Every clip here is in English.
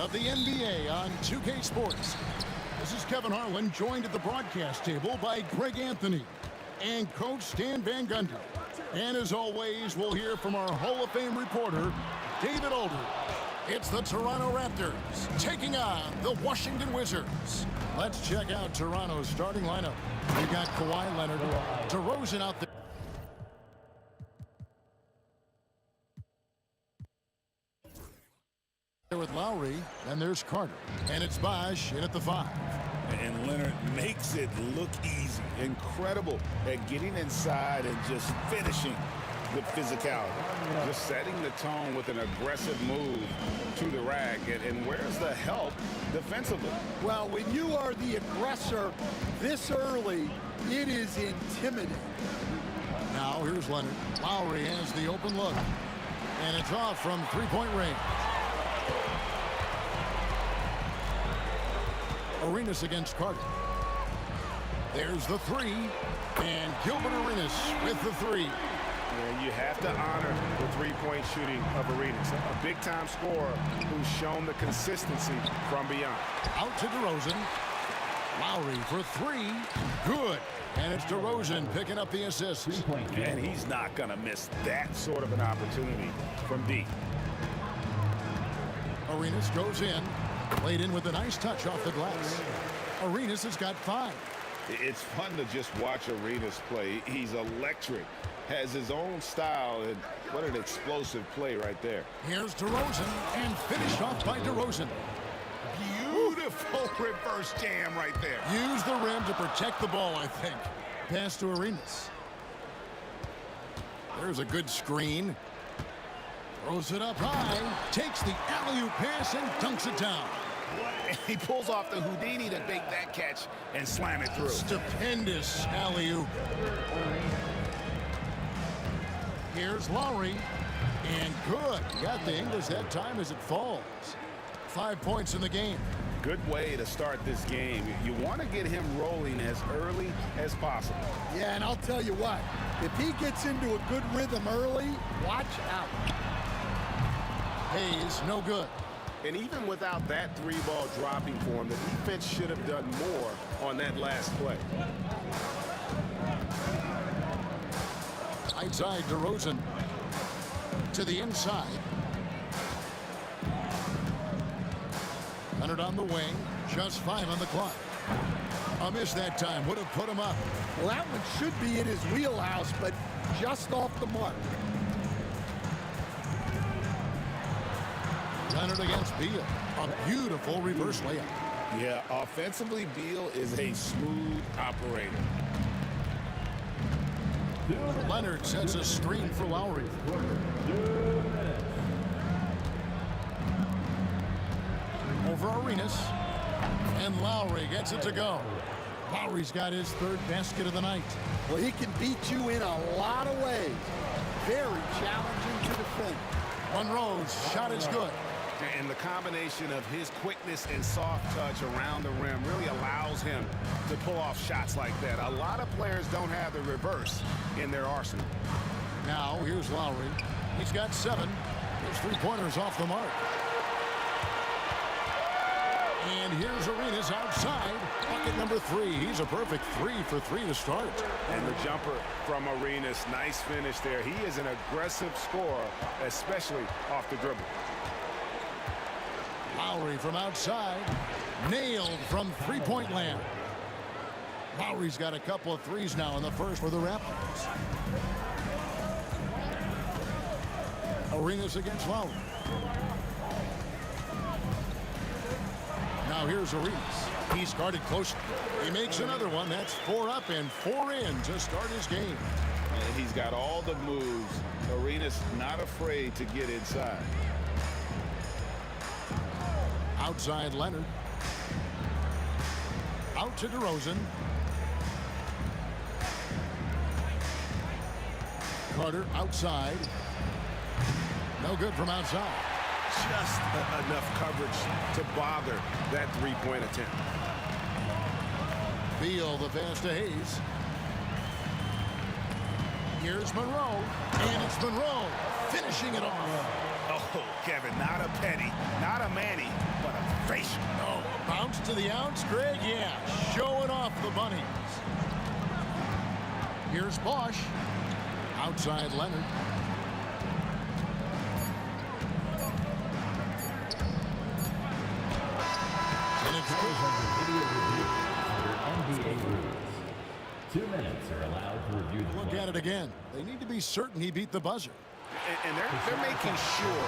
Of the NBA on 2K Sports. This is Kevin Harlan, joined at the broadcast table by Greg Anthony and Coach Stan Van Gundy. And as always, we'll hear from our Hall of Fame reporter, David Aldridge. It's the Toronto Raptors taking on the Washington Wizards. Let's check out Toronto's starting lineup. We got Kawhi Leonard, DeRozan out there with Lowry, and there's Carter. And it's Bosh in at the 5. And Leonard makes it look easy. Incredible at getting inside and just finishing with physicality. Just setting the tone with an aggressive move to the rack. And where's the help defensively? Well, when you are the aggressor this early, it is intimidating. Now here's Leonard. Lowry has the open look. And it's off from three-point range. Arenas against Carter. There's the 3. And Gilbert Arenas with the 3. And you have to honor the three-point shooting of Arenas. A big-time scorer who's shown the consistency from beyond. Out to DeRozan. Lowry for three. Good. And it's DeRozan picking up the assist. And he's not going to miss that sort of an opportunity from deep. Arenas goes in. Played in with a nice touch off the glass. Arenas has got 5. It's fun to just watch Arenas play. He's electric. Has his own style, and what an explosive play right there. Here's DeRozan, and finished off by DeRozan. Beautiful reverse jam right there. Use the rim to protect the ball, I think. Pass to Arenas. There's a good screen. Throws it up high, takes the alley-oop pass and dunks it down. He pulls off the Houdini to make that catch and slam it through. Stupendous alley-oop. Here's Lowry, and good. Got the English that time as it falls. 5 points in the game. Good way to start this game. You want to get him rolling as early as possible. Yeah, and I'll tell you what, if he gets into a good rhythm early, watch out. Hayes, no good. And even without that three-ball dropping for him, the defense should have done more on that last play. Outside DeRozan to the inside. Leonard on the wing, just 5 on the clock. A miss that time would have put him up. Well, that one should be in his wheelhouse, but just off the mark. Leonard against Beal. A beautiful reverse layup. Yeah, offensively, Beal is a smooth operator. Leonard sets a screen for Lowry. Over Arenas. And Lowry gets it to go. Lowry's got his 3rd basket of the night. Well, he can beat you in a lot of ways. Very challenging to defend. Monroe's shot is good. And the combination of his quickness and soft touch around the rim really allows him to pull off shots like that. A lot of players don't have the reverse in their arsenal. Now, here's Lowry. He's got 7. His 3-pointers off the mark. And here's Arenas outside. Bucket number 3. He's a perfect 3 for 3 to start. And the jumper from Arenas. Nice finish there. He is an aggressive scorer, especially off the dribble. Lowry from outside. Nailed from 3-point land. Lowry's got a couple of threes now in the first for the Raptors. Arenas against Lowry. Now here's Arenas. He's guarded closely. He makes another one. That's 4 up and 4 in to start his game. And he's got all the moves. Arenas not afraid to get inside. Outside Leonard. Out to DeRozan. Carter outside. No good from outside. Just enough coverage to bother that 3-point attempt. Beal the pass to Hayes. Here's Monroe. And it's Monroe finishing it off. Oh, Kevin, not a penny, not a Manny, but a facial. Oh, bounce to the ounce, Greg. Yeah, showing off the bunnies. Here's Bosch. Outside Leonard. And it's NBA rules. 2 minutes are allowed to review the look play. at it again. They need to be certain he beat the buzzer. And they're making sure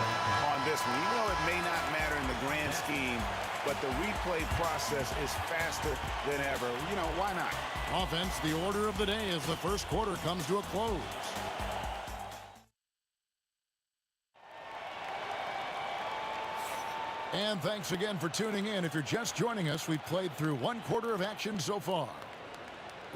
on this one, even though it may not matter in the grand scheme, but the replay process is faster than ever. You know, why not? Offense, the order of the day as the first quarter comes to a close. And thanks again for tuning in. If you're just joining us, we've played through 1 quarter of action so far.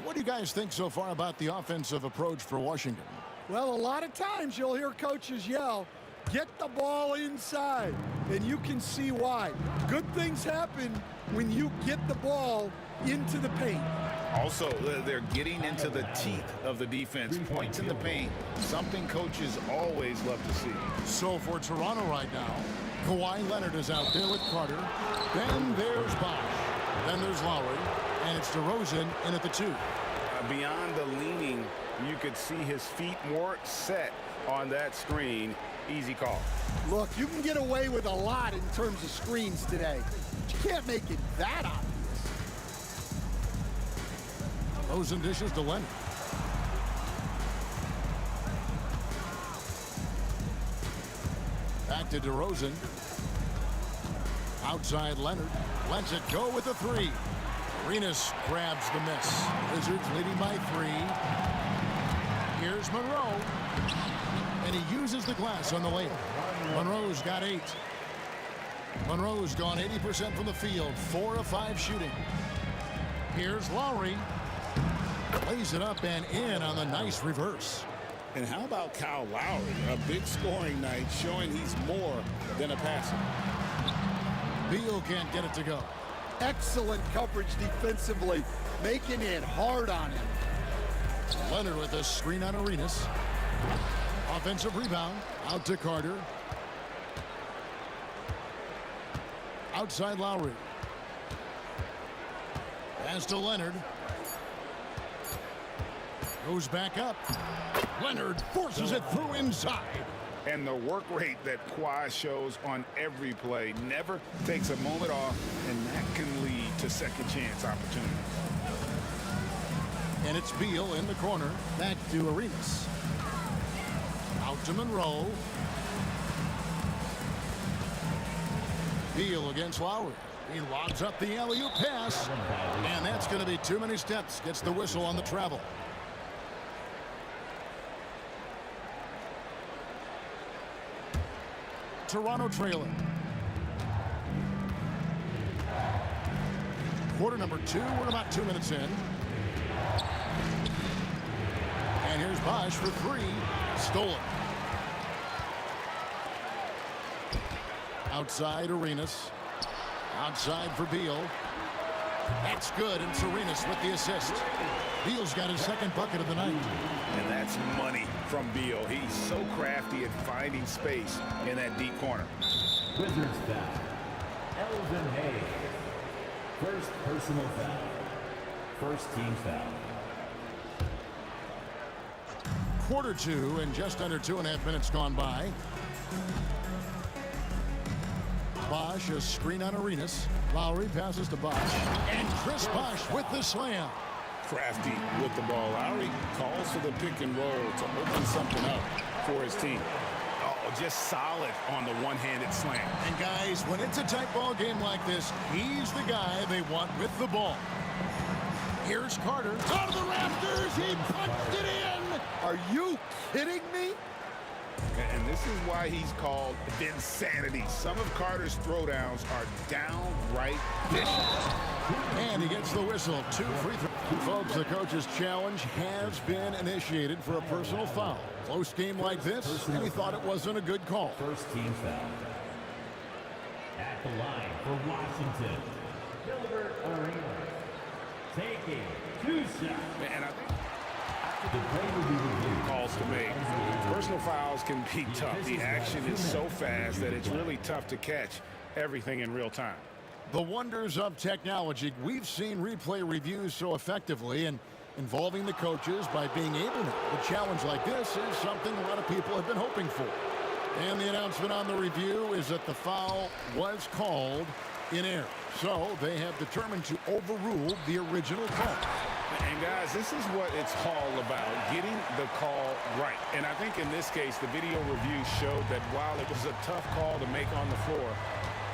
What do you guys think so far about the offensive approach for Washington? Well, a lot of times you'll hear coaches yell, get the ball inside, and you can see why. Good things happen when you get the ball into the paint. Also, they're getting into the teeth of the defense. Points in the paint, something coaches always love to see. So for Toronto right now, Kawhi Leonard is out there with Carter. Then there's Bosh. Then there's Lowry. And it's DeRozan in at the 2. Beyond the leaning, you could see his feet more set on that screen. Easy call. Look, you can get away with a lot in terms of screens today. But you can't make it that obvious. Rosen dishes to Leonard. Back to DeRozan. Outside Leonard. Lets it go with the 3. Arenas grabs the miss. Wizards leading by 3. Here's Monroe. And he uses the glass on the layup. Monroe's got 8. Monroe's gone 80% from the field. 4 of 5 shooting. Here's Lowry. Lays it up and in on the nice reverse. And how about Kyle Lowry? A big scoring night showing he's more than a passer. Beal can't get it to go. Excellent coverage defensively, making it hard on him. Leonard with a screen on Arenas. Offensive rebound. Out to Carter. Outside Lowry. Pass to Leonard. Goes back up. Leonard forces it through inside. And the work rate that Kawhi shows on every play never takes a moment off, and that can lead to second chance opportunities. And it's Beal in the corner. Back to Arenas. Out to Monroe. Beal against Lowry. He lobs up the alley-oop pass. And that's going to be too many steps. Gets the whistle on the travel. Toronto trailing. Quarter number 2. We're about 2 minutes in. And here's Bosh for 3. Stolen. Outside Arenas. Outside for Beal. That's good, and Arenas with the assist. Beal's got his second bucket of the night. And that's money from Beal. He's so crafty at finding space in that deep corner. Wizards foul. Elvin Hayes. First personal foul. First team foul. Quarter 2 and just under 2.5 minutes gone by. Bosh, a screen on Arenas. Lowry passes to Bosh. And Chris Bosh with the slam. Crafty with the ball. Lowry calls for the pick and roll to open something up for his team. Oh, just solid on the one-handed slam. And guys, when it's a tight ball game like this, he's the guy they want with the ball. Here's Carter. Out of the rafters. He punched it in. Are you kidding me? And this is why he's called Vinsanity. Some of Carter's throwdowns are downright vicious. And he gets the whistle. 2 free throws. Folks, the coach's challenge has been initiated for a personal foul. Close game like this, and he thought it wasn't a good call. First team foul. At the line for Washington, Gilbert Arenas. Taking 2 shots. And I think The play will be reviewed. calls to make. Personal fouls can be tough. The action is so fast that it's really tough to catch everything in real time. The wonders of technology. We've seen replay reviews so effectively, and involving the coaches by being able to. A challenge like this is something a lot of people have been hoping for. And the announcement on the review is that the foul was called in error. So they have determined to overrule the original call. And guys, this is what it's all about, getting the call right. And I think in this case, the video review showed that while it was a tough call to make on the floor,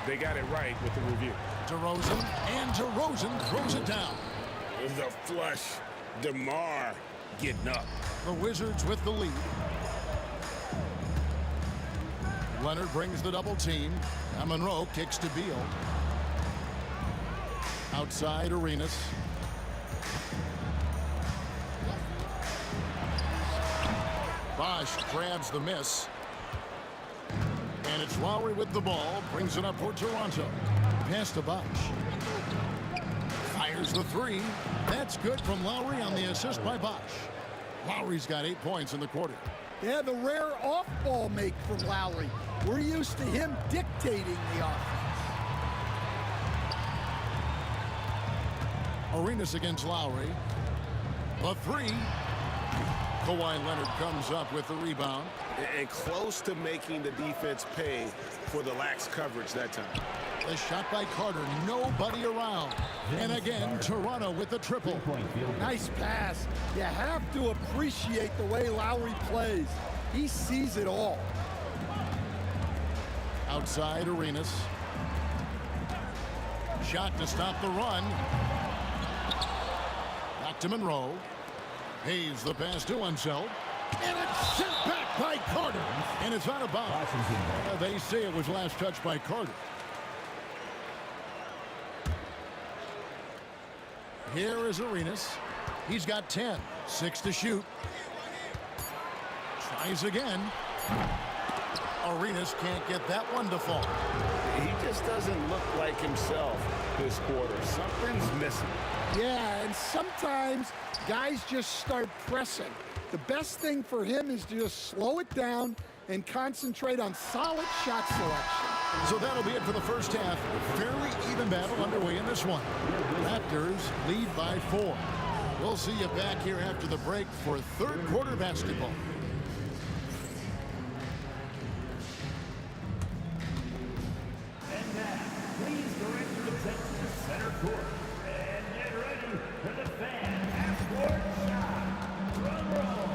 they got it right with the review. DeRozan, and DeRozan throws it down. The flush, DeMar getting up. The Wizards with the lead. Leonard brings the double team. And Monroe kicks to Beal. Outside Arenas. Bosh grabs the miss. And it's Lowry with the ball. Brings it up for Toronto. Pass to Bosh. Fires Here's the three. That's good from Lowry on the assist by Bosch. Lowry's got 8 points in the quarter. Yeah, the rare off-ball make from Lowry. We're used to him dictating the offense. Arenas against Lowry. The three. Kawhi Leonard comes up with the rebound. And close to making the defense pay for the lax coverage that time. The shot by Carter, nobody around. And again, Toronto with the triple. Nice pass. You have to appreciate the way Lowry plays. He sees it all. Outside Arenas. Shot to stop the run. Back to Monroe. Hayes the pass to himself. And it's sent back by Carter. And it's out of bounds. They say it was last touched by Carter. Here is Arenas. He's got 10. 6 to shoot. Tries again. Arenas can't get that one to fall. He just doesn't look like himself this quarter. Something's missing. Yeah, and sometimes guys just start pressing. The best thing for him is to just slow it down and concentrate on solid shot selection. So that'll be it for the first half. Fairly even battle underway in this one. Raptors lead by 4. We'll see you back here after the break for third quarter basketball. And now, please direct your attention to center court. And get ready for the fan half-court shot. Drum roll.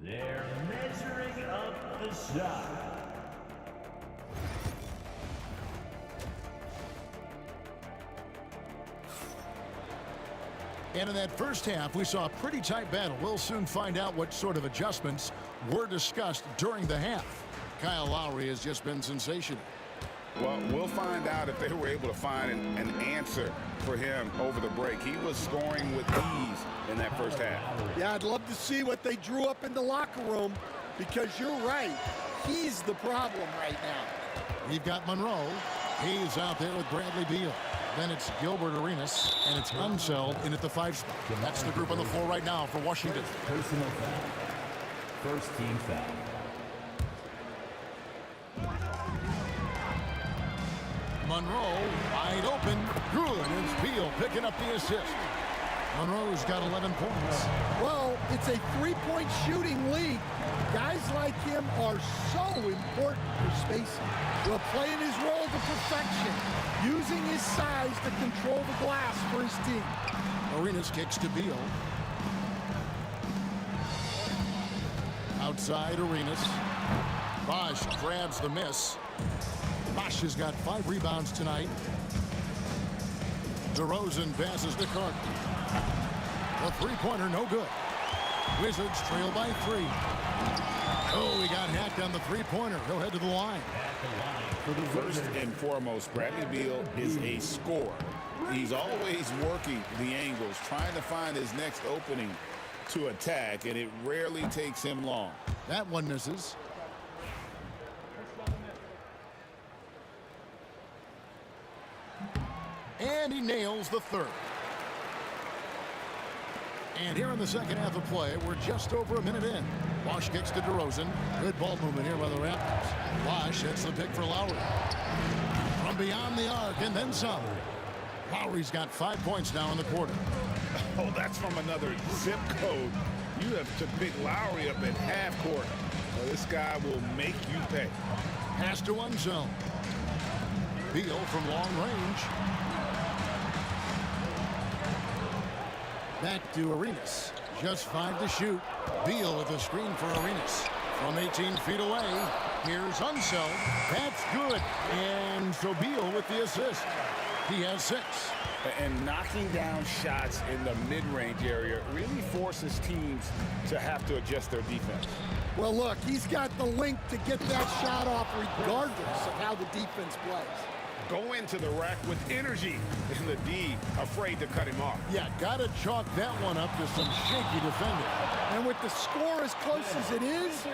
They're measuring up the shot. And in that first half, we saw a pretty tight battle. We'll soon find out what sort of adjustments were discussed during the half. Kyle Lowry has just been sensational. Well, we'll find out if they were able to find an answer for him over the break. He was scoring with ease in that first half. Yeah, I'd love to see what they drew up in the locker room because you're right. He's the problem right now. We've got Monroe. He's out there with Bradley Beal. Then it's Gilbert Arenas, and it's Unseld in at the 5 spot. That's the group on the floor right now for Washington. Personal foul. First team foul. Monroe wide open. Good. It's Beal picking up the assist. Monroe's got 11 points. Well, it's a three-point shooting league. Guys like him are so important for spacing. Well, playing his role to perfection, using his size to control the glass for his team. Arenas kicks to Beal. Outside Arenas. Bosch grabs the miss. Bosch has got 5 rebounds tonight. DeRozan passes to Carter. The three-pointer, no good. Wizards trail by 3. Oh, he got hacked on the three-pointer. He'll head to the line. First and foremost, Bradley Beal is a scorer. He's always working the angles, trying to find his next opening to attack, and it rarely takes him long. That one misses. And he nails the third. And here in the second half of play, we're just over a minute in. Bosch kicks to DeRozan. Good ball movement here by the Raptors. Bosch hits the pick for Lowry. From beyond the arc and then some. Lowry's got 5 points now in the quarter. Oh, that's from another zip code. You have to pick Lowry up at half court. Well, this guy will make you pay. Pass to one zone. Beal from long range. Back to Arenas. Just 5 to shoot. Beal with a screen for Arenas. From 18 feet away, here's Unseld. That's good. And so Beal with the assist. He has 6. And knocking down shots in the mid-range area really forces teams to have to adjust their defense. Well, look, he's got the link to get that shot off regardless of how the defense plays. Go into the rack with energy, and the D afraid to cut him off. Yeah, gotta chalk that one up to some shaky defending. And with the score as close as it is,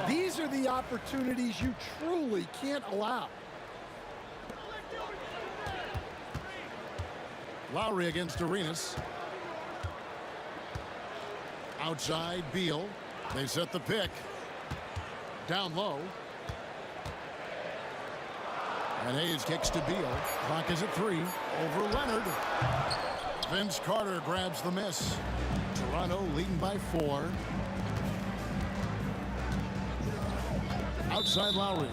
these are the opportunities you truly can't allow. Lowry against Arenas. Outside, Beal. They set the pick. Down low. And Hayes kicks to Beal. Clock is at 3. Over Leonard. Vince Carter grabs the miss. Toronto leading by 4. Outside Lowry.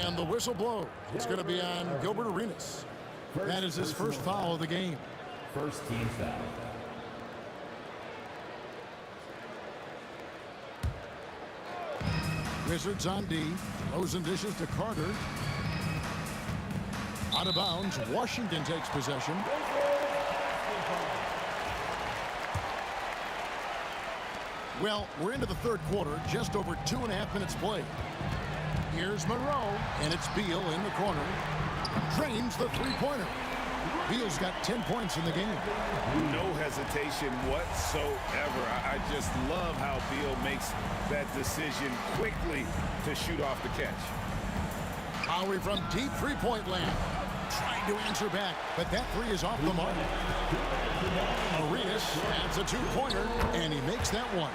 And the whistle blows. It's going to be on Gilbert Arenas. That is his first foul of the game. First team foul. Wizards on D. Rosen dishes to Carter. Out of bounds. Washington takes possession. Well, we're into the third quarter. Just over 2.5 minutes played. Here's Monroe, and it's Beal in the corner. Drains the three-pointer. Beal's got 10 points in the game. No hesitation whatsoever. I just love how Beal makes that decision quickly to shoot off the catch. Lowry from deep three-point land. Trying to answer back, but that three is off the mark. Arenas adds a two-pointer, and he makes that one.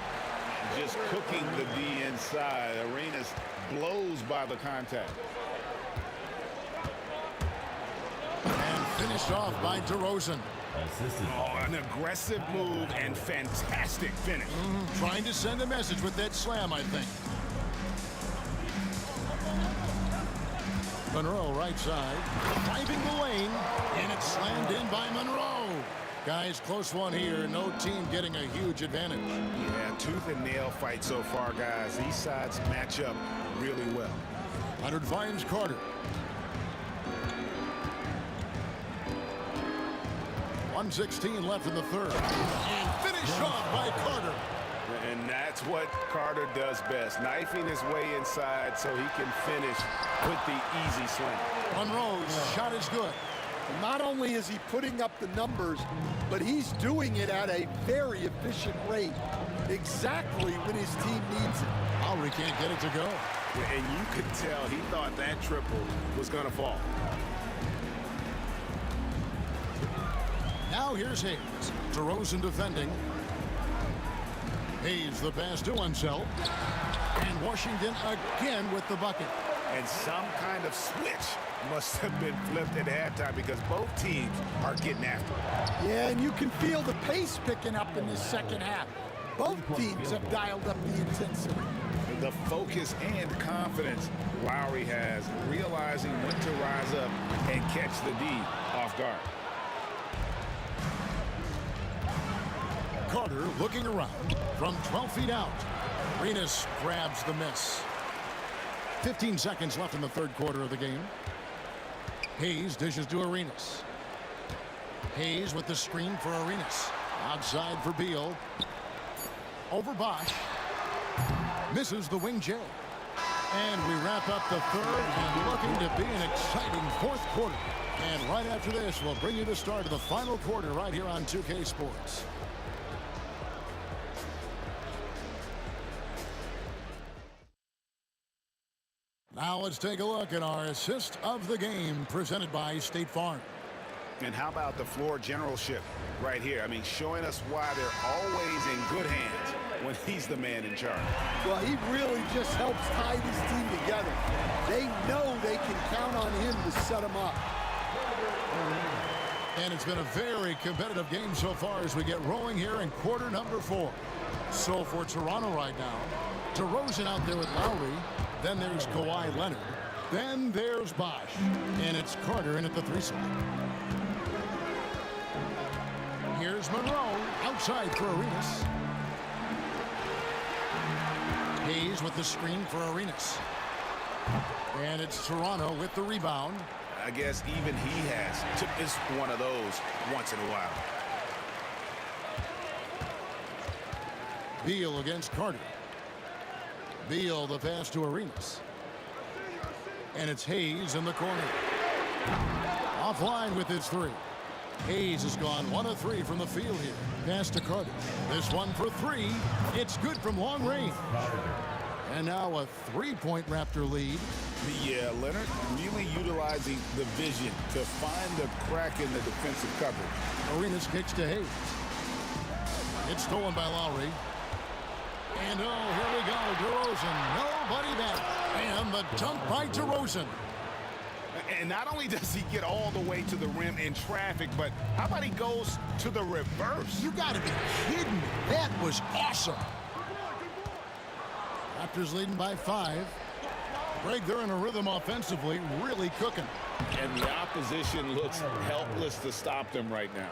Just cooking the D inside. Arenas blows by the contact. And finished off by DeRozan. Oh, an aggressive move and fantastic finish. Trying to send a message with that slam, I think. Monroe right side, driving the lane, and it's slammed in by Monroe. Guys, close one here. No team getting a huge advantage. Yeah, tooth and nail fight so far, guys. These sides match up really well. Leonard finds Carter. 1:16 left in the third. And finished off by Carter. And that's what Carter does best, knifing his way inside so he can finish with the easy slam. Monroe's shot is good. Not only is he putting up the numbers, but he's doing it at a very efficient rate, exactly when his team needs it. Lowry can't get it to go. And you could tell he thought that triple was going to fall. Now here's Hayes. DeRozan defending. Hayes the pass to himself. And Washington again with the bucket. And some kind of switch must have been flipped at halftime because both teams are getting after it. Yeah, and you can feel the pace picking up in this second half. Both teams have dialed up the intensity. The focus and confidence Lowry has, realizing when to rise up and catch the D off guard. Carter looking around from 12 feet out. Arenas grabs the miss. 15 seconds left in the third quarter of the game. Hayes dishes to Arenas. Hayes with the screen for Arenas. Outside for Beal. Over Bosch. Misses the wing J. And we wrap up the third and looking to be an exciting fourth quarter. And right after this, we'll bring you the start of the final quarter right here on 2K Sports. Now let's take a look at our assist of the game presented by State Farm. And how about the floor generalship right here? I mean, showing us why they're always in good hands when he's the man in charge. Well, he really just helps tie this team together. They know they can count on him to set them up. And it's been a very competitive game so far as we get rolling here in quarter number 4. So for Toronto right now, DeRozan out there with Lowry. Then there's Kawhi Leonard. Then there's Bosch. And it's Carter in at the 3 slot. Here's Monroe outside for Arenas. Hayes with the screen for Arenas. And it's Toronto with the rebound. I guess even he has to miss one of those once in a while. Beal against Carter. Beal the pass to Arenas. And it's Hayes in the corner. Offline with his 3. Hayes has gone 1 of 3 from the field here. Pass to Carter. This one for 3. It's good from long range. And now a 3-point Raptor lead. Yeah, Leonard really utilizing the vision to find the crack in the defensive coverage. Arenas kicks to Hayes. It's stolen by Lowry. And oh, here we go, DeRozan. Nobody there. And the dunk by DeRozan. And not only does he get all the way to the rim in traffic, but how about he goes to the reverse? You gotta be kidding me. That was awesome. Raptors leading by 5. Greg, they're in a rhythm offensively, really cooking. And the opposition looks helpless to stop them right now.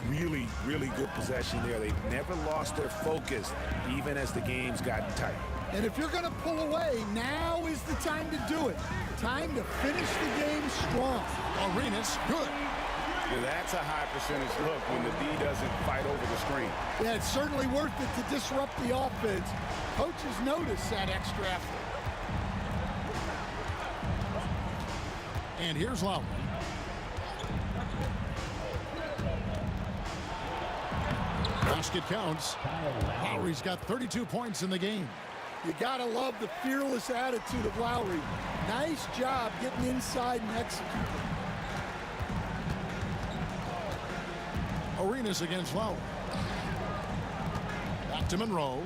Really, really good possession there. They've never lost their focus, even as the game's gotten tight. And if you're going to pull away, now is the time to do it. Time to finish the game strong. Arenas, good. Yeah, that's a high percentage look when the D doesn't fight over the screen. Yeah, it's certainly worth it to disrupt the offense. Coaches notice that extra effort. And here's Lowry. Basket counts. Lowry's got 32 points in the game. You gotta love the fearless attitude of Lowry. Nice job getting inside and executing. Arenas against Lowry. Back to Monroe.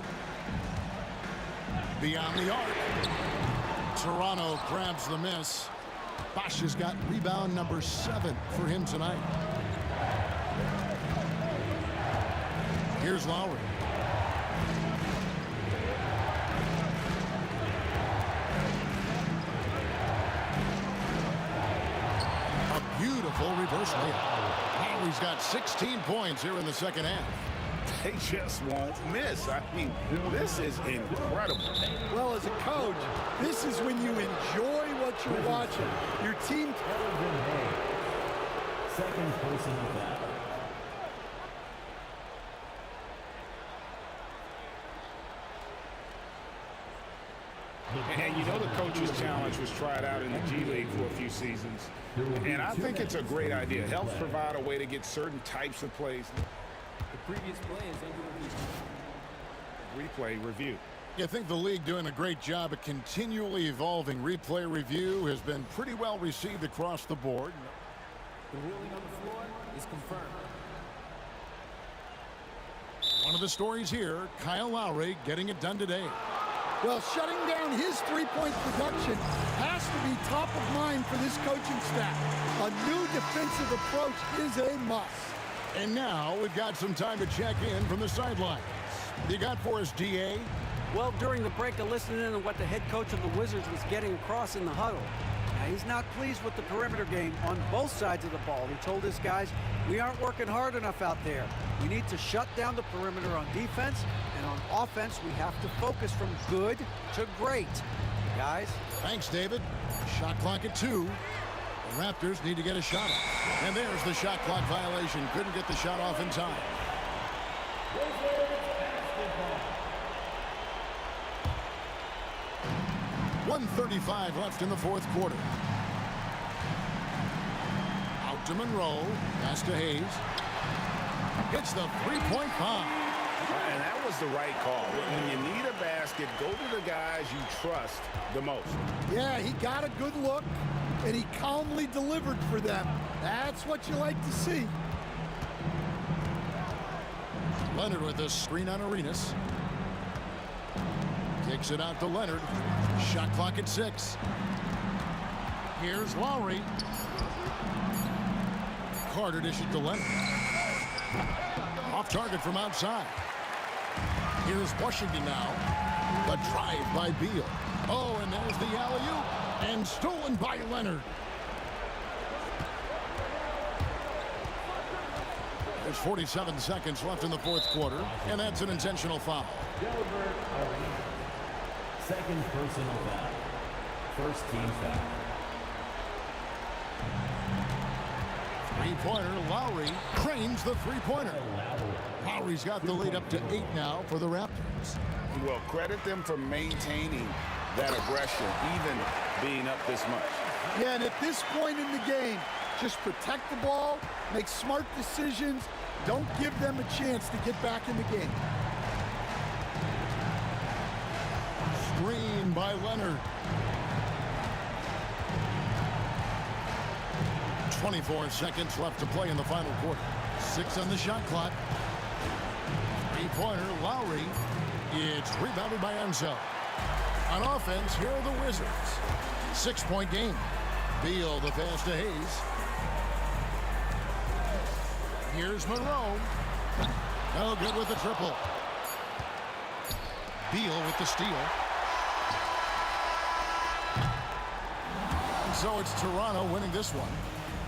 Beyond the arc. Toronto grabs the miss. Bosch has got rebound number 7 for him tonight. Here's Lowry. A beautiful reverse layup. Lowry's got 16 points here in the second half. They just won't miss. I mean, this is incredible. Well, as a coach, this is when you enjoy what you're watching. Your team. Second personal foul. And you know the coach's challenge was tried out in the G League for a few seasons. And I think it's a great idea. It helps provide a way to get certain types of plays. The previous play is under Replay review. I think the league doing a great job of continually evolving. Replay review has been pretty well received across the board. The ruling on the floor is confirmed. One of the stories here, Kyle Lowry getting it done today. Well, shutting down his three-point production has to be top of mind for this coaching staff. A new defensive approach is a must. And now we've got some time to check in from the sidelines. You got for us, DA? Well, during the break, I listened in on what the head coach of the Wizards was getting across in the huddle. Now, he's not pleased with the perimeter game on both sides of the ball. He told his guys, we aren't working hard enough out there. We need to shut down the perimeter on defense, and on offense, we have to focus from good to great. Guys? Thanks, David. Shot clock at 2. The Raptors need to get a shot off. And there's the shot clock violation. Couldn't get the shot off in time. Basketball. 1:35 left in the fourth quarter. Out to Monroe. Pass to Hayes. Hits the three-point bomb. And that was the right call. When you need a basket, go to the guys you trust the most. Yeah, he got a good look, and he calmly delivered for them. That's what you like to see. Leonard with the screen on Arenas. Takes it out to Leonard. Shot clock at 6. Here's Lowry. Carter dishes to Leonard. Off target from outside. Here's Washington now. The drive by Beal. Oh, and there's the alley-oop. And stolen by Leonard. There's 47 seconds left in the fourth quarter, and that's an intentional foul. Gilbert Arenas. Second personal foul. First team foul. Three-pointer, Lowry cranes the three-pointer. Lowry's got the lead up to 8 now for the Raptors. Well, credit them for maintaining that aggression, even being up this much. Yeah, and at this point in the game, just protect the ball, make smart decisions, don't give them a chance to get back in the game. Screen by Leonard. 24 seconds left to play in the final quarter. 6 on the shot clock. Three-pointer, Lowry. It's rebounded by Enzo. On offense, here are the Wizards. 6-point game. Beal the pass to Hayes. Here's Monroe. No good with the triple. Beal with the steal. So it's Toronto winning this one.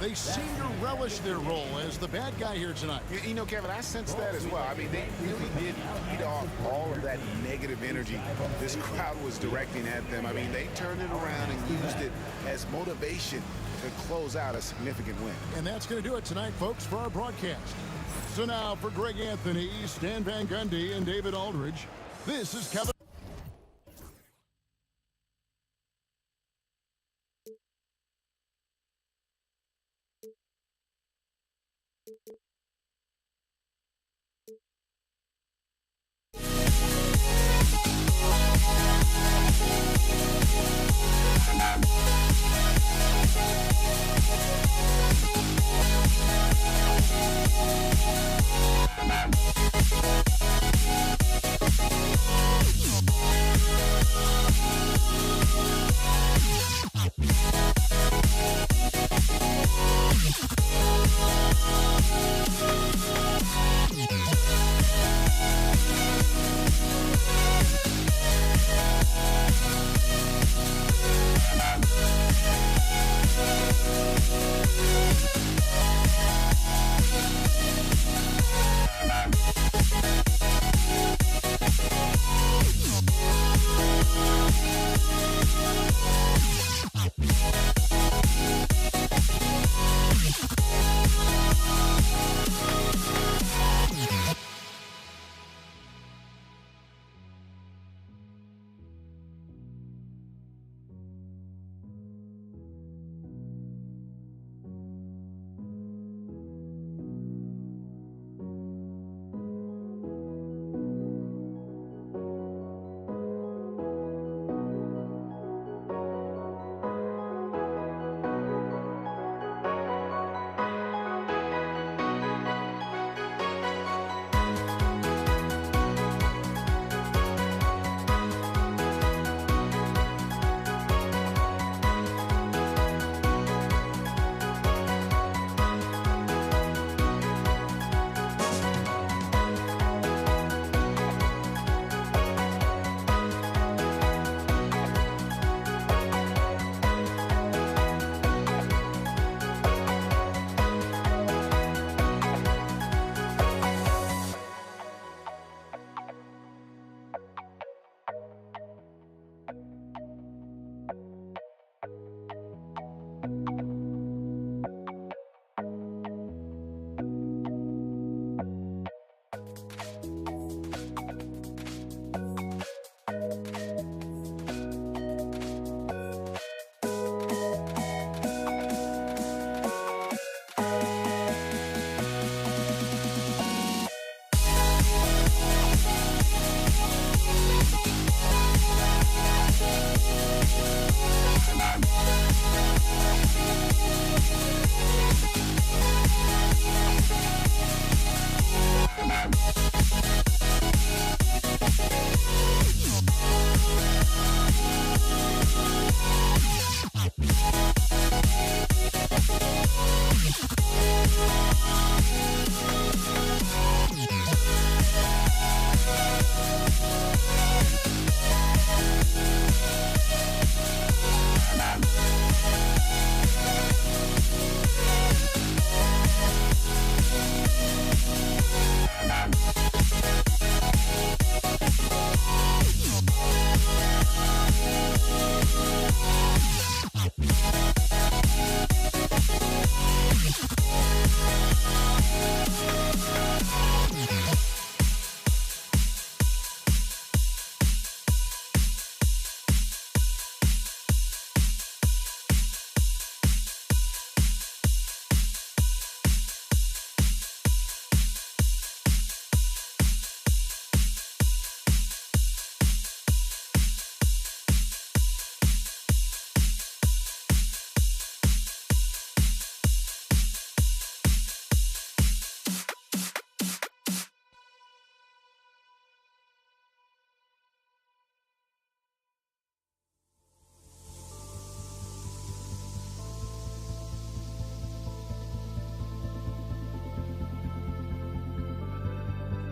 They seem to relish their role as the bad guy here tonight. You know, Kevin, I sense that as well. I mean, they really did feed off all of that negative energy this crowd was directing at them. I mean, they turned it around and used it as motivation to close out a significant win. And that's going to do it tonight, folks, for our broadcast. So now for Greg Anthony, Stan Van Gundy, and David Aldridge, this is Kevin.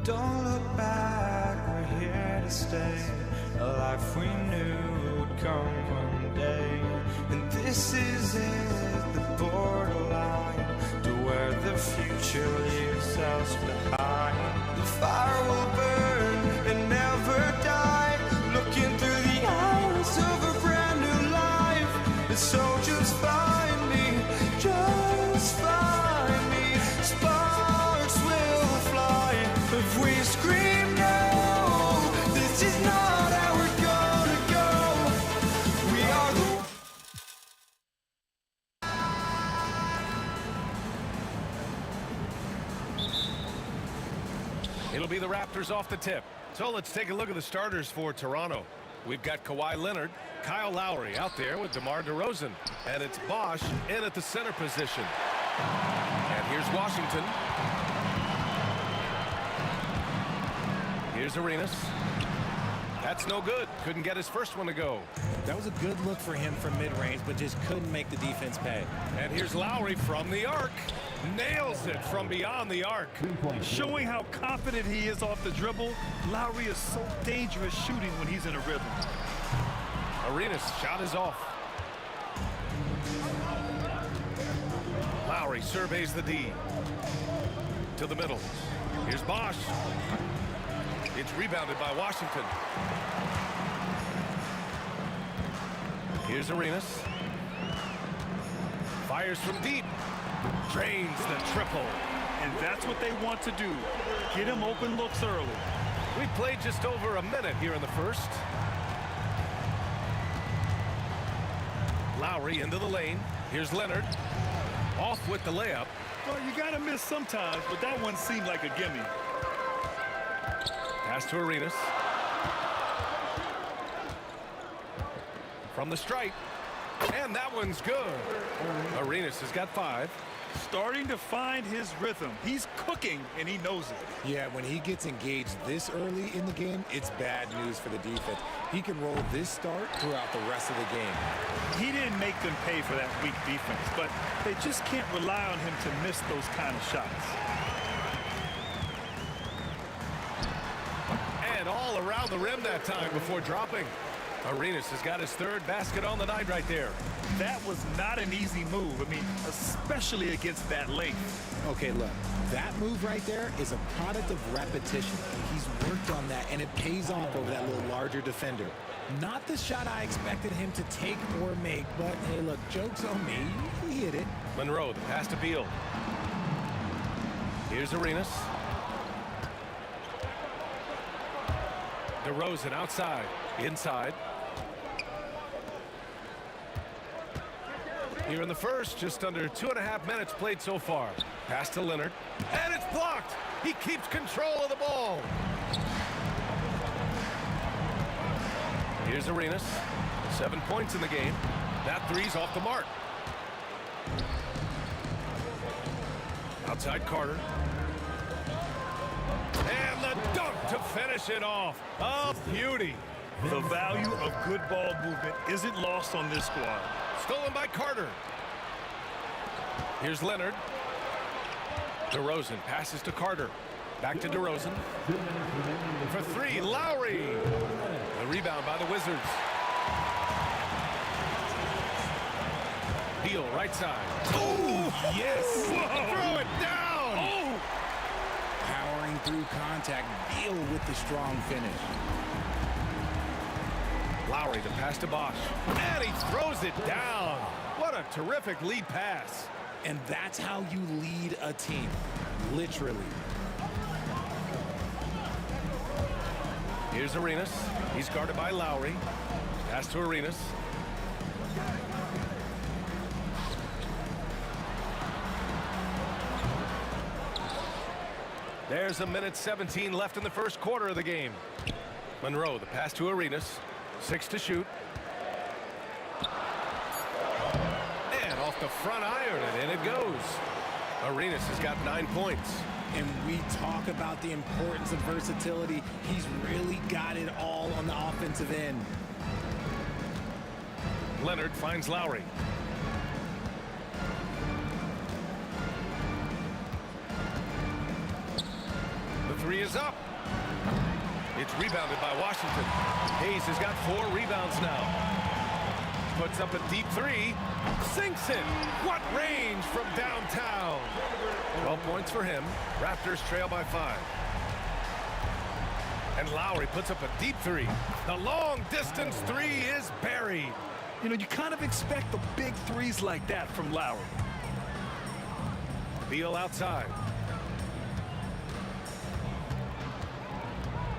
Don't look back, we're here to stay. A life we knew would come one day. And this is it, the borderline to where the future leaves us behind. The fire will burn and never die, looking through the eyes of a brand new life. And so just find me, just find me. Sparks will fly if we scream no. This is not how we're gonna go. We are the It'll be the Raptors off the tip. So let's take a look at the starters for Toronto. We've got Kawhi Leonard, Kyle Lowry out there with DeMar DeRozan. And it's Bosch in at the center position. And here's Washington. Here's Arenas. That's no good. Couldn't get his first one to go. That was a good look for him from mid-range, but just couldn't make the defense pay. And here's Lowry from the arc. Nails it from beyond the arc. Showing how confident he is off the dribble. Lowry is so dangerous shooting when he's in a rhythm. Arenas shot is off. Lowry surveys the D. To the middle. Here's Bosch. It's rebounded by Washington. Here's Arenas. Fires from deep. Drains the triple. And that's what they want to do. Get him open looks early. We played just over a minute here in the first. Lowry into the lane. Here's Leonard. Off with the layup. Well, you got to miss sometimes, but that one seemed like a gimme. Pass to Arenas. From the stripe. And that one's good. Arenas has got 5. Starting to find his rhythm. He's cooking, and he knows it. Yeah, when he gets engaged this early in the game, it's bad news for the defense. He can roll this start throughout the rest of the game. He didn't make them pay for that weak defense, but they just can't rely on him to miss those kind of shots. And all around the rim that time before dropping. Arenas has got his 3rd basket on the night right there. That was not an easy move. I mean, especially against that length. Okay, look, that move right there is a product of repetition. He's worked on that, and it pays off over that little larger defender. Not the shot I expected him to take or make, but hey, look, joke's on me. He hit it. Monroe, the pass to Beal. Here's Arenas. DeRozan outside. Inside. Here in the first, just under 2.5 minutes played so far. Pass to Leonard. And it's blocked. He keeps control of the ball. Here's Arenas. 7 points in the game. That three's off the mark. Outside Carter. And the dunk to finish it off. A beauty. The value of good ball movement isn't lost on this squad. Stolen by Carter. Here's Leonard. DeRozan passes to Carter. Back to DeRozan. For 3, Lowry. The rebound by the Wizards. Beal, right side. Oh, yes. Throw it down. Oh. Powering through contact. Beal with the strong finish. Lowry to pass to Bosch. And he throws it down. What a terrific lead pass. And that's how you lead a team. Literally. Here's Arenas. He's guarded by Lowry. Pass to Arenas. There's 1:17 left in the first quarter of the game. Monroe, the pass to Arenas. 6 to shoot. And off the front iron, and in it goes. Arenas has got 9 points. And we talk about the importance of versatility. He's really got it all on the offensive end. Leonard finds Lowry. The three is up. It's rebounded by Washington. Hayes has got 4 rebounds now. Puts up a deep three. Sinks it. What range from downtown. 12 points for him. Raptors trail by 5. And Lowry puts up a deep three. The long distance three is buried. You know, you kind of expect the big threes like that from Lowry. Beal outside.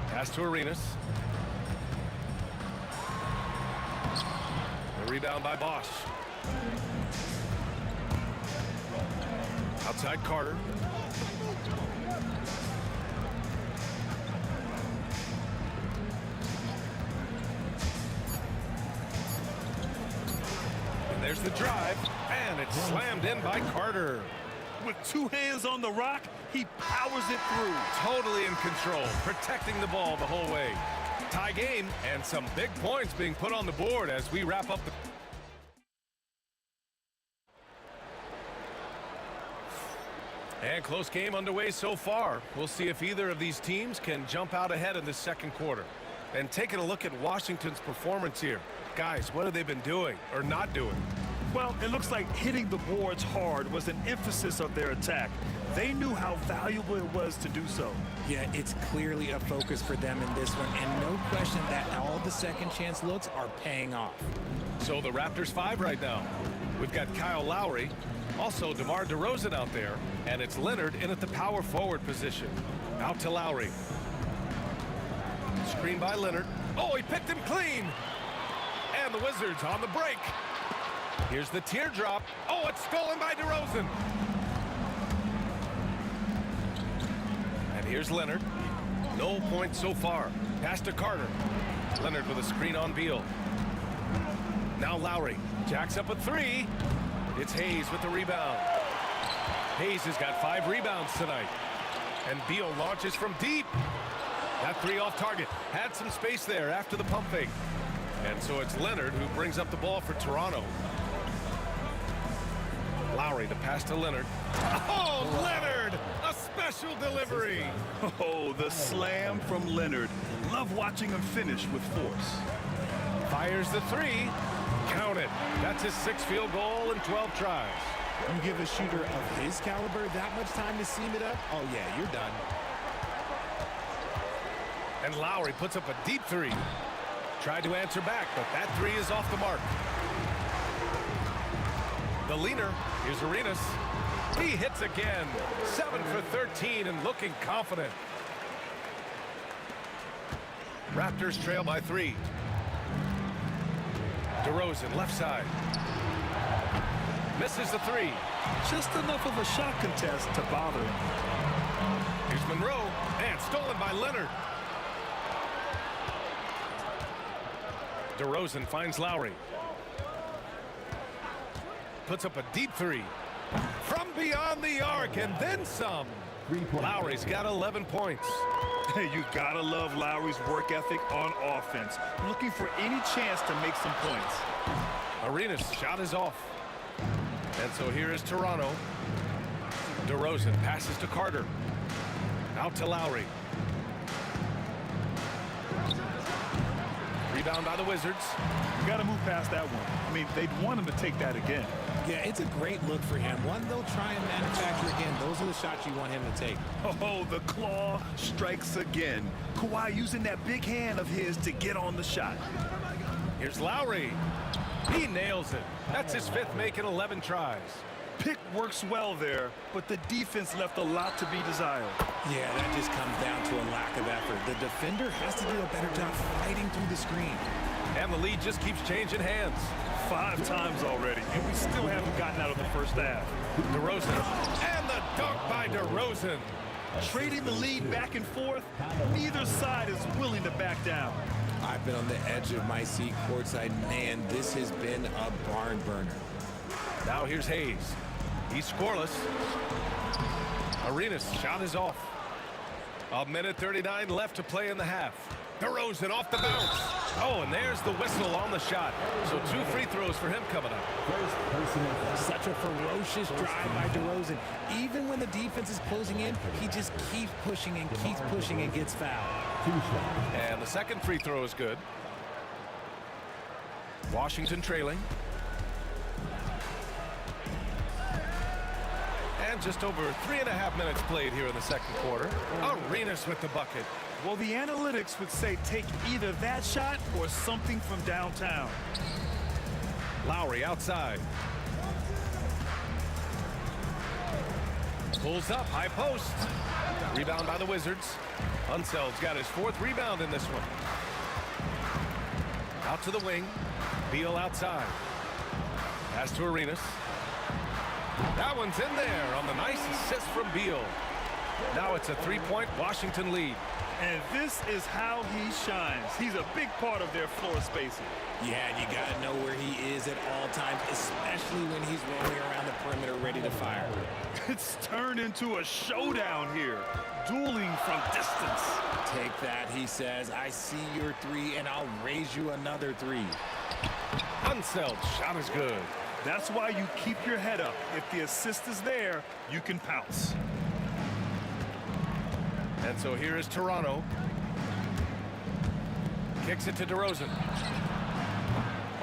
Pass to Arenas. The rebound by Bosch. Outside Carter. And there's the drive, and it's slammed in by Carter. With 2 hands on the rock, he powers it through. Totally in control, protecting the ball the whole way. Tie game, and some big points being put on the board as we wrap up the... And close game underway so far. We'll see if either of these teams can jump out ahead in the second quarter. And taking a look at Washington's performance here. Guys, what have they been doing or not doing? Well, it looks like hitting the boards hard was an emphasis of their attack. They knew how valuable it was to do so. Yeah, it's clearly a focus for them in this one, and no question that all the second chance looks are paying off. So the Raptors 5 right now. We've got Kyle Lowry, also DeMar DeRozan out there, and it's Leonard in at the power forward position. Out to Lowry. Screen by Leonard. Oh, he picked him clean. And the Wizards on the break. Here's the teardrop. Oh, it's stolen by DeRozan. And here's Leonard. No points so far. Pass to Carter. Leonard with a screen on Beal. Now Lowry jacks up a 3. It's Hayes with the rebound. Hayes has got 5 rebounds tonight. And Beal launches from deep. That 3 off target. Had some space there after the pump fake. And so it's Leonard who brings up the ball for Toronto. Lowry, the pass to Leonard. Oh, Leonard! A special delivery! Oh, the slam from Leonard. Love watching him finish with force. Fires the 3. Count it. That's his 6th field goal in 12 tries. You give a shooter of his caliber that much time to seam it up? Oh, yeah, you're done. And Lowry puts up a deep 3. Tried to answer back, but that 3 is off the mark. The leaner is Arenas. He hits again. 7 for 13 and looking confident. Raptors trail by 3. DeRozan left side. Misses the 3. Just enough of a shot contest to bother him. Here's Monroe, and stolen by Leonard. DeRozan finds Lowry. Puts up a deep 3. From beyond the arc, and then some. Lowry's got 11 points. Hey, you gotta love Lowry's work ethic on offense. Looking for any chance to make some points. Arenas' shot is off. And so here is Toronto. DeRozan passes to Carter. Out to Lowry. Rebound by the Wizards. You got to move past that one. I mean, they'd want him to take that again. Yeah, it's a great look for him. One they'll try and manufacture again. Those are the shots you want him to take. Oh, the claw strikes again. Kawhi using that big hand of his to get on the shot. Here's Lowry. He nails it. That's his 5th make in 11 tries. Pick works well there, but the defense left a lot to be desired. Yeah, that just comes down to a lack of effort. The defender has to do a better job fighting through the screen. And the lead just keeps changing hands. 5 times already, and we still haven't gotten out of the first half. DeRozan. And the dunk by DeRozan. Trading the lead back and forth, neither side is willing to back down. I've been on the edge of my seat courtside. Man, this has been a barn burner. Now here's Hayes. He's scoreless. Arenas' shot is off. 1:39 left to play in the half. DeRozan off the bounce. Oh, and there's the whistle on the shot. So 2 free throws for him coming up. Such a ferocious drive by DeRozan. Even when the defense is closing in, he just keeps pushing and gets fouled. And the second free throw is good. Washington trailing. And just over 3.5 minutes played here in the second quarter. Arenas with the bucket. Well, the analytics would say take either that shot or something from downtown. Lowry outside. Pulls up, high post. Rebound by the Wizards. Unseld's got his 4th rebound in this one. Out to the wing. Beal outside. Pass to Arenas. That one's in there on the nice assist from Beal. Now it's a 3-point Washington lead. And this is how he shines. He's a big part of their floor spacing. Yeah, and you got to know where he is at all times, especially when he's rolling around the perimeter ready to fire. It's turned into a showdown here. Dueling from distance. Take that, he says. I see your 3, and I'll raise you another 3. Unseld's shot is good. That's why you keep your head up. If the assist is there, you can pounce. And so here is Toronto. Kicks it to DeRozan.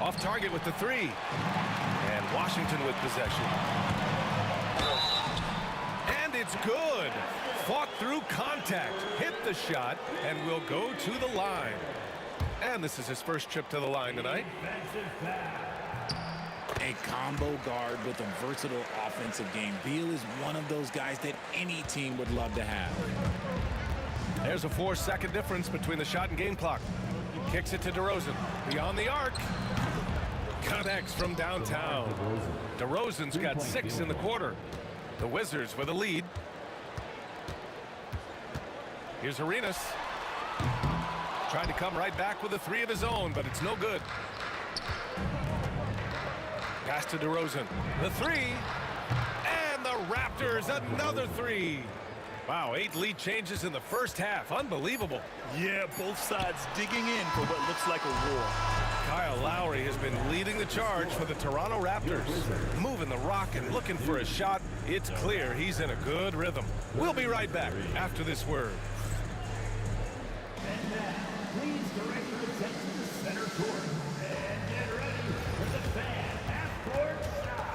Off target with the 3. And Washington with possession. And it's good. Fought through contact. Hit the shot and will go to the line. And this is his first trip to the line tonight. A combo guard with a versatile offensive game. Beal is one of those guys that any team would love to have. There's a 4-second difference between the shot and game clock. Kicks it to DeRozan. Beyond the arc. Connects from downtown. DeRozan's got 6 in the quarter. The Wizards with a lead. Here's Arenas. Tried to come right back with a 3 of his own, but it's no good. Pass to DeRozan. The 3. And the Raptors another 3. Wow, 8 lead changes in the first half. Unbelievable. Yeah, both sides digging in for what looks like a war. Kyle Lowry has been leading the charge for the Toronto Raptors. Moving the rock and looking for a shot. It's clear he's in a good rhythm. We'll be right back after this word. And now, please direct your attention to center court. And get ready for the fan half-court shot.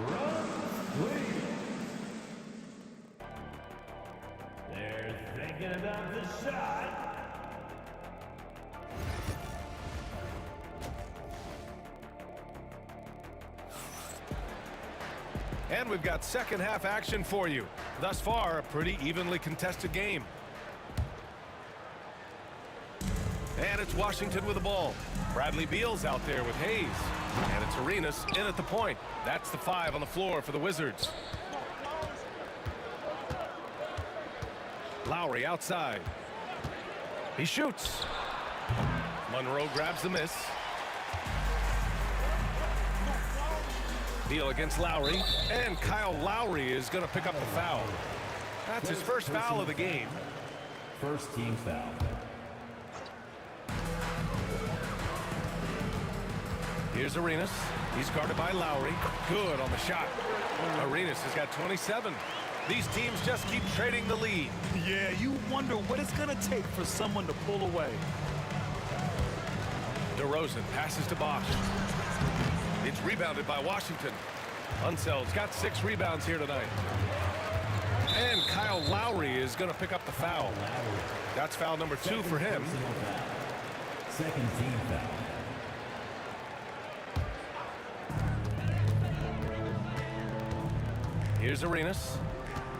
Run, please. They're thinking about the shot. And we've got second half action for you. Thus far, a pretty evenly contested game. And it's Washington with the ball. Bradley Beal's out there with Hayes. And it's Arenas in at the point. That's the 5 on the floor for the Wizards. Lowry outside. He shoots. Monroe grabs the miss. Beal against Lowry. And Kyle Lowry is going to pick up the foul. That's his first foul of the game. First team foul. Here's Arenas. He's guarded by Lowry. Good on the shot. Arenas has got 27. These teams just keep trading the lead. Yeah, you wonder what it's going to take for someone to pull away. DeRozan passes to Bosch. It's rebounded by Washington. Unseld's got 6 rebounds here tonight. And Kyle Lowry is going to pick up the foul. That's foul number 2 for him. Second team foul. Here's Arenas.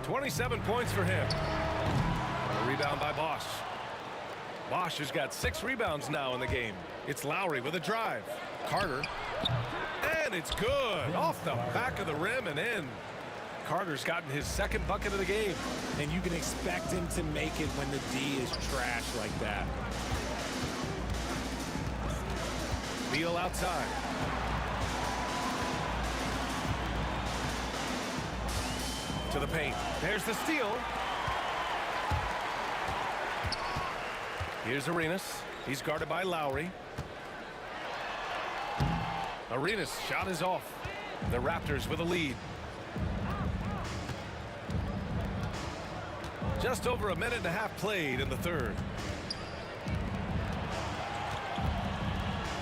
27 points for him. A rebound by Bosch. Bosch has got 6 rebounds now in the game. It's Lowry with a drive. Carter. And it's good. Off the back of the rim and in. Carter's gotten his second bucket of the game. And you can expect him to make it when the D is trash like that. Beal outside. To the paint. There's the steal. Here's Arenas. He's guarded by Lowry. Arenas' shot is off. The Raptors with a lead. Just over a minute and a half played in the third.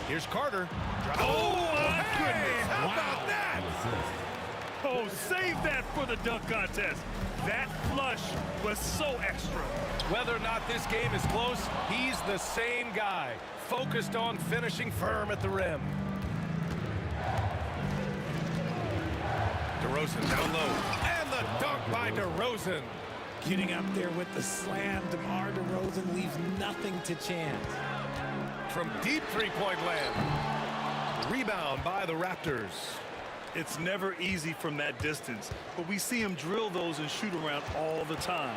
Here's Carter. Oh, my goodness. How about that? Oh, save that for the dunk contest. That flush was so extra. Whether or not this game is close, he's the same guy, focused on finishing firm at the rim. DeRozan down low, and the dunk by DeRozan. Getting up there with the slam, DeMar DeRozan leaves nothing to chance. From deep three-point land. Rebound by the Raptors. It's never easy from that distance, but we see him drill those and shoot around all the time.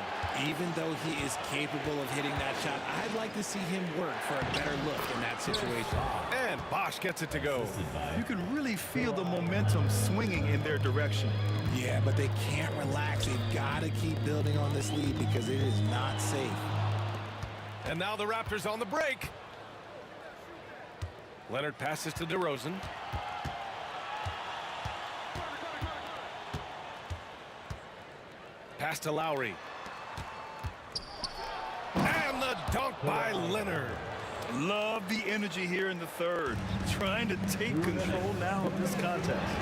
Even though he is capable of hitting that shot, I'd like to see him work for a better look in that situation. And Bosch gets it to go. You can really feel the momentum swinging in their direction. Yeah, but they can't relax. They've got to keep building on this lead because it is not safe. And now the Raptors on the break. Leonard passes to DeRozan. Pass to Lowry. And the dunk by Leonard. Love the energy here in the third. Trying to take control now of this contest.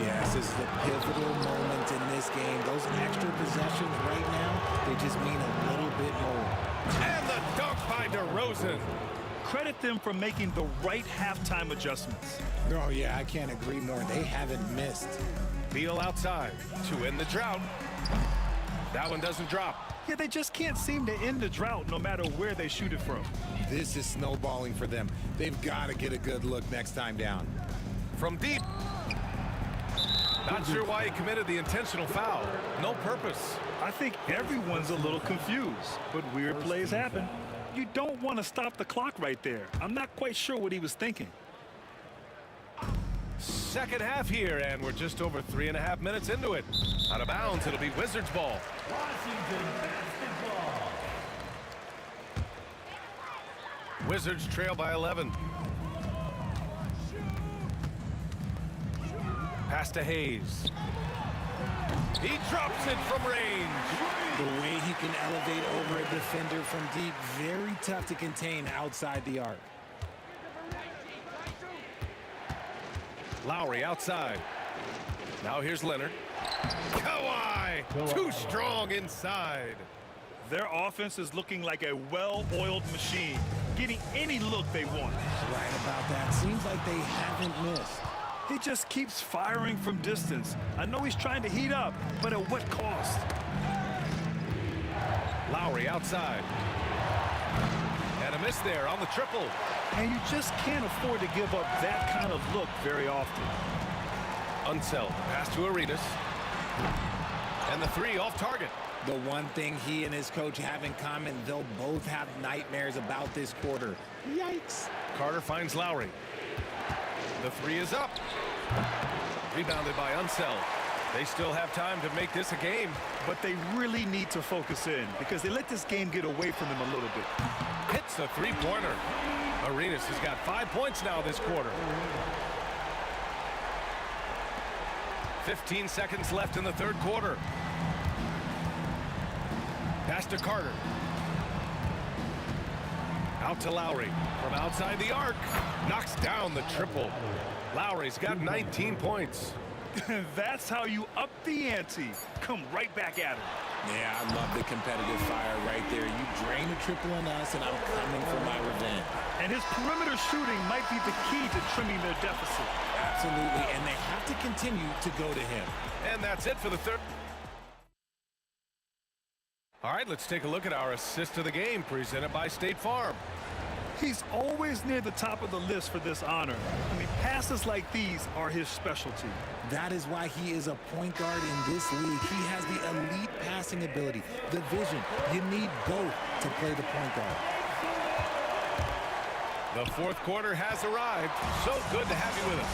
Yes, this is a pivotal moment in this game. Those extra possessions right now, they just mean a little bit more. And the dunk by DeRozan. Credit them for making the right halftime adjustments. Oh, yeah, I can't agree more. They haven't missed. Beal outside to end the drought. That one doesn't drop. Yeah, they just can't seem to end the drought no matter where they shoot it from. This is snowballing for them. They've got to get a good look next time down. From deep. Not sure why he committed the intentional foul. No purpose. I think everyone's a little confused, but weird plays happen. You don't want to stop the clock right there. I'm not quite sure what he was thinking. Second half here, and we're just over 3.5 minutes into it. Out of bounds, it'll be Wizards ball. Washington basketball. Wizards trail by 11. Pass to Hayes. He drops it from range. The way he can elevate over a defender from deep, very tough to contain outside the arc. Lowry outside. Now here's Leonard. Kawhi, too strong inside. Their offense is looking like a well-oiled machine, getting any look they want. Right about that. Seems like they haven't missed. He just keeps firing from distance. I know he's trying to heat up, but at what cost? Lowry outside. And a miss there on the triple. And you just can't afford to give up that kind of look very often. Unseld. Pass to Arenas. And the three off target. The one thing he and his coach have in common, they'll both have nightmares about this quarter. Yikes. Carter finds Lowry. The three is up. Rebounded by Unseld. They still have time to make this a game. But they really need to focus in because they let this game get away from them a little bit. Hits the three-pointer. Arenas has got 5 points now this quarter. 15 seconds left in the third quarter. Pass to Carter. Out to Lowry. From outside the arc. Knocks down the triple. Lowry's got 19 points. That's how you up the ante. Come right back at him. Yeah, I love the competitive fire right there. You drain a triple on us, and I'm coming for my revenge. And his perimeter shooting might be the key to trimming their deficit. Absolutely, and they have to continue to go to him. And that's it for the third. All right, let's take a look at our assist of the game presented by State Farm. He's always near the top of the list for this honor. I mean, passes like these are his specialty. That is why he is a point guard in this league. He has the elite passing ability, the vision. You need both to play the point guard. The fourth quarter has arrived. So good to have you with us.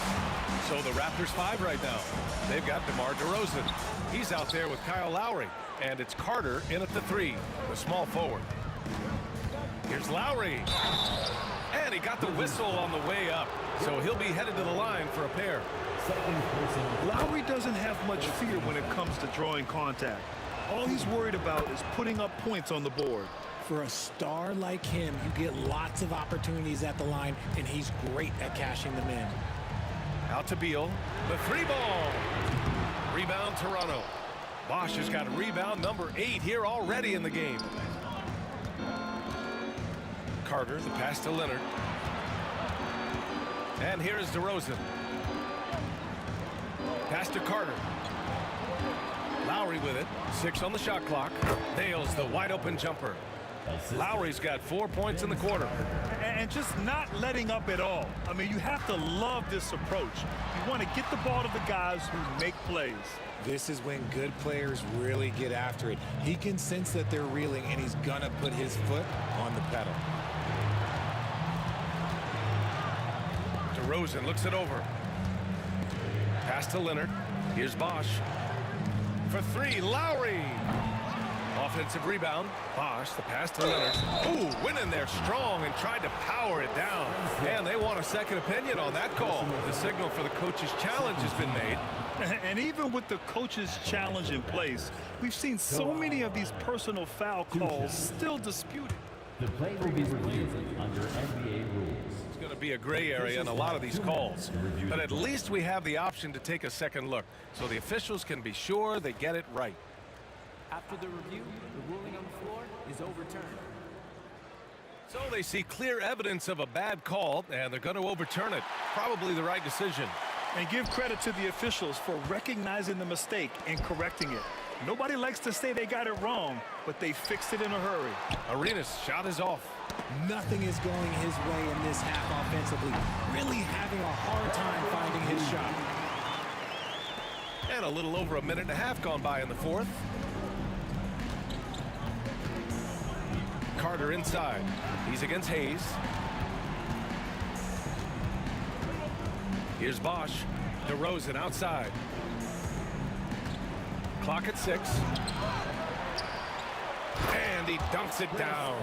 So the Raptors 5 right now. They've got DeMar DeRozan. He's out there with Kyle Lowry. And it's Carter in at the three, the small forward. Here's Lowry. And he got the whistle on the way up. So he'll be headed to the line for a pair. Lowry doesn't have much fear when it comes to drawing contact. All he's worried about is putting up points on the board. For a star like him, you get lots of opportunities at the line, and he's great at cashing them in. Out to Beal. The 3-ball. Rebound Toronto. Bosch has got rebound number 8 here already in the game. Carter, the pass to Leonard. And here's DeRozan. Pass to Carter. Lowry with it. 6 on the shot clock. Nails the wide open jumper. Lowry's got 4 points in the quarter. And just not letting up at all. I mean, you have to love this approach. You want to get the ball to the guys who make plays. This is when good players really get after it. He can sense that they're reeling, and he's going to put his foot on the pedal. DeRozan looks it over. Pass to Leonard. Here's Bosch. For 3, Lowry. Offensive rebound. Bosch, the pass to Leonard. Ooh, went in there strong and tried to power it down. And they want a second opinion on that call. The signal for the coach's challenge has been made. And even with the coach's challenge in place, we've seen so many of these personal foul calls still disputed. The play will be reviewed under NBA rules. It's going to be a gray area in a lot of these calls. But at least we have the option to take a second look, so the officials can be sure they get it right. After the review, the ruling on the floor is overturned. So they see clear evidence of a bad call, and they're going to overturn it. Probably the right decision. And give credit to the officials for recognizing the mistake and correcting it. Nobody likes to say they got it wrong, but they fixed it in a hurry. Arenas' shot is off. Nothing is going his way in this half offensively. Really having a hard time finding his shot. And a little over a minute and a half gone by in the fourth. Carter inside. He's against Hayes. Here's Bosch. DeRozan outside. Clock at 6. And he dunks it down.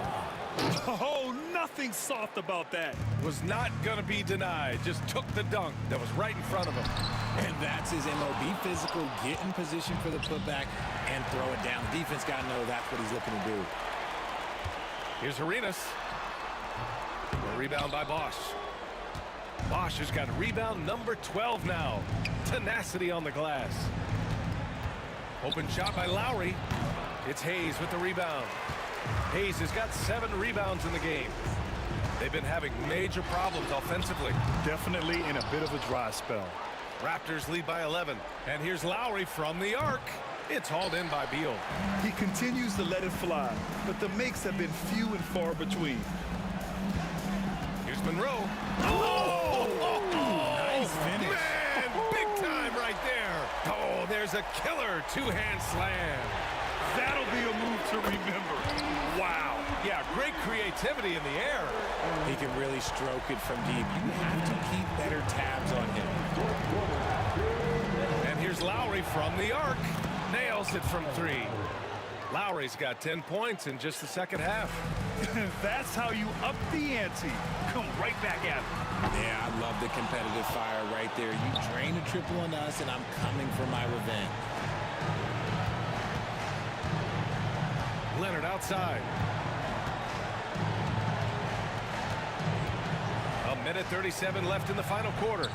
Oh, nothing soft about that. Was not going to be denied. Just took the dunk that was right in front of him. And that's his MO. Be physical, get in position for the putback, and throw it down. The defense got to know that's what he's looking to do. Here's Arenas. A rebound by Bosch. Bosch has got rebound number 12 now. Tenacity on the glass. Open shot by Lowry. It's Hayes with the rebound. Hayes has got 7 rebounds in the game. They've been having major problems offensively. Definitely in a bit of a dry spell. Raptors lead by 11. And here's Lowry from the arc. It's hauled in by Beal. He continues to let it fly, but the makes have been few and far between. Here's Monroe. Nice finish. Man, big time right there. Oh, there's a killer 2-hand slam. That'll be a move to remember. Wow. Yeah, great creativity in the air. He can really stroke it from deep. You have to keep better tabs on him. And here's Lowry from the arc. Nails it from 3. Lowry's got 10 points in just the second half. That's how you up the ante. Come right back at him. Yeah, I love the competitive fire right there. You drain a triple on us, and I'm coming for my revenge. Leonard outside. A minute 37 left in the final quarter.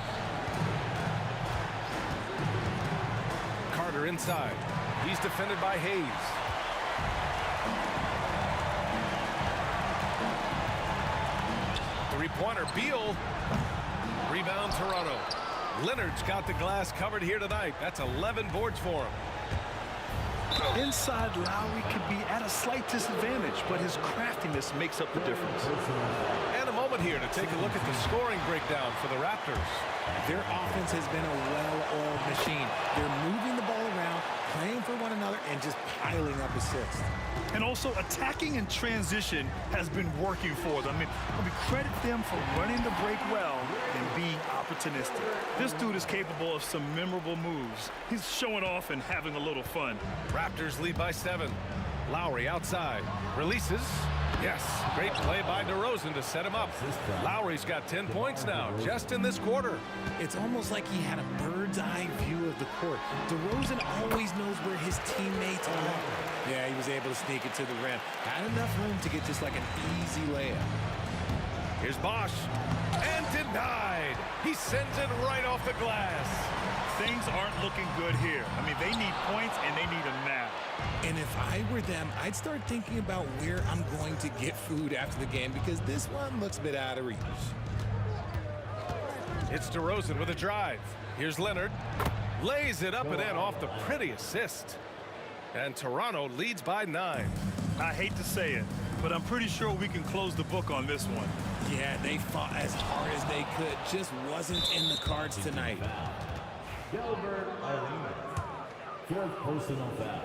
Carter inside. He's defended by Hayes. Three-pointer, Beal. Rebound, Toronto. Leonard's got the glass covered here tonight. That's 11 boards for him. Inside, Lowry could be at a slight disadvantage, but his craftiness makes up the difference. And a moment here to take a look at the scoring breakdown for the Raptors. Their offense has been a well-oiled machine. They're moving the ball around, playing for one another, and just piling up assists. And also, attacking in transition has been working for them. I mean, credit them for running the break well and being opportunistic. This dude is capable of some memorable moves. He's showing off and having a little fun. Raptors lead by 7. Lowry outside. Releases. Yes, great play by DeRozan to set him up. Lowry's got 10 points now, just in this quarter. It's almost like he had a bird's-eye view of the court. DeRozan always knows where his teammates are. Yeah, he was able to sneak it to the rim. Had enough room to get just like an easy layup. Here's Bosch, and denied. He sends it right off the glass. Things aren't looking good here. I mean, they need points, and they need them now. And if I were them, I'd start thinking about where I'm going to get food after the game because this one looks a bit out of reach. It's DeRozan with a drive. Here's Leonard. Lays it up and in off the pretty assist. And Toronto leads by 9. I hate to say it, but I'm pretty sure we can close the book on this one. Yeah, they fought as hard as they could. Just wasn't in the cards tonight. Gilbert Arenas. 4th personal foul.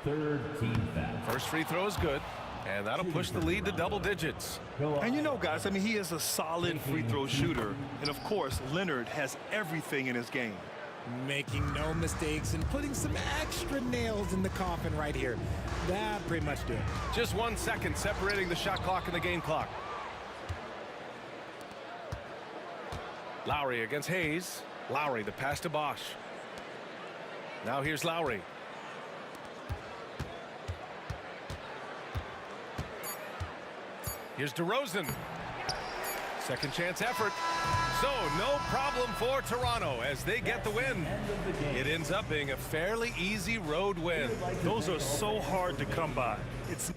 3rd team foul. First free throw is good, and that'll push the lead to double digits. And you know, guys, I mean, he is a solid free throw shooter. And, of course, Leonard has everything in his game. Making no mistakes and putting some extra nails in the coffin right here. That pretty much did it. Just 1 second separating the shot clock and the game clock. Lowry against Hayes. Lowry, the pass to Bosch. Now here's Lowry. Here's DeRozan. Second chance effort. So no problem for Toronto as they get the win. It ends up being a fairly easy road win. Those are so hard to come by. It's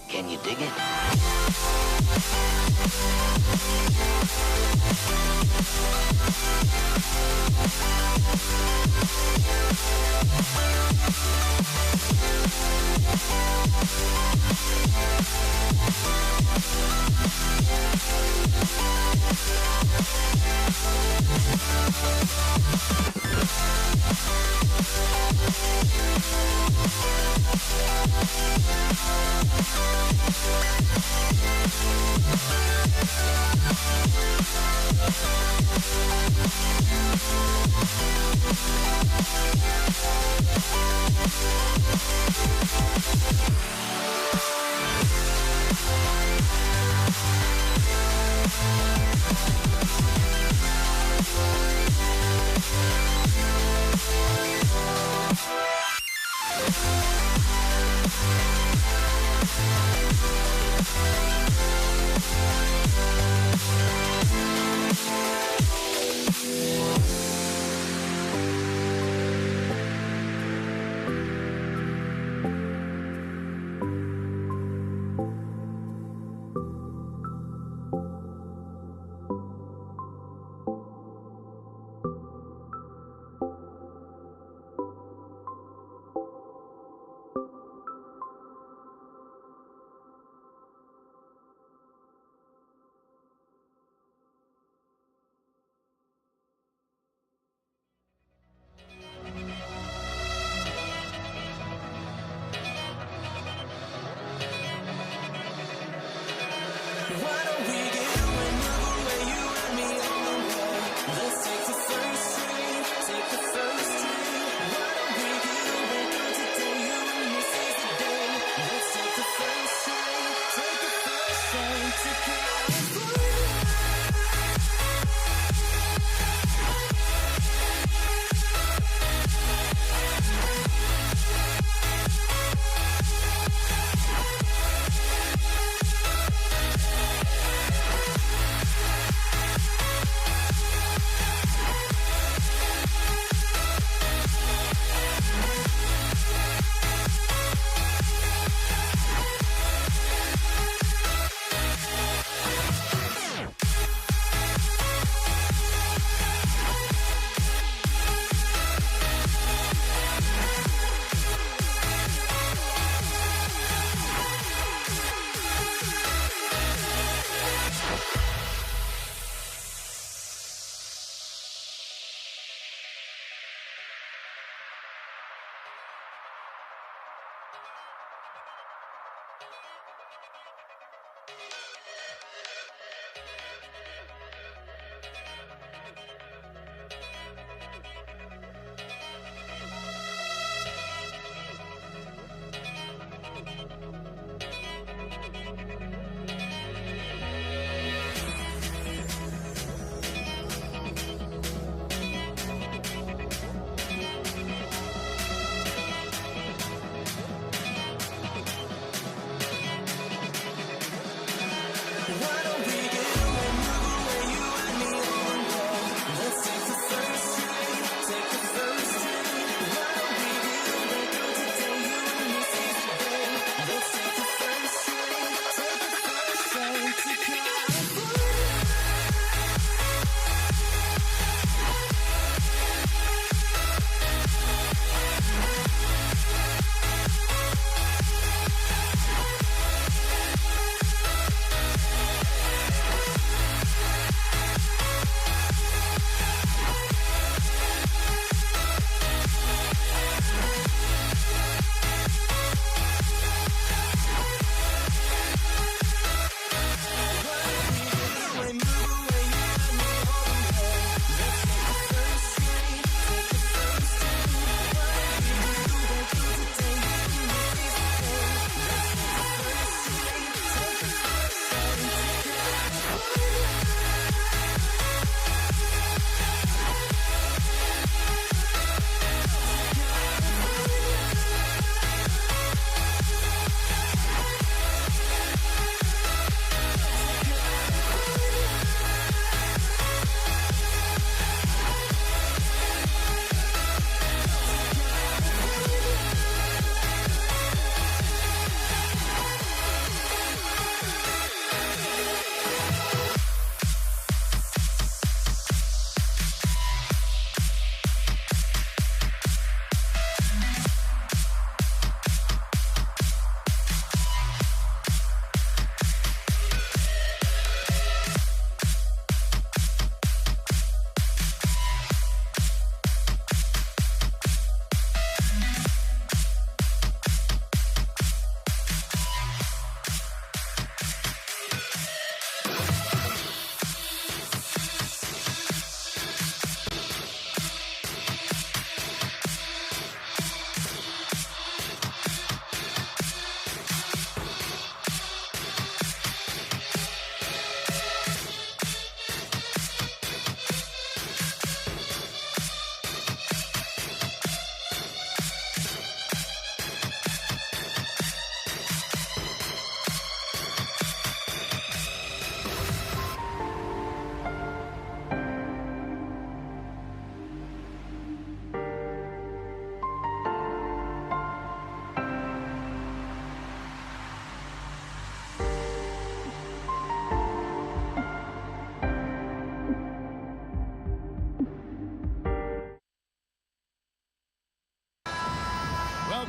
Can you dig it?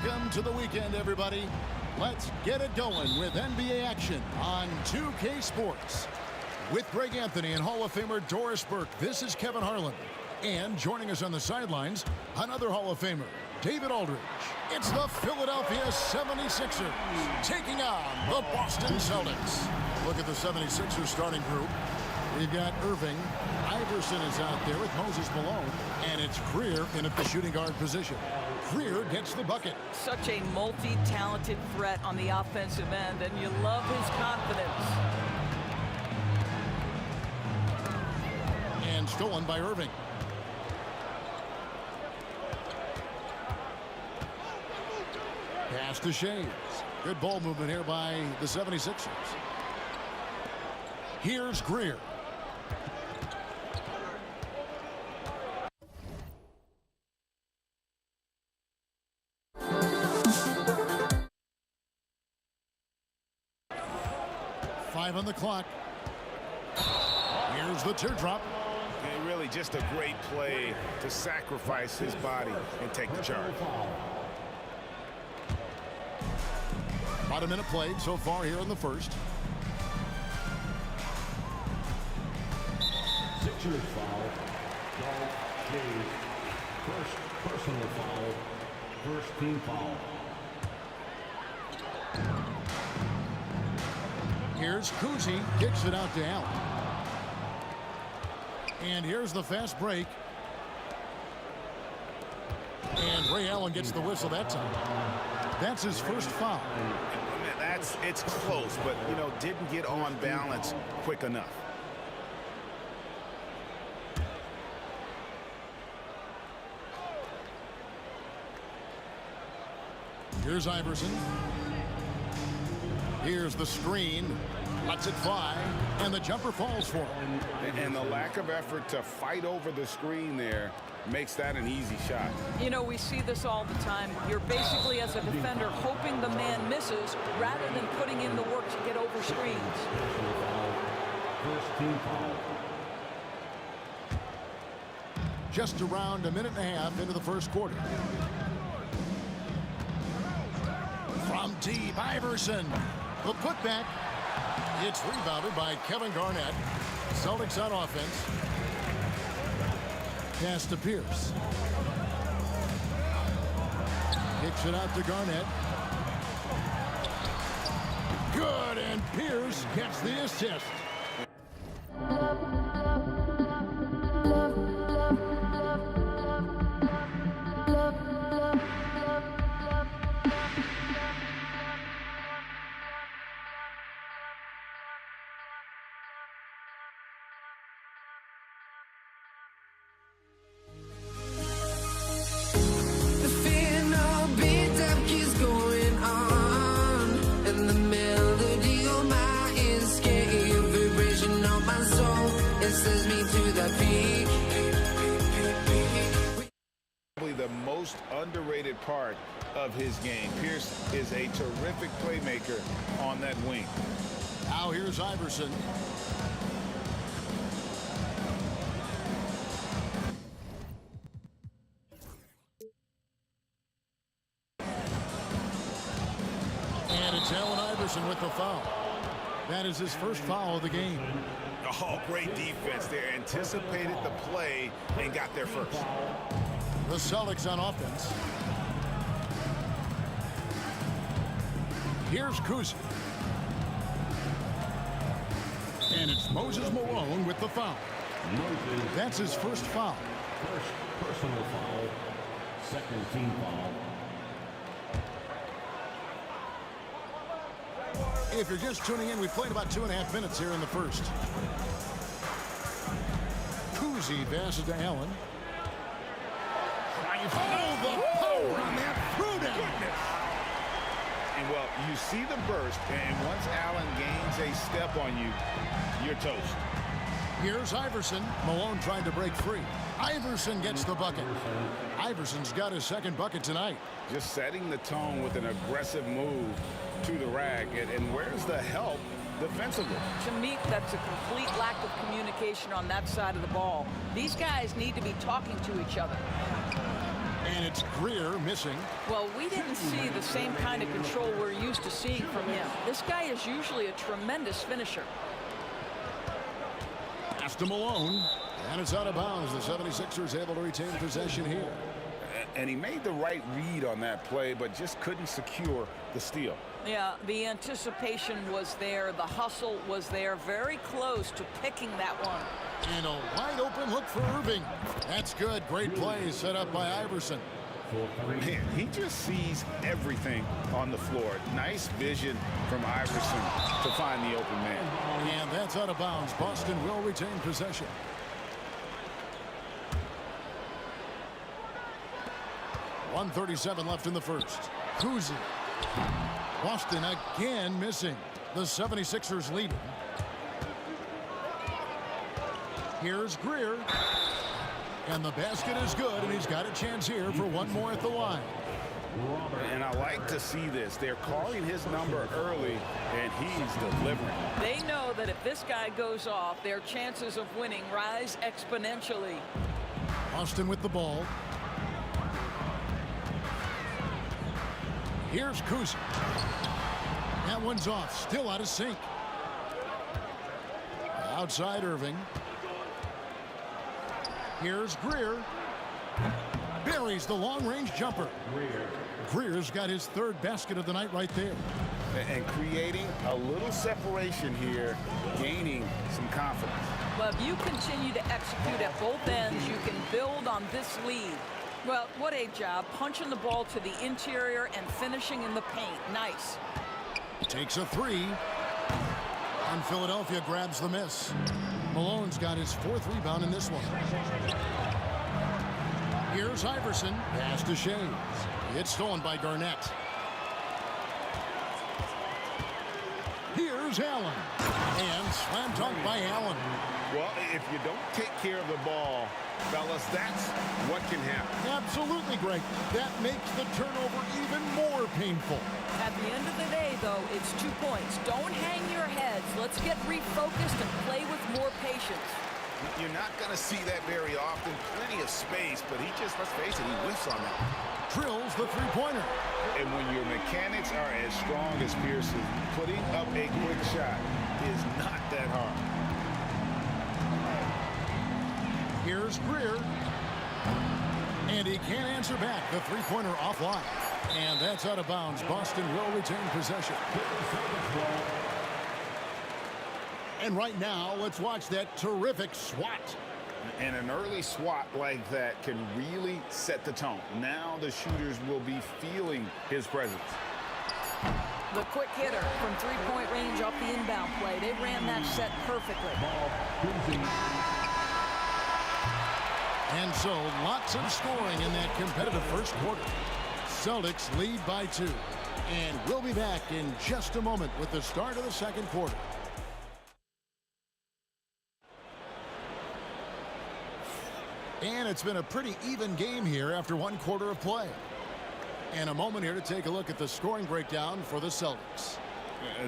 Welcome to the weekend, everybody. Let's get it going with NBA action on 2K Sports. With Greg Anthony and Hall of Famer Doris Burke, this is Kevin Harlan. And joining us on the sidelines, another Hall of Famer, David Aldridge. It's the Philadelphia 76ers taking on the Boston Celtics. Look at the 76ers starting group. We've got Irving. Iverson is out there with Moses Malone. And it's Greer in at the shooting guard position. Greer gets the bucket. Such a multi-talented threat on the offensive end, and you love his confidence. And stolen by Irving. Pass to Shades. Good ball movement here by the 76ers. Here's Greer. Five on the clock. Here's the teardrop. And really just a great play to sacrifice his body and take the charge. About a minute played so far here in the first. Sixers foul. Golf Cave. First personal foul. First team foul. Here's Kuzi, kicks it out to Allen. And here's the fast break. And Ray Allen gets the whistle that time. That's his first foul. It's close, but, you know, didn't get on balance quick enough. Here's Iverson. Here's the screen. Lets it fly, and the jumper falls for him. And the lack of effort to fight over the screen there makes that an easy shot. You know, we see this all the time. You're basically, as a defender, hoping the man misses rather than putting in the work to get over screens. First team foul. Just around a minute and a half into the first quarter. From deep, Iverson. The putback. It's rebounded by Kevin Garnett. Celtics on offense. Pass to Pierce. Kicks it out to Garnett. Good, and Pierce gets the assist. The most underrated part of his game. Pierce is a terrific playmaker on that wing. Now here's Iverson. And it's Allen Iverson with the foul. That is his first foul of the game. Oh, great defense there. Anticipated the play and got there first. The Celtics on offense. Here's Kuzi. And it's Moses Malone with the foul. That's his first foul. First personal foul. Second team foul. If you're just tuning in, we played about 2.5 minutes here in the first. Kuzi passes to Allen. Oh, the power on that throwdown. And, well, you see the burst, and once Allen gains a step on you, you're toast. Here's Iverson. Malone trying to break free. Iverson gets the bucket. Iverson's got his second bucket tonight. Just setting the tone with an aggressive move to the rack. And where's the help defensively? To me, that's a complete lack of communication on that side of the ball. These guys need to be talking to each other. And it's Greer missing. Well, we didn't see the same kind of control we're used to seeing from him. This guy is usually a tremendous finisher. Pass to Malone. And it's out of bounds. The 76ers able to retain possession here. And he made the right read on that play, but just couldn't secure the steal. Yeah, the anticipation was there. The hustle was there. Very close to picking that one. And a wide open look for Irving. That's good. Great play set up by Iverson. Man, he just sees everything on the floor. Nice vision from Iverson to find the open man. And that's out of bounds. Boston will retain possession. .137 left in the first. Kuzi. Boston again missing. The 76ers leading. Here's Greer. And the basket is good, and he's got a chance here for one more at the line. And I like to see this. They're calling his number early, and he's delivering. They know that if this guy goes off, their chances of winning rise exponentially. Boston with the ball. Here's Kuzi. That one's off. Still out of sync. Outside Irving. Here's Greer. buries the long-range jumper. Greer's got his third basket of the night right there. And creating a little separation here, gaining some confidence. Well, if you continue to execute at both ends, you can build on this lead. Well, what a job, punching the ball to the interior and finishing in the paint. Nice. Takes a three. And Philadelphia grabs the miss. Malone's got his fourth rebound in this one. Here's Iverson. Pass to Shea. It's stolen by Garnett. Here's Allen. And slam dunk by Allen. Well, if you don't take care of the ball, fellas, that's what can happen. Absolutely, Greg. That makes the turnover even more painful. At the end of the day, though, it's 2 points. Don't hang your heads. Let's get refocused and play with more patience. You're not going to see that very often. Plenty of space, but he just, let's face it, he whiffs on that. Drills the three-pointer. And when your mechanics are as strong as Pearson's, putting up a quick shot is not that hard. Here's Greer. And he can't answer back. The three-pointer offline. And that's out of bounds. Boston will retain possession. And right now, let's watch that terrific swat. And an early swat like that can really set the tone. Now the shooters will be feeling his presence. The quick hitter from three-point range off the inbound play. They ran that set perfectly. And so, lots of scoring in that competitive first quarter. Celtics lead by 2. And we'll be back in just a moment with the start of the second quarter. And it's been a pretty even game here after one quarter of play. And a moment here to take a look at the scoring breakdown for the Celtics.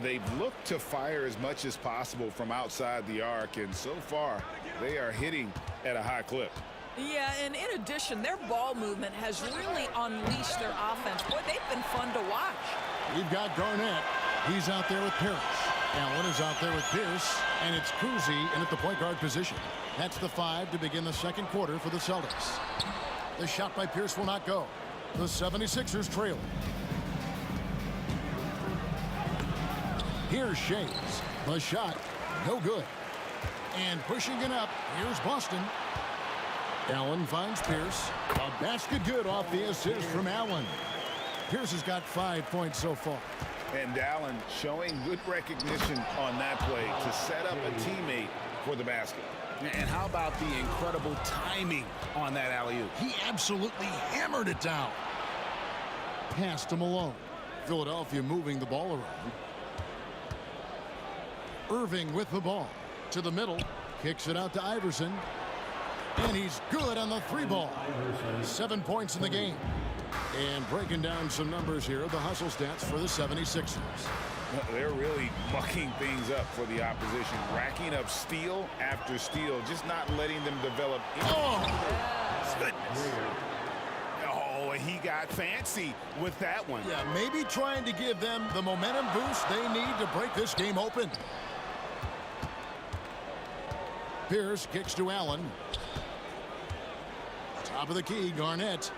They've looked to fire as much as possible from outside the arc, and so far they are hitting at a high clip. Yeah, and in addition, their ball movement has really unleashed their offense. Boy, they've been fun to watch. We've got Garnett. He's out there with Pierce. Allen is out there with Pierce, and it's Kuzi in at the point guard position. That's the 5 to begin the second quarter for the Celtics. The shot by Pierce will not go. The 76ers trail. Here's Shea. The shot, no good. And pushing it up, here's Boston. Allen finds Pierce. A basket good off the assist from Allen. Pierce has got 5 points so far. And Allen showing good recognition on that play to set up a teammate for the basket. And how about the incredible timing on that alley-oop? He absolutely hammered it down. Pass to Malone. Philadelphia moving the ball around. Irving with the ball. To the middle. Kicks it out to Iverson. And he's good on the 3-ball. 7 points in the game. And breaking down some numbers here, the hustle stats for the 76ers. They're really mucking things up for the opposition, racking up steal after steal, just not letting them develop. Oh! Goodness. Oh, he got fancy with that one. Yeah, maybe trying to give them the momentum boost they need to break this game open. Pierce kicks to Allen. Top of the key, Garnett.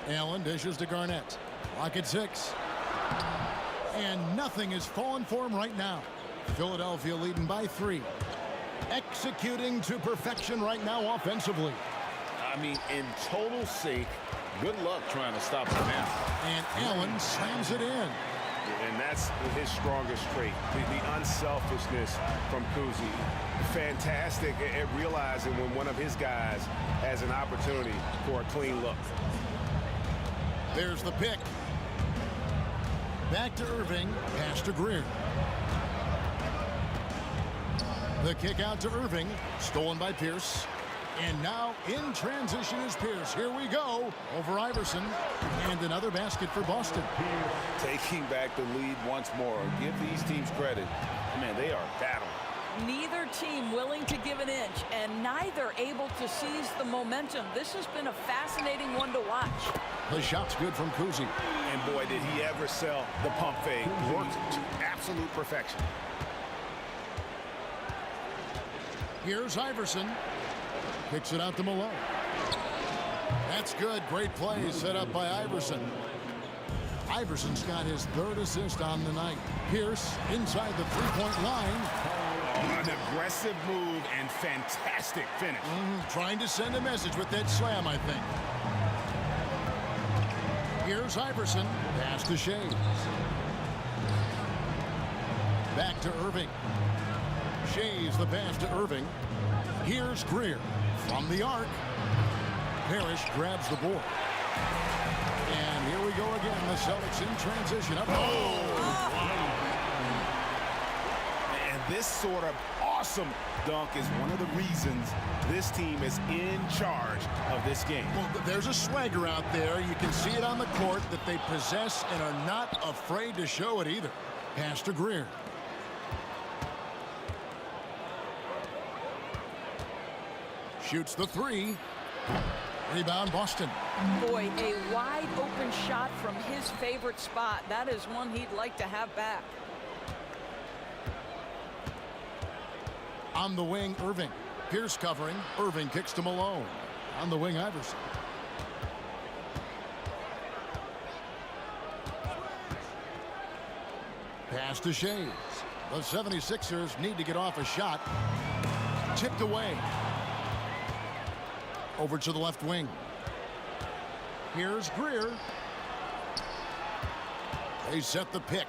Allen dishes to Garnett. Clock at 6. And nothing is falling for him right now. Philadelphia leading by 3. Executing to perfection right now offensively. I mean, in total sync. Good luck trying to stop him now. And Allen slams it in. And that's his strongest trait, the unselfishness from Kuzi. Fantastic at realizing when one of his guys has an opportunity for a clean look. There's the pick. Back to Irving. Pass to Greer. The kick out to Irving. Stolen by Pierce. And now in transition is Pierce. Here we go. Over Iverson. And another basket for Boston. Taking back the lead once more. Give these teams credit. Man, they are battling. Neither team willing to give an inch, and neither able to seize the momentum. This has been a fascinating one to watch. The shot's good from Kuzi. And boy, did he ever sell the pump fake. Worked to absolute perfection. Here's Iverson. Kicks it out to Malone. That's good. Great play set up by Iverson. Iverson's got his 3rd assist on the night. Pierce inside the three-point line. An aggressive move and fantastic finish. Trying to send a message with that slam, I think. Here's Iverson. Pass to Shays. Back to Irving. Shays the pass to Irving. Here's Greer from the arc. Parrish grabs the board. And here we go again. The Celtics in transition. And this sort of awesome dunk is one of the reasons this team is in charge of this game. Well, there's a swagger out there. You can see it on the court that they possess and are not afraid to show it either. Pass to Greer. Shoots the 3. Rebound, Boston. Boy, a wide open shot from his favorite spot. That is one he'd like to have back. On the wing, Irving. Pierce covering. Irving kicks to Malone. On the wing, Iverson. Pass to Shays. The 76ers need to get off a shot. Tipped away. Over to the left wing. Here's Greer. They set the pick.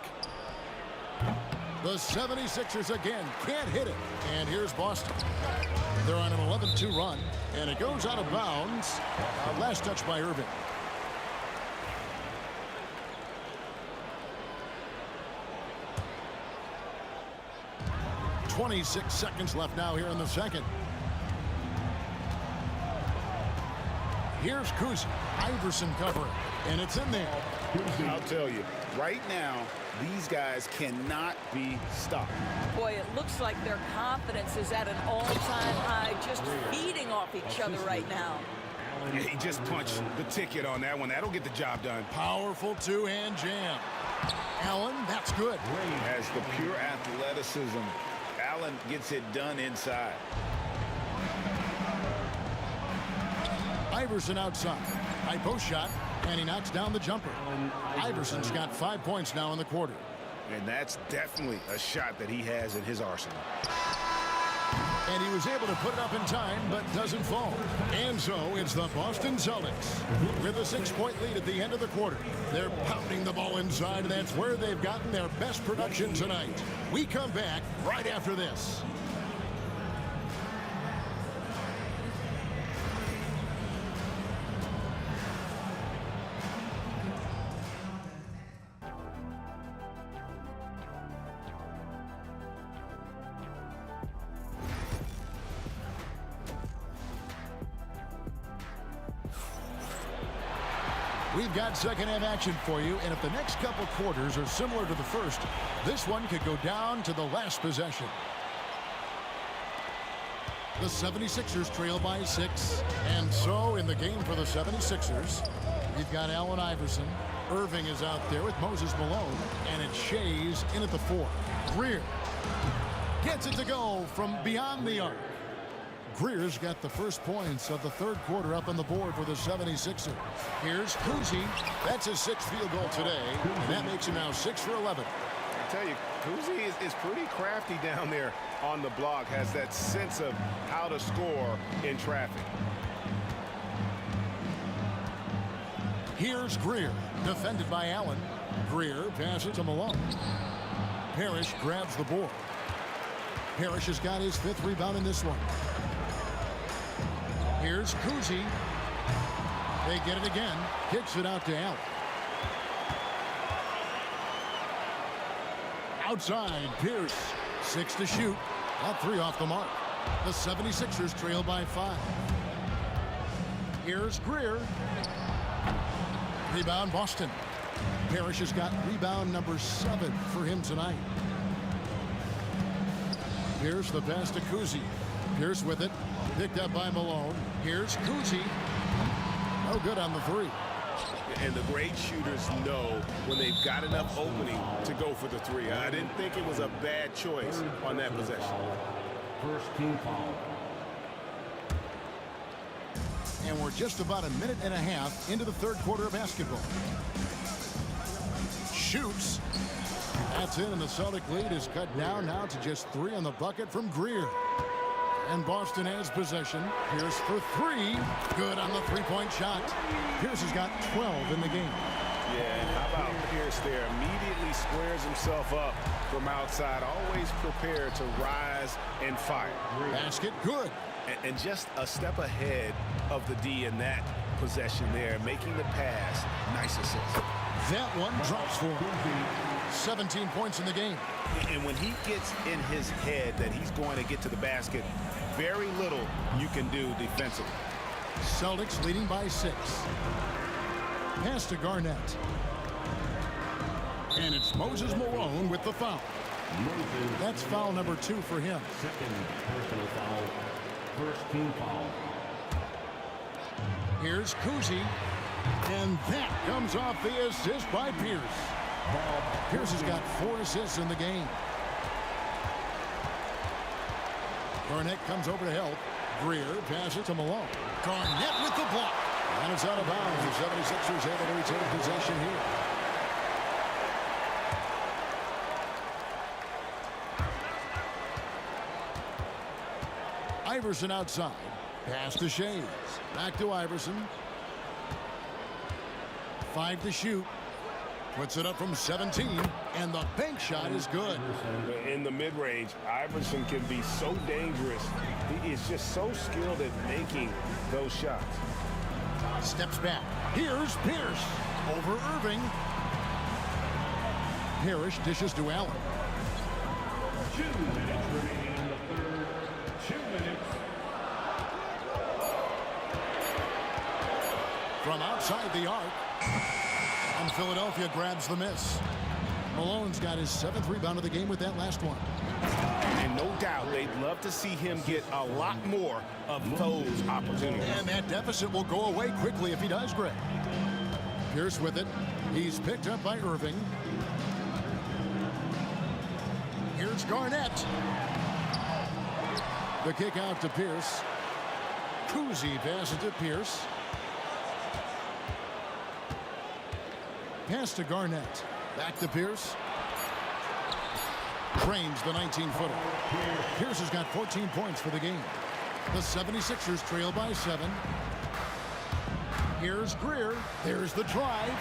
The 76ers again can't hit it. And here's Boston. They're on an 11-2 run. And it goes out of bounds. Last touch by Irving. .26 seconds left now here in the second. Here's Kuzi. Iverson covering. And it's in there. I'll tell you, right now, these guys cannot be stopped. Boy, it looks like their confidence is at an all-time high, just feeding off each other right now. Yeah, he just punched the ticket on that one. That'll get the job done. Powerful two-hand jam. Allen, that's good. Has the pure athleticism. Allen gets it done inside. Iverson outside. High post shot, and he knocks down the jumper. Iverson's got 5 points now in the quarter. And that's definitely a shot that he has in his arsenal. And he was able to put it up in time, but doesn't fall. And so it's the Boston Celtics with a 6-point lead at the end of the quarter. They're pounding the ball inside, and that's where they've gotten their best production tonight. We come back right after this. We've got second half action for you, and if the next couple quarters are similar to the first, this one could go down to the last possession. The 76ers trail by 6, and so in the game for the 76ers, you've got Allen Iverson. Irving is out there with Moses Malone, and it's Shays in at the 4. Greer gets it to go from beyond the arc. Greer's got the first points of the third quarter up on the board for the 76ers. Here's Kuzi. That's his 6th field goal today, and that makes him now 6 for 11. I tell you, Kuzi is pretty crafty down there on the block, has that sense of how to score in traffic. Here's Greer, defended by Allen. Greer passes to Malone. Parrish grabs the board. Parrish has got his 5th rebound in this one. Here's Kuzi. They get it again. Kicks it out to Allen. Outside, Pierce. 6 to shoot. That 3 off the mark. The 76ers trail by 5. Here's Greer. Rebound, Boston. Parrish has got rebound number 7 for him tonight. Pierce the pass to Kuzi. Pierce with it. Picked up by Malone. Here's Kuzi. No good on the 3. And the great shooters know when they've got enough opening to go for the 3. I didn't think it was a bad choice on that possession. First team foul. And we're just about a minute and a half into the third quarter of basketball. Shoots. That's in, and the Celtic lead is cut down now to just 3 on the bucket from Greer. And Boston has possession. Pierce for 3. Good on the three-point shot. Pierce has got 12 in the game. Yeah, and how about Pierce there? Immediately squares himself up from outside. Always prepared to rise and fire. Basket good. And just a step ahead of the D in that possession there, making the pass. Nice assist. That one drops for him. 17 points in the game. And when he gets in his head that he's going to get to the basket, very little you can do defensively. Celtics leading by 6. Pass to Garnett. And it's Moses Malone with the foul. That's foul number 2 for him. Second personal foul. First team foul. Here's Kuzi. And that comes off the assist by Pierce. Pierce has got 4 assists in the game. Garnett comes over to help. Greer passes to Malone. Garnett with the block. And it's out of bounds. The 76ers able to retain possession here. Iverson outside. Pass to Shays. Back to Iverson. 5 to shoot. Puts it up from 17, and the bank shot is good. In the mid-range, Iverson can be so dangerous. He is just so skilled at making those shots. Steps back. Here's Pierce. Over Irving. Parrish dishes to Allen. 2 minutes remaining in the third. 2 minutes. From outside the arc. And Philadelphia grabs the miss. Malone's got his 7th rebound of the game with that last one. And no doubt they'd love to see him get a lot more of those opportunities. And that deficit will go away quickly if he does, Greg. Pierce with it. He's picked up by Irving. Here's Garnett. The kick out to Pierce. Kuzi passes to Pierce. Pass to Garnett. Back to Pierce. Trains the 19-footer. Pierce has got 14 points for the game. The 76ers trail by 7. Here's Greer. There's the drive.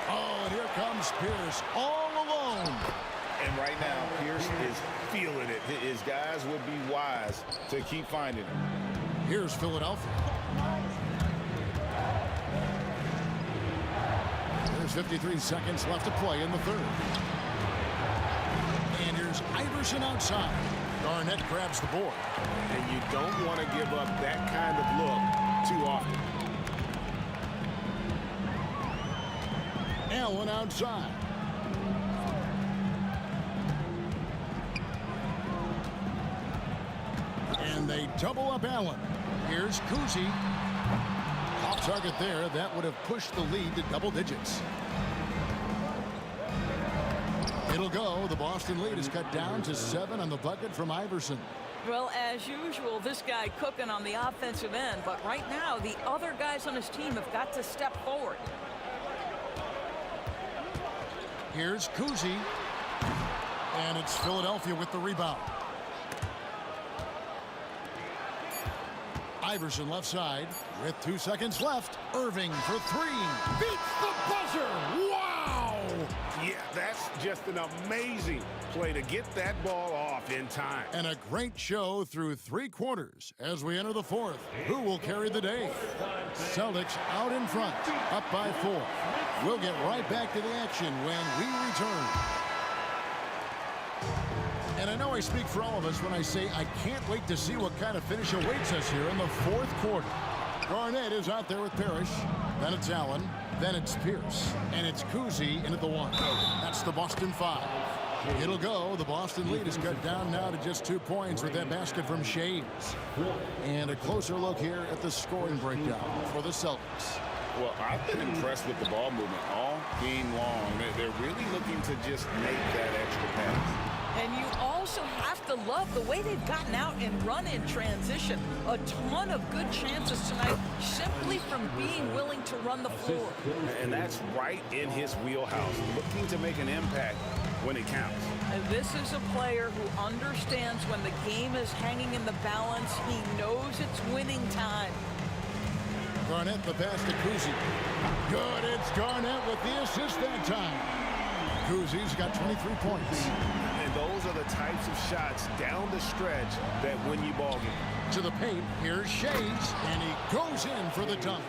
Oh, and here comes Pierce all alone. And right now, Pierce is feeling it. His guys would be wise to keep finding him. Here's Philadelphia. There's 53 seconds left to play in the third. And here's Iverson outside. Garnett grabs the board. And you don't want to give up that kind of look too often. Allen outside. And they double up Allen. Here's Kuzi. Off target there. That would have pushed the lead to double digits. It'll go. The Boston lead is cut down to 7 on the bucket from Iverson. Well, as usual, this guy cooking on the offensive end. But right now, the other guys on his team have got to step forward. Here's Kuzi. And it's Philadelphia with the rebound. Iverson left side with 2 seconds left. Irving for 3. Beats the buzzer. Wow! Yeah, that's just an amazing play to get that ball off in time. And a great show through 3 quarters as we enter the fourth. Who will carry the day? Celtics out in front, up by 4. We'll get right back to the action when we return. And I know I speak for all of us when I say I can't wait to see what kind of finish awaits us here in the fourth quarter. Garnett is out there with Parrish. Then it's Allen. Then it's Pierce. And it's Kuzi in at the 1. That's the Boston 5. It'll go. The Boston lead is cut down now to just 2 points with that basket from Shays. And a closer look here at the scoring breakdown for the Celtics. Well, I've been impressed with the ball movement all game long. They're really looking to just make that extra pass. And you also also have to love the way they've gotten out and run in transition. A ton of good chances tonight simply from being willing to run the floor. And that's right in his wheelhouse, looking to make an impact when it counts. And this is a player who understands when the game is hanging in the balance. He knows it's winning time. Garnett the pass to Kuzi. Good, it's Garnett with the assist that time. Kuzi's got 23 points. And those are the types of shots down the stretch that win you ball games. To the paint, here's Shays, and he goes in for the dunk.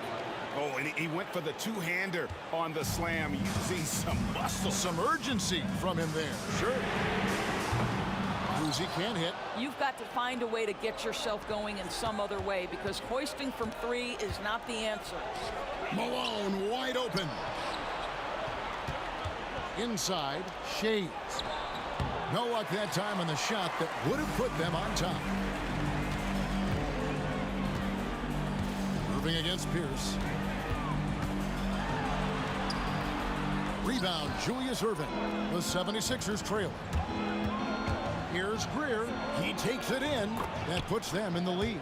Oh, and he went for the two-hander on the slam, using some muscle. Some urgency from him there. Sure. Kuzi can't hit. You've got to find a way to get yourself going in some other way because hoisting from three is not the answer. Malone wide open. Inside, Shays. No luck that time on the shot that would have put them on top. Moving against Pierce. Rebound, Julius Erving. The 76ers trail. Here's Greer. He takes it in. That puts them in the lead.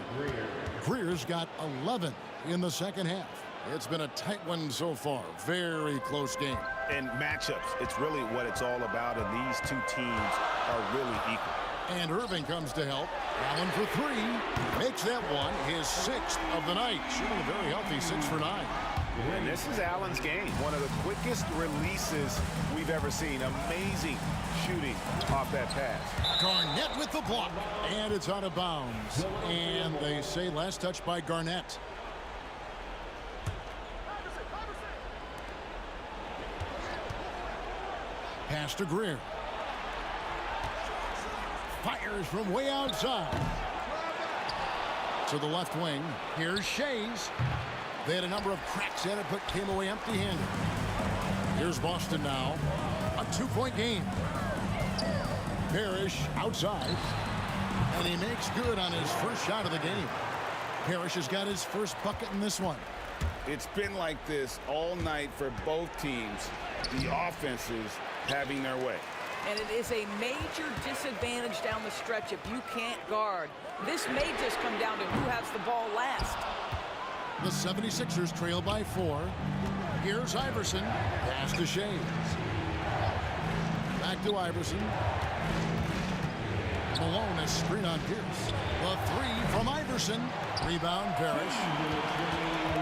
Greer's got 11 in the second half. It's been a tight one so far. Very close game. And matchups, it's really what it's all about, and these two teams are really equal. And Irving comes to help. Allen for three. Makes that one his sixth of the night. Shooting a very healthy 6 for 9. And this is Allen's game. One of the quickest releases we've ever seen. Amazing shooting off that pass. Garnett with the block. And it's out of bounds. And they say last touch by Garnett. Pass to Greer. Fires from way outside. To the left wing. Here's Shays. They had a number of cracks at it, but came away empty-handed. Here's Boston now. A 2-point game. Parrish outside. And he makes good on his first shot of the game. Parrish has got his first bucket in this one. It's been like this all night for both teams. The offenses having their way. And it is a major disadvantage down the stretch if you can't guard. This may just come down to who has the ball last. The 76ers trail by 4. Here's Iverson. Pass to Shays. Back to Iverson. Malone has screen on Pierce. The 3 from Iverson. Rebound, Parrish.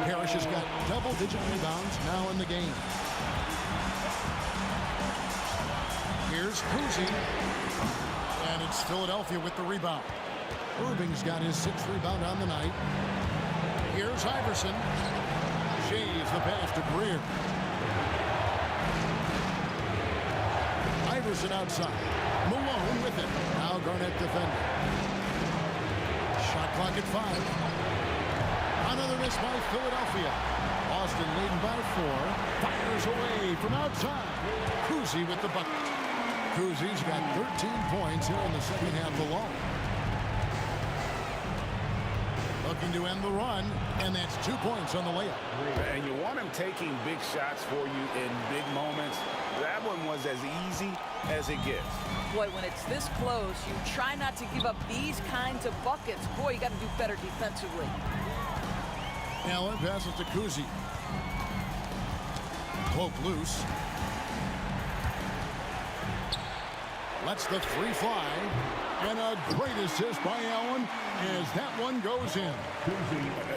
Parrish has got double-digit rebounds now in the game. Here's Kuzi. And it's Philadelphia with the rebound. Irving's got his 6th rebound on the night. Here's Iverson. Shays the pass to Greer. Iverson outside. Malone with it. Now Garnett defending. Shot clock at 5. Another miss by Philadelphia. Boston leading by 4. Fires away from outside. Kuzi with the bucket. Kuzi's got 13 points here in the second half alone. Looking to end the run, and that's 2 points on the layup. And you want him taking big shots for you in big moments. That one was as easy as it gets. Boy, when it's this close, you try not to give up these kinds of buckets. Boy, you got to do better defensively. Allen passes to Kuzi. Poke loose. Lets the 3 fly. And a great assist by Allen as that one goes in.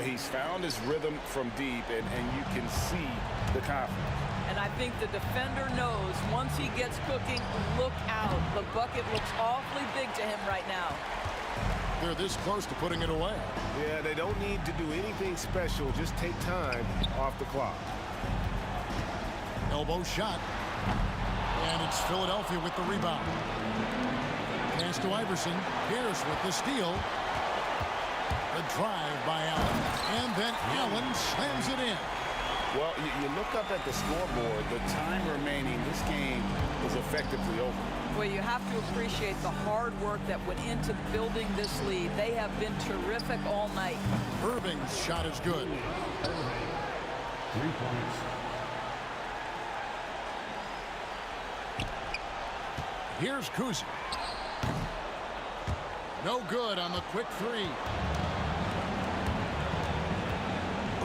He's found his rhythm from deep, and you can see the confidence. And I think the defender knows once he gets cooking, look out. The bucket looks awfully big to him right now. They're this close to putting it away. Yeah, they don't need to do anything special. Just take time off the clock. Elbow shot. And it's Philadelphia with the rebound. Pass to Iverson. Pierce with the steal. The drive by Allen. And then Allen slams it in. Well, you look up at the scoreboard. The time remaining, this game is effectively over. Well, you have to appreciate the hard work that went into building this lead. They have been terrific all night. Irving's shot is good. 3 points. Here's Kuzi. No good on the quick three.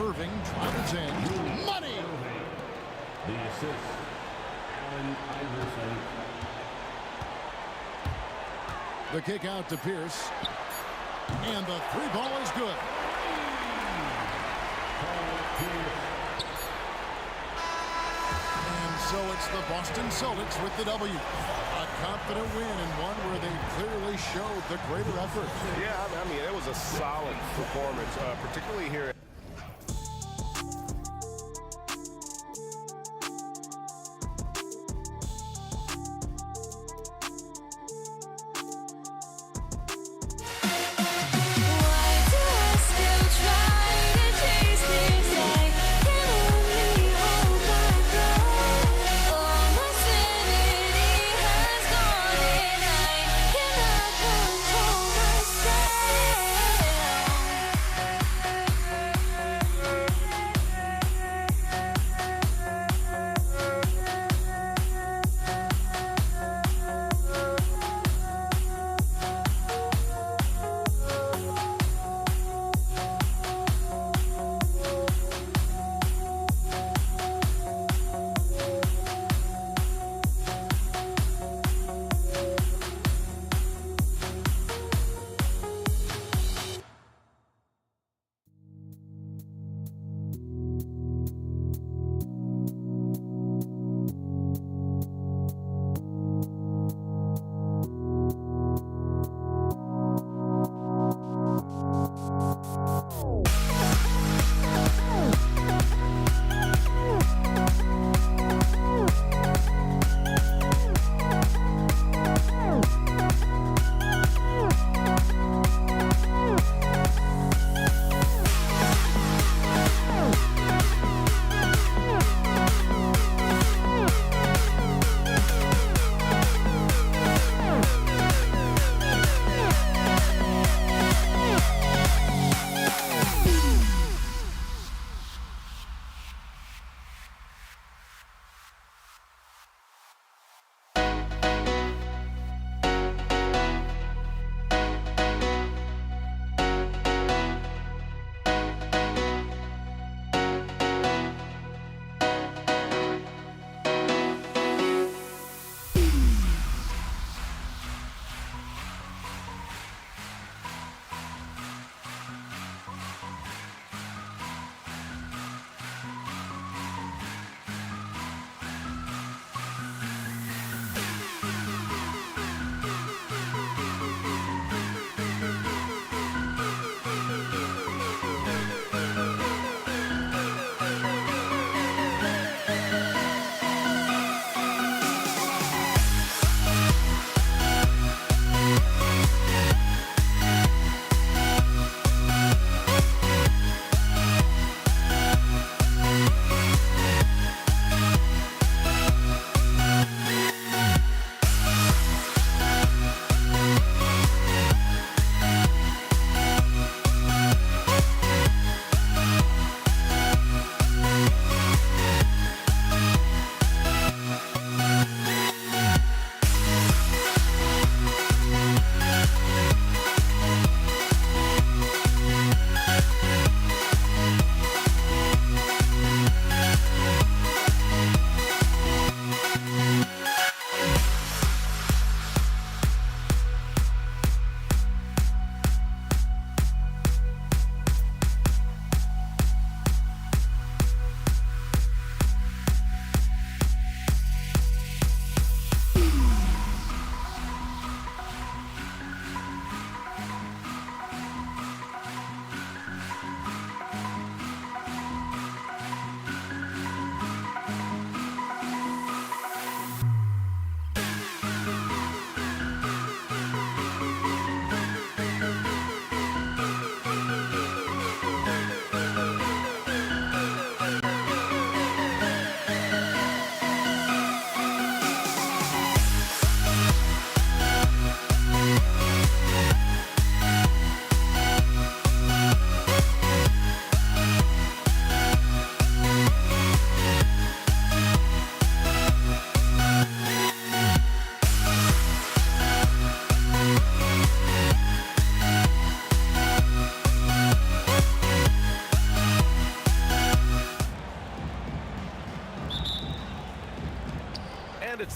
Irving travels in. Money! The assist. Allen Iverson. The kick out to Pierce. And the three ball is good. And so it's the Boston Celtics with the W. A confident win and one where they clearly showed the greater effort. Yeah, I mean, it was a solid performance, particularly here.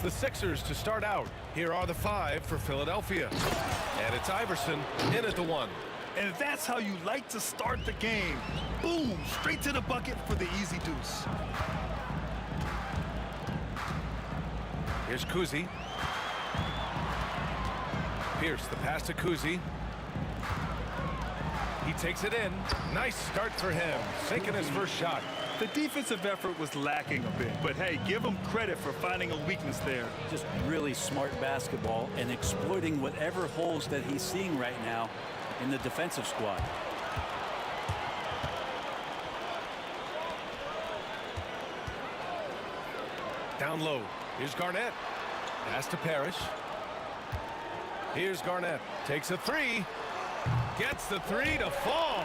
The Sixers to start out. Here are the 5 for Philadelphia. And it's Iverson in at the 1. And that's how you like to start the game. Boom, straight to the bucket for the easy deuce. Here's Kuzi. Pierce, the pass to Kuzi. He takes it in. Nice start for him, sinking his first shot. The defensive effort was lacking a bit, but hey, give him credit for finding a weakness there. Just really smart basketball and exploiting whatever holes that he's seeing right now in the defensive squad. Down low. Here's Garnett. Pass to Parrish. Here's Garnett. Takes a 3. Gets the 3 to fall.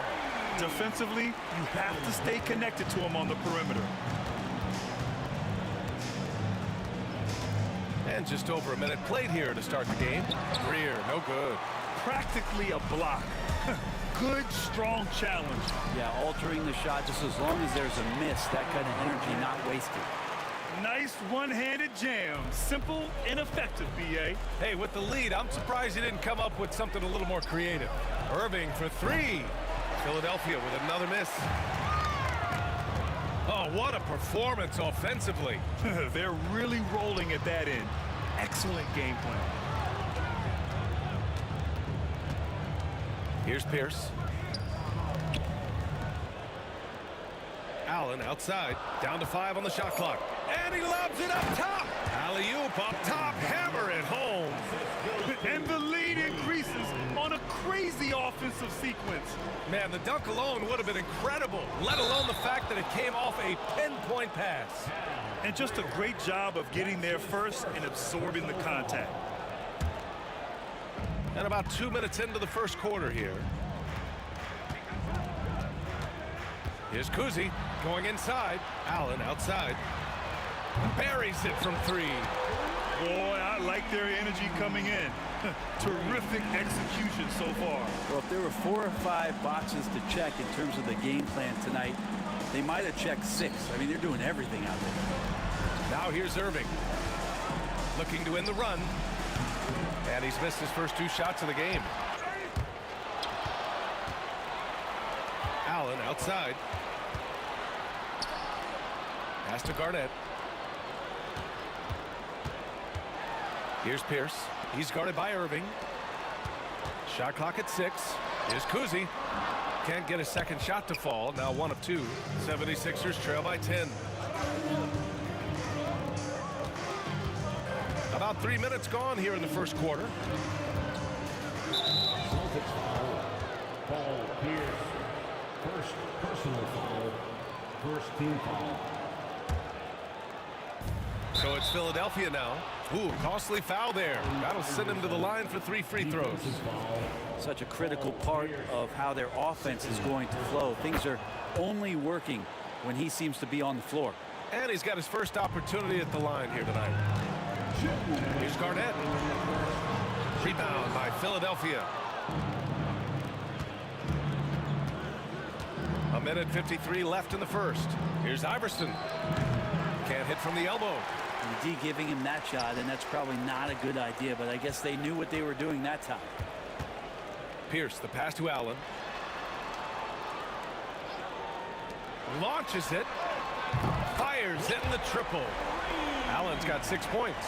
Defensively, you have to stay connected to him on the perimeter. And just over a minute played here to start the game. Greer, no good. Practically a block. Good, strong challenge. Yeah, altering the shot just as long as there's a miss. That kind of energy not wasted. Nice one-handed jam. Simple and effective, B.A. Hey, with the lead, I'm surprised he didn't come up with something a little more creative. Irving for 3. Philadelphia with another miss. Oh, what a performance offensively. They're really rolling at that end. Excellent game plan. Here's Pierce. Allen outside, down to 5 on the shot clock. And he lobs it up top. Alley-oop up top, hammer it home. And the lead increases on a crazy offensive sequence. Man, the dunk alone would have been incredible, let alone the fact that it came off a pinpoint pass. And just a great job of getting there first and absorbing the contact. And about 2 minutes into the first quarter here. Here's Kuzi going inside. Allen outside. Buries it from 3. Boy, I like their energy coming in. Terrific execution so far. Well, if there were 4 or 5 boxes to check in terms of the game plan tonight, they might have checked 6. I mean, they're doing everything out there. Now here's Irving. Looking to end the run. And he's missed his first 2 shots of the game. Allen outside. Pass to Garnett. Here's Pierce. He's guarded by Irving. Shot clock at 6. Here's Kuzi. Can't get a second shot to fall. Now 1 of 2. 76ers trail by 10. About 3 minutes gone here in the first quarter. Celtics foul. Paul Pierce. First personal foul. First team foul. So it's Philadelphia now. Ooh, costly foul there. That'll send him to the line for 3 free throws. Such a critical part of how their offense is going to flow. Things are only working when he seems to be on the floor. And he's got his first opportunity at the line here tonight. Here's Garnett. Rebound by Philadelphia. A minute 53 left in the first. Here's Iverson. Can't hit from the elbow. The D giving him that shot, and that's probably not a good idea, but I guess they knew what they were doing that time. Pierce, the pass to Allen. Launches it. Fires it in the triple. Allen's got 6 points.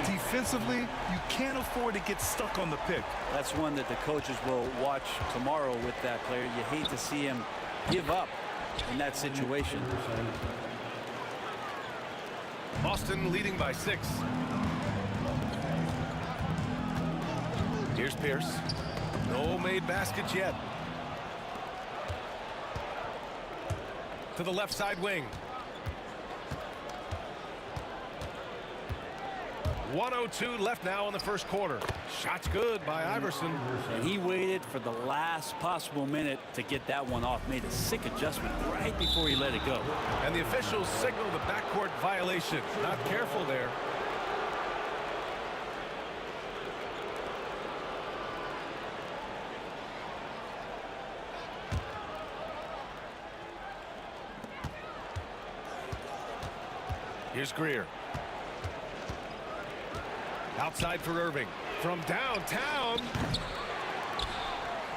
Defensively, you can't afford to get stuck on the pick. That's one that the coaches will watch tomorrow with that player. You hate to see him give up in that situation. Boston leading by 6. Here's Pierce. No made baskets yet. To the left side wing. 1:02 left now in the first quarter. Shot's good by Iverson. And he waited for the last possible minute to get that one off. Made a sick adjustment right before he let it go. And the officials signal the backcourt violation. Not careful there. Here's Greer. Outside for Irving. From downtown.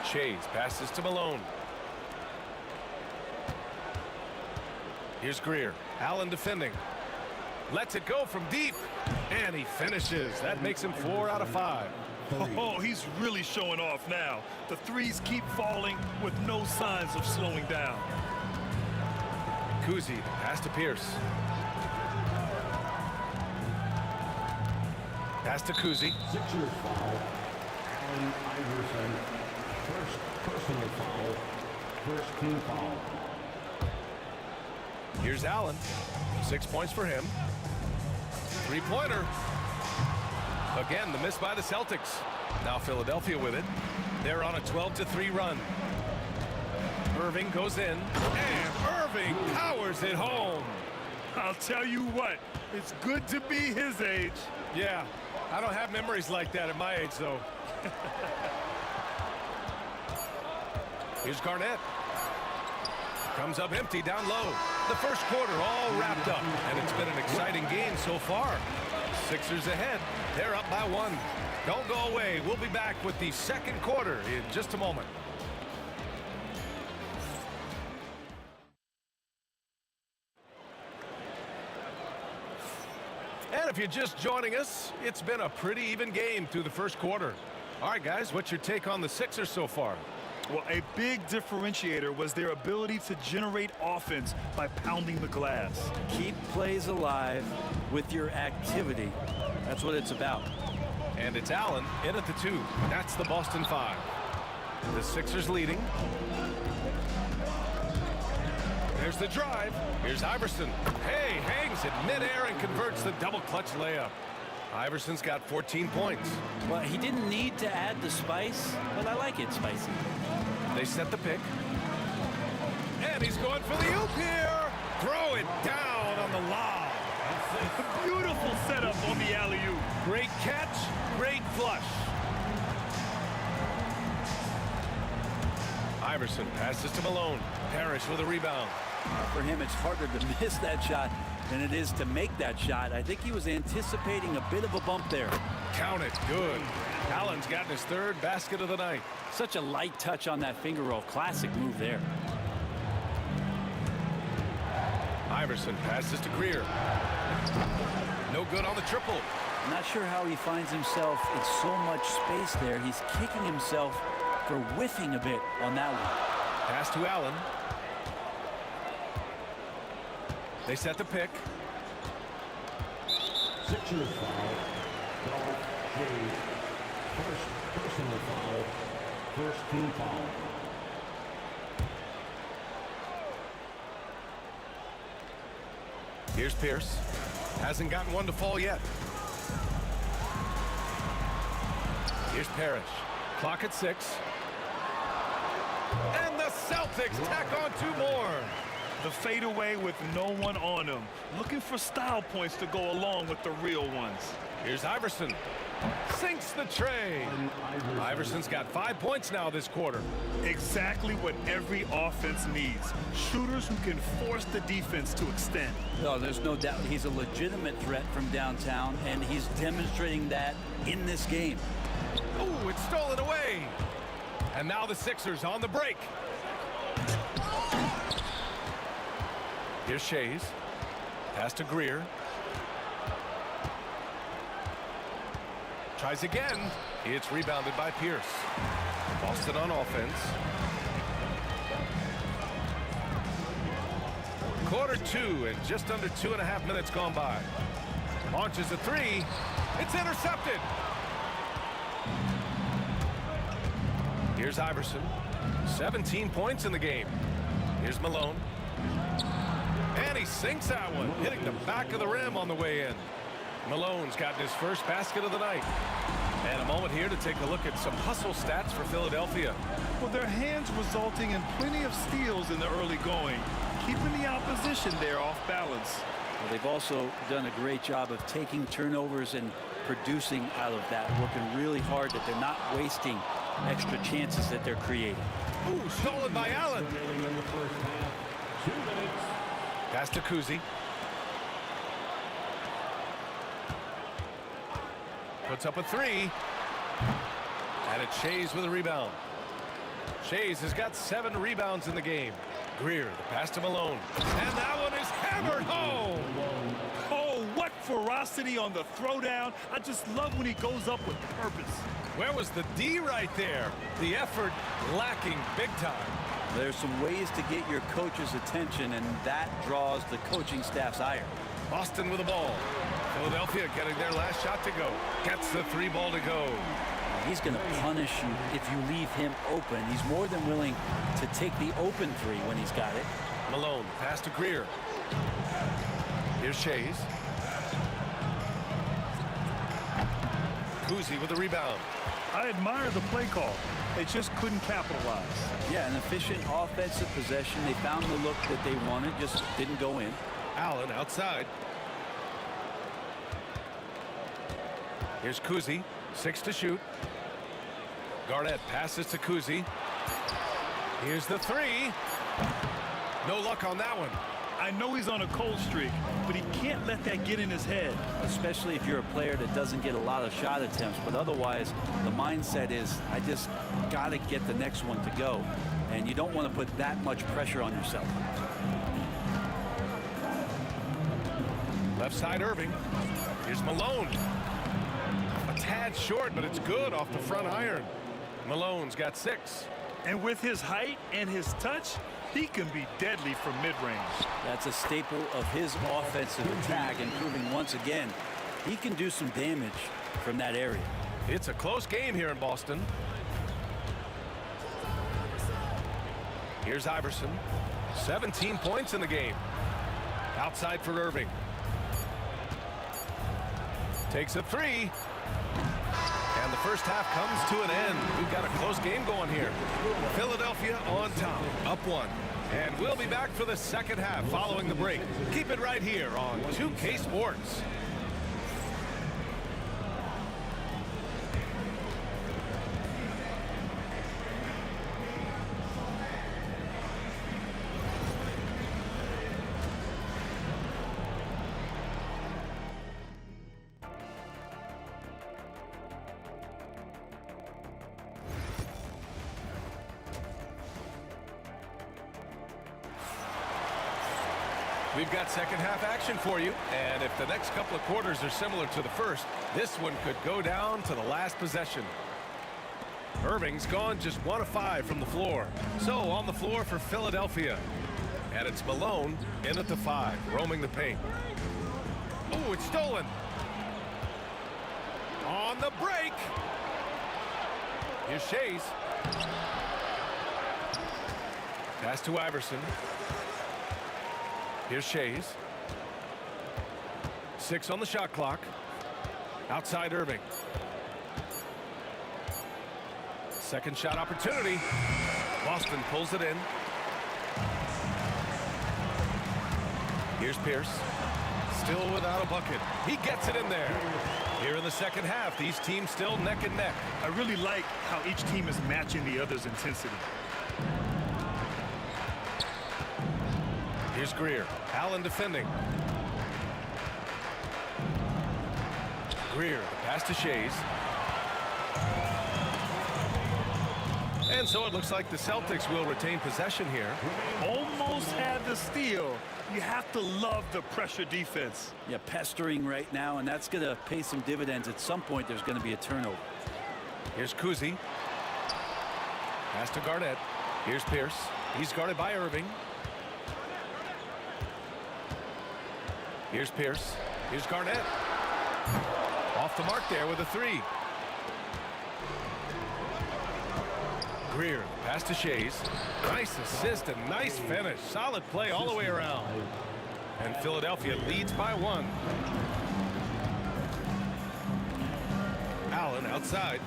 Shays passes to Malone. Here's Greer. Allen defending. Lets it go from deep. And he finishes. That makes him 4 out of 5. Oh, he's really showing off now. The threes keep falling with no signs of slowing down. Kuzi pass to Pierce. Pass to Kuzi. Sixers foul. Allen Iverson. First personal foul. First team foul. Here's Allen. 6 points for him. Three-pointer. Again, the miss by the Celtics. Now Philadelphia with it. They're on a 12-3 run. Irving goes in, and Irving powers it home. I'll tell you what, it's good to be his age. Yeah, I don't have memories like that at my age, though. Here's Garnett. Comes up empty down low. The first quarter all wrapped up, and it's been an exciting game so far. Sixers ahead. They're up by 1. Don't go away. We'll be back with the second quarter in just a moment. And if you're just joining us, it's been a pretty even game through the first quarter. All right, guys, what's your take on the Sixers so far? Well, a big differentiator was their ability to generate offense by pounding the glass. Keep plays alive with your activity. That's what it's about. And it's Allen in at the 2. That's the Boston 5. The Sixers leading. There's the drive. Here's Iverson. Hey, hangs it midair and converts the double clutch layup. Iverson's got 14 points. Well, he didn't need to add the spice, but I like it spicy. They set the pick. And he's going for the oop here. Throw it down on the lob. A beautiful setup on the alley-oop. Great catch, great flush. Iverson passes to Malone. Parrish with a rebound. For him, it's harder to miss that shot than it is to make that shot. I think he was anticipating a bit of a bump there. Count it. Good. Allen's gotten his 3rd basket of the night. Such a light touch on that finger roll. Classic move there. Iverson passes to Greer. No good on the triple. I'm not sure how he finds himself in so much space there. He's kicking himself for whiffing a bit on that one. Pass to Allen. They set the pick. Sixers foul. Shays. First personal foul. First team foul. Here's Pierce. Hasn't gotten one to fall yet. Here's Parrish. Clock at 6. And the Celtics tack on 2 more. The fadeaway with no one on him. Looking for style points to go along with the real ones. Here's Iverson. Sinks the tray. Iverson's got 5 points now this quarter. Exactly what every offense needs. Shooters who can force the defense to extend. No, there's no doubt he's a legitimate threat from downtown, and he's demonstrating that in this game. Ooh, it's stolen away. And now the Sixers on the break. Here's Shays. Pass to Greer. Tries again. It's rebounded by Pierce. Boston on offense. Quarter 2 and just under 2.5 minutes gone by. Launches a 3. It's intercepted. Here's Iverson. 17 points in the game. Here's Malone. And he sinks that one, hitting the back of the rim on the way in. Malone's gotten his first basket of the night. And a moment here to take a look at some hustle stats for Philadelphia. Well, their hands resulting in plenty of steals in the early going, keeping the opposition there off balance. Well, they've also done a great job of taking turnovers and producing out of that, working really hard that they're not wasting extra chances that they're creating. Ooh, stolen by Allen. Pass to Kuzi. Puts up a three. And it's Shays with a rebound. Shays has got 7 rebounds in the game. Greer, the pass to Malone. And that one is hammered home. Oh, what ferocity on the throwdown. I just love when he goes up with purpose. Where was the D right there? The effort lacking big time. There's some ways to get your coach's attention, and that draws the coaching staff's ire. Boston with the ball. Philadelphia getting their last shot to go. Gets the 3 ball to go. He's going to punish you if you leave him open. He's more than willing to take the open 3 when he's got it. Malone, pass to Greer. Here's Shays. Kuzi with the rebound. I admire the play call. They just couldn't capitalize. Yeah, an efficient offensive possession. They found the look that they wanted, just didn't go in. Allen outside. Here's Kuzi, 6 to shoot. Garnett passes to Kuzi. Here's the 3. No luck on that one. I know he's on a cold streak, but he can't let that get in his head. Especially if you're a player that doesn't get a lot of shot attempts, but otherwise the mindset is, I just got to get the next one to go. And you don't want to put that much pressure on yourself. Left side Irving. Here's Malone. A tad short, but it's good off the front iron. Malone's got 6. And with his height and his touch, he can be deadly from mid-range. That's a staple of his offensive attack, and proving once again he can do some damage from that area. It's a close game here in Boston. Here's Iverson. 17 points in the game. Outside for Irving. Takes a 3. And the first half comes to an end. We've got a close game going here. Philadelphia on top, up 1. And we'll be back for the second half following the break. Keep it right here on 2K Sports. We've got second half action for you, and if the next couple of quarters are similar to the first, this one could go down to the last possession. Irving's gone just 1 of 5 from the floor. So on the floor for Philadelphia. And it's Malone in at the 5, roaming the paint. Oh, it's stolen. On the break. Here's Shays. Pass to Iverson. Here's Shays. 6 on the shot clock. Outside Irving. Second shot opportunity. Boston pulls it in. Here's Pierce. Still without a bucket. He gets it in there. Here in the second half, these teams still neck and neck. I really like how each team is matching the other's intensity. Here's Greer. Allen defending. Greer, pass to Shays. And so it looks like the Celtics will retain possession here. Almost had the steal. You have to love the pressure defense. Yeah, pestering right now, and that's going to pay some dividends. At some point, there's going to be a turnover. Here's Kuzi. Pass to Garnett. Here's Pierce. He's guarded by Irving. Here's Pierce. Here's Garnett. Off the mark there with a 3. Greer, pass to Shays. Nice assist and nice finish. Solid play all the way around. And Philadelphia leads by 1. Allen outside.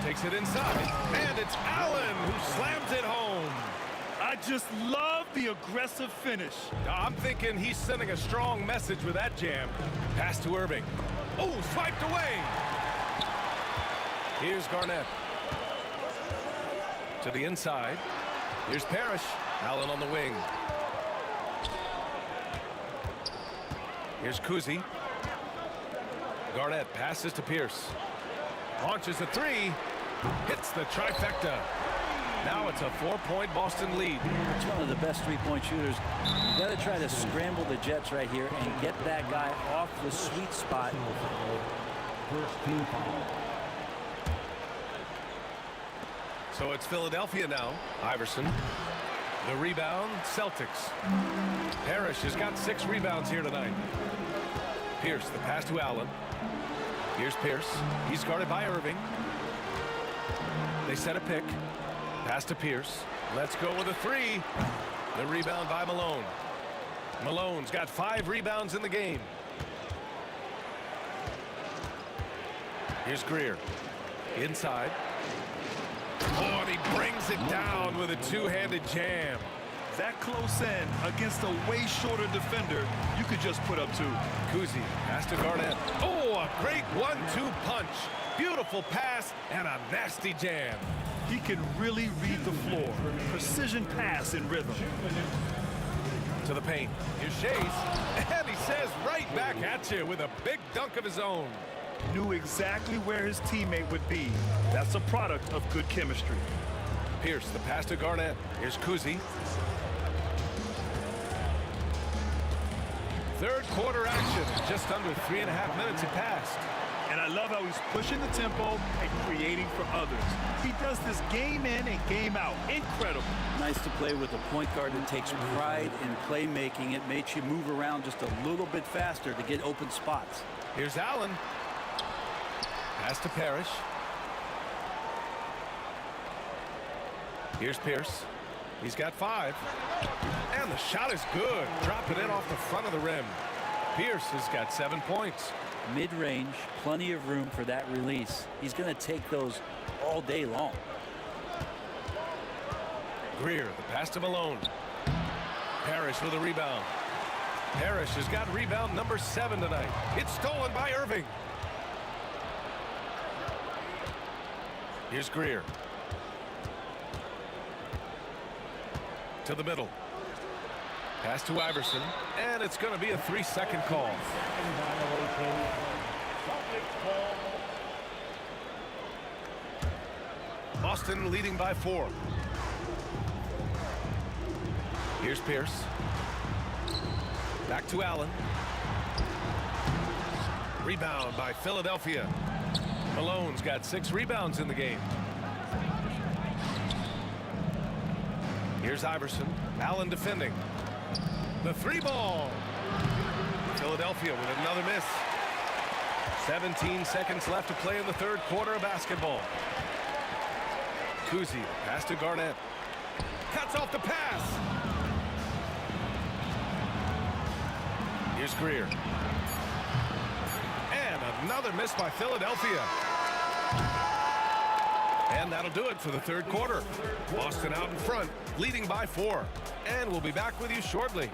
Takes it inside. And it's Allen who slams it home. I just love the aggressive finish. I'm thinking he's sending a strong message with that jam. Pass to Irving. Oh, swiped away. Here's Garnett. To the inside. Here's Parrish. Allen on the wing. Here's Kuzi. Garnett passes to Pierce. Launches a three. Hits the trifecta. Now it's a 4-point Boston lead. It's one of the best three-point shooters. You got to try to scramble the Jets right here and get that guy off the sweet spot. So it's Philadelphia now. Iverson. The rebound, Celtics. Parrish has got 6 rebounds here tonight. Pierce, the pass to Allen. Here's Pierce. He's guarded by Irving. They set a pick. Pass to Pierce. Let's go with a three. The rebound by Malone. Malone's got 5 rebounds in the game. Here's Greer. Inside. Oh, and he brings it down with a two-handed jam. That close in against a way shorter defender, you could just put up 2. Kuzi, pass to Garnett. Oh, a great 1-2 punch. Beautiful pass and a nasty jam. He can really read the floor. Precision pass in rhythm. To the paint. Here's Shays. And he says right back at you with a big dunk of his own. Knew exactly where his teammate would be. That's a product of good chemistry. Pierce, the pass to Garnett. Here's Kuzi. Third quarter action. Just under 3.5 minutes have passed. And I love how he's pushing the tempo and creating for others. He does this game in and game out. Incredible. Nice to play with a point guard that takes pride in playmaking. It makes you move around just a little bit faster to get open spots. Here's Allen. Pass to Parrish. Here's Pierce. He's got 5. And the shot is good. Dropping it off the front of the rim. Pierce has got 7 points. Mid-range, plenty of room for that release. He's going to take those all day long. Greer, the pass to Malone. Parrish with a rebound. Parrish has got rebound number 7 tonight. It's stolen by Irving. Here's Greer. To the middle. Pass to Iverson. And it's going to be a 3-second call. Boston leading by 4. Here's Pierce. Back to Allen. Rebound by Philadelphia. Malone's got 6 rebounds in the game. Here's Iverson. Allen defending. The 3-ball. Philadelphia with another miss. 17 seconds left to play in the third quarter of basketball. Kuzi, pass to Garnett. Cuts off the pass. Here's Greer. And another miss by Philadelphia. And that'll do it for the third quarter. Boston out in front, leading by 4. And we'll be back with you shortly.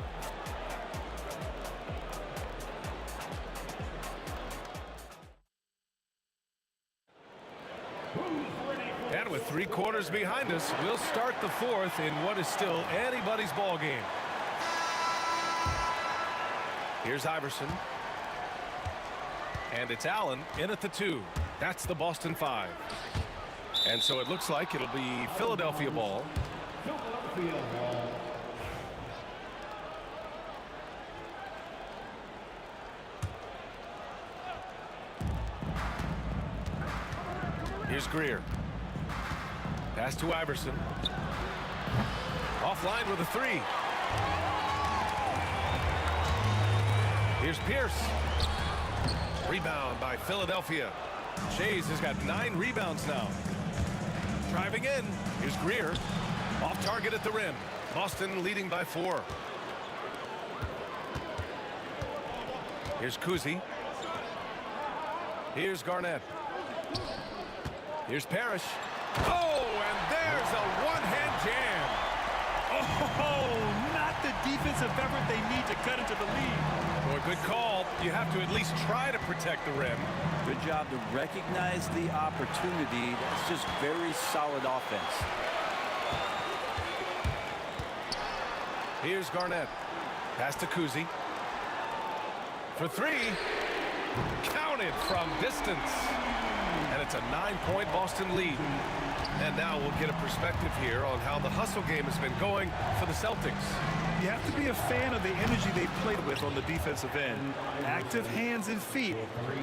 And with 3 quarters behind us, we'll start the fourth in what is still anybody's ball game. Here's Iverson. And it's Allen in at the 2. That's the Boston 5. And so it looks like it'll be Philadelphia ball. Here's Greer. Pass to Iverson. Offline with a 3. Here's Pierce. Rebound by Philadelphia. Shays has got 9 rebounds now. Driving in. Here's Greer. Off target at the rim. Boston leading by 4. Here's Kuzi. Here's Garnett. Here's Parrish. Oh, and there's a one-hand jam. Oh, not the defensive effort they need to cut into the lead. Well, good call. You have to at least try to protect the rim. Good job to recognize the opportunity. That's just very solid offense. Here's Garnett. Pass to Kuzi. For 3. Counted from distance. And it's a 9-point Boston lead. And now we'll get a perspective here on how the hustle game has been going for the Celtics. You have to be a fan of the energy they played with on the defensive end. Active hands and feet,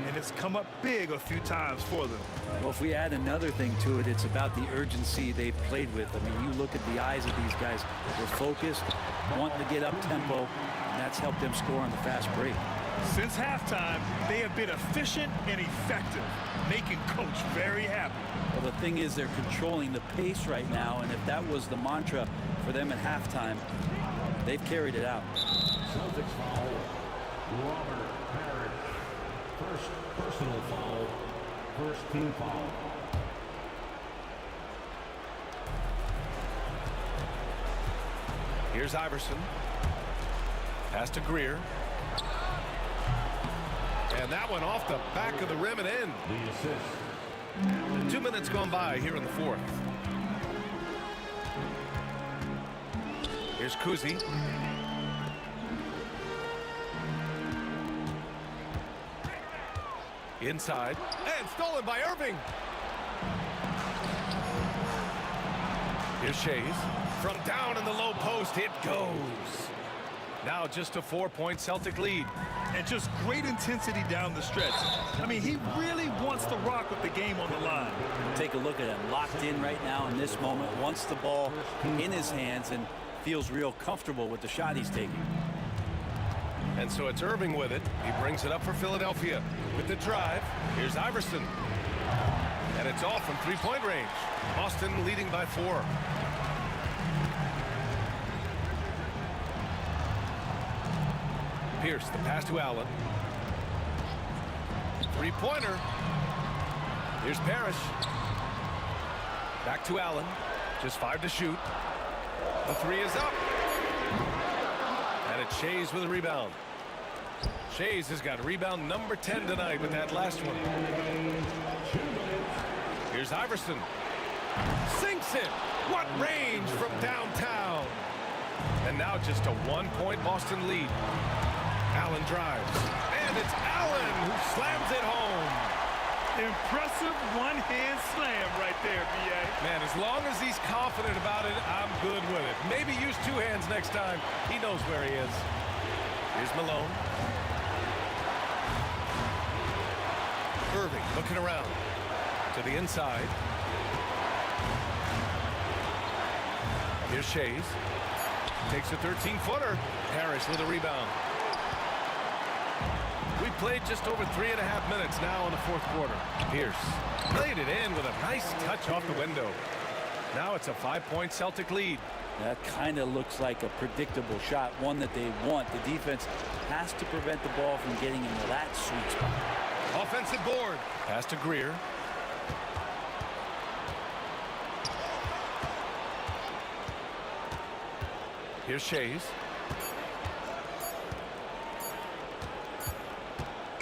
and it's come up big a few times for them. Well, if we add another thing to it, it's about the urgency they've played with. I mean, you look at the eyes of these guys. They're focused, wanting to get up tempo, and that's helped them score on the fast break. Since halftime, they have been efficient and effective, making Coach very happy. Well, the thing is they're controlling the pace right now, and if that was the mantra for them at halftime, they've carried it out. Celtics foul. Robert Parrish. First personal foul. First team foul. Here's Iverson. Pass to Greer. And that one off the back of the rim and in. The assist. 2 minutes gone by here in the fourth. Here's Kuzi. Inside. And stolen by Irving. Here's Shays. From down in the low post, it goes. Now just a 4-point Celtic lead. And just great intensity down the stretch. I mean, he really wants to rock with the game on the line. Take a look at him, locked in right now in this moment, wants the ball in his hands and feels real comfortable with the shot he's taking. And so it's Irving with it. He brings it up for Philadelphia. With the drive, here's Iverson. And it's off from three-point range. Boston leading by 4. Pierce, the pass to Allen. Three-pointer. Here's Parrish. Back to Allen. Just 5 to shoot. The 3 is up. And it's Shays with a rebound. Shays has got rebound number 10 tonight with that last one. Here's Iverson. Sinks it. What range from downtown. And now just a 1-point Boston lead. Allen drives. And it's Allen who slams it home. Impressive one-hand slam right there, B.A. Man, as long as he's confident about it, I'm good with it. Maybe use 2 hands next time. He knows where he is. Here's Malone. Irving looking around to the inside. Here's Shays. Takes a 13-footer. Harris with a rebound. We played just over 3.5 minutes now in the fourth quarter. Pierce played it in with a nice touch off the window. Now it's a 5-point Celtic lead. That kind of looks like a predictable shot, one that they want. The defense has to prevent the ball from getting into that sweet spot. Offensive board. Pass to Greer. Here's Shays.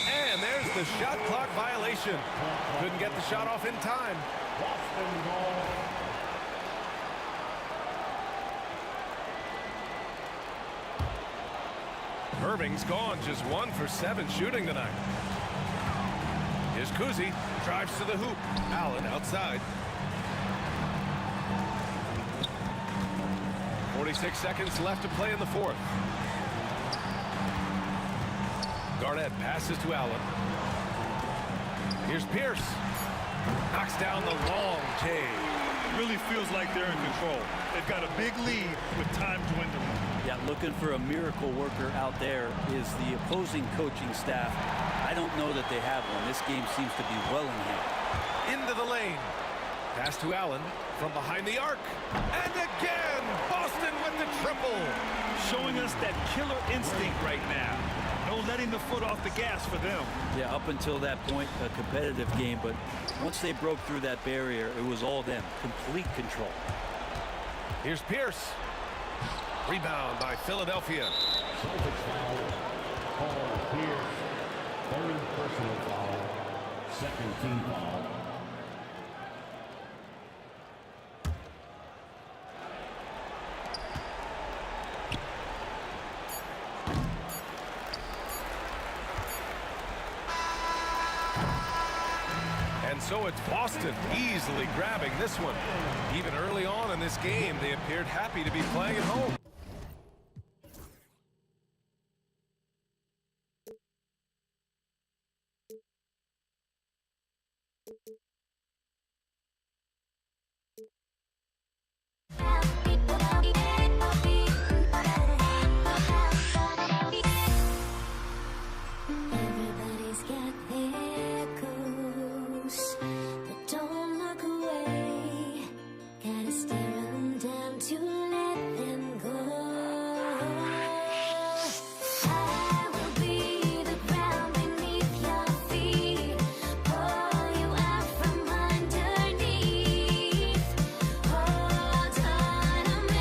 And there's the shot clock violation. Couldn't get the shot off in time. Irving's gone, just 1 for 7 shooting tonight. Here's Kuzi, drives to the hoop. Allen outside. 46 seconds left to play in the fourth. Garnett passes to Allen. Here's Pierce. Knocks down the long J. Really feels like they're in control. They've got a big lead with time dwindling. Yeah, looking for a miracle worker out there is the opposing coaching staff. I don't know that they have one. This game seems to be well in hand. Into the lane. Pass to Allen from behind the arc. And again, Boston with the triple. Showing us that killer instinct right now. No letting the foot off the gas for them. Yeah, up until that point, a competitive game, but once they broke through that barrier, it was all them. Complete control. Here's Pierce. Rebound by Philadelphia. Celtics foul. Paul Pierce. 3rd personal foul. 2nd team foul. so it's Boston easily grabbing this one. Even early on in this game, they appeared happy to be playing at home. Everybody's got their ghosts, but don't look away. Gotta stare 'em down to let them go. I will be the ground beneath your feet, pull you out from underneath. Hold on to me.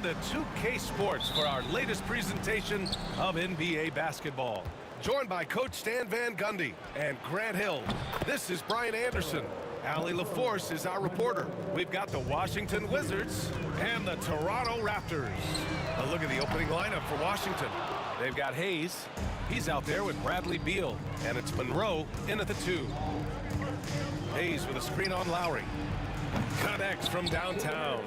into 2K Sports for our latest presentation of NBA basketball. Joined by Coach Stan Van Gundy and Grant Hill. This is Brian Anderson. Allie LaForce is our reporter. We've got the Washington Wizards and the Toronto Raptors. A look at the opening lineup for Washington. They've got Hayes. He's out there with Bradley Beal. And it's Monroe in at the 2. Hayes with a screen on Lowry. Connects from downtown.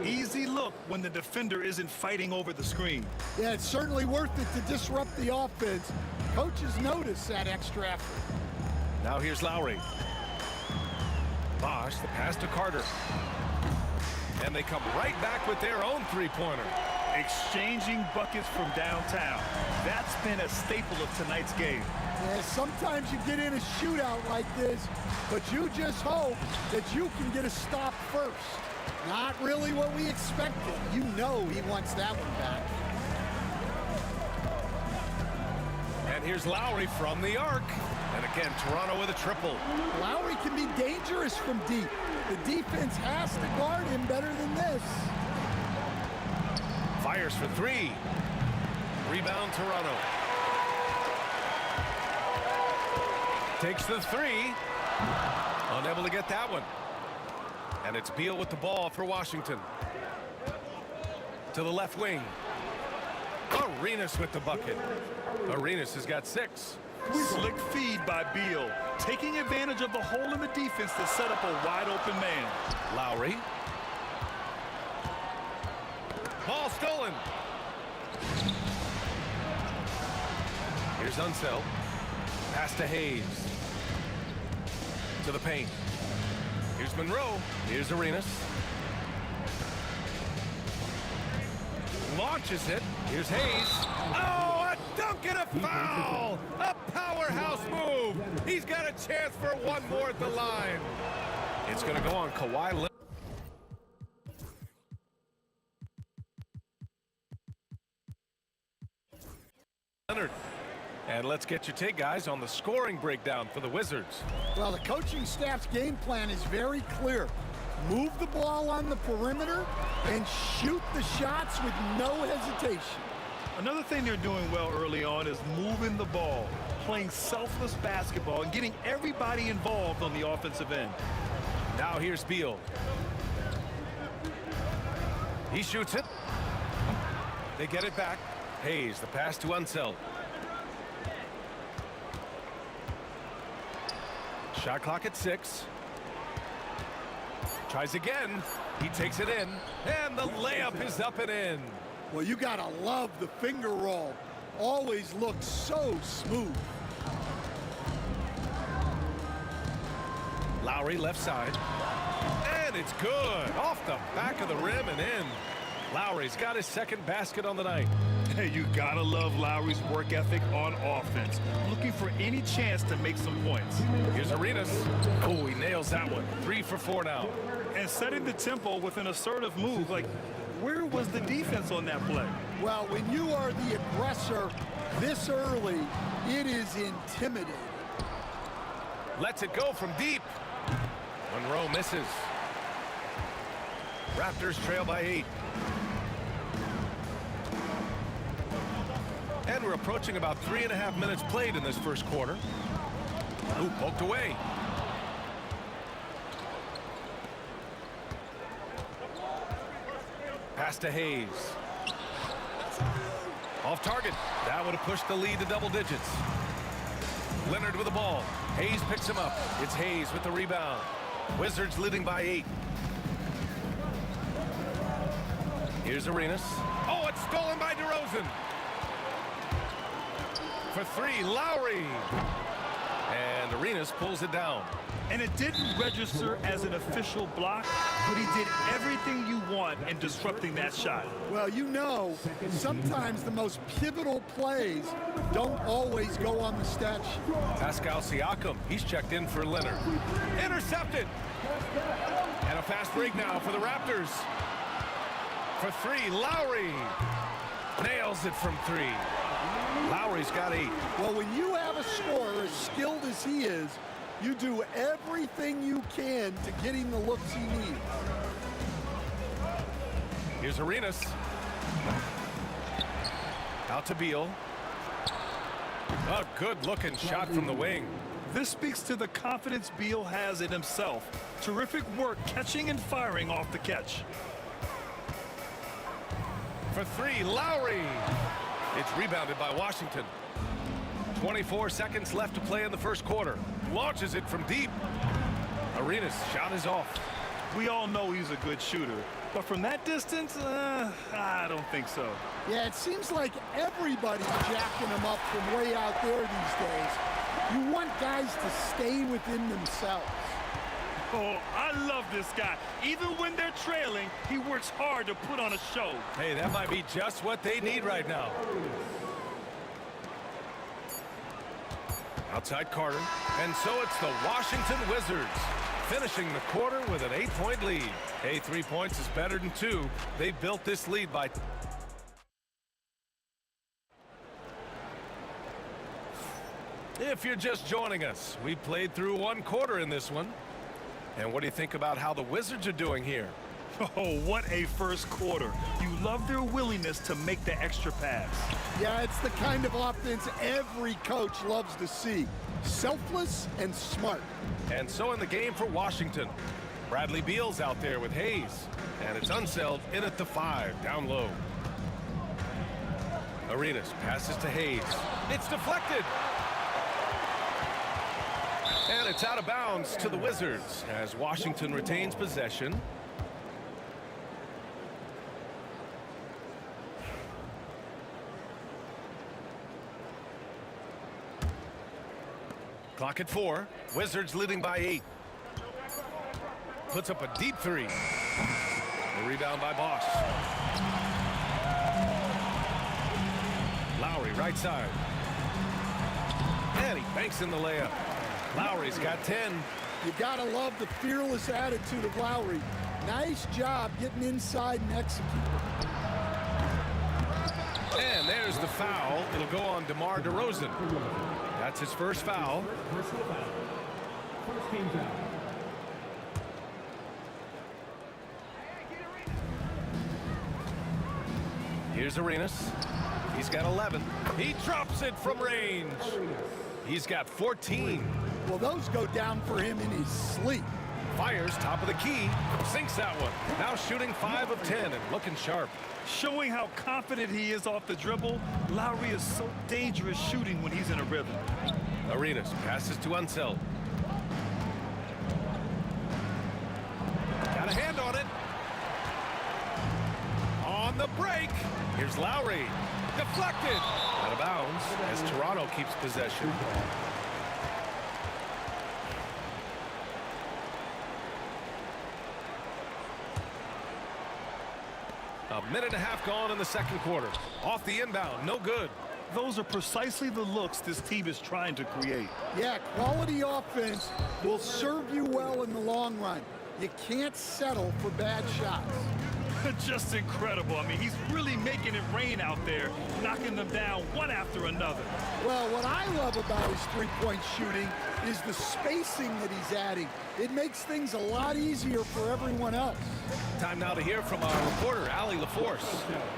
Easy look when the defender isn't fighting over the screen. Yeah, it's certainly worth it to disrupt the offense. Coaches notice that extra effort. Now here's Lowry. Bosch, the pass to Carter. And they come right back with their own three-pointer. Exchanging buckets from downtown. That's been a staple of tonight's game. Yeah, sometimes you get in a shootout like this, but you just hope that you can get a stop first. Not really what we expected. You know he wants that one back. And here's Lowry from the arc. And again, Toronto with a triple. Lowry can be dangerous from deep. The defense has to guard him better than this. Fires for 3. Rebound, Toronto. Takes the 3. Unable to get that one. And it's Beal with the ball for Washington. To the left wing. Arenas with the bucket. Arenas has got 6. Slick feed by Beal, taking advantage of the hole in the defense to set up a wide open man. Lowry. Ball stolen. Here's Unseld. Pass to Hayes. To the paint. Here's Monroe. Here's Arenas. Launches it. Here's Hayes. Oh, a dunk and a foul! A powerhouse move. He's got a chance for one more at the line. It's going to go on Kawhi Leonard. And let's get your take, guys, on the scoring breakdown for the Wizards. Well, the coaching staff's game plan is very clear. Move the ball on the perimeter and shoot the shots with no hesitation. Another thing they're doing well early on is moving the ball, playing selfless basketball, and getting everybody involved on the offensive end. Now here's Beal. He shoots it. They get it back. Hayes, the pass to Unseld. Shot clock at 6. Tries again. He takes it in. And the layup is up and in. Well, you gotta love the finger roll. Always looks so smooth. Lowry left side. And it's good. Off the back of the rim and in. Lowry's got his second basket on the night. Hey, you gotta love Lowry's work ethic on offense. Looking for any chance to make some points. Here's Arenas. Oh, he nails that one. 3 for 4 now. And setting the tempo with an assertive move. Like, where was the defense on that play? Well, when you are the aggressor this early, it is intimidating. Lets it go from deep. Monroe misses. Raptors trail by 8. And we're approaching about 3.5 minutes played in this first quarter. Ooh, poked away. Pass to Hayes. Off target. That would have pushed the lead to double digits. Leonard with the ball. Hayes picks him up. It's Hayes with the rebound. Wizards leading by 8. Here's Arenas. Oh, it's stolen by DeRozan. For 3, Lowry. And Arenas pulls it down. And it didn't register as an official block, but he did everything you want in disrupting that shot. Well, you know, sometimes the most pivotal plays don't always go on the stat sheet. Pascal Siakam, he's checked in for Leonard. Intercepted. And a fast break now for the Raptors. For 3, Lowry. Nails it from 3. Lowry's got 8. Well, when you have a scorer as skilled as he is, you do everything you can to get him the looks he needs. Here's Arenas. Out to Beal. A good-looking shot from the wing. This speaks to the confidence Beal has in himself. Terrific work catching and firing off the catch. For three, Lowry. It's rebounded by Washington. 24 seconds left to play in the first quarter. Launches it from deep. Arenas' shot is off. We all know he's a good shooter, but from that distance, I don't think so. Yeah, it seems like everybody's jacking him up from way out there these days. You want guys to stay within themselves. Oh, I love this guy. Even when they're trailing, he works hard to put on a show. Hey, that might be just what they need right now. Outside Carter. And so it's the Washington Wizards finishing the quarter with an 8-point lead. Hey, 3 points is better than 2. They built this lead by... If you're just joining us, we played through 1 quarter in this one. And what do you think about how the Wizards are doing here? Oh, what a first quarter. You love their willingness to make the extra pass. Yeah, it's the kind of offense every coach loves to see. Selfless and smart. And so in the game for Washington, Bradley Beal's out there with Hayes. And it's Unseld in at the 5, down low. Arenas passes to Hayes. It's deflected. And it's out of bounds to the Wizards as Washington retains possession. Clock at 4. Wizards leading by 8. Puts up a deep 3. The rebound by Bosch. Lowry right side. And he banks in the layup. Lowry's got 10. You gotta love the fearless attitude of Lowry. Nice job getting inside and executing. And there's the foul. It'll go on DeMar DeRozan. That's his first foul. Here's Arenas. He's got 11. He drops it from range. He's got 14. Well, those go down for him in his sleep. Fires top of the key. Sinks that one. Now shooting 5 of 10 and looking sharp. Showing how confident he is off the dribble, Lowry is so dangerous shooting when he's in a rhythm. Arenas passes to Unseld. Got a hand on it. On the break. Here's Lowry. Deflected. Out of bounds as Toronto keeps possession. A minute and a half gone in the second quarter. Off the inbound, no good. Those are precisely the looks this team is trying to create. Yeah, quality offense will serve you well in the long run. You can't settle for bad shots. Just incredible. I mean, he's really making it rain out there, knocking them down one after another. Well, what I love about his three-point shooting is the spacing that he's adding. It makes things a lot easier for everyone else. Time now to hear from our reporter, Allie LaForce.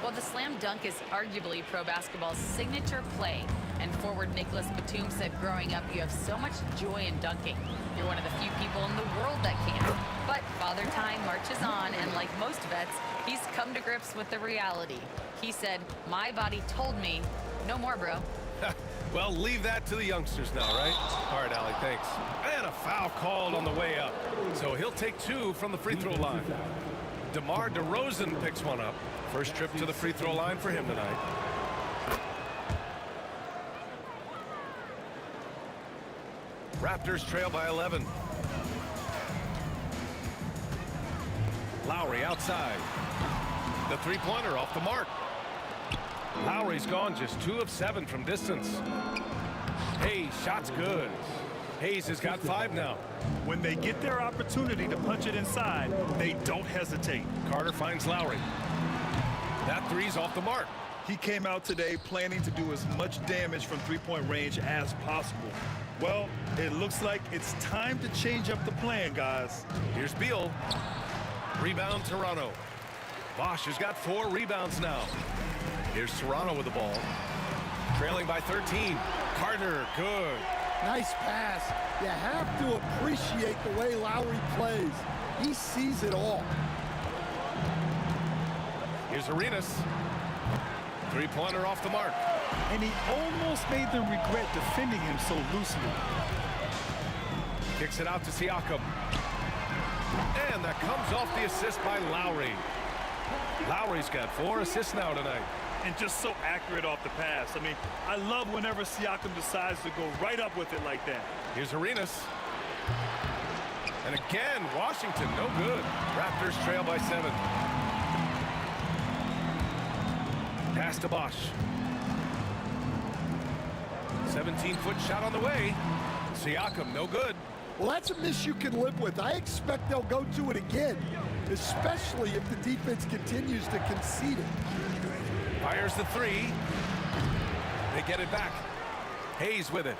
Well, the slam dunk is arguably pro basketball's signature play. And forward Nicholas Batum said growing up, you have so much joy in dunking. You're one of the few people in the world that can. But Father Time marches on, and like most vets, he's come to grips with the reality. He said, my body told me, no more, bro. Well, leave that to the youngsters now, right? All right, Allie, thanks. And a foul called on the way up. So he'll take 2 from the free throw line. DeMar DeRozan picks one up. First trip to the free throw line for him tonight. Raptors trail by 11. Lowry outside. The three-pointer off the mark. Lowry's gone just 2 of 7 from distance. Hayes, shot's good. Hayes has got 5 now. When they get their opportunity to punch it inside, they don't hesitate. Carter finds Lowry. That three's off the mark. He came out today planning to do as much damage from three-point range as possible. Well, it looks like it's time to change up the plan, guys. Here's Beal. Rebound, Toronto. Bosch has got 4 rebounds now. Here's Toronto with the ball. Trailing by 13. Carter, good. Nice pass. You have to appreciate the way Lowry plays. He sees it all. Here's Arenas. Three-pointer off the mark. And he almost made them regret defending him so loosely. Kicks it out to Siakam. And that comes off the assist by Lowry. Lowry's got 4 assists now tonight. And just so accurate off the pass. I mean, I love whenever Siakam decides to go right up with it like that. Here's Arenas. And again, Washington, no good. Raptors trail by 7. Pass to Bosch. 17-foot shot on the way. Siakam, no good. Well, that's a miss you can live with. I expect they'll go to it again, especially if the defense continues to concede it. Fires the 3. They get it back. Hayes with it.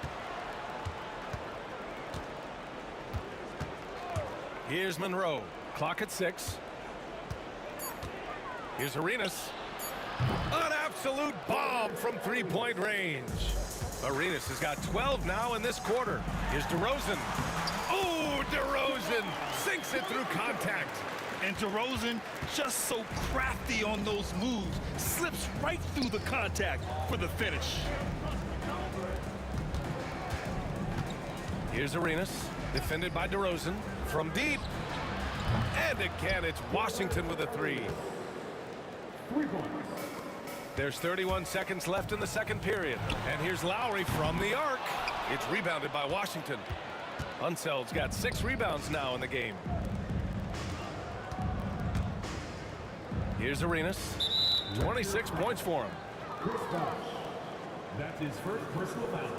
Here's Monroe. Clock at 6. Here's Arenas. An absolute bomb from three-point range. Arenas has got 12 now in this quarter. Here's DeRozan. Oh, DeRozan sinks it through contact. And DeRozan, just so crafty on those moves, slips right through the contact for the finish. Here's Arenas, defended by DeRozan from deep. And again, it's Washington with a 3. There's 31 seconds left in the second period. And here's Lowry from the arc. It's rebounded by Washington. Unseld's got 6 rebounds now in the game. Here's Arenas. 26 points for him. Chris Bosh. That's his first personal foul.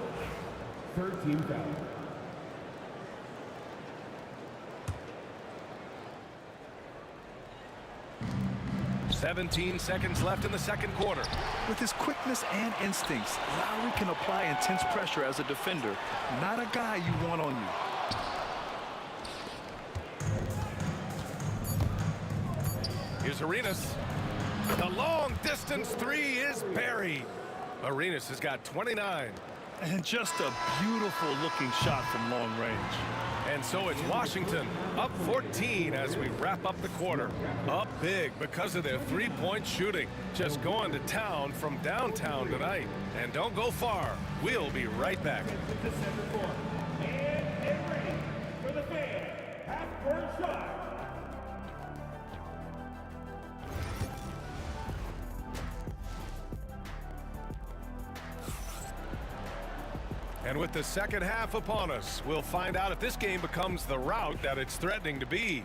Third team foul. 17 seconds left in the second quarter. With his quickness and instincts, Lowry can apply intense pressure as a defender. Not a guy you want on you. Here's Arenas. The long distance 3 is buried. Arenas has got 29. And just a beautiful looking shot from long range. And so it's Washington up 14 as we wrap up the quarter. Up big because of their three-point shooting. Just going to town from downtown tonight. And don't go far. We'll be right back. And get ready for the fan half-court shot. And with the second half upon us, we'll find out if this game becomes the rout that it's threatening to be.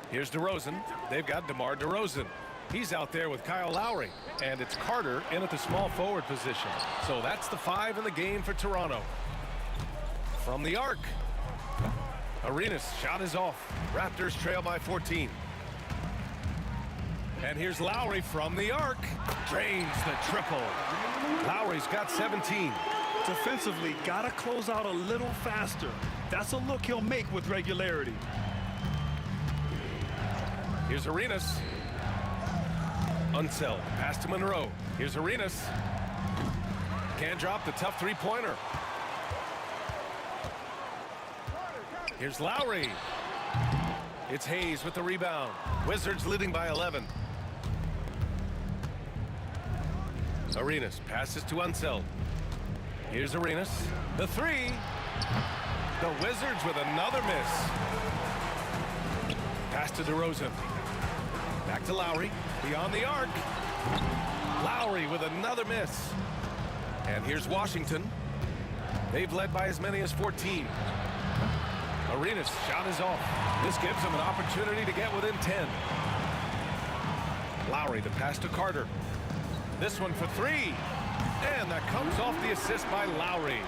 Here's DeRozan. They've got DeMar DeRozan. He's out there with Kyle Lowry. And it's Carter in at the small forward position. So that's the 5 in the game for Toronto. From the arc. Arenas' shot is off. Raptors trail by 14. And here's Lowry from the arc. Drains the triple. Lowry's got 17. Defensively, gotta close out a little faster. That's a look he'll make with regularity. Here's Arenas. Unseld. Pass to Monroe. Here's Arenas. Can't drop the tough three-pointer. Here's Lowry. It's Hayes with the rebound. Wizards leading by 11. Arenas passes to Unseld. Here's Arenas. The 3. The Wizards with another miss. Pass to DeRozan. Back to Lowry. Beyond the arc. Lowry with another miss. And here's Washington. They've led by as many as 14. Arenas' shot is off. This gives them an opportunity to get within 10. Lowry, the pass to Carter. This one for 3. And that comes off the assist by Lowry.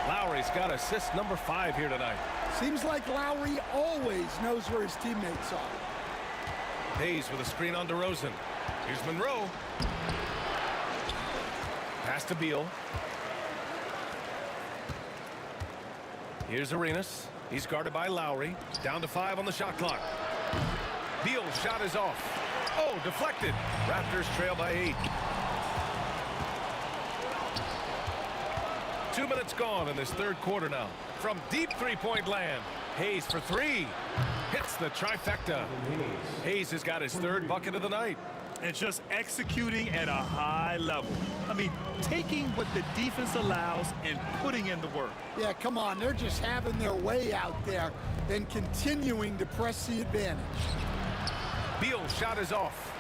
Lowry's got assist number 5 here tonight. Seems like Lowry always knows where his teammates are. Hayes with a screen on DeRozan. Here's Monroe. Pass to Beal. Here's Arenas. He's guarded by Lowry. Down to 5 on the shot clock. Beal's shot is off. Oh, deflected. Raptors trail by 8. 2 minutes gone in this third quarter now. From deep three-point land, Hayes for 3. Hits the trifecta. Hayes has got his third bucket of the night. And just executing at a high level. I mean, taking what the defense allows and putting in the work. Yeah, come on. They're just having their way out there and continuing to press the advantage. Beal's shot is off.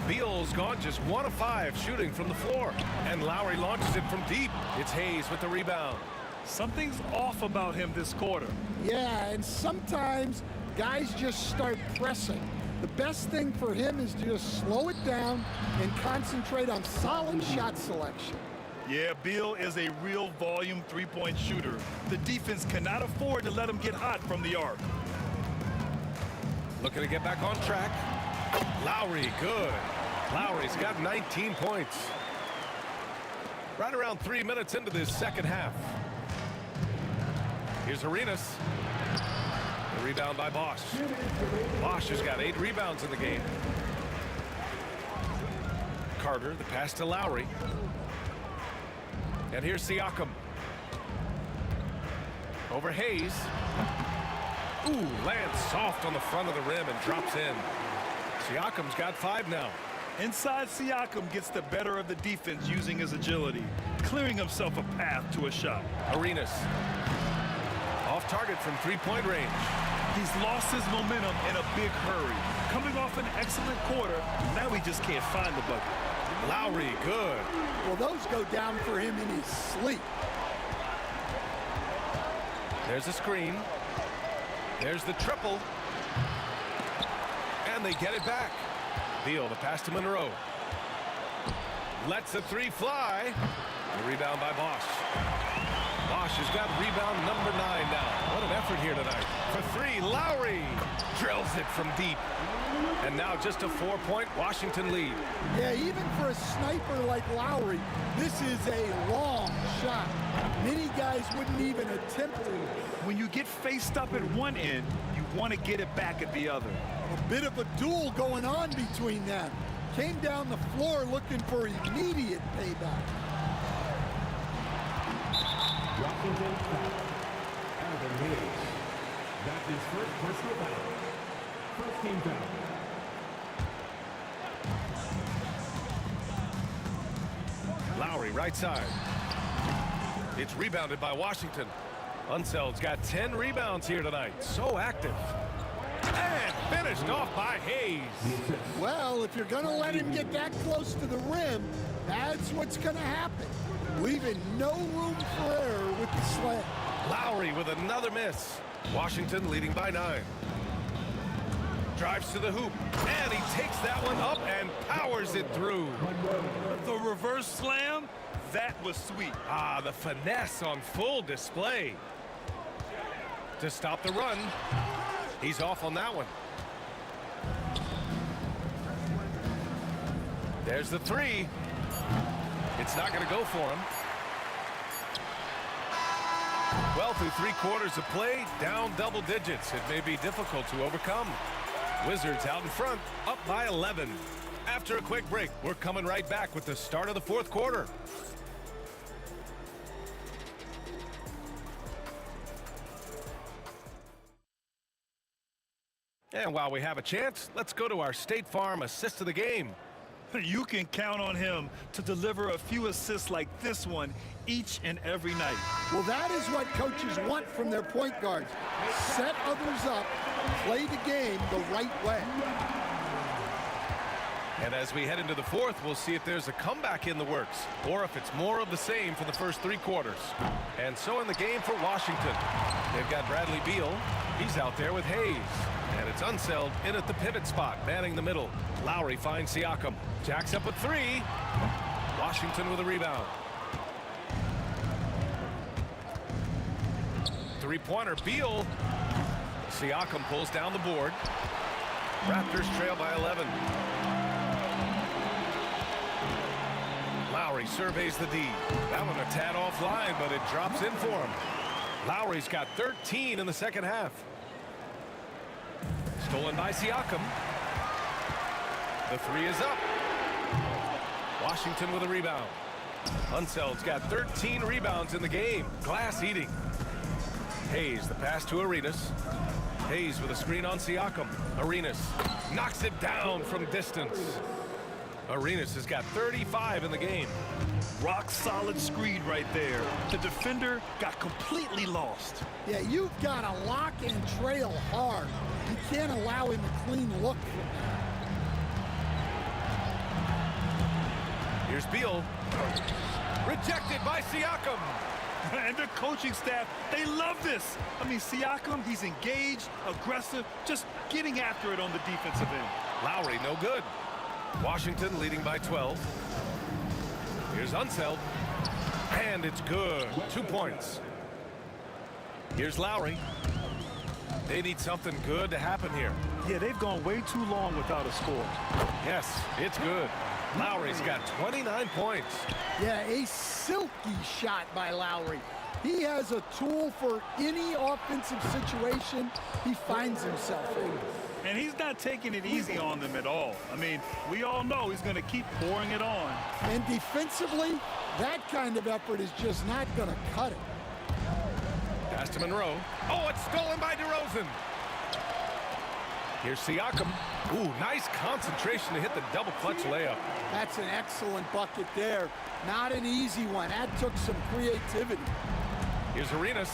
Beal's gone just 1 of 5 shooting from the floor. And Lowry launches it from deep. It's Hayes with the rebound. Something's off about him this quarter. Yeah, and sometimes guys just start pressing. The best thing for him is to just slow it down and concentrate on solid shot selection. Yeah, Beal is a real volume three-point shooter. The defense cannot afford to let him get hot from the arc. Looking to get back on track. Lowry, good. Lowry's got 19 points. Right around 3 minutes into this second half. Here's Arenas. The rebound by Bosch. Bosch has got 8 rebounds in the game. Carter, the pass to Lowry. And here's Siakam. Over Hayes. Ooh, lands soft on the front of the rim and drops in. Siakam's got 5 now. Inside, Siakam gets the better of the defense using his agility, clearing himself a path to a shot. Arenas. Off target from three-point range. He's lost his momentum in a big hurry. Coming off an excellent quarter, now he just can't find the bucket. Lowry, good. Well, those go down for him in his sleep. There's a screen. There's the triple. And they get it back. Beal, the pass to Monroe. Lets the 3 fly. The rebound by Bosch. Bosch has got rebound number 9 now. What an effort here tonight. For 3, Lowry drills it from deep. And now just a 4-point Washington lead. Yeah, even for a sniper like Lowry, this is a long shot. Many guys wouldn't even attempt it. When you get faced up at one end, you want to get it back at the other. A bit of a duel going on between them. Came down the floor looking for immediate payback. Washington foul. Alvin Hayes. That's his first personal foul. First team foul. Lowry, right side. It's rebounded by Washington. Unseld's got 10 rebounds here tonight. So active. And finished off by Hayes. Well, if you're going to let him get that close to the rim, that's what's going to happen. Leaving no room for error with the slam. Lowry with another miss. Washington leading by 9. Drives to the hoop, and he takes that one up and powers it through. The reverse slam, that was sweet. Ah, the finesse on full display. To stop the run, he's off on that one. There's the 3. It's not going to go for him. Well, through 3 quarters of play, down double digits. It may be difficult to overcome. Wizards out in front, up by 11. After a quick break, we're coming right back with the start of the 4th quarter. And while we have a chance, let's go to our State Farm assist of the game. You can count on him to deliver a few assists like this one each and every night. Well, that is what coaches want from their point guards. Set others up, play the game the right way. And as we head into the 4th, we'll see if there's a comeback in the works or if it's more of the same for the first 3 quarters. And so in the game for Washington, they've got Bradley Beal. He's out there with Hayes. And it's Unseld in at the pivot spot, manning the middle. Lowry finds Siakam. Jacks up a 3. Washington with a rebound. 3-pointer, Beal. Siakam pulls down the board. Raptors trail by 11. Lowry surveys the D. That one a tad offline, but it drops in for him. Lowry's got 13 in the second half. Stolen by Siakam. The three is up. Washington with a rebound. Unseld's got 13 rebounds in the game. Glass eating. Hayes, the pass to Arenas. Hayes with a screen on Siakam. Arenas knocks it down from distance. Arenas has got 35 in the game. Rock solid screen right there. The defender got completely lost. Yeah, you've got to lock and trail hard. You can't allow him a clean look from that. Here's Beal. Rejected by Siakam. And the coaching staff, they love this. I mean, Siakam, he's engaged, aggressive, just getting after it on the defensive end. Lowry, no good. Washington leading by 12. Here's Unseld. And it's good. 2 points. Here's Lowry. They need something good to happen here. Yeah, they've gone way too long without a score. Yes, it's good. Lowry's got 29 points. Yeah, a silky shot by Lowry. He has a tool for any offensive situation he finds himself in. And he's not taking it easy on them at all. I mean, we all know he's going to keep pouring it on. And defensively, that kind of effort is just not going to cut it. Pass to Monroe. Oh, it's stolen by DeRozan. Here's Siakam. Ooh, nice concentration to hit the double clutch layup. That's an excellent bucket there. Not an easy one. That took some creativity. Here's Arenas.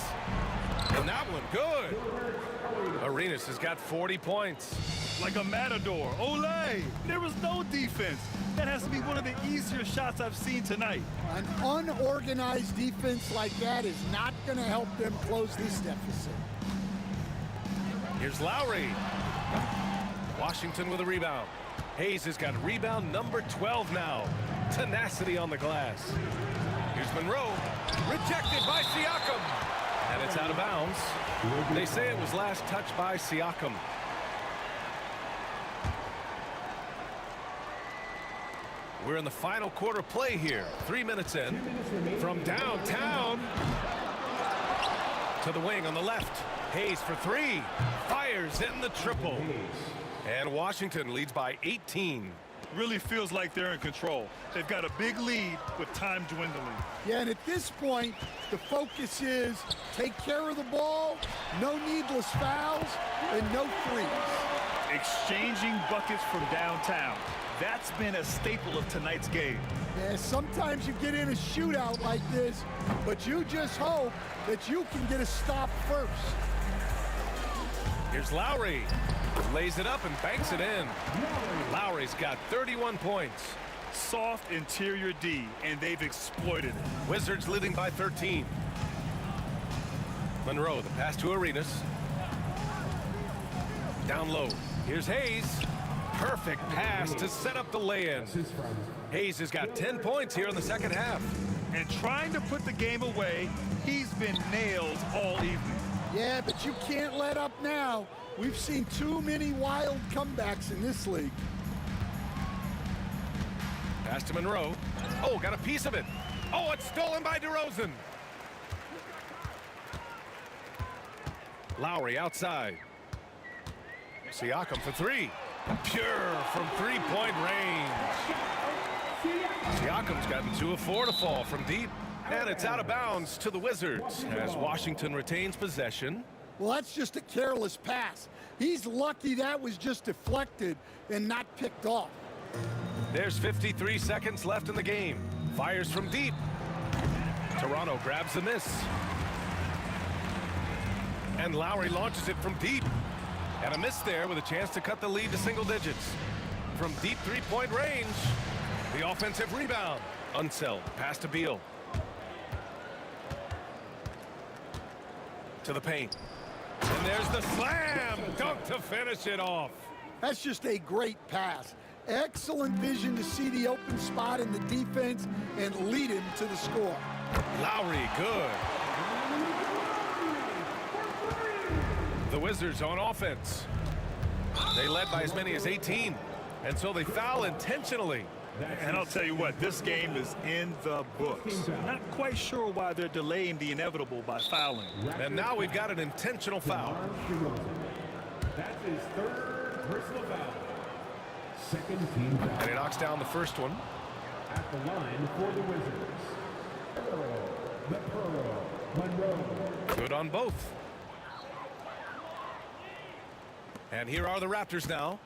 And that one, good. Arenas has got 40 points. Like a matador. Olay! There was no defense. That has to be one of the easier shots I've seen tonight. An unorganized defense like that is not going to help them close this deficit. Here's Lowry. Washington with a rebound. Hayes has got rebound number 12 now. Tenacity on the glass. Here's Monroe. Rejected by Siakam. And it's out of bounds. They say it was last touched by Siakam. We're in the final quarter play here. 3 minutes in. From downtown to the wing on the left. Hayes for three. Fires in the triple. And Washington leads by 18. Really feels like they're in control. They've got a big lead with time dwindling. Yeah, and at this point, the focus is take care of the ball, no needless fouls, and no threes. Exchanging buckets from downtown. That's been a staple of tonight's game. Yeah, sometimes you get in a shootout like this, but you just hope that you can get a stop first. Here's Lowry. Lays it up and banks it in. Lowry's got 31 points. Soft interior D, and they've exploited it. Wizards leading by 13. Monroe, the pass to Arenas. Down low. Here's Hayes. Perfect pass to set up the lay-in. Hayes has got 10 points here in the second half. And trying to put the game away, he's been nailed all evening. Yeah, but you can't let up now. We've seen too many wild comebacks in this league. Pass to Monroe. Oh, got a piece of it. Oh, it's stolen by DeRozan. Lowry outside. Siakam for three. Pure from three-point range. Siakam's gotten 2 of 4 to fall from deep. And it's out of bounds to the Wizards as Washington retains possession. Well, that's just a careless pass. He's lucky that was just deflected and not picked off. There's 53 seconds left in the game. Fires from deep. Toronto grabs the miss. And Lowry launches it from deep. And a miss there with a chance to cut the lead to single digits. From deep three-point range, the offensive rebound. Unseld, pass to Beal. To the paint. And there's the slam dunk to finish it off. That's just a great pass. Excellent vision to see the open spot in the defense and lead him to the score. Lowry, good. The Wizards on offense. They led by as many as 18, and so they foul intentionally. And I'll tell you what, this game is in the books. Not quite sure why they're delaying the inevitable by fouling. And now we've got an intentional foul. That's his third personal foul. Second team foul. And he knocks down the first one. At the line for the Wizards, the Pearl Monroe. Good on both. And here are the Raptors now.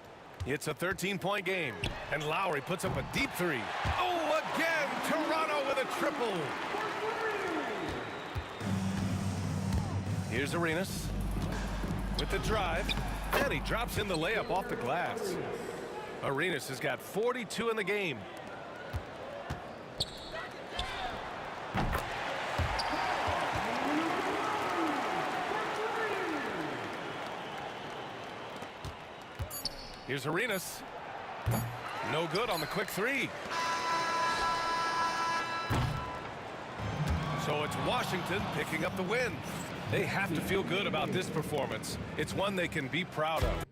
It's a 13-point game. And Lowry puts up a deep three. Oh, again, Toronto with a triple. Here's Arenas with the drive. And he drops in the layup off the glass. Arenas has got 42 in the game. Here's Arenas. No good on the quick three. So it's Washington picking up the win. They have to feel good about this performance. It's one they can be proud of.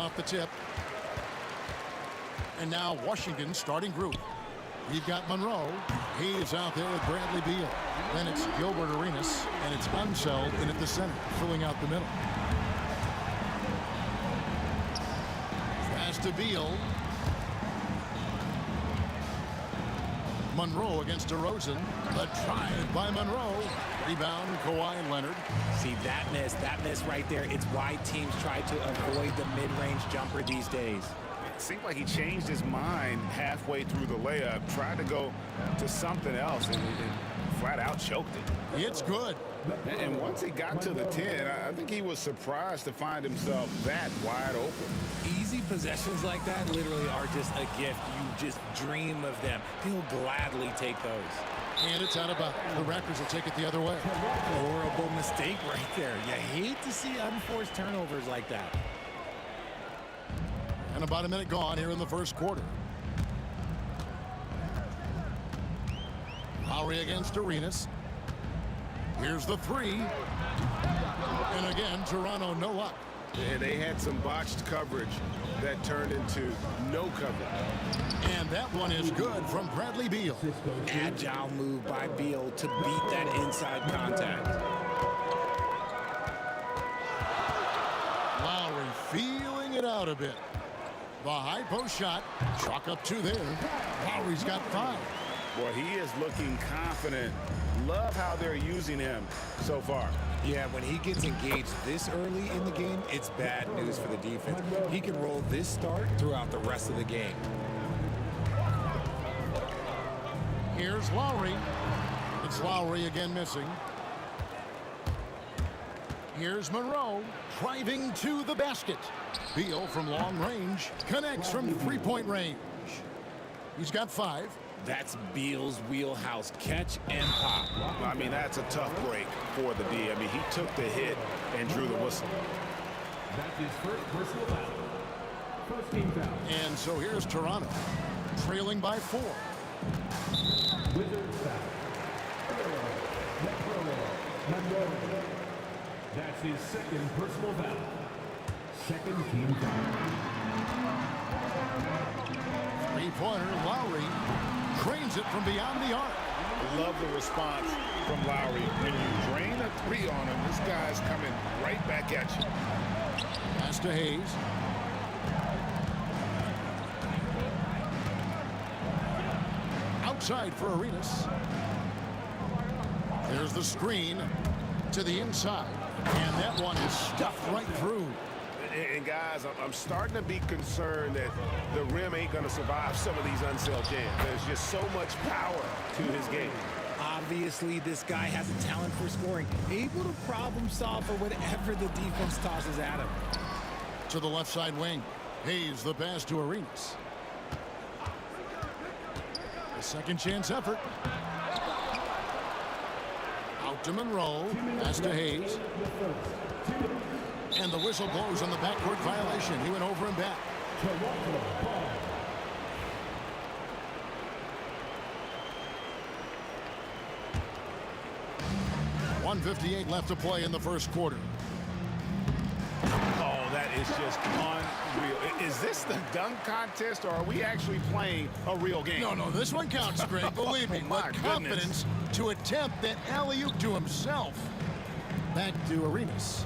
off the tip. And now Washington starting group. We've got Monroe. He's out there with Bradley Beal. Then it's Gilbert Arenas, and it's Unseld in at the center, filling out the middle. Pass to Beal. Monroe against DeRozan. The drive by Monroe. Rebound, Kawhi Leonard. See, that miss right there. It's why teams try to avoid the mid-range jumper these days. It seemed like he changed his mind halfway through the layup, tried to go to something else, and flat out choked it. It's good. And once he got to the 10, I think he was surprised to find himself that wide open. Easy possessions like that literally are just a gift. You just dream of them. He'll gladly take those. And it's out of bounds. The Raptors will take it the other way. Horrible mistake right there. You hate to see unforced turnovers like that. And about a minute gone here in the first quarter. Lowry against Arenas. Here's the three. And again, Toronto no luck. And they had some botched coverage that turned into no coverage. And that one is good from Bradley Beal. Agile move by Beal to beat that inside contact. Lowry feeling it out a bit. The high post shot. Chalk up 2 there. Lowry's got 5. Well, he is looking confident. Love how they're using him so far. Yeah, when he gets engaged this early in the game, it's bad news for the defense. He can roll this start throughout the rest of the game. Here's Lowry. It's Lowry again missing. Here's Monroe driving to the basket. Beal from long range connects from three-point range. He's got 5. That's Beal's wheelhouse. Catch and pop. I mean, that's a tough break for the D. I mean, he took the hit and drew the whistle. That's his first personal foul. First team foul. And so here's Toronto, trailing by 4. Wizards foul. That's his second personal foul. Second team foul. Three-pointer, Lowry drains it from beyond the arc. Love the response from Lowry. When you drain a 3 on him, this guy's coming right back at you. Pass to Hayes. Outside for Arenas. There's the screen to the inside. And that one is stuffed right through. And guys, I'm starting to be concerned that the rim ain't going to survive some of these Unseld jams. There's just so much power to his game. Obviously, this guy has a talent for scoring, able to problem solve for whatever the defense tosses at him. To the left side wing. Hayes the pass to Arenas. A second chance effort. Out to Monroe. Pass to Hayes. And the whistle blows on the backcourt violation. He went over and back. 1:58 left to play in the first quarter. Oh, that is just unreal. Is this the dunk contest, or are we actually playing a real game? No, this one counts, Greg. Believe me. My The confidence to attempt that alley-oop to himself. Back to Arenas.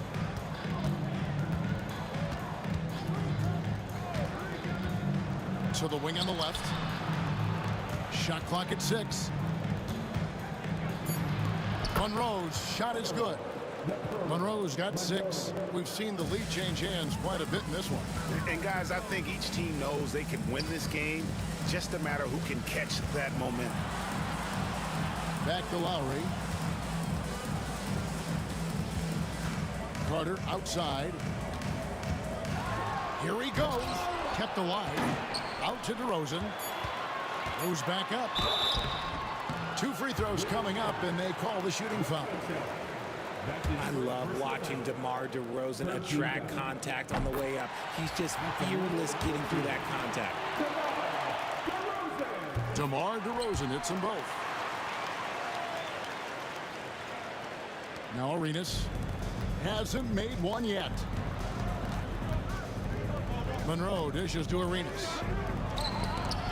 To the wing on the left. Shot clock at 6. Monroe's shot is good. Monroe's got 6. We've seen the lead change hands quite a bit in this one. And guys, I think each team knows they can win this game. Just a matter who can catch that momentum. Back to Lowry. Carter outside. Here he goes. Kept alive. Out to DeRozan. Goes back up. 2 free throws coming up, and they call the shooting foul. I love watching DeMar DeRozan attract contact on the way up. He's just fearless getting through that contact. DeMar DeRozan hits them both. Now Arenas hasn't made one yet. Monroe dishes to Arenas.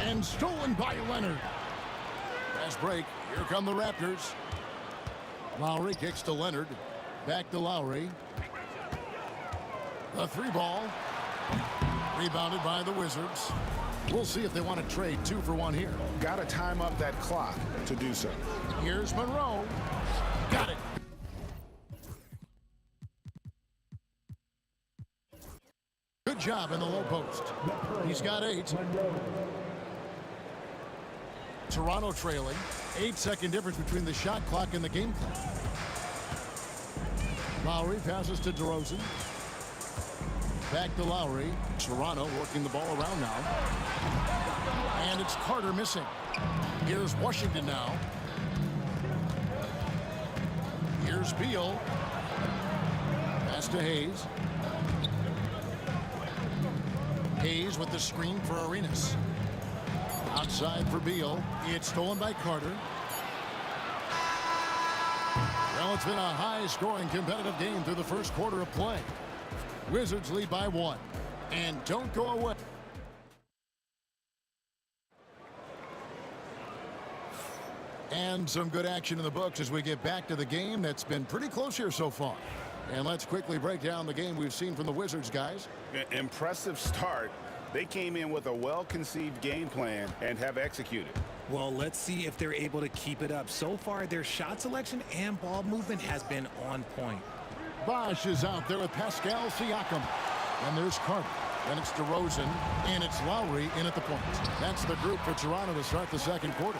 And stolen by Leonard. Fast break. Here come the Raptors. Lowry kicks to Leonard. Back to Lowry. The 3-ball. Rebounded by the Wizards. We'll see if they want to trade 2 for 1 here. Got to time up that clock to do so. Here's Monroe. Got it. Good job in the low post. He's got 8. Toronto trailing. 8-second difference between the shot clock and the game clock. Lowry passes to DeRozan. Back to Lowry. Toronto working the ball around now. And it's Carter missing. Here's Washington now. Here's Beal. Pass to Hayes. Hayes with the screen for Arenas. Outside for Beal. It's stolen by Carter. Well, it's been a high-scoring competitive game through the first quarter of play. Wizards lead by 1. And don't go away. And some good action in the books as we get back to the game that's been pretty close here so far. And let's quickly break down the game we've seen from the Wizards, guys. Impressive start. They came in with a well-conceived game plan and have executed. Well, let's see if they're able to keep it up. So far, their shot selection and ball movement has been on point. Bosh is out there with Pascal Siakam. And there's Carter. Then it's DeRozan. And it's Lowry in at the point. That's the group for Toronto to start the second quarter.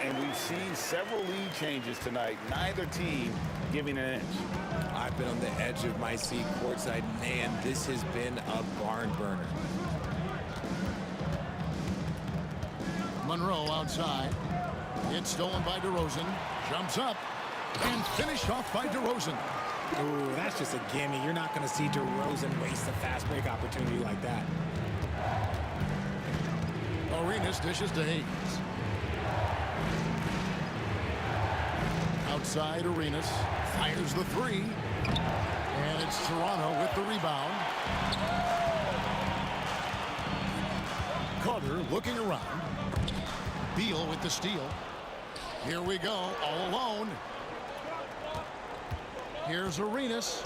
And we've seen several lead changes tonight. Neither team giving an inch. I've been on the edge of my seat courtside. Man, this has been a barn burner. Monroe outside. It's stolen by DeRozan. Jumps up. And finished off by DeRozan. Ooh, that's just a gimme. You're not going to see DeRozan waste a fast break opportunity like that. Arenas dishes to Hayes. Outside, Arenas fires the 3. And it's Toronto with the rebound. Carter looking around. Beal with the steal. Here we go, all alone. Here's Arenas.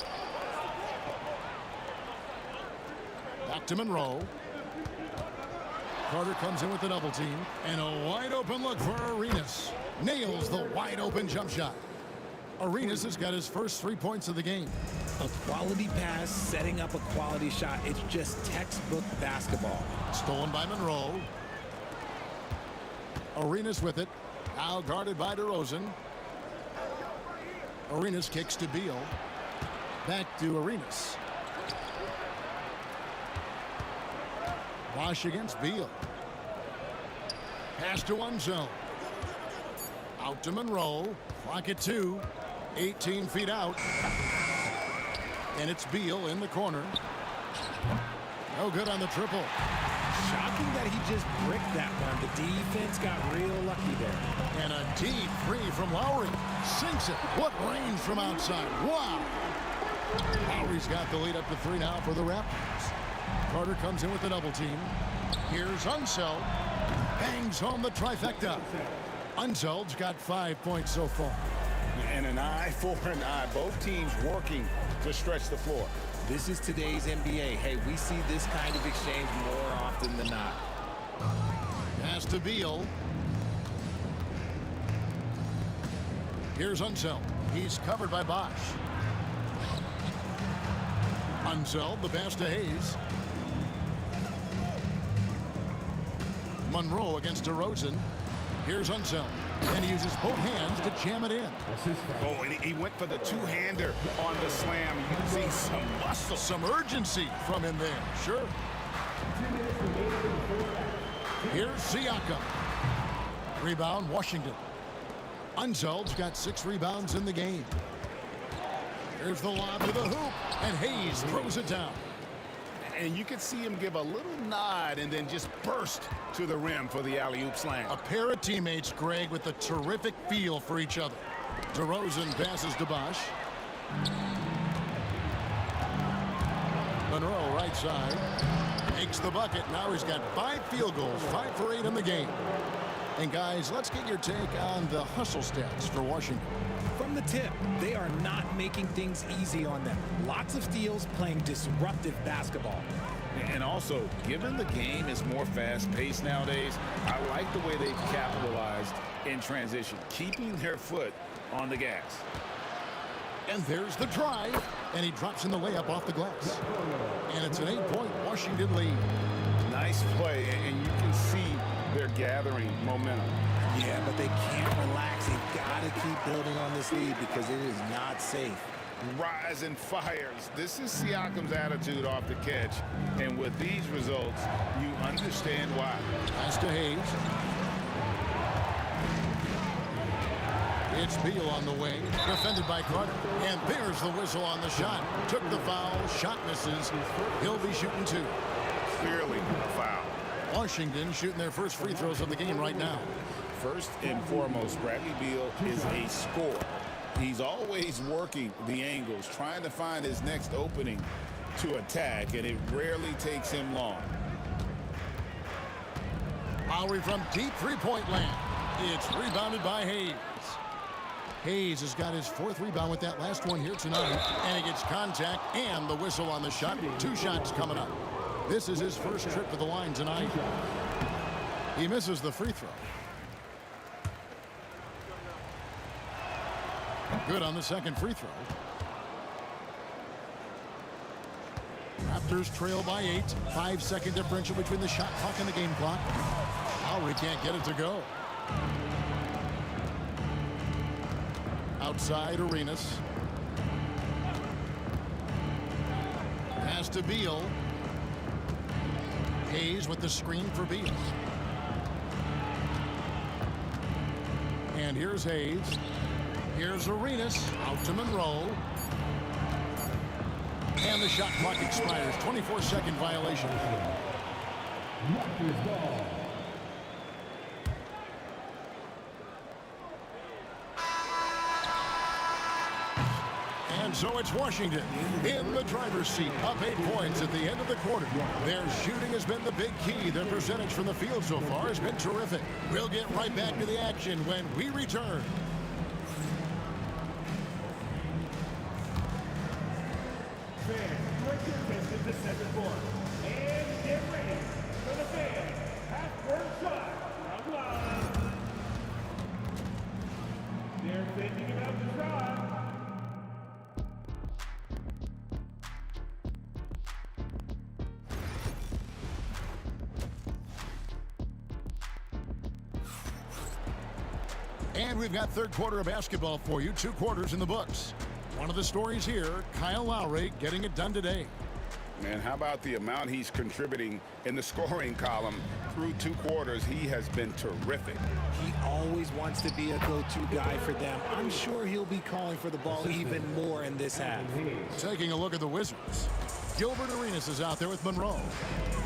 Back to Monroe. Carter comes in with the double team. And a wide open look for Arenas. Nails the wide open jump shot. Arenas has got his first 3 points of the game. A quality pass, setting up a quality shot. It's just textbook basketball. Stolen by Monroe. Arenas with it. Now guarded by DeRozan. Arenas kicks to Beal. Back to Arenas. Bosh against Beal. Pass to one zone. Out to Monroe. Clock at 2. 18 feet out. And it's Beal in the corner. No good on the triple. Shocking that he just bricked that one. The defense got real lucky there. And a deep 3 from Lowry. Sinks it. What range from outside. Wow. Lowry's got the lead up to 3 now for the Raptors. Carter comes in with the double team. Here's Unseld. Bangs home the trifecta. Unseld's got 5 points so far. And an eye for an eye. Both teams working to stretch the floor. This is today's NBA. Hey, we see this kind of exchange more often than not. Pass to Beal. Here's Unseld. He's covered by Bosh. Unseld, the pass to Hayes. Monroe against DeRozan. Here's Unseld. And he uses both hands to jam it in. Oh, and he went for the two-hander on the slam, using some muscle. Some urgency from him there, sure. Here's Siakam. Rebound, Washington. Unseld's got 6 rebounds in the game. Here's the lob to the hoop, and Hayes throws it down. And you could see him give a little nod and then just burst to the rim for the alley-oop slam. A pair of teammates, Greg, with a terrific feel for each other. DeRozan passes to Bosh. Monroe right right side. Makes the bucket. Now he's got 5 field goals, 5 for 8 in the game. And guys, let's get your take on the hustle stats for Washington. From the tip, they are not making things easy on them. Lots of steals, playing disruptive basketball. And also, given the game is more fast-paced nowadays, I like the way they've capitalized in transition, keeping their foot on the gas. And there's the drive, and he drops in the layup off the glass. And it's an 8-point Washington lead. Nice play, and you can see they're gathering momentum. Yeah, but they can't relax. They've got to keep building on this lead because it is not safe. Rise and fires. This is Siakam's attitude off the catch. And with these results, you understand why. Pass to Hayes. It's Beal on the wing, defended by Carter. And there's the whistle on the shot. Took the foul, shot misses. He'll be shooting 2. Clearly foul. Washington shooting their first free throws of the game right now. First and foremost, Bradley Beal is a scorer. He's always working the angles, trying to find his next opening to attack, and it rarely takes him long. Lowry from deep three-point land. It's rebounded by Hayes. Hayes has got his 4th rebound with that last one here tonight, and he gets contact and the whistle on the shot. 2 shots coming up. This is his first trip to the line tonight. He misses the free throw. Good on the second free throw. Raptors trail by 8. 5-second differential between the shot clock and the game clock. Lowry can't get it to go. Outside Arenas. Pass to Beal. Hayes with the screen for Beal. And here's Hayes. Here's Arenas out to Monroe. And the shot clock expires. 24-second violation. And so it's Washington in the driver's seat, up 8 points at the end of the quarter. Their shooting has been the big key. Their percentage from the field so far has been terrific. We'll get right back to the action when we return. Fans, direct your attention to center court. And get ready for the fans. Half-court shot from line. They're thinking about the shot. And we've got third quarter of basketball for you. 2 quarters in the books. One of the stories here, Kyle Lowry getting it done today. Man, how about the amount he's contributing in the scoring column through 2 quarters? He has been terrific. He always wants to be a go-to guy for them. I'm sure he'll be calling for the ball even more in this half. Taking a look at the Wizards. Gilbert Arenas is out there with Monroe.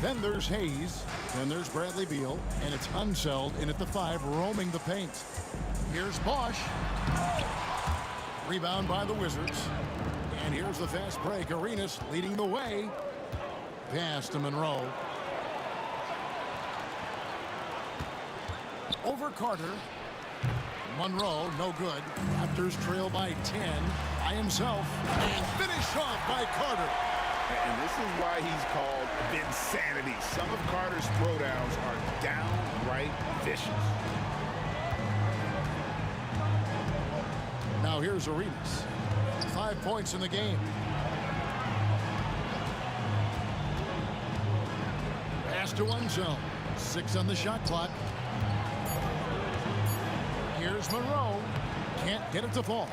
Then there's Hayes. Then there's Bradley Beal. And it's Unseld in at the 5, roaming the paint. Here's Bosch. Rebound by the Wizards. And here's the fast break. Arenas leading the way. Pass to Monroe. Over Carter. Monroe, no good. Raptors trail by 10 by himself. And finished off by Carter. And this is why he's called Vinsanity. Some of Carter's throwdowns are downright vicious. Now here's Arenas. 5 points in the game. Pass to Unseld. 6 on the shot clock. Here's Monroe. Can't get it to fall.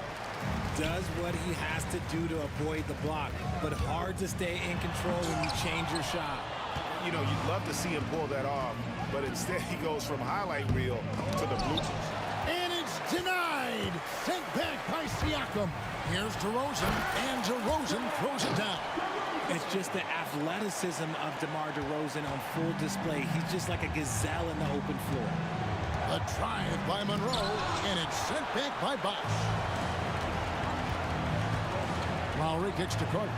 Does what he has to do to avoid the block, but hard to stay in control when you change your shot. You know, you'd love to see him pull that off, but instead he goes from highlight reel to the bleachers. And it's denied. Sent back by Siakam. Here's DeRozan, and DeRozan throws it down. It's just the athleticism of DeMar DeRozan on full display. He's just like a gazelle in the open floor. A drive by Monroe, and it's sent back by Bosch. Lowry kicks to Carter.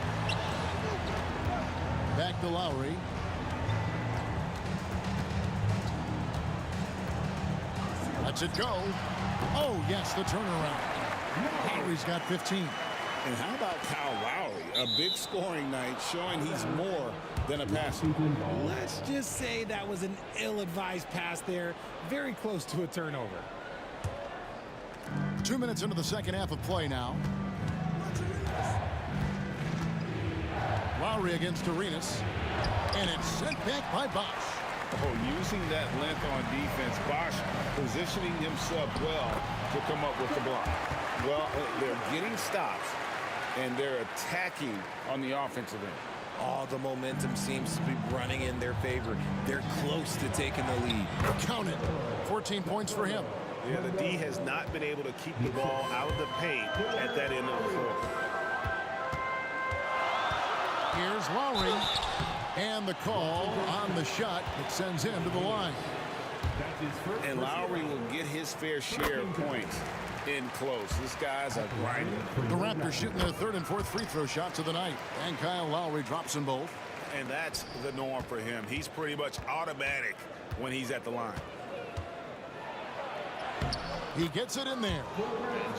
Back to Lowry. Lets it go. Oh, yes, the turnaround. Lowry's got 15. And how about Kyle Lowry? A big scoring night showing he's more than a passer. Let's just say that was an ill-advised pass there. Very close to a turnover. 2 minutes into the second half of play now. Lowry against Arenas. And it's sent back by Bosch. Oh, using that length on defense, Bosch positioning himself well to come up with the block. Well, they're getting stops, and they're attacking on the offensive end. All the momentum seems to be running in their favor. They're close to taking the lead. Count it. 14 points for him. Yeah, the D has not been able to keep the ball out of the paint at that end of the floor. Here's Lowry. And the call on the shot that sends him to the line. And Lowry will get his fair share of points in close. This guy's a grinder. The Raptors shooting their third and fourth free throw shots of the night. And Kyle Lowry drops them both. And that's the norm for him. He's pretty much automatic when he's at the line. He gets it in there.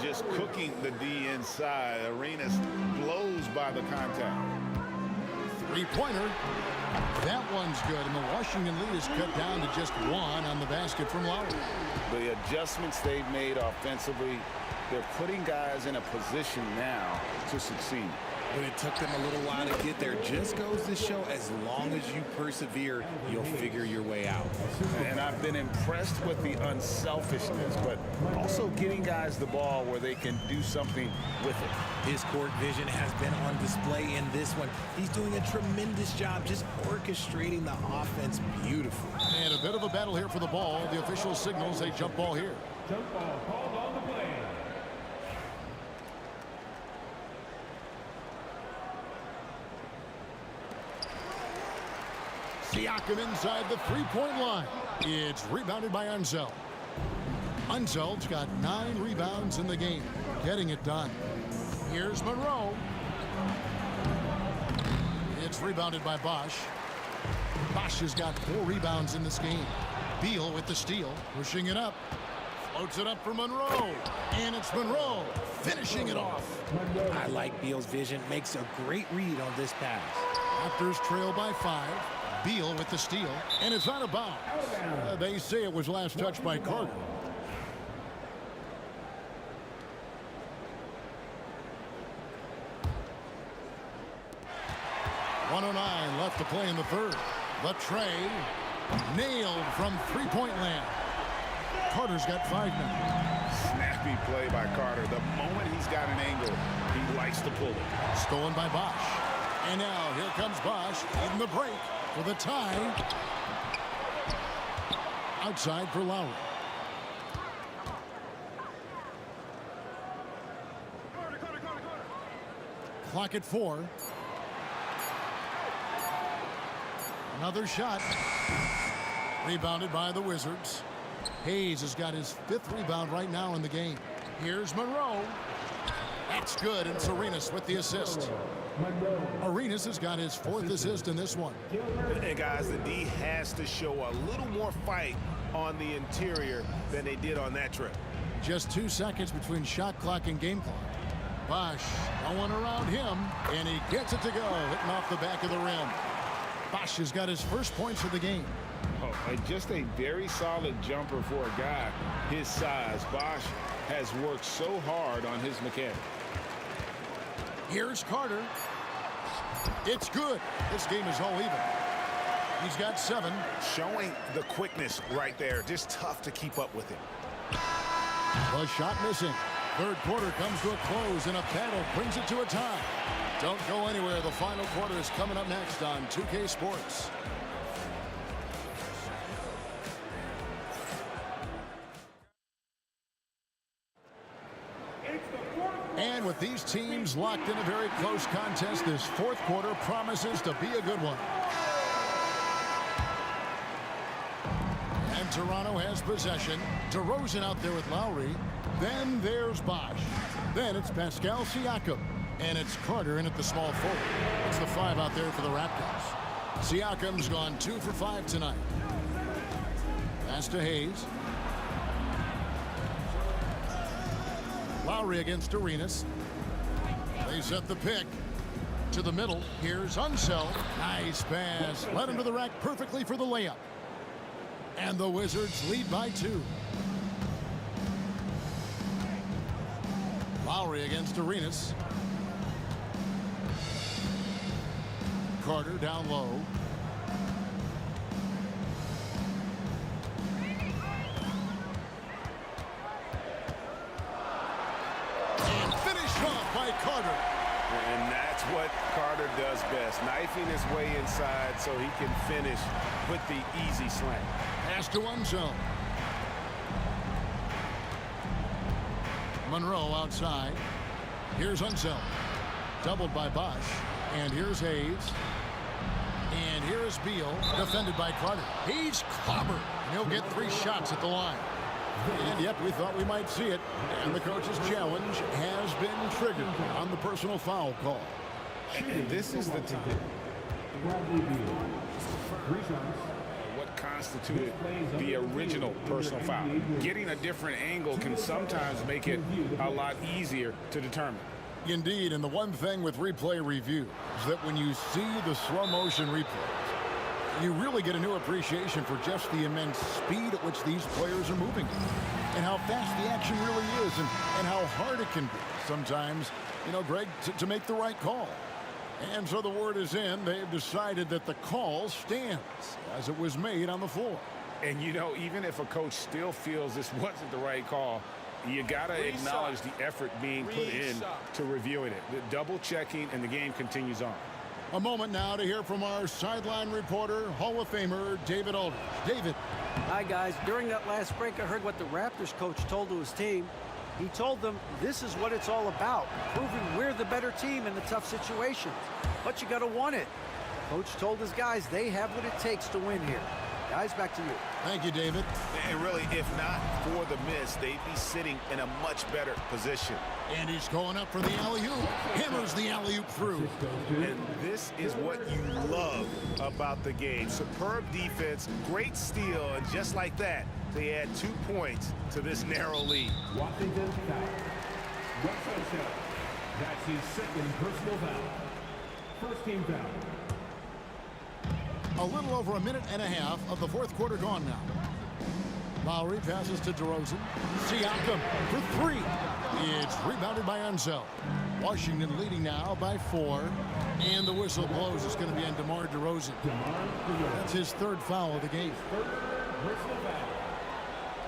Just cooking the D inside. Arenas blows by the contact. Three-pointer. That one's good, and the Washington lead is cut down to just one on the basket from Lowry. The adjustments they've made offensively, they're putting guys in a position now to succeed. But it took them a little while to get there. Just goes to show, as long as you persevere, you'll figure your way out. And I've been impressed with the unselfishness, but also getting guys the ball where they can do something with it. His court vision has been on display in this one. He's doing a tremendous job just orchestrating the offense beautifully. And a bit of a battle here for the ball. The official signals a jump ball here. Jump ball called on the play. Siakam inside the three-point line. It's rebounded by Unseld. Unseld's got 9 rebounds in the game, getting it done. Here's Monroe. It's rebounded by Bosch. Bosch has got 4 rebounds in this game. Beal with the steal, pushing it up. Floats it up for Monroe. And it's Monroe finishing it off. I like Beal's vision. Makes a great read on this pass. Raptors trail by 5. Beal with the steal, and it's out of bounds. They say it was last touched by Carter. .109 left to play in the third. The tray nailed from three-point land. Carter's got 5 now. Snappy play by Carter. The moment he's got an angle, he likes to pull it. Stolen by Bosch. And now here comes Bosch in the break for the tie. Outside for Lowry. Clock at 4. Another shot. Rebounded by the Wizards. Hayes has got his 5th rebound right now in the game. Here's Monroe. That's good, and Arenas with the assist. Arenas has got his 4th assist in this one. And guys, the D has to show a little more fight on the interior than they did on that trip. Just 2 seconds between shot clock and game clock. Bosch, no one around him, and he gets it to go, hitting off the back of the rim. Bosch has got his first points of the game. Oh, and just a very solid jumper for a guy his size. Bosch has worked so hard on his mechanics. Here's Carter. It's good. This game is all even. He's got 7. Showing the quickness right there. Just tough to keep up with it. The shot missing. Third quarter comes to a close, and a battle brings it to a tie. Don't go anywhere. The final quarter is coming up next on 2K Sports. And with these teams locked in a very close contest, this 4th quarter promises to be a good one. And Toronto has possession. DeRozan out there with Lowry. Then there's Bosch. Then it's Pascal Siakam. And it's Carter in at the small forward. It's the 5 out there for the Raptors. Siakam's gone 2 for 5 tonight. Pass to Hayes. Lowry against Arenas. They set the pick to the middle. Here's Unseld. Nice pass. Led him to the rack perfectly for the layup. And the Wizards lead by 2. Lowry against Arenas. Carter down low. And finished off by Carter. And that's what Carter does best, knifing his way inside so he can finish with the easy slam. Pass to Unseld. Monroe outside. Here's Unseld. Doubled by Bosch. And here's Hayes. And here is Beal, defended by Carter. He's clobbered. And he'll get 3 shots at the line. And yep, we thought we might see it. And the coach's challenge has been triggered on the personal foul call. And this is the time. What constituted the original personal foul? Getting a different angle can sometimes make it a lot easier to determine. Indeed, and the one thing with replay review is that when you see the slow motion replays, you really get a new appreciation for just the immense speed at which these players are moving and how fast the action really is and how hard it can be sometimes, you know, Greg, to make the right call. And so the word is in. They've decided that the call stands as it was made on the floor. And, you know, even if a coach still feels this wasn't the right call, you got to acknowledge the effort being put in to reviewing it. The double checking, and the game continues on. A moment now to hear from our sideline reporter, Hall of Famer David Aldridge. David. Hi, guys. During that last break, I heard what the Raptors coach told to his team. He told them this is what it's all about, proving we're the better team in the tough situations. But you got to want it. Coach told his guys they have what it takes to win here. Guys, back to you. Thank you, David. And really, if not for the miss, they'd be sitting in a much better position. And he's going up for the alley-oop. Hammers the alley-oop through. And this is what you love about the game. Superb defense, great steal, and just like that, they add 2 points to this narrow lead. Washington foul. Washington. That's his second personal foul. First team foul. A little over a minute and a half of the fourth quarter gone now. Lowry passes to DeRozan. Siakam for 3. It's rebounded by Unseld. Washington leading now by 4. And the whistle blows. It's going to be on DeMar DeRozan. That's his 3rd foul of the game.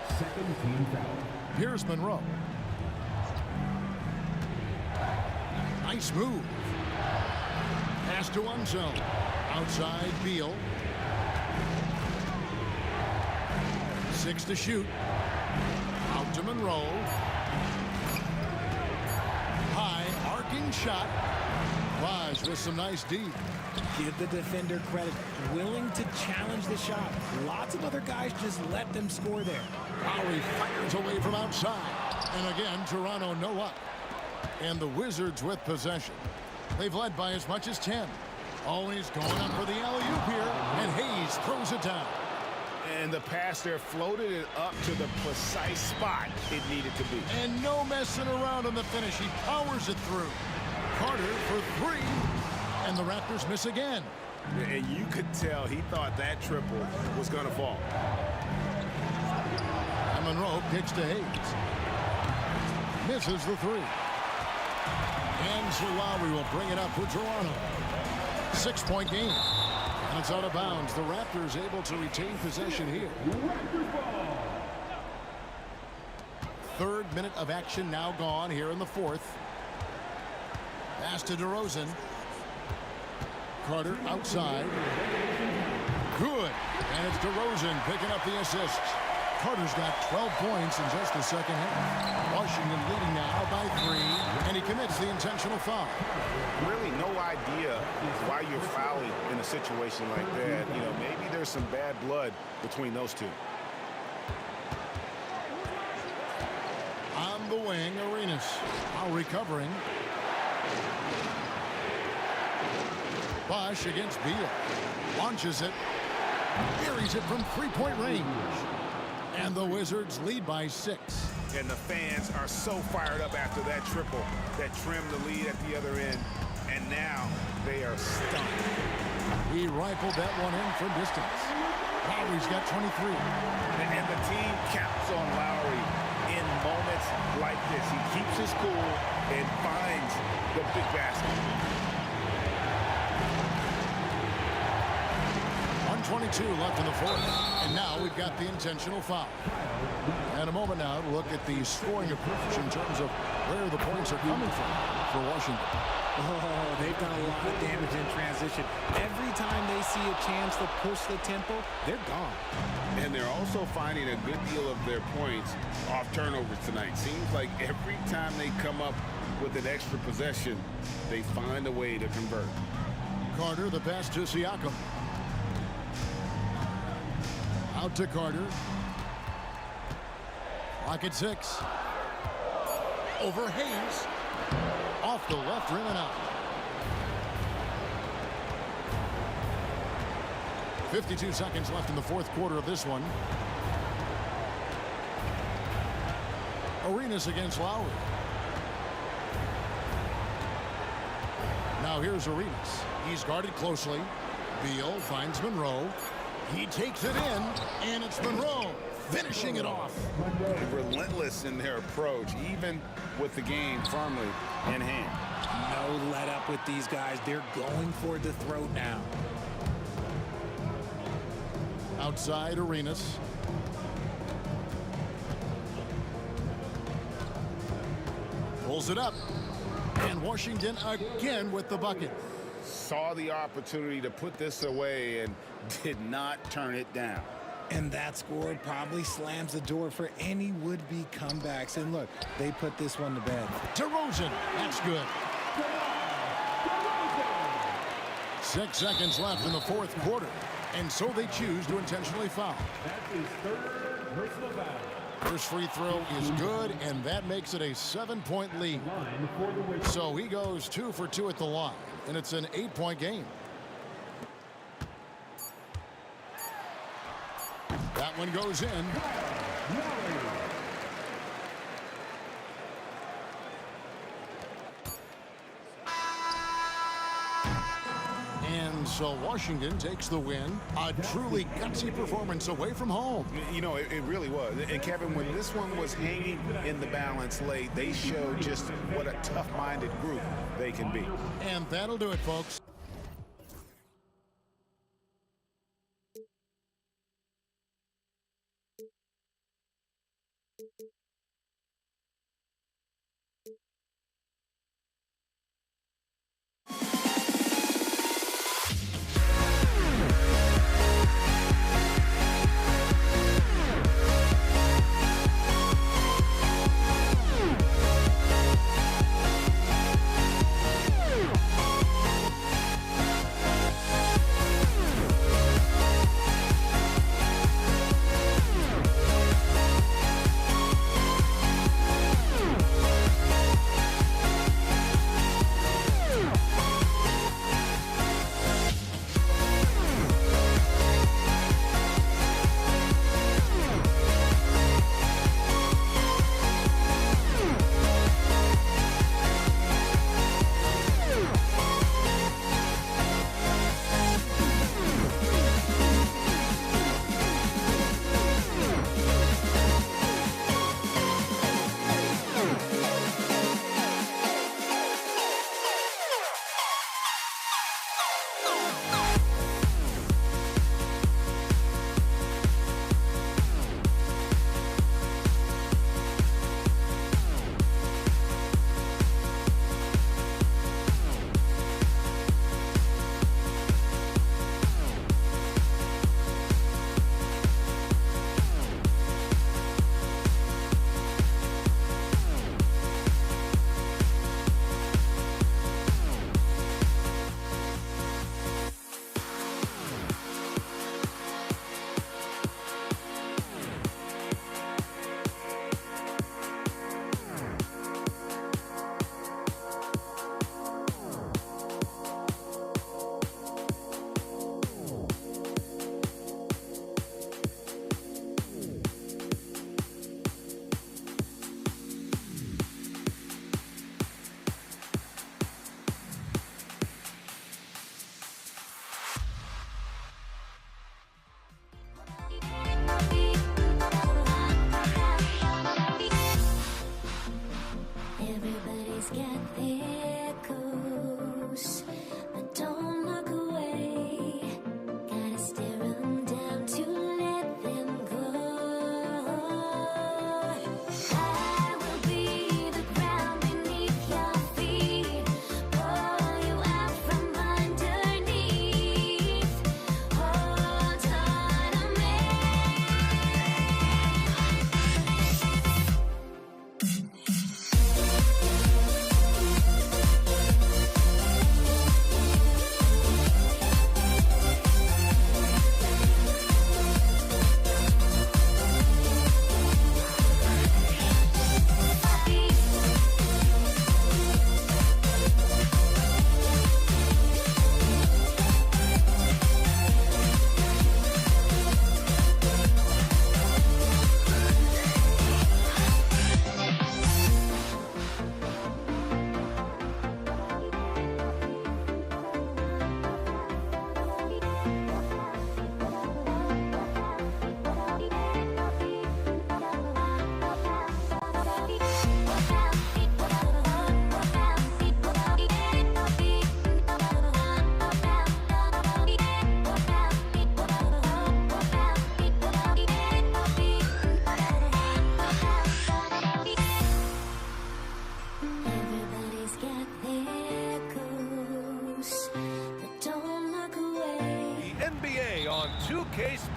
Second team foul. Here's Monroe. Nice move. Pass to Unseld. Outside Beal. 6 to shoot. Out to Monroe. High arcing shot. Wise with some nice D. Give the defender credit. Willing to challenge the shot. Lots of other guys just let them score there. Lowry fires away from outside. And again, Toronto no luck. And the Wizards with possession. They've led by as much as 10. Always going up for the alley-oop here. And Hayes throws it down. And the pass there floated it up to the precise spot it needed to be. And no messing around on the finish. He powers it through. Carter for 3. And the Raptors miss again. And you could tell he thought that triple was going to fall. And Monroe kicks to Hayes. Misses the 3. And so Lowry will bring it up for Toronto. 6-point game. And it's out of bounds. The Raptors able to retain possession here. 3rd minute of action now gone here in the 4th. Pass to DeRozan. Carter outside. Good. And it's DeRozan picking up the assist. Carter's got 12 points in just the second half. Washington leading now by 3. And he commits the intentional foul. Really no idea why you're fouling in a situation like that. You know, maybe there's some bad blood between those two. On the wing, Arenas. Now recovering. Bosch against Beal. Launches it. Buries it from three-point range. And the Wizards lead by 6. And the fans are so fired up after that triple that trimmed the lead at the other end. And now they are stunned. He rifled that one in from distance. Lowry's got 23. And the team counts on Lowry in moments like this. He keeps his cool and finds the big basket. 1:22 left in the fourth. And now we've got the intentional foul. And a moment now to look at the scoring approach in terms of where the points are coming from for Washington. Oh, they've done a lot of damage in transition. Every time they see a chance to push the tempo, they're gone. And they're also finding a good deal of their points off turnovers tonight. Seems like every time they come up with an extra possession, they find a way to convert. Carter, the pass to Siakam. Out to Carter. Clock at 6. Over Hayes. Off the left rim and out. 52 seconds left in the fourth quarter of this one. Arenas against Lowry. Now here's Arenas. He's guarded closely. Beal finds Monroe. He takes it in, and it's Monroe finishing it off. Relentless in their approach, even with the game firmly in hand. No let up with these guys. They're going for the throat now. Outside Arenas. Pulls it up. And Washington again with the bucket. Saw the opportunity to put this away and did not turn it down. And that score probably slams the door for any would-be comebacks. And look, they put this one to bed. DeRozan, that's good. 6 seconds left in the fourth quarter. And so they choose to intentionally foul. That's his third personal foul. First free throw is good, and that makes it a 7-point lead. So he goes 2 for 2 at the line, and it's an 8-point game. That one goes in. And so Washington takes the win. A truly gutsy performance away from home. You know, it really was. And Kevin, when this one was hanging in the balance late, they showed just what a tough-minded group they can be. And that'll do it, folks.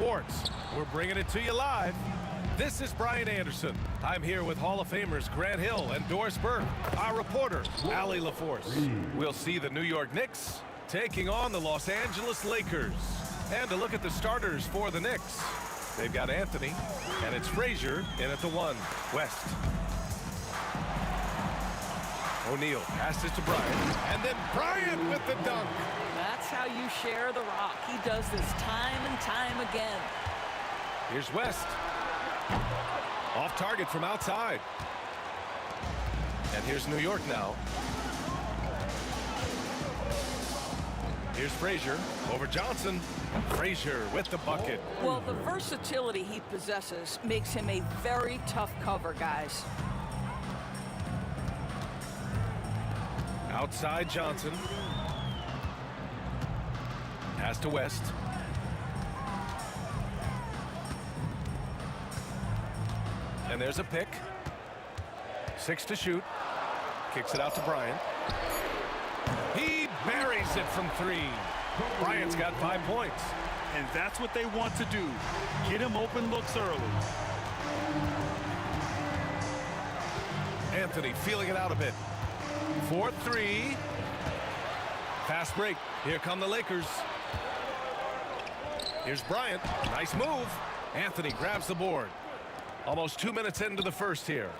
Sports. We're bringing it to you live. This is Brian Anderson. I'm here with Hall of Famers Grant Hill and Doris Burke. Our reporter, Allie LaForce. We'll see the New York Knicks taking on the Los Angeles Lakers. And to look at the starters for the Knicks. They've got Anthony, and it's Frazier in at the 1. West. O'Neal passes to Bryant, and then Bryant with the dunk. That's how you share the rock. He does this time and time again. Here's West. Off target from outside. And here's New York now. Here's Frazier over Johnson. Frazier with the bucket. Well, the versatility he possesses makes him a very tough cover, guys. Outside Johnson. Pass to West. And there's a pick. 6 to shoot. Kicks it out to Bryant. He buries it from 3. Bryant's got 5 points. And that's what they want to do. Get him open looks early. Anthony feeling it out a bit. 4-3. Fast break. Here come the Lakers. Here's Bryant. Nice move. Anthony grabs the board. Almost 2 minutes into the first here.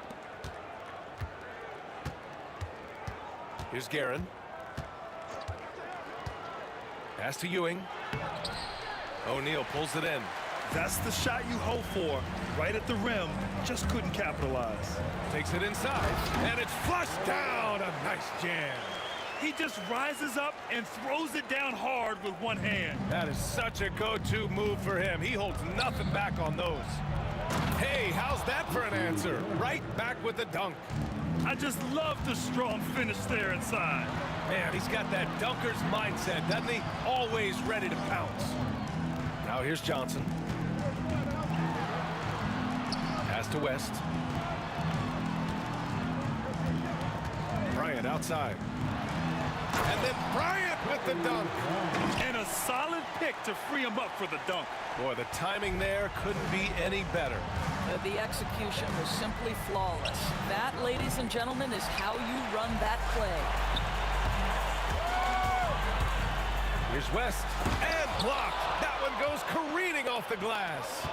Here's Guerin. Pass to Ewing. O'Neal pulls it in. That's the shot you hope for. Right at the rim. Just couldn't capitalize. Takes it inside. And it's flushed down. A nice jam. He just rises up and throws it down hard with one hand. That is such a go-to move for him. He holds nothing back on those. Hey, how's that for an answer? Right back with the dunk. I just love the strong finish there inside. Man, he's got that dunker's mindset, doesn't he? Always ready to pounce. Now here's Johnson. Pass to West. Bryant outside. And then Bryant with the dunk. And a solid pick to free him up for the dunk. Boy, the timing there couldn't be any better. The execution was simply flawless. That, ladies and gentlemen, is how you run that play. Here's West. And blocked. That one goes careening off the glass.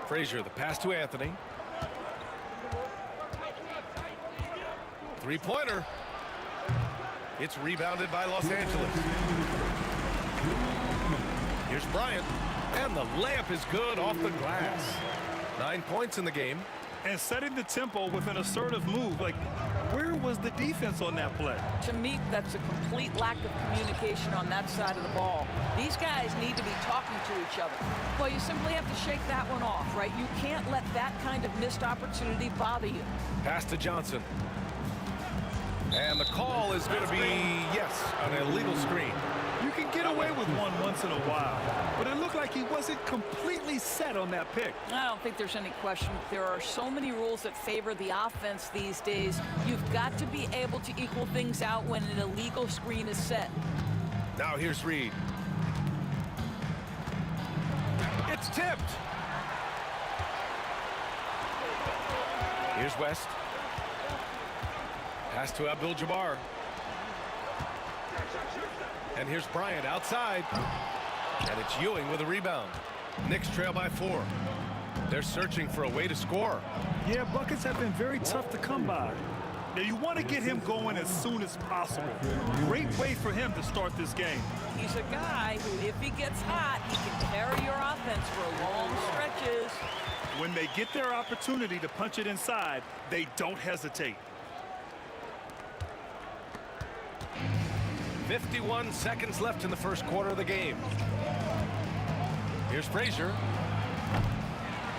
Frazier, the pass to Anthony. Three-pointer. It's rebounded by Los Angeles. Here's Bryant. And the layup is good off the glass. 9 points in the game. And setting the tempo with an assertive move. Like, where was the defense on that play? To me, that's a complete lack of communication on that side of the ball. These guys need to be talking to each other. Well, you simply have to shake that one off, right? You can't let that kind of missed opportunity bother you. Pass to Johnson. And the call is going to be, yes, an illegal screen. You can get away with one once in a while, but it looked like he wasn't completely set on that pick. I don't think there's any question. There are so many rules that favor the offense these days. You've got to be able to equal things out when an illegal screen is set. Now here's Reed. It's tipped. Here's West. Pass to Abdul-Jabbar. And here's Bryant outside. And it's Ewing with a rebound. Knicks trail by 4. They're searching for a way to score. Yeah, buckets have been very tough to come by. Now, you want to get him going as soon as possible. Great way for him to start this game. He's a guy who, if he gets hot, he can carry your offense for long stretches. When they get their opportunity to punch it inside, they don't hesitate. 51 seconds left in the first quarter of the game. Here's Frazier.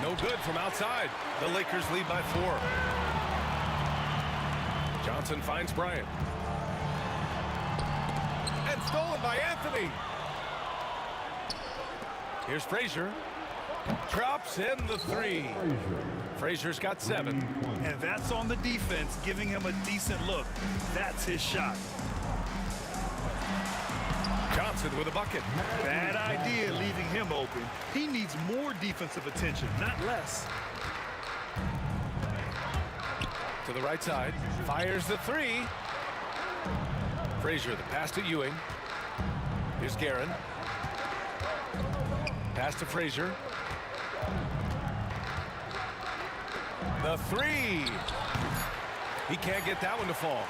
No good from outside. The Lakers lead by 4. Johnson finds Bryant. And stolen by Anthony. Here's Frazier. Drops in the 3. Frazier's got 7. And that's on the defense, giving him a decent look. That's his shot. Johnson with a bucket. Bad idea leaving him open. He needs more defensive attention, not less. To the right side. Fires the three. Frazier, the pass to Ewing. Here's Guerin. Pass to Frazier. The three. He can't get that one to fall.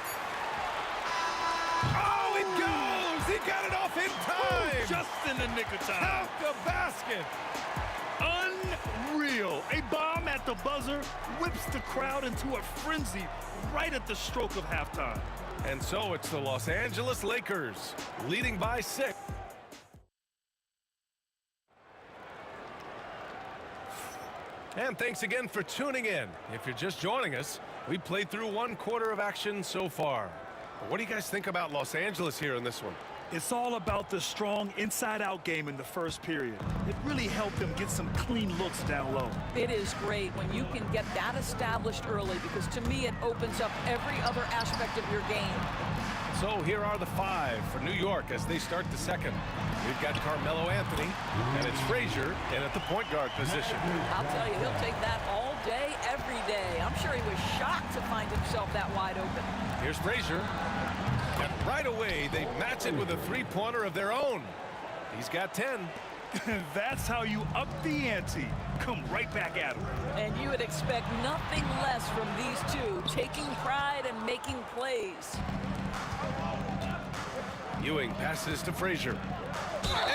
Oh, it goes! He got it off in time! Just in the nick of time. Count the basket! Unreal. A bomb at the buzzer whips the crowd into a frenzy right at the stroke of halftime. And so it's the Los Angeles Lakers leading by 6. And thanks again for tuning in. If you're just joining us, we played through 1 quarter of action so far. What do you guys think about Los Angeles here in this one? It's all about the strong inside-out game in the first period. It really helped them get some clean looks down low. It is great when you can get that established early, because to me it opens up every other aspect of your game. So here are the 5 for New York as they start the second. We've got Carmelo Anthony, and it's Frazier in at the point guard position. I'll tell you, he'll take that all day, every day. I'm sure he was shocked to find himself that wide open. Here's Frazier. And right away, they match it with a three-pointer of their own. He's got 10. That's how you up the ante. Come right back at him. And you would expect nothing less from these two, taking pride and making plays. Ewing passes to Frazier.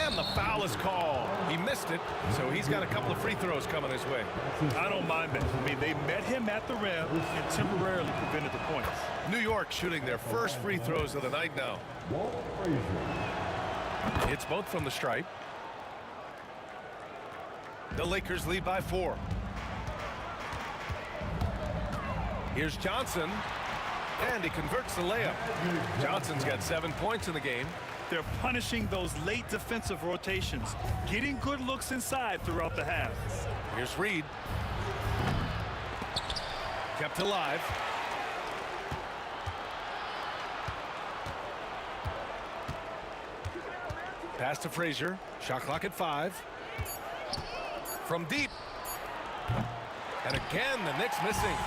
And the foul is called. He missed it, so he's got a couple of free throws coming his way. I don't mind that. I mean, they met him at the rim and temporarily prevented the points. New York shooting their first free throws of the night now. It's both from the stripe. The Lakers lead by 4. Here's Johnson, and he converts the layup. Johnson's got 7 points in the game. They're punishing those late defensive rotations, getting good looks inside throughout the half. Here's Reed. Kept alive. Pass to Frazier. Shot clock at 5. From deep. And again, the Knicks missing.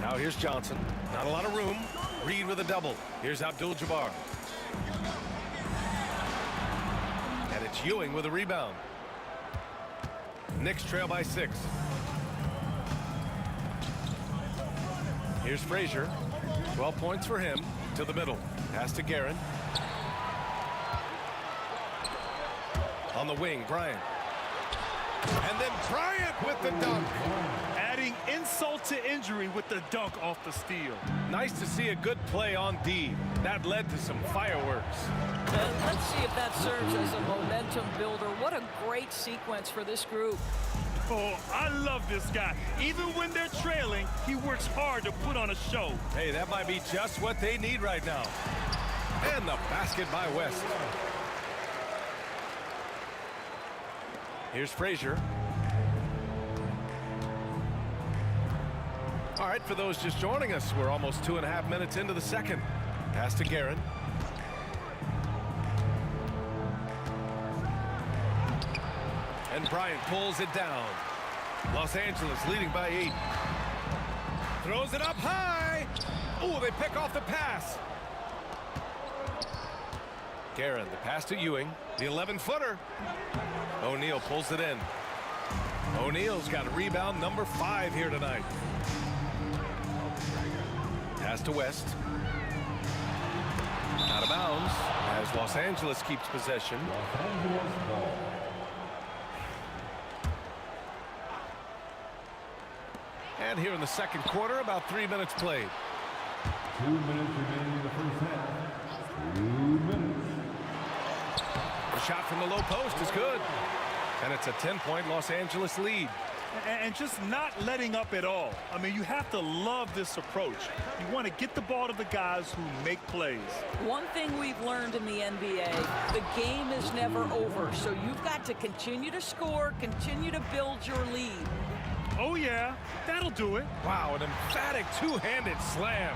Now here's Johnson. Not a lot of room. Reed with a double. Here's Abdul-Jabbar. And it's Ewing with a rebound. Knicks trail by 6. Here's Frazier. 12 points for him. To the middle. Pass to Guerin. On the wing, Bryant. And then Bryant with the dunk. Adding insult to injury with the dunk off the steal. Nice to see a good play on D. That led to some fireworks. Let's see if that serves as a momentum builder. What a great sequence for this group. Oh, I love this guy. Even when they're trailing, he works hard to put on a show. Hey, that might be just what they need right now. And the basket by West. Here's Frazier. All right, for those just joining us, we're almost 2.5 minutes into the second. Pass to Guerin. And Bryant pulls it down. Los Angeles leading by 8. Throws it up high. Oh, they pick off the pass. Guerin, the pass to Ewing. The 11-footer. O'Neal pulls it in. O'Neal's got a rebound number 5 here tonight. Pass to West. Out of bounds as Los Angeles keeps possession. And here in the second quarter, about 3 minutes played. 2 minutes remaining in the first half. 2 minutes. The shot from the low post is good. And it's a 10-point Los Angeles lead. And just not letting up at all. I mean, you have to love this approach. You want to get the ball to the guys who make plays. One thing we've learned in the NBA, the game is never over. So you've got to continue to score, continue to build your lead. Oh, yeah, that'll do it. Wow, an emphatic two-handed slam.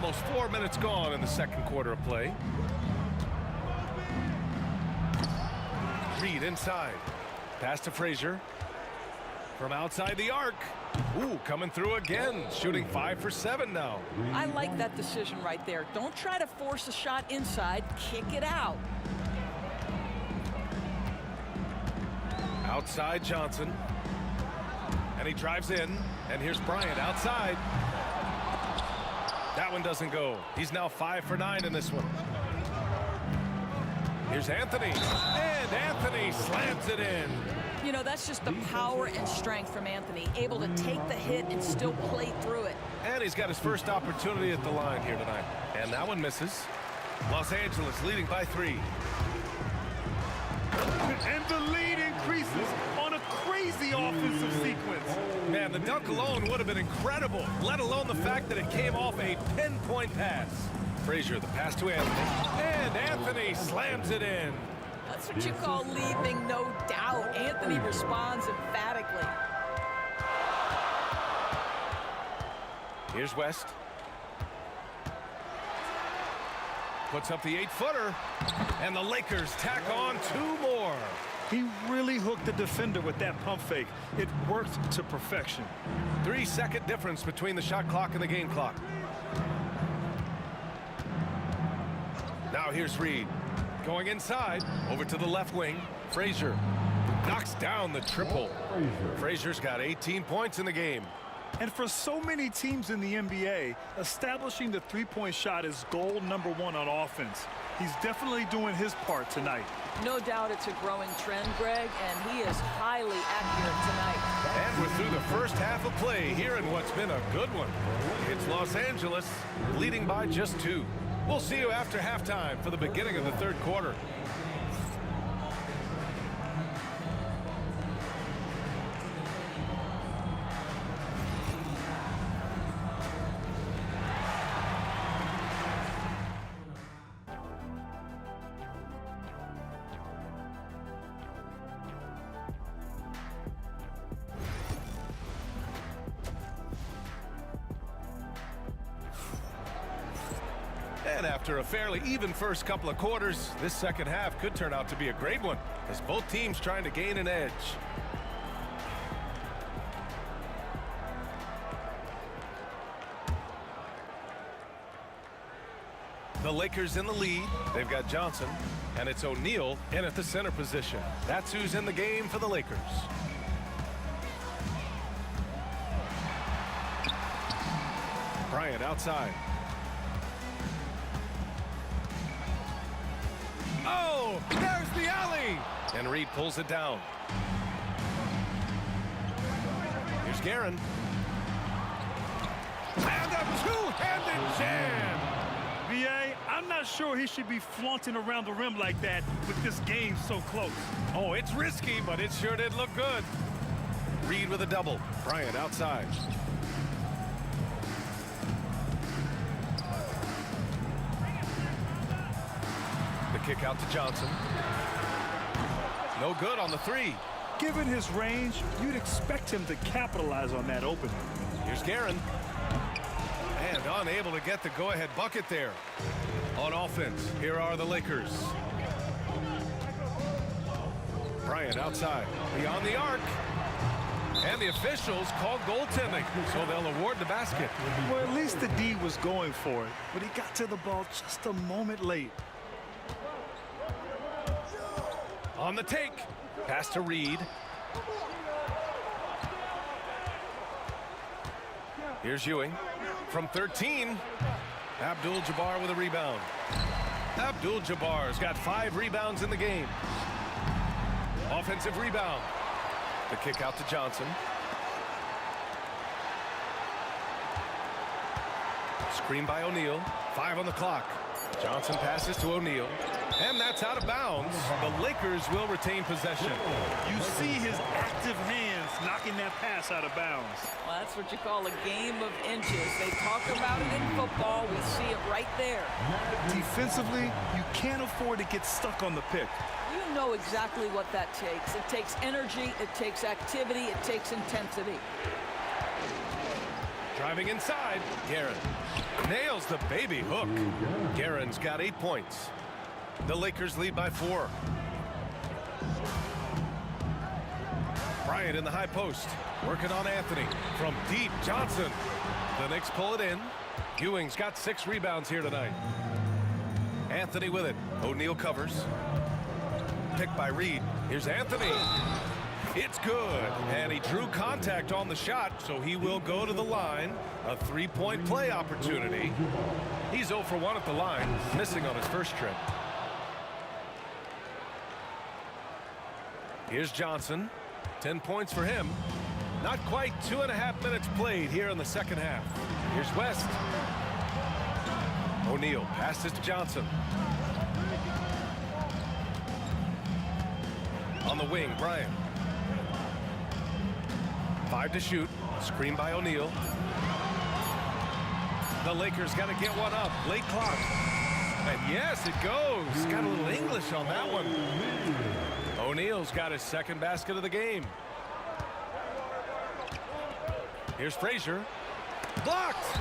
Almost 4 minutes gone in the second quarter of play. Reed inside. Pass to Frazier. From outside the arc. Ooh, coming through again. Shooting 5 for 7 now. I like that decision right there. Don't try to force a shot inside. Kick it out. Outside Johnson. And he drives in. And here's Bryant outside. That one doesn't go. He's now 5 for 9 in this one. Here's Anthony. And Anthony slams it in. You know, that's just the power and strength from Anthony, able to take the hit and still play through it. And he's got his first opportunity at the line here tonight. And that one misses. Los Angeles leading by 3. And the lead increases on a crazy offensive sequence. Man, the dunk alone would have been incredible, let alone the fact that it came off a pinpoint pass. Frazier, the pass to Anthony. And Anthony slams it in. That's what you call leaving no doubt. Anthony responds emphatically. Here's West. Puts up the 8-footer. And the Lakers tack on 2 more. He really hooked the defender with that pump fake. It worked to perfection. 3-second difference between the shot clock and the game clock. Now here's Reed. Going inside, over to the left wing. Frazier knocks down the triple. Frazier's got 18 points in the game. And for so many teams in the NBA, establishing the three-point shot is goal number 1 on offense. He's definitely doing his part tonight. No doubt it's a growing trend, Greg, and he is highly accurate tonight. And we're through the first half of play here in what's been a good one. It's Los Angeles leading by just 2. We'll see you after halftime for the beginning of the third quarter. And after a fairly even first couple of quarters, this second half could turn out to be a great one, as both teams trying to gain an edge. The Lakers in the lead. They've got Johnson, and it's O'Neal in at the center position. That's who's in the game for the Lakers. Bryant outside. Oh, there's the alley! And Reed pulls it down. Here's Guerin. And a two-handed jam! VA, I'm not sure he should be flaunting around the rim like that with this game so close. Oh, it's risky, but it sure did look good. Reed with a double. Bryant outside. Kick out to Johnson. No good on the 3. Given his range, you'd expect him to capitalize on that opening. Here's Guerin. And unable to get the go-ahead bucket there. On offense, here are the Lakers. Bryant outside. Beyond the arc. And the officials called goaltending, so they'll award the basket. Well, at least the D was going for it, but he got to the ball just a moment late. On the take. Pass to Reed. Here's Ewing. From 13. Abdul-Jabbar with a rebound. Abdul-Jabbar's got 5 rebounds in the game. Offensive rebound. The kick out to Johnson. Screen by O'Neal. 5 on the clock. Johnson passes to O'Neal. And that's out of bounds. The Lakers will retain possession. You see his active hands knocking that pass out of bounds. Well, that's what you call a game of inches. They talk about it in football. We see it right there. Defensively, you can't afford to get stuck on the pick. You know exactly what that takes. It takes energy, it takes activity, it takes intensity. Driving inside, Guerin nails the baby hook. Guerin's got 8 points. The Lakers lead by 4. Bryant in the high post, working on Anthony. From deep, Johnson. The Knicks pull it in. Ewing's got 6 rebounds here tonight. Anthony with it. O'Neal covers. Picked by Reed. Here's Anthony. It's good. And he drew contact on the shot, so he will go to the line. A 3-point play opportunity. He's 0 for 1 at the line, missing on his first trip. Here's Johnson. 10 points for him. Not quite 2.5 minutes played here in the second half. Here's West. O'Neal passes to Johnson. On the wing, Bryant. 5 to shoot. Screen by O'Neal. The Lakers got to get one up. Late clock. And yes, it goes. Got a little English on that one. O'Neal's got his second basket of the game. Here's Frazier. Blocked.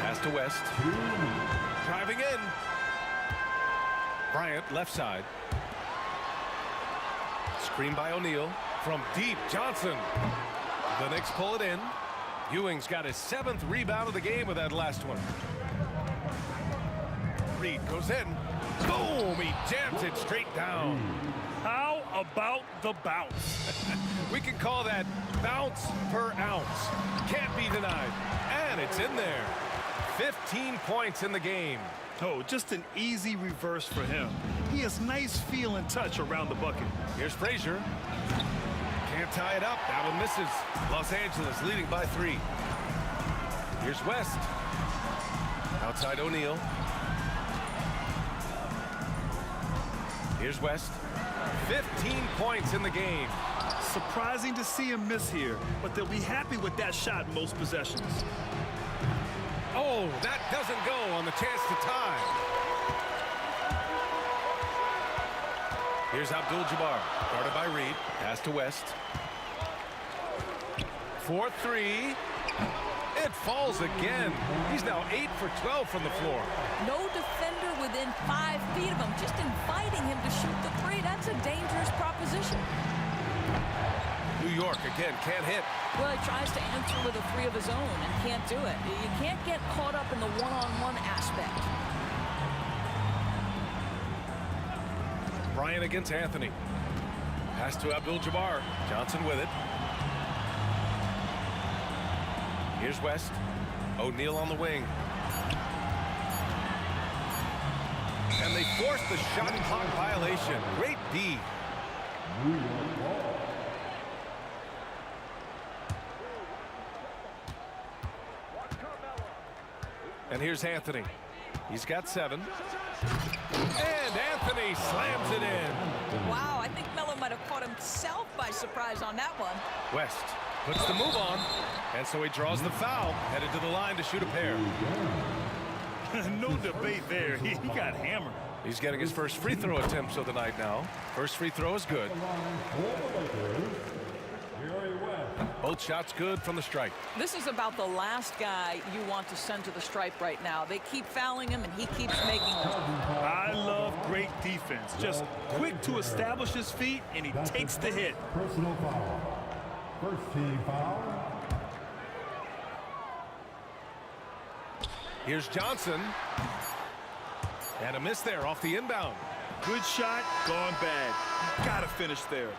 Pass to West. Driving in. Bryant, left side. Screen by O'Neal. From deep, Johnson. The Knicks pull it in. Ewing's got his 7th rebound of the game with that last one. Reed goes in. Boom! He jams it straight down. How about the bounce? We can call that bounce per ounce. Can't be denied. And it's in there. 15 points in the game. Oh, just an easy reverse for him. He has nice feel and touch around the bucket. Here's Frazier. Can't tie it up. That one misses. Los Angeles leading by 3. Here's West. Outside O'Neal. Here's West. 15 points in the game. Surprising to see him miss here, but they'll be happy with that shot most possessions. Oh, that doesn't go on the chance to tie. Here's Abdul-Jabbar, guarded by Reed. Pass to West. 4-3. It falls again. He's now 8 for 12 from the floor. No defender within 5 feet of him, just inviting him to shoot the 3. That's a dangerous proposition. New York again can't hit. Well, he tries to answer with a 3 of his own and can't do it. You can't get caught up in the one-on-one aspect. Bryant against Anthony. Pass to Abdul-Jabbar. Johnson with it. Here's West. O'Neal on the wing. And they force the shot clock violation. Great D. And here's Anthony. He's got 7. And Anthony slams it in. Wow, I think Melo might have caught himself by surprise on that one. West puts the move on. And so he draws the foul, headed to the line to shoot a pair. No debate there. He got hammered. He's getting his first free throw attempts of the night now. First free throw is good. Both shots good from the stripe. This is about the last guy you want to send to the stripe right now. They keep fouling him, and he keeps making them. I love great defense. Just quick to establish his feet, and he takes the hit. Personal foul. First team foul. Here's Johnson. And a miss there off the inbound. Good shot, gone bad. Gotta finish there.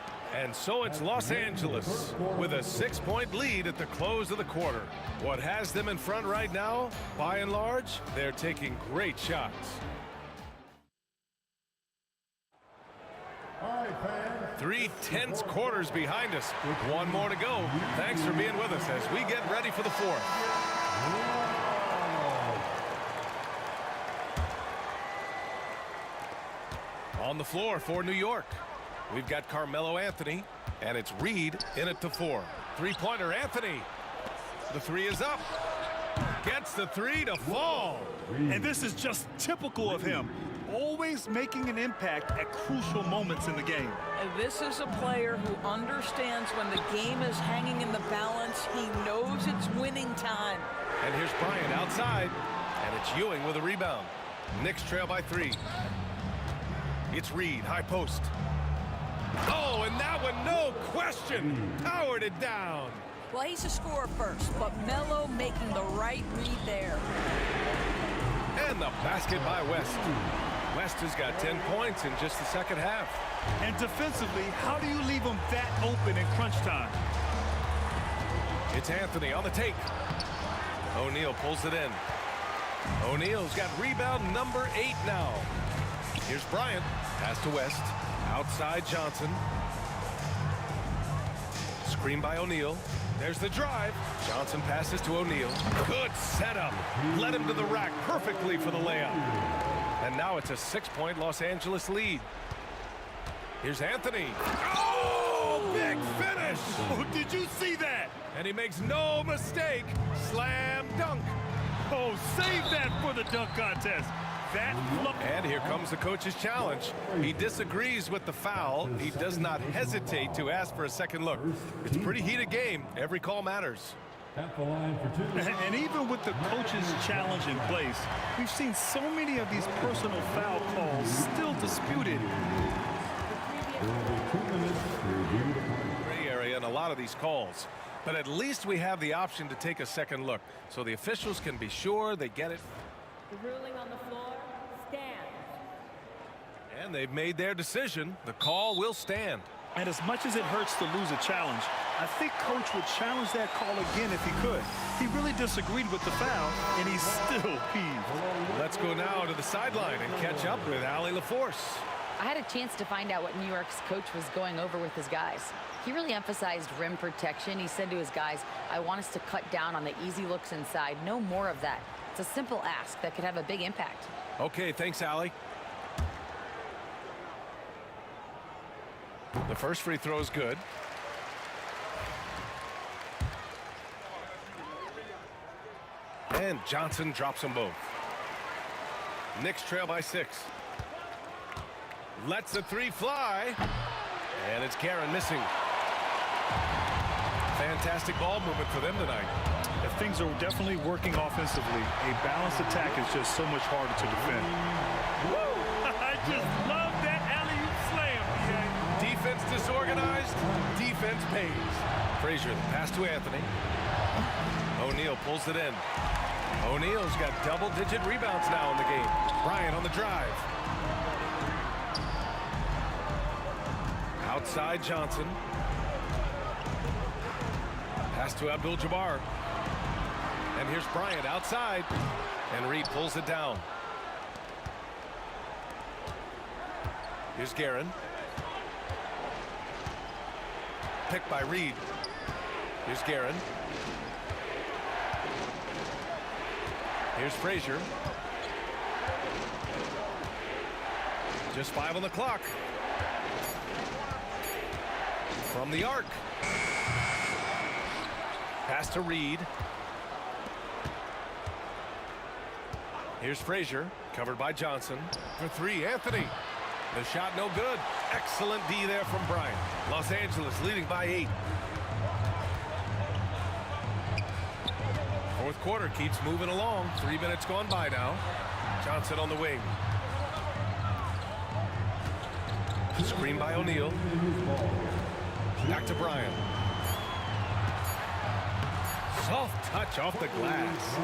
And so it's Los Angeles with a 6-point lead at the close of the quarter. What has them in front right now, by and large, they're taking great shots. All right, fans. 3 tense quarters behind us. One more to go. Thanks for being with us as we get ready for the 4th. On the floor for New York, we've got Carmelo Anthony, and it's Reed in it to 4. Three-pointer Anthony. The 3 is up. Gets the 3 to fall. And this is just typical of him. always making an impact at crucial moments in the game. And this is a player who understands when the game is hanging in the balance. He knows it's winning time. And here's Bryant outside, and it's Ewing with a rebound. Knicks trail by 3. It's Reed, high post. Oh, and that one, no question, powered it down. Well, he's a scorer first, but Melo making the right read there. And the basket by West. West has got 10 points in just the second half. And defensively, how do you leave them that open in crunch time? It's Anthony on the take. O'Neal pulls it in. O'Neal's got rebound number 8 now. Here's Bryant. Pass to West. Outside Johnson. Screen by O'Neal. There's the drive. Johnson passes to O'Neal. Good setup. Led him to the rack perfectly for the layup. And now it's a 6-point Los Angeles lead. Here's Anthony. Oh, big finish. Oh, did you see that? And he makes no mistake. Slam dunk. Oh, save that for the dunk contest. And here comes the coach's challenge. He disagrees with the foul. He does not hesitate to ask for a second look. It's a pretty heated game. Every call matters. At the line for 2. And even with the coach's challenge in place, we've seen so many of these personal foul calls still disputed. There will be 2 minutes to review the play. Gray area in a lot of these calls. But at least we have the option to take a second look, so the officials can be sure they get it. The ruling on the floor stands. And they've made their decision. The call will stand. And as much as it hurts to lose a challenge, I think Coach would challenge that call again if he could. He really disagreed with the foul, and he's still peeved. Let's go now to the sideline and catch up with Allie LaForce. I had a chance to find out what New York's coach was going over with his guys. He really emphasized rim protection. He said to his guys, I want us to cut down on the easy looks inside. No more of that. It's a simple ask that could have a big impact. Okay, thanks, Allie. The first free throw is good. And Johnson drops them both. Knicks trail by 6. Lets the 3 fly. And it's Karen missing. Fantastic ball movement for them tonight. Things are definitely working offensively. A balanced attack is just so much harder to defend. Woo! I just love that alley-oop slam. Defense disorganized, defense pays. Frazier, the pass to Anthony. O'Neal pulls it in. O'Neal's got double-digit rebounds now in the game. Bryant on the drive. Outside Johnson. Pass to Abdul-Jabbar. And here's Bryant outside. And Reed pulls it down. Here's Guerin. Picked by Reed. Here's Guerin. Here's Frazier. Just 5 on the clock. From the arc. Pass to Reed. Here's Frazier, covered by Johnson. For 3, Anthony. The shot no good. Excellent D there from Bryant. Los Angeles leading by 8. Fourth quarter keeps moving along. 3 minutes gone by now. Johnson on the wing. Screen by O'Neal. Back to Bryant. Soft touch off the glass.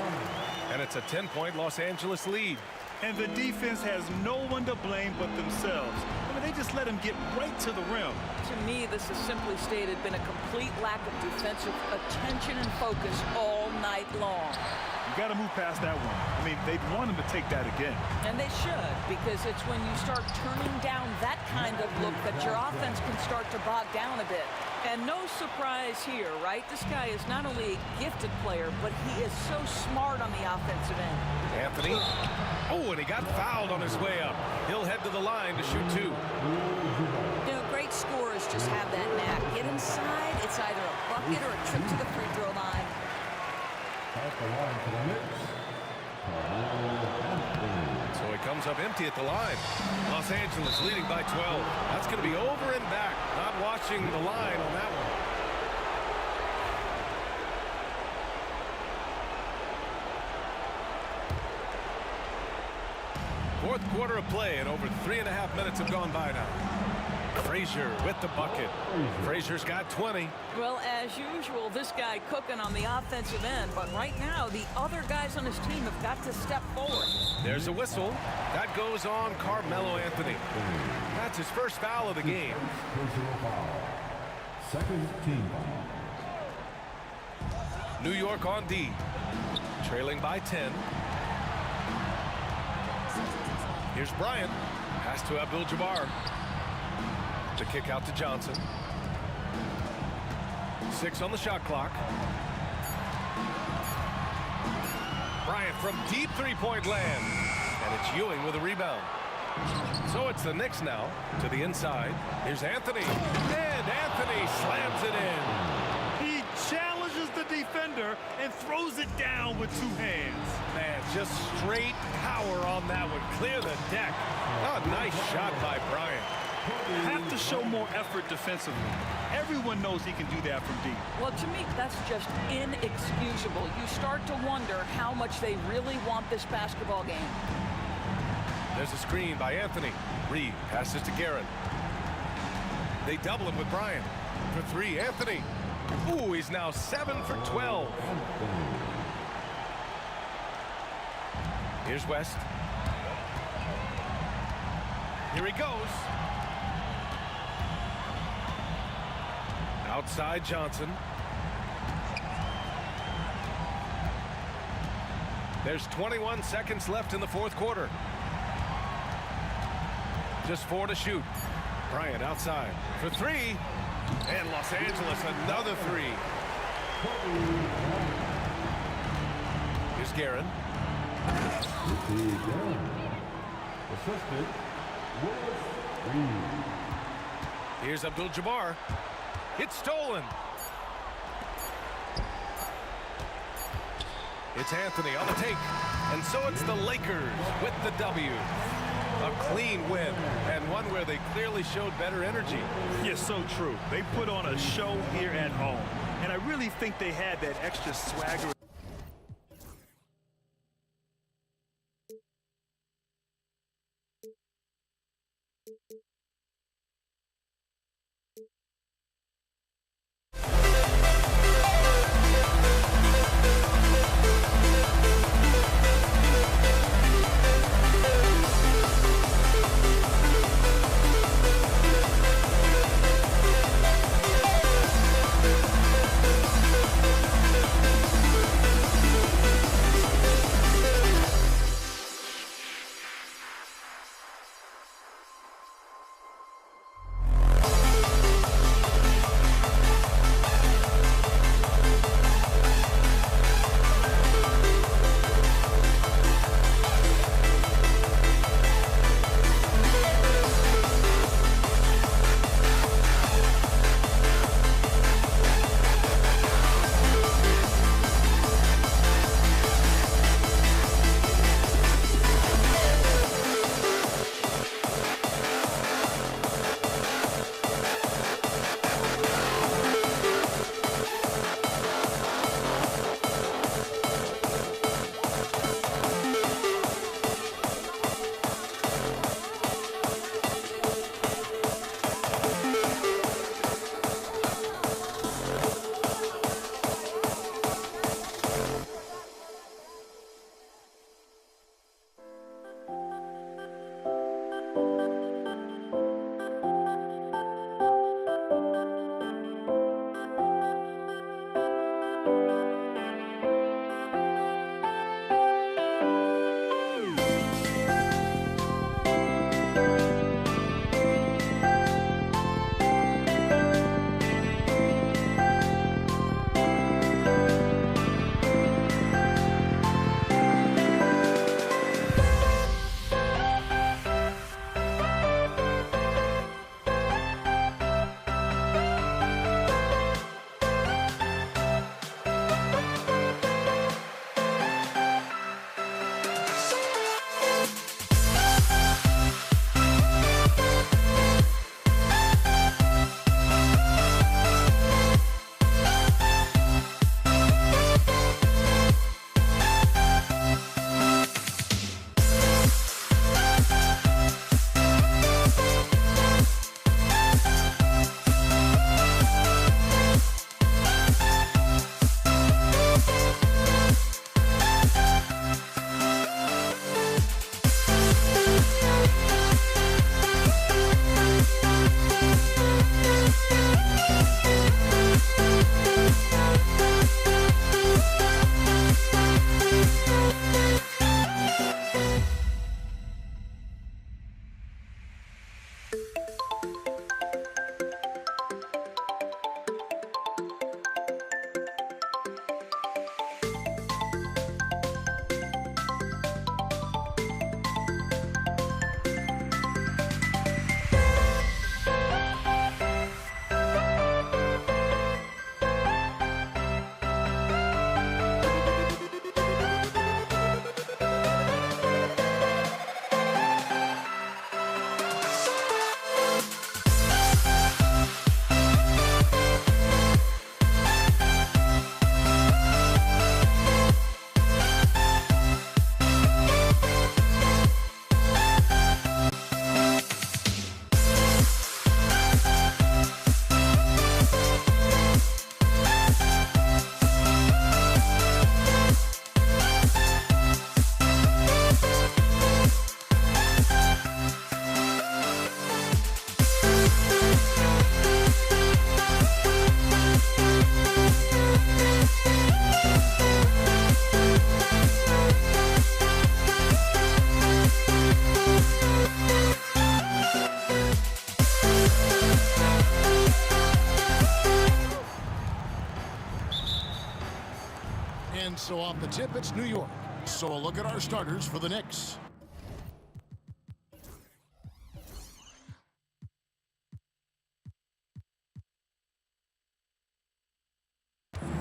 And it's a 10-point Los Angeles lead. And the defense has no one to blame but themselves. I mean, they just let him get right to the rim. To me, this has simply stated been a complete lack of defensive attention and focus all night long. You got to move past that one. I mean, they'd want him to take that again. And they should, because it's when you start turning down that kind of look that your offense can start to bog down a bit. And no surprise here, right? This guy is not only a gifted player, but he is so smart on the offensive end. Anthony. Oh, and he got fouled on his way up. He'll head to the line to shoot 2. You know, great scorers just have that knack. Get inside, it's either a bucket or a trip to the free throw line. At the line for the Knicks. So he comes comes up empty at the line. Los Angeles leading by 12. That's going to be over and back. Not watching the line on that one. Fourth quarter of play, and over 3.5 minutes have gone by now. Frazier with the bucket. Frazier's got 20. Well, as usual, this guy cooking on the offensive end, but right now the other guys on his team have got to step forward. There's a whistle. That goes on Carmelo Anthony. That's his first foul of the game. Personal foul. Second team foul. New York on D. Trailing by 10. Here's Bryant. Pass to Abdul-Jabbar. The kick out to Johnson. 6 on the shot clock. Bryant from deep three-point land. And it's Ewing with a rebound. So it's the Knicks now to the inside. Here's Anthony. And Anthony slams it in. He challenges the defender and throws it down with 2 hands. Man, just straight power on that one. Clear the deck. Oh, nice shot by Bryant. Have to show more effort defensively. Everyone knows he can do that from deep. Well, to me, that's just inexcusable. You start to wonder how much they really want this basketball game. There's a screen by Anthony. Reed passes to Garrett. They double him with Bryant. For 3, Anthony. Ooh, he's now 7 for 12. Here's West. Here he goes. Outside Johnson. There's 21 seconds left in the fourth quarter. Just 4 to shoot. Bryant outside for 3. And Los Angeles another 3. Here's Guerin. Assisted Willis Reed. Here's Abdul-Jabbar. It's stolen. It's Anthony on the take. And so it's the Lakers with the W. A clean win, and one where they clearly showed better energy. Yes, so true. They put on a show here at home, and I really think they had that extra swagger. So a look at our starters for the Knicks.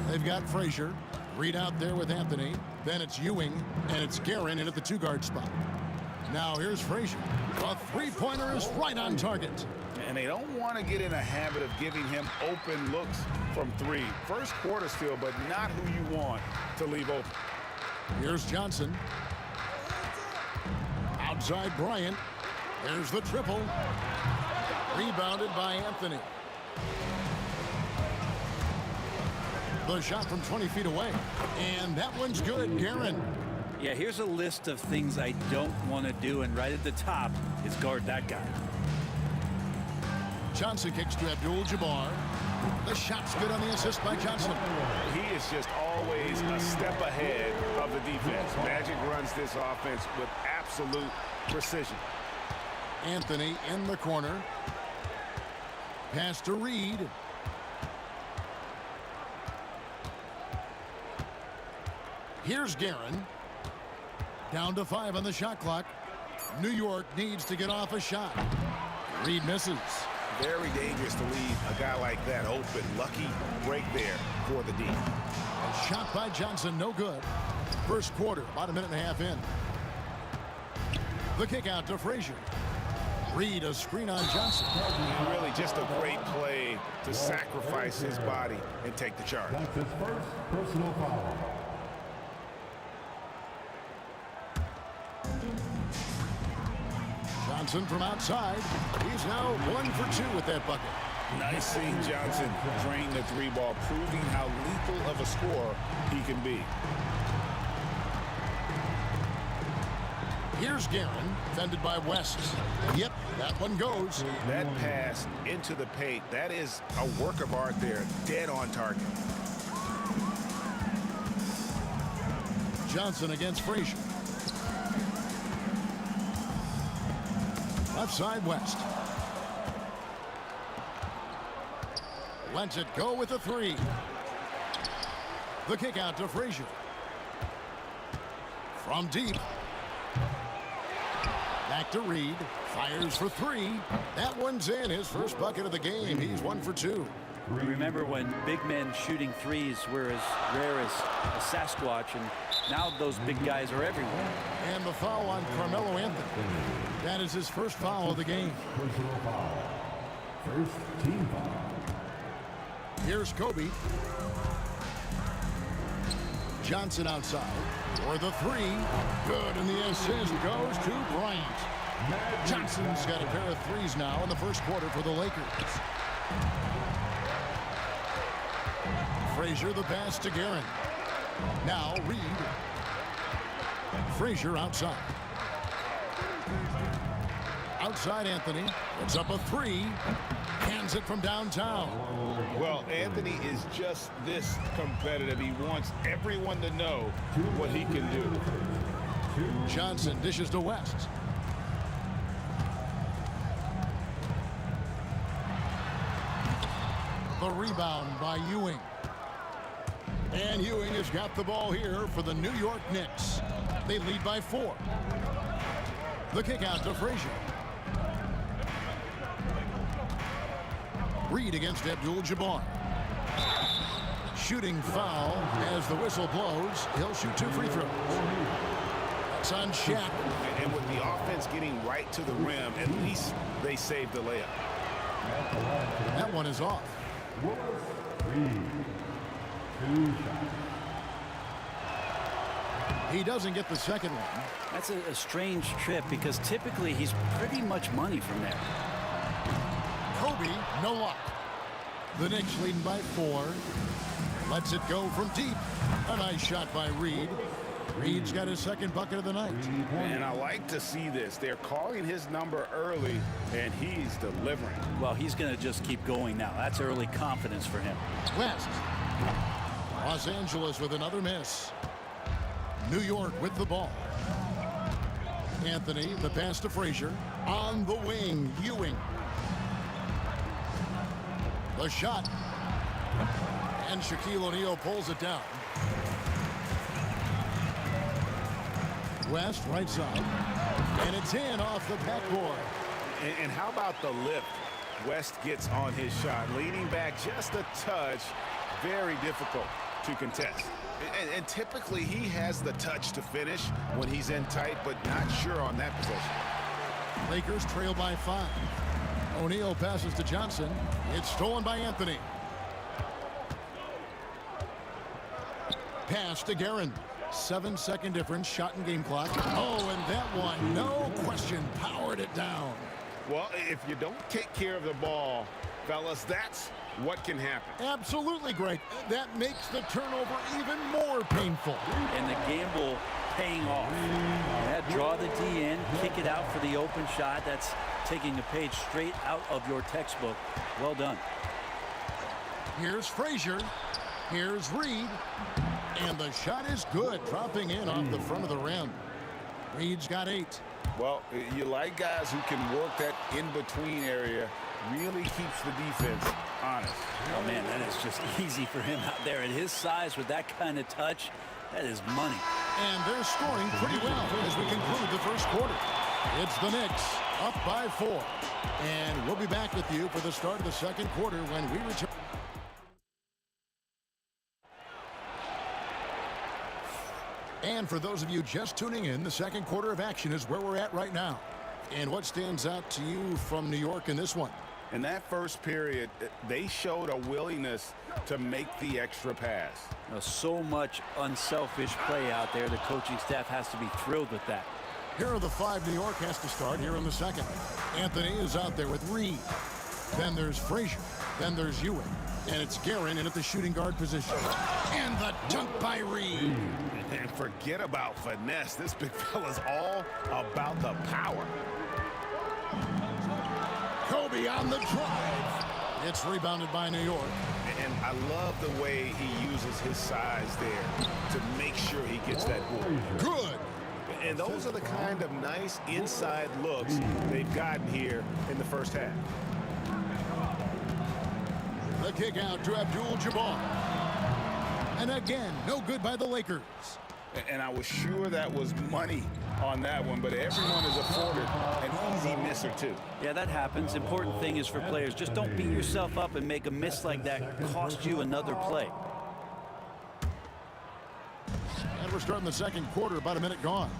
They've got Frazier. Reed out there with Anthony. Then it's Ewing, and it's Guerin in at the two-guard spot. Now here's Frazier. A three-pointer is right on target. And they don't want to get in a habit of giving him open looks from three. First quarter still, but not who you want to leave open. Here's Johnson. Outside Bryant. There's the triple. Rebounded by Anthony. The shot from 20 feet away. And that one's good, Guerin. Yeah, here's a list of things I don't want to do, and right at the top is guard that guy. Johnson kicks to Abdul-Jabbar. The shot's good on the assist by Johnson. He is just always a step ahead of the defense. Magic runs this offense with absolute precision. Anthony in the corner. Pass to Reed. Here's Guerin. Down to 5 on the shot clock. New York needs to get off a shot. Reed misses. Very dangerous to leave a guy like that open. Lucky break there for the D. A shot by Johnson, no good. First quarter, about a minute and a half in. The kick out to Frazier. Reed, a screen on Johnson. Really just a great play to sacrifice his body and take the charge. That's his first personal foul. Johnson from outside. He's now 1 for 2 with that bucket. Nice seeing Johnson drain the three ball, proving how lethal of a scorer he can be. Here's Guerin, defended by West. Yep, that one goes. That pass into the paint, that is a work of art there, dead on target. Johnson against Frazier. Left side, West. Lets it go with a three. The kick out to Frazier. From deep. Back to Reed. Fires for three. That one's in. His first bucket of the game. He's 1 for 2. Remember when big men shooting threes were as rare as a Sasquatch, and now those big guys are everywhere. And the foul on Carmelo Anthony. That is his first foul of the game. Personal foul. First team foul. Here's Kobe. Johnson outside for the three. Good, and the assist goes to Bryant. Johnson's got a pair of threes now in the first quarter for the Lakers. Frazier, the pass to Guerin. Now Reed. Frazier outside. Outside Anthony. Puts up a three. Hands it from downtown. Well, Anthony is just this competitive. He wants everyone to know what he can do. Johnson dishes to West. The rebound by Ewing. And Ewing has got the ball here for the New York Knicks. They lead by 4. The kick out to Frazier. Reed against Abdul-Jabbar. Shooting foul as the whistle blows. He'll shoot 2 free throws. That's on Shaq. And with the offense getting right to the rim, at least they saved the layup. That one is off. He doesn't get the second one. That's a strange trip because typically he's pretty much money from there. Kobe, no luck. The Knicks leading by 4. Lets it go from deep. A nice shot by Reed. Reed's got his second bucket of the night. And I like to see this. They're calling his number early, and he's delivering. Well, he's going to just keep going now. That's early confidence for him. West. Los Angeles with another miss. New York with the ball. Anthony, the pass to Frazier. On the wing, Ewing. The shot. And Shaquille O'Neal pulls it down. West, right side. And it's in off the backboard. And how about the lift West gets on his shot? Leaning back just a touch. Very difficult to contest. And typically he has the touch to finish when he's in tight, but not sure on that possession. Lakers trail by 5. O'Neal passes to Johnson. It's stolen by Anthony. Pass to Guerin. 7-second difference, shot and game clock. Oh, and that one, no question, powered it down. Well, if you don't take care of the ball, fellas, that's what can happen. Absolutely, Greg. That makes the turnover even more painful. And the gamble paying off. Yeah, draw the D in, kick it out for the open shot. That's taking a page straight out of your textbook. Well done. Here's Frazier. Here's Reed. And the shot is good, dropping in off the front of the rim. Reed's got 8. Well, you like guys who can work that in-between area. Really keeps the defense honest. Oh, man, that is just easy for him out there. At his size with that kind of touch, that is money. And they're scoring pretty well as we conclude the first quarter. It's the Knicks up by 4. And we'll be back with you for the start of the second quarter when we return. And for those of you just tuning in, the second quarter of action is where we're at right now. And what stands out to you from New York in this one? In that first period, they showed a willingness to make the extra pass. So much unselfish play out there. The coaching staff has to be thrilled with that. Here are the 5 New York has to start here in the second. Anthony is out there with Reed. Then there's Frazier. Then there's Ewing. And it's Guerin in at the shooting guard position. And the dunk by Reed. And forget about finesse. This big fella's all about the power. Kobe on the drive. It's rebounded by New York. And I love the way he uses his size there to make sure he gets that ball. Good. And those are the kind of nice inside looks they've gotten here in the first half. The kick out to Abdul-Jabbar. And again, no good by the Lakers. And I was sure that was money on that one, but everyone is afforded an easy miss or two. Yeah, that happens. Important thing is for players, just don't beat yourself up and make a miss like that cost you another play. And we're starting the second quarter, about a minute gone.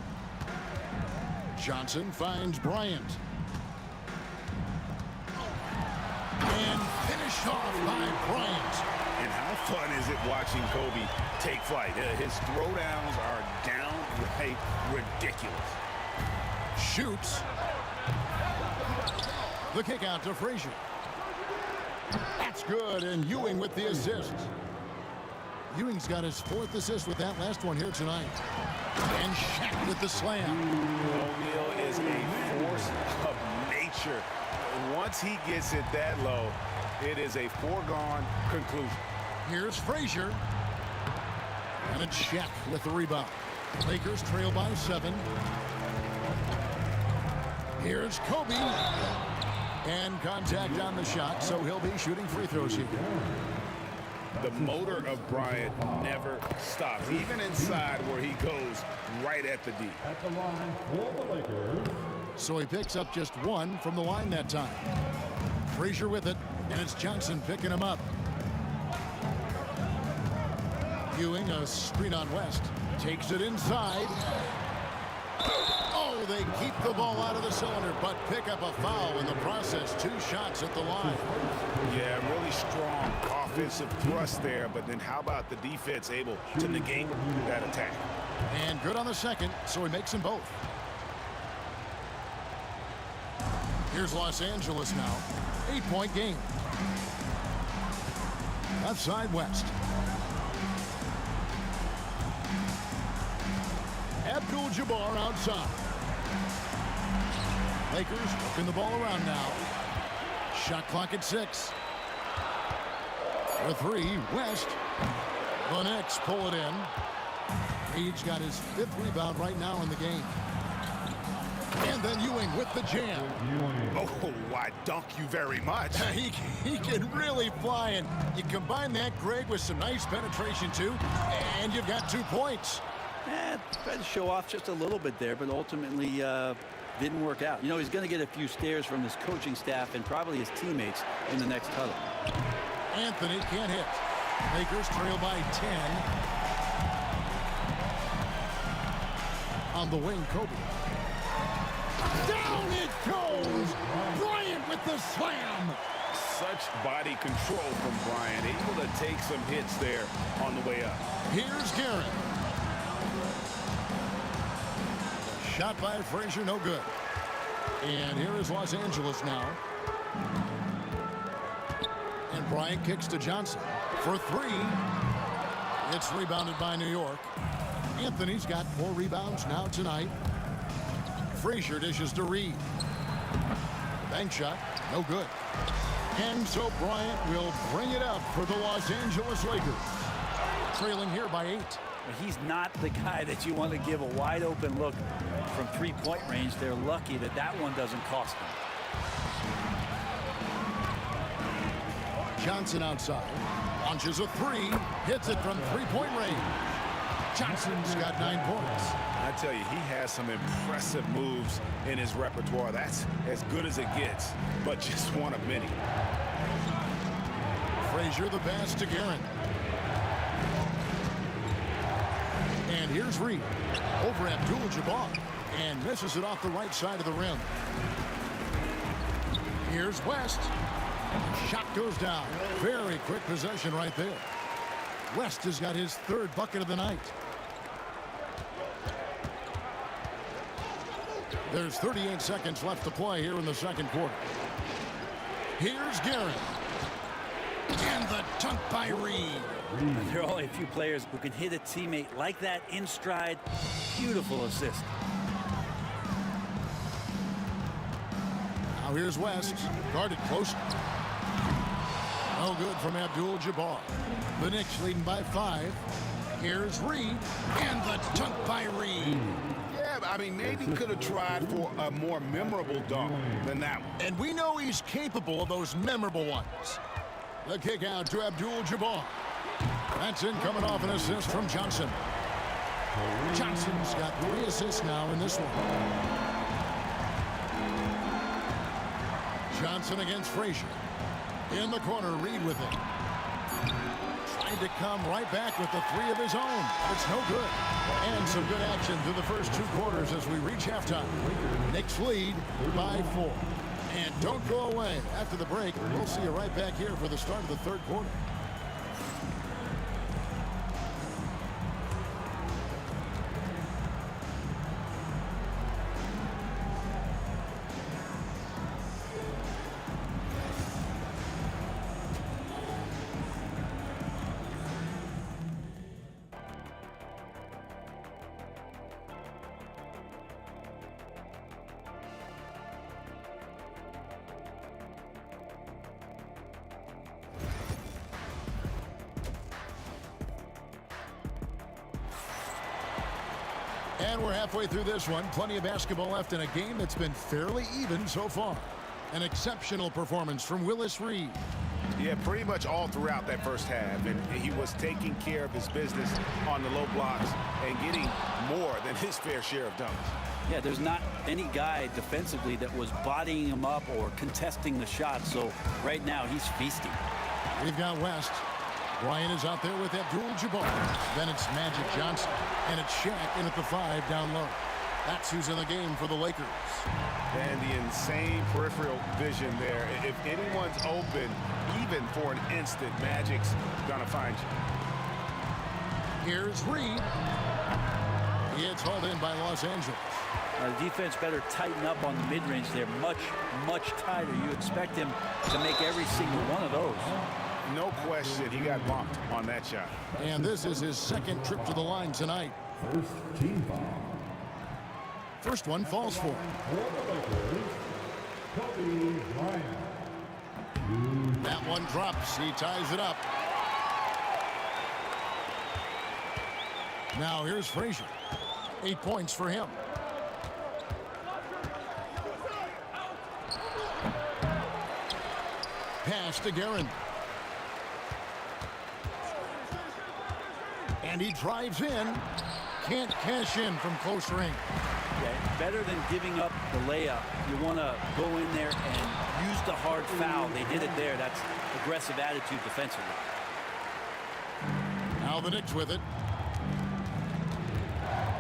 Johnson finds Bryant. And finished off by Bryant. And how fun is it watching Kobe take flight? His throwdowns are downright ridiculous. Shoots. The kick out to Frazier. That's good, and Ewing with the assist. Ewing's got his 4th assist with that last one here tonight. And Shaq with the slam. O'Neal is a force of nature. Once he gets it that low, it is a foregone conclusion. Here's Frazier. And it's Shaq with the rebound. Lakers trail by 7. Here's Kobe. And contact on the shot, so he'll be shooting free throws here. The motor of Bryant never stops, even inside where he goes right at the D. At the line for the Lakers. So he picks up just 1 from the line that time. Frazier with it, and it's Johnson picking him up. Ewing, a screen on West, takes it inside. Oh, they keep the ball out of the cylinder, but pick up a foul in the process. 2 shots at the line. Yeah, really strong offensive thrust there, but then how about the defense able to negate that attack? And good on the second, so he makes them both. Here's Los Angeles now. 8-point game. Left side West. Abdul-Jabbar outside. Lakers working the ball around now. Shot clock at 6. The 3, West. The Knicks pull it in. Reed's got his 5th rebound right now in the game. And then Ewing with the jam. Oh, why, dunk you very much. He can really fly, and you combine that, Greg, with some nice penetration, too, and you've got 2 points. Tried to show off just a little bit there, but ultimately didn't work out. You know, he's going to get a few stares from his coaching staff and probably his teammates in the next huddle. Anthony can't hit. Lakers trail by 10. On the wing, Kobe. Down it goes! Bryant with the slam! Such body control from Bryant, able to take some hits there on the way up. Here's Garrett. Shot by Frazier, no good. And here is Los Angeles now. And Bryant kicks to Johnson for 3. It's rebounded by New York. Anthony's got 4 rebounds now tonight. Frazier dishes to Reed. Bank shot, no good. And so Bryant will bring it up for the Los Angeles Lakers. Trailing here by 8. He's not the guy that you want to give a wide open look from 3-point range. They're lucky that that one doesn't cost them. Johnson outside. Launches a 3. Hits it from 3-point range. Johnson's got 9 points. I tell you, he has some impressive moves in his repertoire. That's as good as it gets, but just one of many. Frazier the pass to Guerin. And here's Reed. Over Abdul-Jabbar. And misses it off the right side of the rim. Here's West. Shot goes down. Very quick possession right there. West has got his 3rd bucket of the night. There's 38 seconds left to play here in the second quarter. Here's Guerin. And the dunk by Reed. There are only a few players who can hit a teammate like that in stride. Beautiful assist. Now here's West. Guarded close. No good from Abdul-Jabbar. The Knicks leading by 5. Here's Reed. And the dunk by Reed. Yeah, I mean, maybe could have tried for a more memorable dunk than that one. And we know he's capable of those memorable ones. The kick out to Abdul-Jabbar. That's in, coming off an assist from Johnson. Johnson's got 3 assists now in this one. Johnson against Frazier. In the corner, Reed with it. Trying to come right back with the 3 of his own. It's no good. And some good action through the first 2 quarters as we reach halftime. Knicks lead by 4. And don't go away. After the break, we'll see you right back here for the start of the 3rd quarter. And we're halfway through this one. Plenty of basketball left in a game that's been fairly even so far. An exceptional performance from Willis Reed. Yeah, pretty much all throughout that first half. And he was taking care of his business on the low blocks and getting more than his fair share of dunks. Yeah, there's not any guy defensively that was bodying him up or contesting the shot. So right now he's feasting. We've got West. Bryant is out there with Abdul-Jabbar. Then it's Magic Johnson. And it's Shaq in at the 5 down low. That's who's in the game for the Lakers. And the insane peripheral vision there. If anyone's open, even for an instant, Magic's gonna find you. Here's Reed. It's hauled in by Los Angeles. The defense better tighten up on the mid-range there. Much, much tighter. You expect him to make every single one of those. No question, he got bumped on that shot. And this is his 2nd trip to the line tonight. First team foul. First one falls for him. Kobe Bryant. That one drops. He ties it up. Now here's Frazier. 8 points for him. Pass to Guerin. And he drives in. can't cash in from close range. Yeah, better than giving up the layup. You want to go in there and use the hard foul. They did it there. That's aggressive attitude defensively. Now the Knicks with it.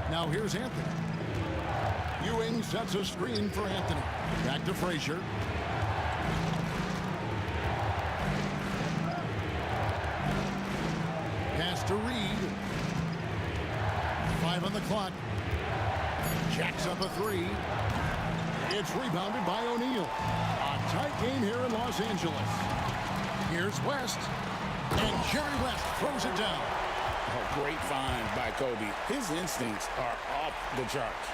Now here's Anthony. Ewing sets a screen for Anthony. Back to Frazier. Pass to Reed. 5 on the clock. Jacks up a 3. It's rebounded by O'Neal. A tight game here in Los Angeles. Here's West. And Jerry West throws it down. Oh, great find by Kobe. His instincts are off the charts.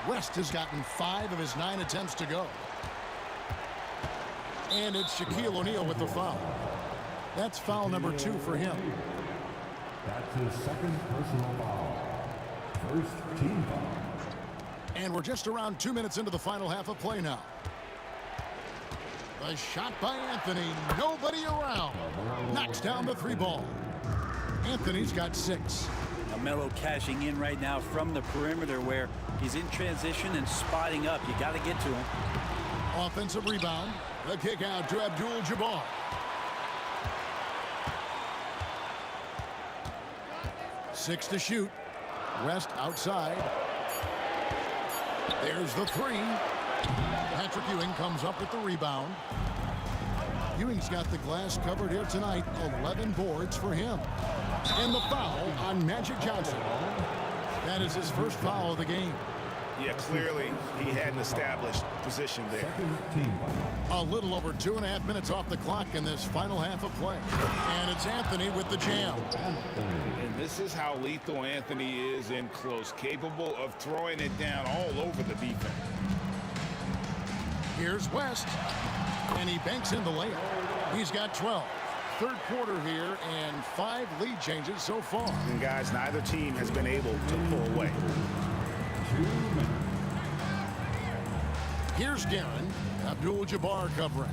West has gotten 5 of his 9 attempts to go. And it's Shaquille O'Neal with the foul. That's foul number 2 for him. That's his second personal foul. First team foul. And we're just around 2 minutes into the final half of play now. The shot by Anthony. Nobody around. Knocks down the 3 ball. Anthony's got 6. Melo cashing in right now from the perimeter where he's in transition and spotting up. You got to get to him. Offensive rebound. The kick out to Abdul-Jabbar. Six to shoot. West outside. There's the 3. Patrick Ewing comes up with the rebound. Ewing's got the glass covered here tonight. 11 boards for him. And the foul on Magic Johnson. That is his first foul of the game. Yeah, clearly he had an established position there. A little over 2.5 minutes off the clock in this final half of play. And it's Anthony with the jam. And this is how lethal Anthony is in close, capable of throwing it down all over the defense. Here's West. And he banks in the layup. He's got 12. Third quarter here and 5 lead changes so far. And guys, neither team has been able to pull away. Here's Guerin. Abdul-Jabbar covering.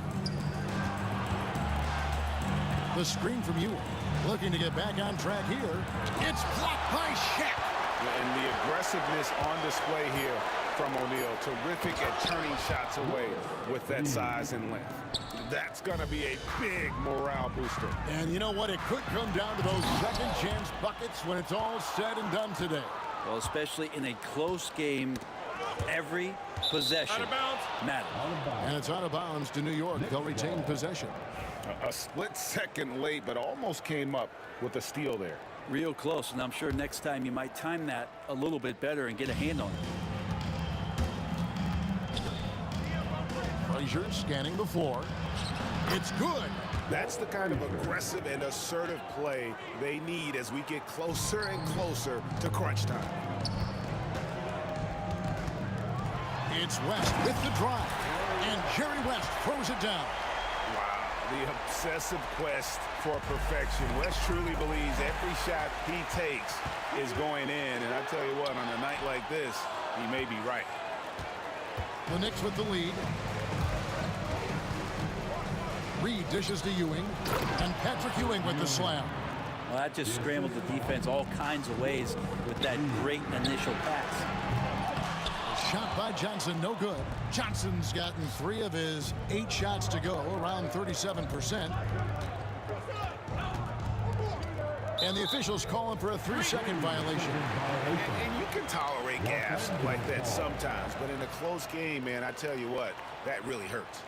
The screen from Ewing. Looking to get back on track here. It's blocked by Shaq. And the aggressiveness on display here from O'Neal. Terrific at turning shots away with that size and length. That's going to be a big morale booster. And you know what? It could come down to those second chance buckets when it's all said and done today. Well, especially in a close game, every possession matters. And it's out of bounds to New York. They'll retain possession. A split second late, but almost came up with a steal there. Real close, and I'm sure next time you might time that a little bit better and get a hand on it. Frazier scanning the floor. It's good. That's the kind of aggressive and assertive play they need as we get closer and closer to crunch time. It's West with the drive. And Jerry West throws it down. Wow, the obsessive quest for perfection. West truly believes every shot he takes is going in. And I tell you what, on a night like this, he may be right. The Knicks with the lead. Reed dishes to Ewing. And Patrick Ewing with the slam. Well, that just scrambled the defense all kinds of ways with that great initial pass. Shot by Johnson, no good. Johnson's gotten 3 of his 8 shots to go, around 37%. And the officials calling for a 3-second violation. And you can tolerate gaffes like that sometimes, but in a close game, man, I tell you what, that really hurts.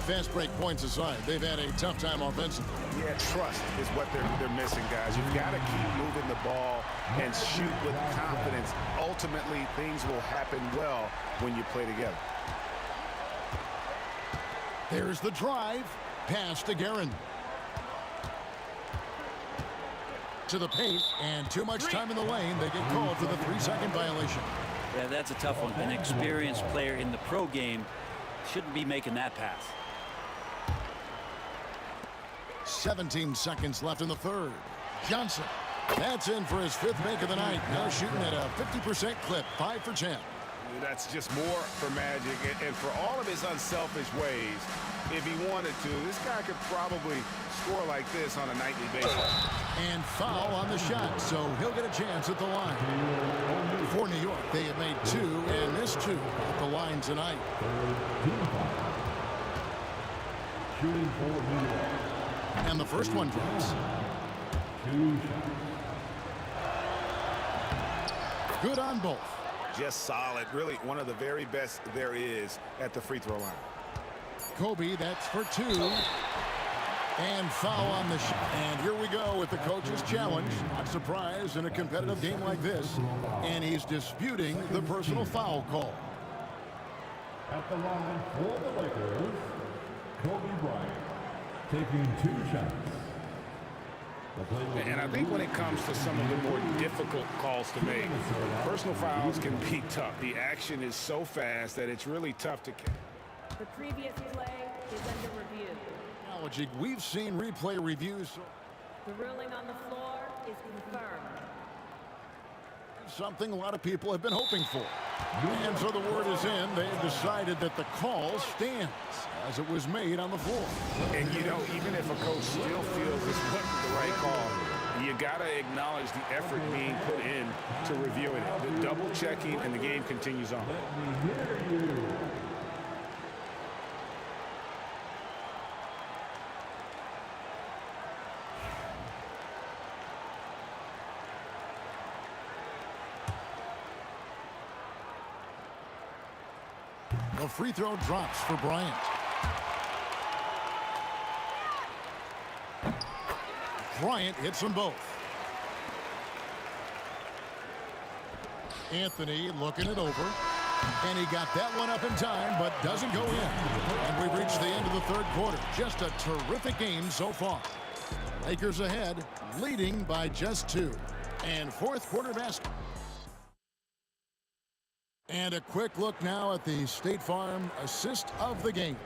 Fast break points aside, they've had a tough time offensively. Yeah, trust is what they're missing, guys. You've got to keep moving the ball and shoot with confidence. Ultimately, things will happen well when you play together. There's the drive. Pass to Guerin. To the paint, and too much time in the lane. They get called for the 3-second violation. Yeah, that's a tough one. An experienced player in the pro game shouldn't be making that pass. 17 seconds left in the third. Johnson. That's in for his 5th make of the night. Now shooting at a 50% clip, 5 for 10. That's just more for Magic. And for all of his unselfish ways, if he wanted to, this guy could probably score like this on a nightly basis. And foul on the shot, so he'll get a chance at the line. For New York, they have made 2 and missed 2 at the line tonight. Shooting for New York. And the first one drops. 2 shots. Good on both. Just solid. Really one of the very best there is at the free throw line. Kobe, that's for 2. And foul on the shot. And here we go with the coach's challenge. Not surprised in a competitive game like this. And he's disputing the personal foul call. At the line for the Lakers, Kobe Bryant taking 2 shots. And I think when it comes to some of the more difficult calls to make, personal fouls can be tough. The action is so fast that it's really tough to catch. The previous play is under review. We've seen replay reviews. The ruling on the floor is confirmed. Something a lot of people have been hoping for. And so the word is in. They've decided that the call stands as it was made on the floor. And, you know, even if a coach still feels this wasn't the right call, you got to acknowledge the effort being put in to reviewing it. The double checking, and the game continues on. The free throw drops for Bryant. Bryant hits them both. Anthony looking it over. And he got that one up in time, but doesn't go in. And we've reached the end of the 3rd quarter. Just a terrific game so far. Lakers ahead, leading by just 2. And 4th quarter basketball. And a quick look now at the State Farm assist of the game.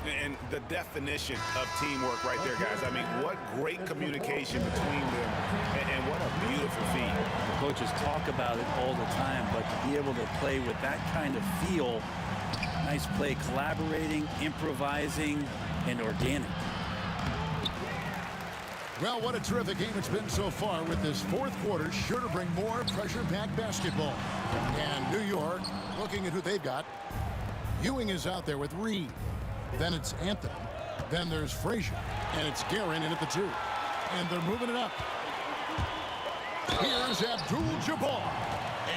And the definition of teamwork right there, guys. I mean, what great communication between them, and what a beautiful feat. The coaches talk about it all the time, but to be able to play with that kind of feel, nice play, collaborating, improvising, and organic. Well, what a terrific game it's been so far, with this 4th quarter sure to bring more pressure-packed basketball. And New York, looking at who they've got, Ewing is out there with Reed. Then it's Anthony. Then there's Frazier. And it's Guerin in at the 2. And they're moving it up. Here's Abdul-Jabbar.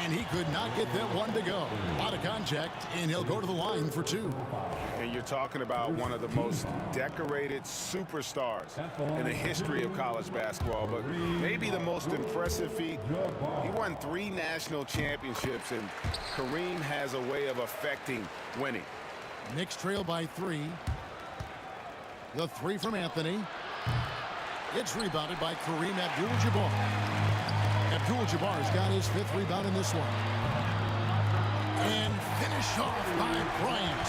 And he could not get that one to go. A lot of contact, and he'll go to the line for 2. And you're talking about one of the most decorated superstars in the history of college basketball, but maybe the most impressive feat. He won 3 national championships, and Kareem has a way of affecting winning. Knicks trail by 3. The 3 from Anthony. It's rebounded by Kareem Abdul-Jabbar. Abdul-Jabbar's got his 5th rebound in this one. And finish off by Bryant.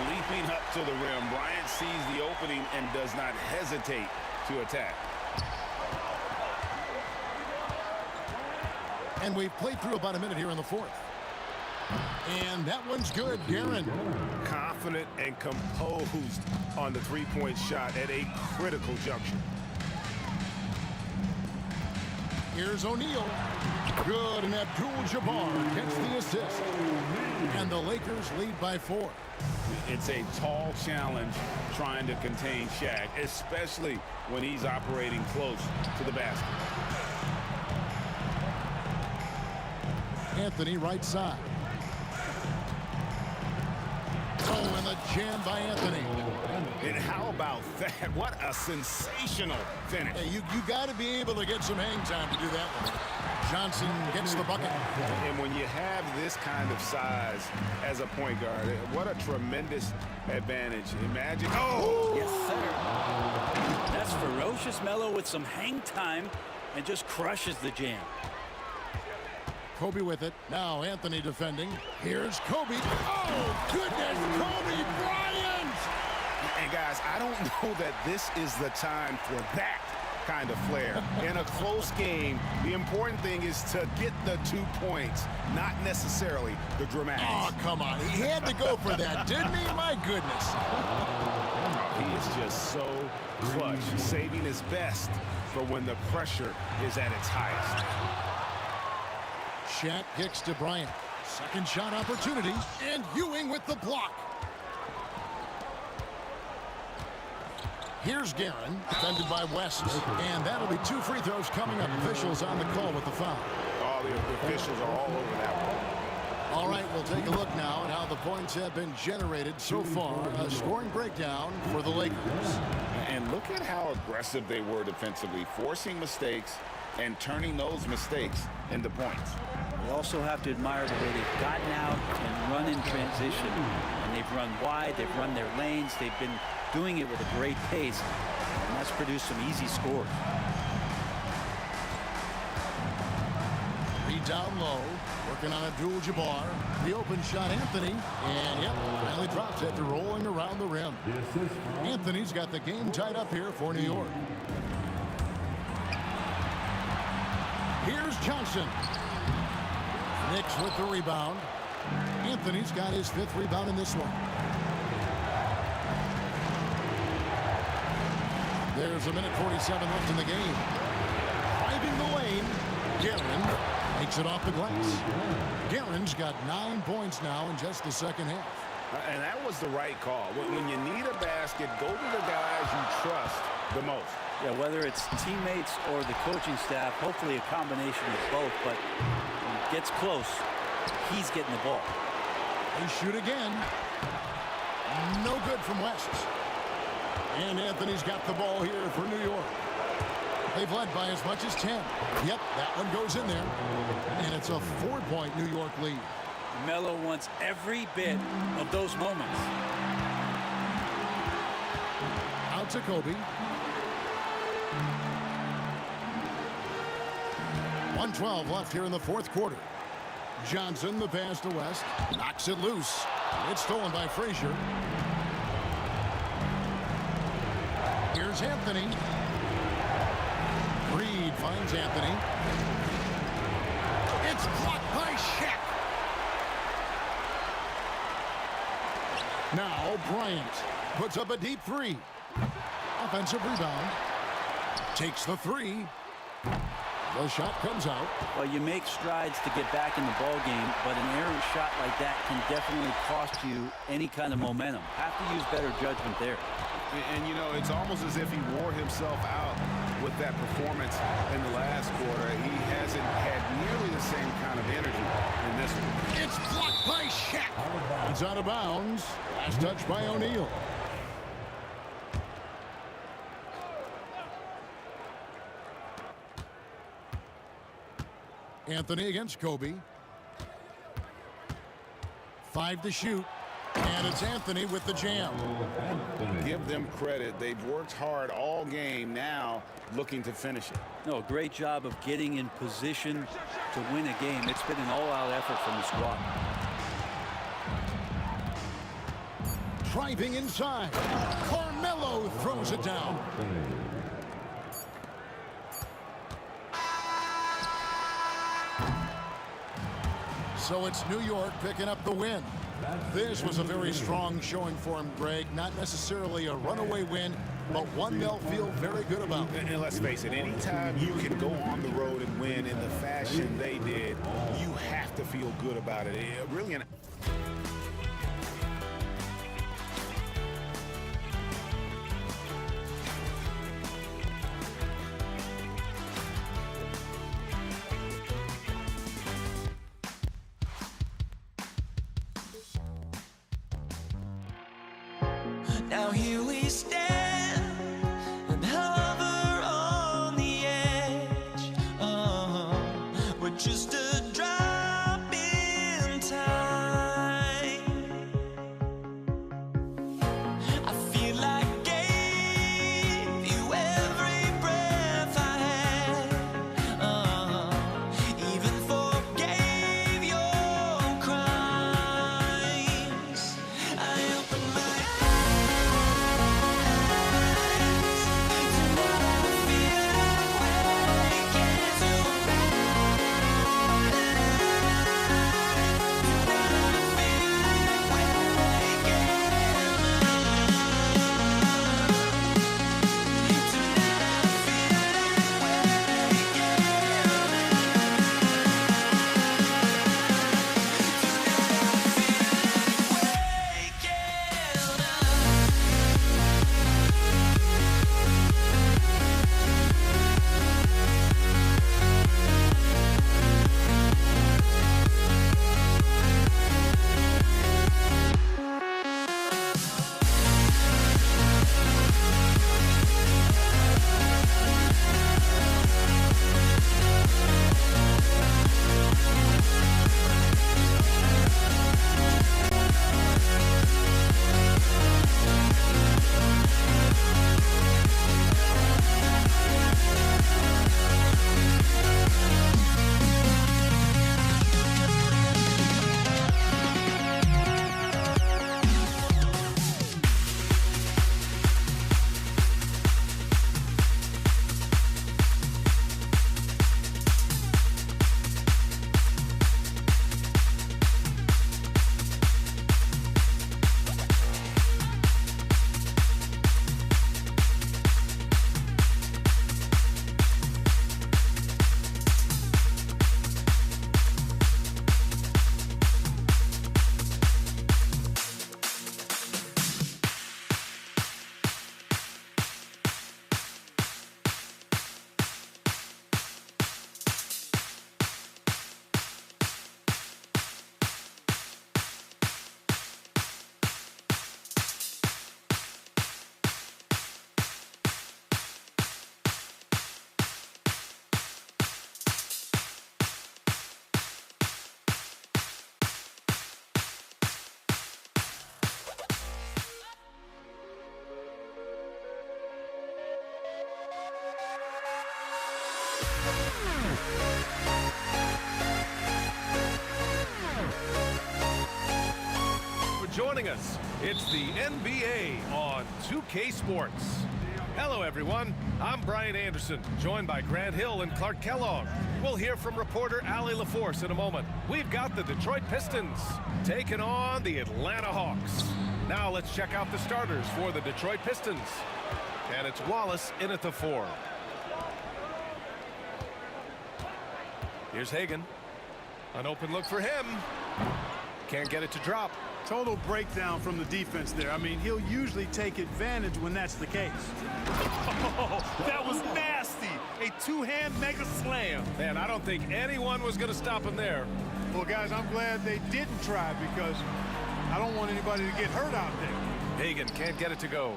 Leaping up to the rim, Bryant sees the opening and does not hesitate to attack. And we've played through about a minute here in the 4th. And that one's good, Guerin. Confident and composed on the 3-point shot at a critical juncture. Here's O'Neal. Good, and Abdul-Jabbar gets the assist. And the Lakers lead by 4. It's a tall challenge trying to contain Shaq, especially when he's operating close to the basket. Anthony right side. Oh, and the jam by Anthony. And how about that? What a sensational finish. Hey, you got to be able to get some hang time to do that one. Johnson gets the bucket. And when you have this kind of size as a point guard, what a tremendous advantage. Imagine. Oh! Yes, sir. That's ferocious Melo with some hang time and just crushes the jam. Kobe with it. Now Anthony defending. Here's Kobe. Oh, goodness, Kobe Bryant! And guys, I don't know that this is the time for that. kind of flair. In a close game, the important thing is to get the 2 points, not necessarily the dramatics. Oh, come on. He had to go for that, didn't he? My goodness. He is just so clutch, saving his best for when the pressure is at its highest. Shaq kicks to Bryant. Second shot opportunity, and Ewing with the block. Here's Guerin, defended by West, and that'll be 2 free throws coming up. Officials on the call with the foul. Oh, the officials are all over that one. All right, we'll take a look now at how the points have been generated so far. A scoring breakdown for the Lakers. And look at how aggressive they were defensively, forcing mistakes and turning those mistakes into points. We also have to admire the way they've gotten out and run in transition. And they've run wide, they've run their lanes, they've been doing it with a great pace, and that's produced some easy scores. Reed down low, working on Abdul-Jabbar. The open shot, Anthony, and yep, finally drops after rolling around the rim. Anthony's got the game tied up here for New York. Here's Johnson. Knicks with the rebound. Anthony's got his 5th rebound in this one. There's a minute 47 left in the game. Driving the lane, Guerin makes it off the glass. Guerin's got 9 points now in just the second half. And that was the right call. When you need a basket, go to the guys you trust the most. Yeah, whether it's teammates or the coaching staff, hopefully a combination of both, but when it gets close, he's getting the ball. They shoot again. No good from West. And Anthony's got the ball here for New York. They've led by as much as 10. Yep, that one goes in there. And it's a 4-point New York lead. Melo wants every bit of those moments. Out to Kobe. 1:12 left here in the 4th quarter. Johnson, the pass to West. Knocks it loose. It's stolen by Frazier. Here's Anthony. Reed finds Anthony. It's blocked by Shaq. Now Bryant puts up a deep 3. Offensive rebound. Takes the 3. The shot comes out. Well, you make strides to get back in the ball game, but an errant shot like that can definitely cost you any kind of momentum. Have to use better judgment there. And, you know, it's almost as if he wore himself out with that performance in the last quarter. He hasn't had nearly the same kind of energy in this one. It's blocked by Shaq. It's out of bounds. Last touch by O'Neal. Anthony against Kobe. 5 to shoot. And it's Anthony with the jam. Give them credit. They've worked hard all game, now looking to finish it. No, great job of getting in position to win a game. It's been an all-out effort from the squad. Driving inside. Carmelo throws it down. So it's New York picking up the win. This was a very strong showing for him, Greg. Not necessarily a runaway win, but one they'll feel very good about. And let's face it, anytime you can go on the road and win in the fashion they did, you have to feel good about it. Really an Now here we stand and hover on the edge. We're just a drop in time. I feel like I gave you every breath I had. Even forgave your crimes. I opened my eyes. joining us. It's the NBA on 2K Sports. Hello, everyone. I'm Brian Anderson, joined by Grant Hill and Clark Kellogg. We'll hear from reporter Allie LaForce in a moment. We've got the Detroit Pistons taking on the Atlanta Hawks. Now let's check out the starters for the Detroit Pistons. And it's Wallace in at the 4. Here's Hagan. An open look for him. Can't get it to drop. Total breakdown from the defense there. I mean, he'll usually take advantage when that's the case. Oh, that was nasty. A two-hand mega slam. Man, I don't think anyone was going to stop him there. Well, guys, I'm glad they didn't try because I don't want anybody to get hurt out there. Hagan can't get it to go.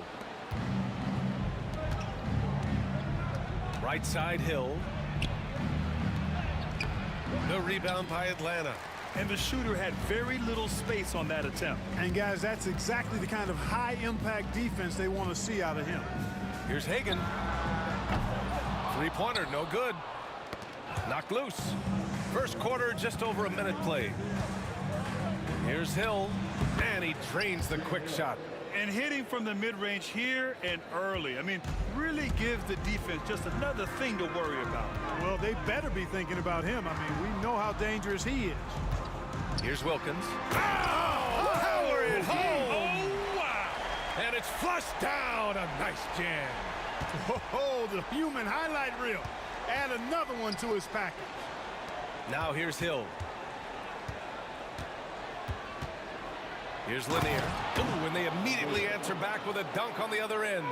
Right side, Hill. The rebound by Atlanta. And the shooter had very little space on that attempt. And, guys, that's exactly the kind of high-impact defense they want to see out of him. Here's Hagan. Three-pointer, no good. Knocked loose. First quarter, just over a minute played. Here's Hill, and he drains the quick shot. And hitting from the mid-range here and early. I mean, really gives the defense just another thing to worry about. Well, they better be thinking about him. I mean, we know how dangerous he is. Here's Wilkins. Oh, power it home! Oh, wow! And it's flushed down. A nice jam. Oh, the human highlight reel. Add another one to his package. Now here's Hill. Here's Lanier. Ooh, and they immediately answer back with a dunk on the other end.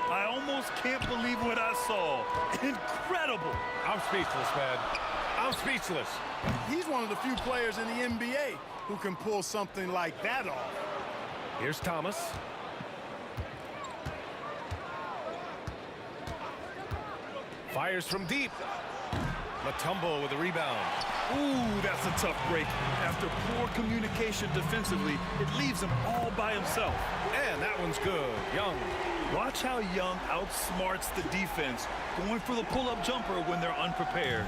I almost can't believe what I saw. Incredible. I'm speechless, man. I'm speechless. He's one of the few players in the NBA who can pull something like that off. Here's Thomas. Fires from deep. Mutombo with a rebound. Ooh, that's a tough break. After poor communication defensively, it leaves him all by himself. And that one's good. Young. Watch how Young outsmarts the defense, going for the pull-up jumper when they're unprepared.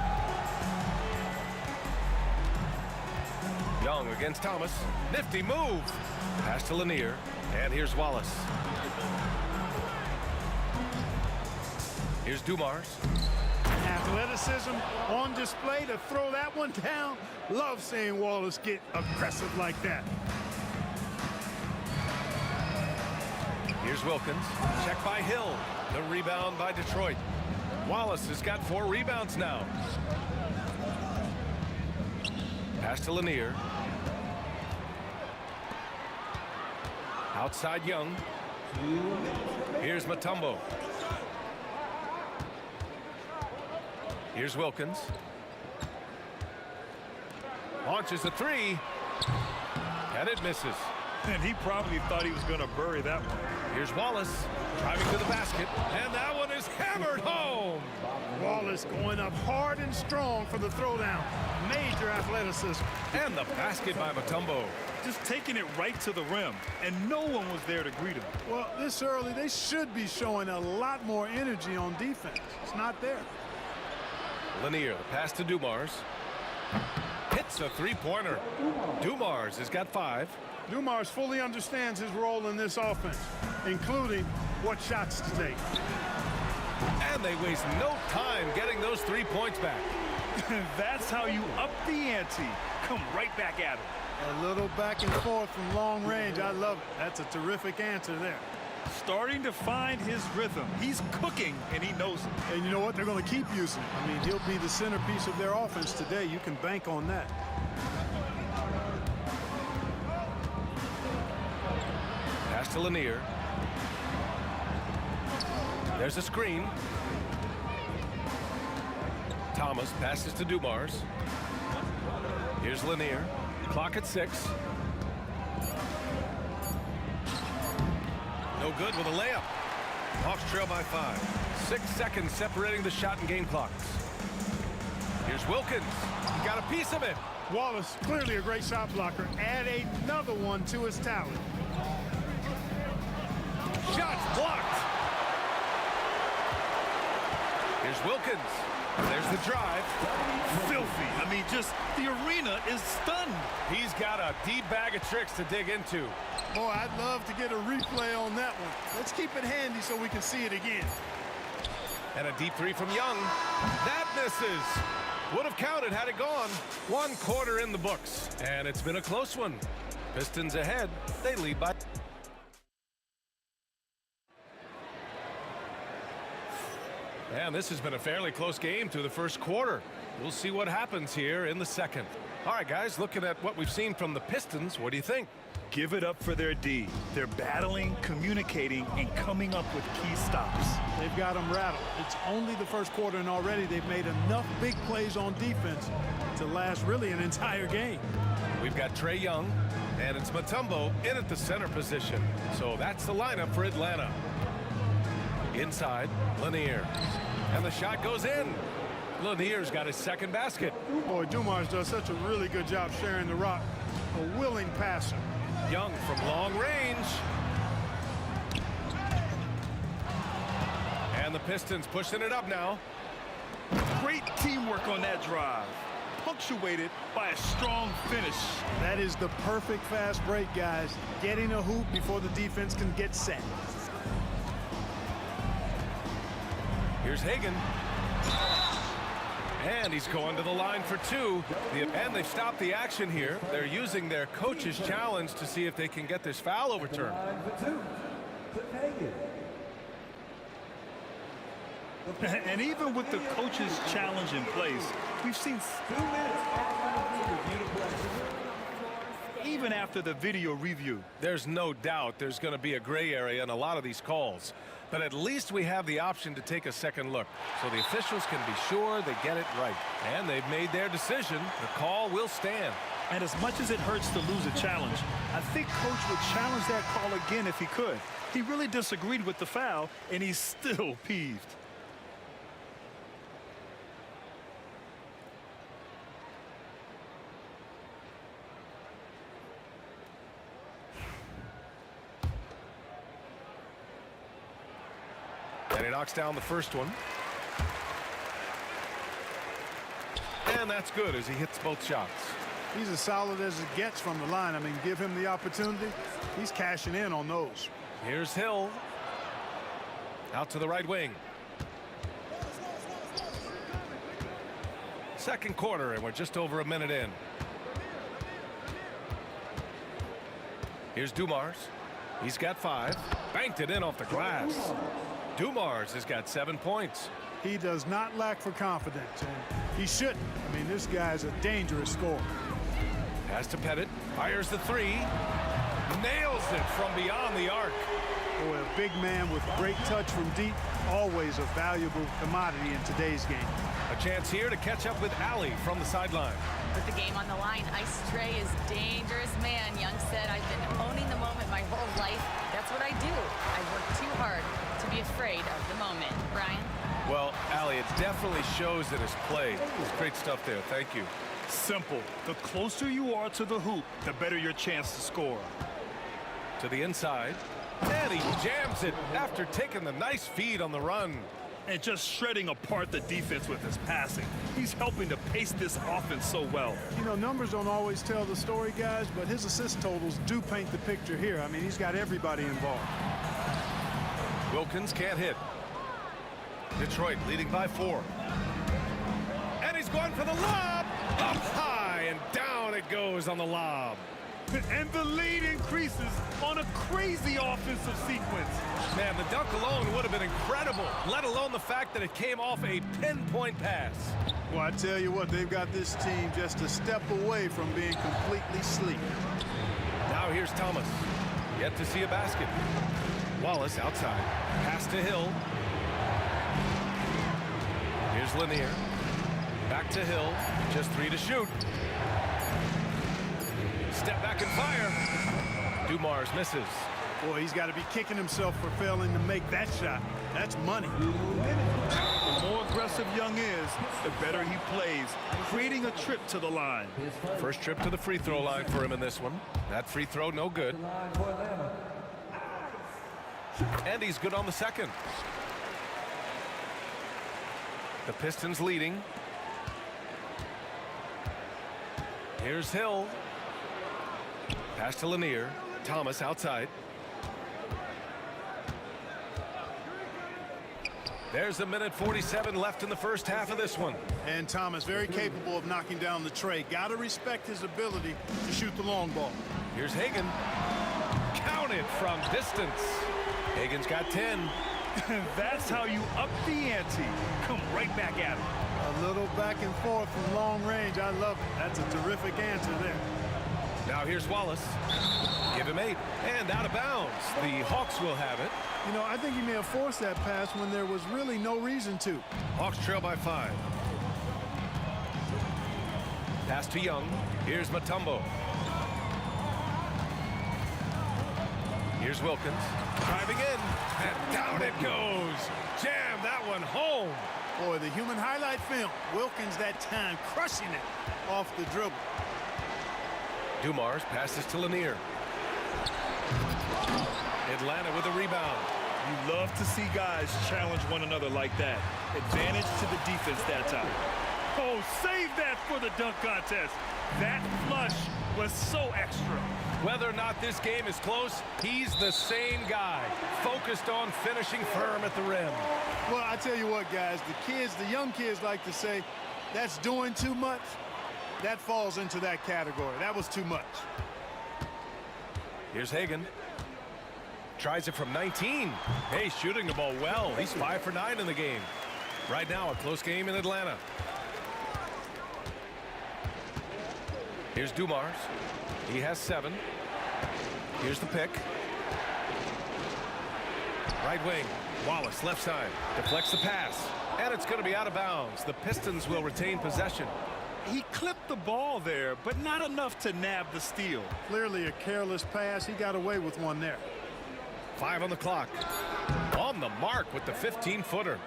Young against Thomas. Nifty move. Pass to Lanier. And here's Wallace. Here's Dumars. Athleticism on display to throw that one down. Love seeing Wallace get aggressive like that. Here's Wilkins. Check by Hill. The rebound by Detroit. Wallace has got 4 rebounds now. Pass to Lanier. Outside Young. Here's Mutombo. Here's Wilkins. Launches a 3. And it misses. And he probably thought he was going to bury that one. Here's Wallace driving to the basket. And that one is hammered home. Wallace going up hard and strong for the throwdown. Major athleticism. And the basket by Mutombo. Just taking it right to the rim. And no one was there to greet him. Well, this early, they should be showing a lot more energy on defense. It's not there. Lanier, the pass to Dumars. Hits a three-pointer. Dumars has got 5. Dumars fully understands his role in this offense, including what shots to take. And they waste no time getting those 3 points back. That's how you up the ante. Come right back at him. A little back and forth from long range. I love it. That's a terrific answer there. Starting to find his rhythm. He's cooking, and he knows it. And you know what? They're going to keep using it. I mean, he'll be the centerpiece of their offense today. You can bank on that. Pass to Lanier. There's a screen. Thomas passes to Dumars. Here's Lanier. Clock at 6. No good with a layup. Hawks trail by 5. 6 seconds separating the shot and game clocks. Here's Wilkins. He got a piece of it. Wallace, clearly a great shot blocker. Add another one to his talent. Shots blocked. Here's Wilkins. There's the drive. Filthy. I mean, just the arena is stunned. He's got a deep bag of tricks to dig into. Boy, I'd love to get a replay on that one. Let's keep it handy so we can see it again. And a deep three from Young. That misses. Would have counted had it gone. 1 quarter in the books. And it's been a close one. Pistons ahead. They lead by. And this has been a fairly close game through the first quarter. We'll see what happens here in the second. All right, guys, looking at what we've seen from the Pistons, what do you think? Give it up for their D. They're battling, communicating, and coming up with key stops. They've got them rattled. It's only the first quarter, and already they've made enough big plays on defense to last really an entire game. We've got Trae Young, and it's Mutombo in at the center position. So that's the lineup for Atlanta. Inside, Lanier. And the shot goes in. Lanier's got his second basket. Boy, Dumars does such a really good job sharing the rock. A willing passer. Young from long range. And the Pistons pushing it up now. Great teamwork on that drive. Punctuated by a strong finish. That is the perfect fast break, guys. Getting a hoop before the defense can get set. Here's Hagan. And he's going to the line for 2. And they've stopped the action here. They're using their coach's challenge to see if they can get this foul overturned. And even with the coach's challenge in place, we've seen even after the video review. There's no doubt there's going to be a gray area in a lot of these calls. But at least we have the option to take a second look, so the officials can be sure they get it right. And they've made their decision. The call will stand. And as much as it hurts to lose a challenge, I think Coach would challenge that call again if he could. He really disagreed with the foul, and he's still peeved. And he knocks down the first one. And that's good as he hits both shots. He's as solid as it gets from the line. I mean, give him the opportunity. He's cashing in on those. Here's Hill. Out to the right wing. Second quarter, and we're just over a minute in. Here's Dumars. He's got 5. Banked it in off the glass. Dumars has got 7 points. He does not lack for confidence, and he shouldn't. I mean, this guy's a dangerous scorer. Pass to Pettit. Fires the 3. Nails it from beyond the arc. Boy, a big man with great touch from deep, always a valuable commodity in today's game. A chance here to catch up with Allie from the sideline. With the game on the line, Ice Trae is dangerous man. Young said, I've been owning the moment my whole life. That's what I do. I work too hard to be afraid of the moment. Brian? Well, Allie, it definitely shows in his play. It's great stuff there. Thank you. Simple. The closer you are to the hoop, the better your chance to score. To the inside. And he jams it after taking the nice feed on the run. And just shredding apart the defense with his passing. He's helping to pace this offense so well. You know, numbers don't always tell the story, guys, but his assist totals do paint the picture here. I mean, he's got everybody involved. Wilkins can't hit. Detroit leading by 4. And he's going for the lob. Up high and down it goes on the lob. And the lead increases on a crazy offensive sequence. Man, the dunk alone would have been incredible, let alone the fact that it came off a pinpoint pass. Well, I tell you what, they've got this team just a step away from being completely sleek. Now here's Thomas. Yet to see a basket. Wallace outside. Pass to Hill. Here's Lanier. Back to Hill. Just 3 to shoot. Step back and fire. Dumars misses. Boy, he's got to be kicking himself for failing to make that shot. That's money. The more aggressive Young is, the better he plays, creating a trip to the line. First trip to the free throw line for him in this one. That free throw, no good. And he's good on the second. The Pistons leading. Here's Hill. Pass to Lanier. Thomas outside. There's a minute 47 left in the first half of this one. And Thomas very capable of knocking down the tray. Got to respect his ability to shoot the long ball. Here's Hagan. Counted from distance. Hagan's got 10. That's how you up the ante. Come right back at him. A little back and forth from long range. I love it. That's a terrific answer there. Now here's Wallace. Give him 8. And out of bounds. The Hawks will have it. You know, I think he may have forced that pass when there was really no reason to. Hawks trail by 5. Pass to Young. Here's Mutombo. Here's Wilkins. Driving in. And down it goes. Jam that one home. Boy, the human highlight film. Wilkins that time crushing it off the dribble. Dumars passes to Lanier. Atlanta with a rebound. You love to see guys challenge one another like that. Advantage to the defense that time. Oh, save that for the dunk contest. That flush was so extra. Whether or not this game is close, he's the same guy, focused on finishing firm at the rim. Well, I tell you what, guys, the young kids like to say, that's doing too much. That falls into that category. That was too much. Here's Hagan. Tries it from 19. Hey, shooting the ball well. He's 5 for 9 in the game. Right now, a close game in Atlanta. Here's Dumars. He has 7. Here's the pick. Right wing. Wallace, left side. Deflects the pass. And it's going to be out of bounds. The Pistons will retain possession. He clipped the ball there, but not enough to nab the steal. Clearly a careless pass. He got away with one there. 5 on the clock. On the mark with the 15-footer.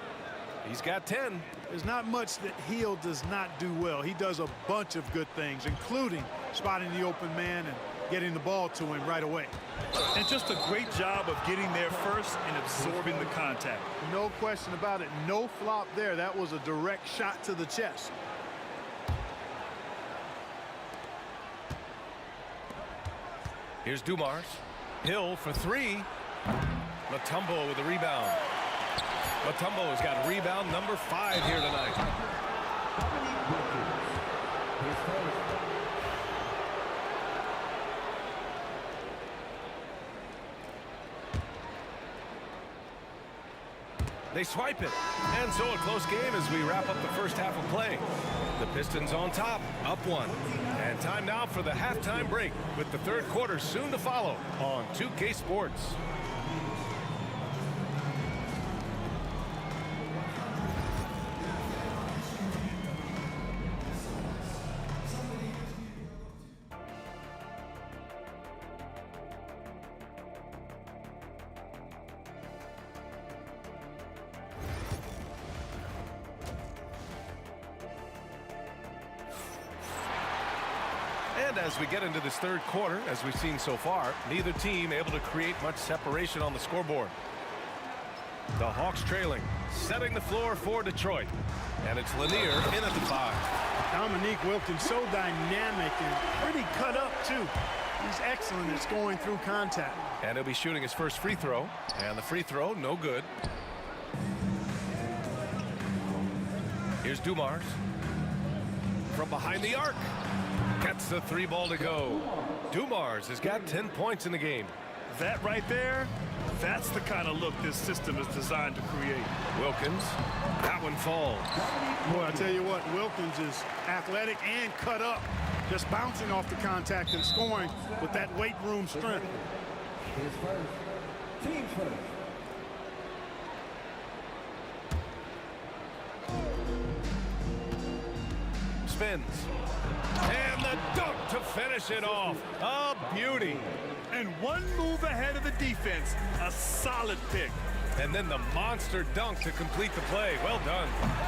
He's got 10. There's not much that Hill does not do well. He does a bunch of good things, including spotting the open man and getting the ball to him right away. And just a great job of getting there first and absorbing the contact. No question about it. No flop there. That was a direct shot to the chest. Here's Dumars. Hill for 3. Mutombo with a rebound. Mutombo has got rebound number 5 here tonight. They swipe it. And so a close game as we wrap up the first half of play. The Pistons on top, up 1. And time now for the halftime break with the third quarter soon to follow on 2K Sports. And as we get into this third quarter, as we've seen so far, neither team able to create much separation on the scoreboard. The Hawks trailing, setting the floor for Detroit. And it's Lanier in at the 5. Dominique Wilkins so dynamic and pretty cut up, too. He's excellent at scoring through contact. And he'll be shooting his first free throw. And the free throw, no good. Here's Dumars. From behind the arc. Gets the 3 ball to go. Dumars has got 10 points in the game. That right there, that's the kind of look this system is designed to create. Wilkins, that one falls. Boy, I tell you what, Wilkins is athletic and cut up. Just bouncing off the contact and scoring with that weight room strength. His first. Team first. Spins. And the dunk to finish it off. A beauty. And one move ahead of the defense. A solid pick. And then the monster dunk to complete the play. Well done.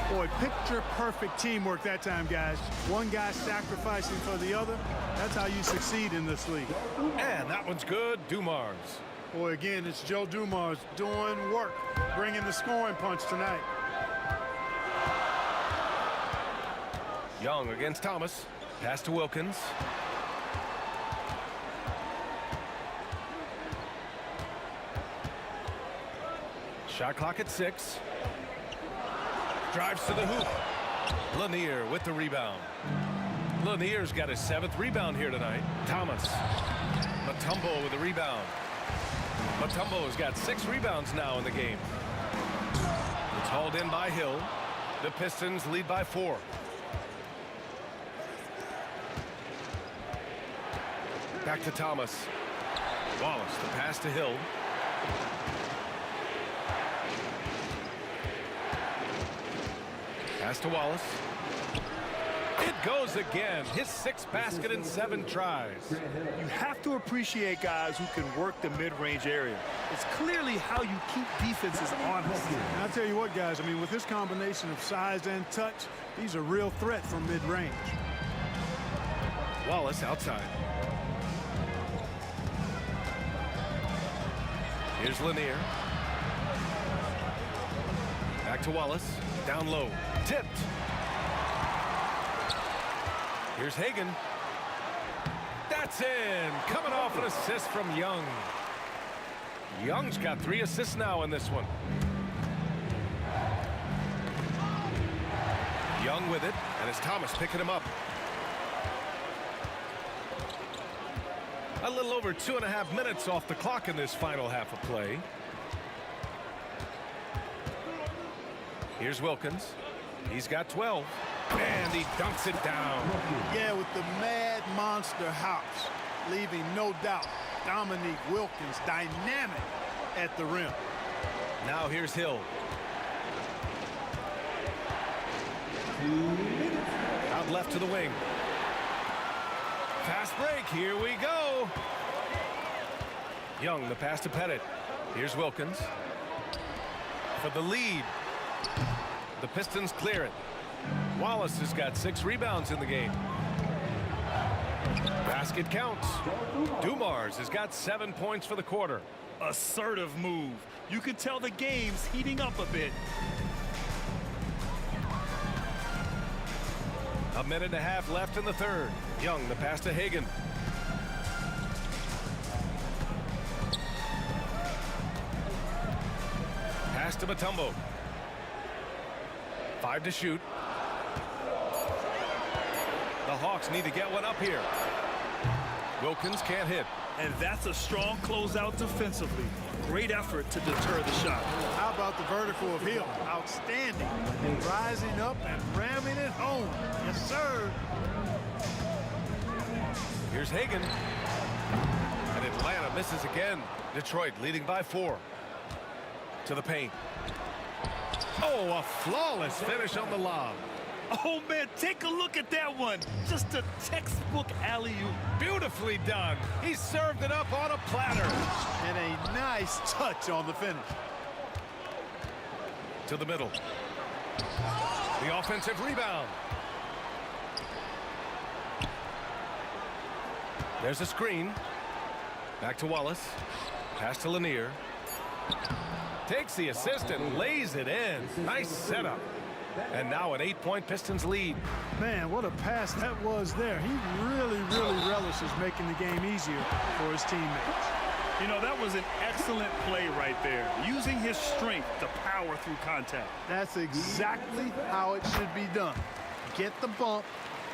Boy, picture perfect teamwork that time, guys. One guy sacrificing for the other. That's how you succeed in this league. And that one's good. Dumars. Boy, again, it's Joe Dumars doing work, bringing the scoring punch tonight. Young against Thomas. Pass to Wilkins. Shot clock at 6. Drives to the hoop. Lanier with the rebound. Lanier's got his 7th rebound here tonight. Thomas. Mutombo with the rebound. Mutombo's got 6 rebounds now in the game. It's hauled in by Hill. The Pistons lead by 4. Back to Thomas. Wallace, the pass to Hill. Pass to Wallace. It goes again. His 6th basket in 7 tries. You have to appreciate guys who can work the mid-range area. It's clearly how you keep defenses honest. And I'll tell you what, guys, I mean, with this combination of size and touch, he's a real threat from mid-range. Wallace outside. Here's Lanier. Back to Wallace. Down low. Tipped. Here's Hagan. That's in. Coming off an assist from Young. Young's got 3 assists now in this one. Young with it, and it's Thomas picking him up. A little over 2.5 minutes off the clock in this final half of play. Here's Wilkins. He's got 12. And he dunks it down. Yeah, with the mad monster hops, leaving no doubt Dominique Wilkins dynamic at the rim. Now here's Hill. Out left to the wing. Fast break. Here we go. Young, the pass to Pettit. Here's Wilkins. For the lead. The Pistons clear it. Wallace has got 6 rebounds in the game. Basket counts. Dumars has got 7 points for the quarter. Assertive move. You can tell the game's heating up a bit. A minute and a half left in the 3rd. Young, the pass to Hagan. Pass to Mutombo. 5 to shoot. The Hawks need to get one up here. Wilkins can't hit. And that's a strong closeout defensively. Great effort to deter the shot. How about the vertical of Hill? Outstanding. Rising up and ramming it home. Yes, sir. Here's Hagan. And Atlanta misses again. Detroit leading by 4. To the paint. Oh, a flawless finish on the lob. Oh, man, take a look at that one. Just a textbook alley-oop. Beautifully done. He served it up on a platter. And a nice touch on the finish. To the middle. The offensive rebound. There's a screen. Back to Wallace. Pass to Lanier. Takes the assist and lays it in. Nice setup. And now an 8-point Pistons lead. Man, what a pass that was there. He really relishes making the game easier for his teammates. You know, that was an excellent play right there. Using his strength to power through contact. That's exactly how it should be done. Get the bump,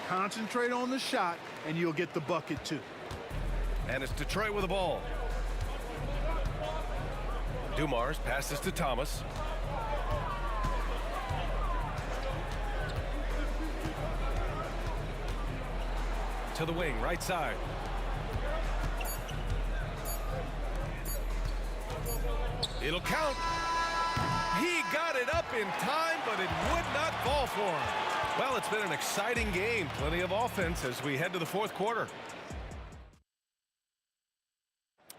concentrate on the shot, and you'll get the bucket too. And it's Detroit with the ball. Dumars passes to Thomas. To the wing, right side. It'll count. He got it up in time, but it would not fall for him. Well, it's been an exciting game. Plenty of offense as we head to the 4th quarter.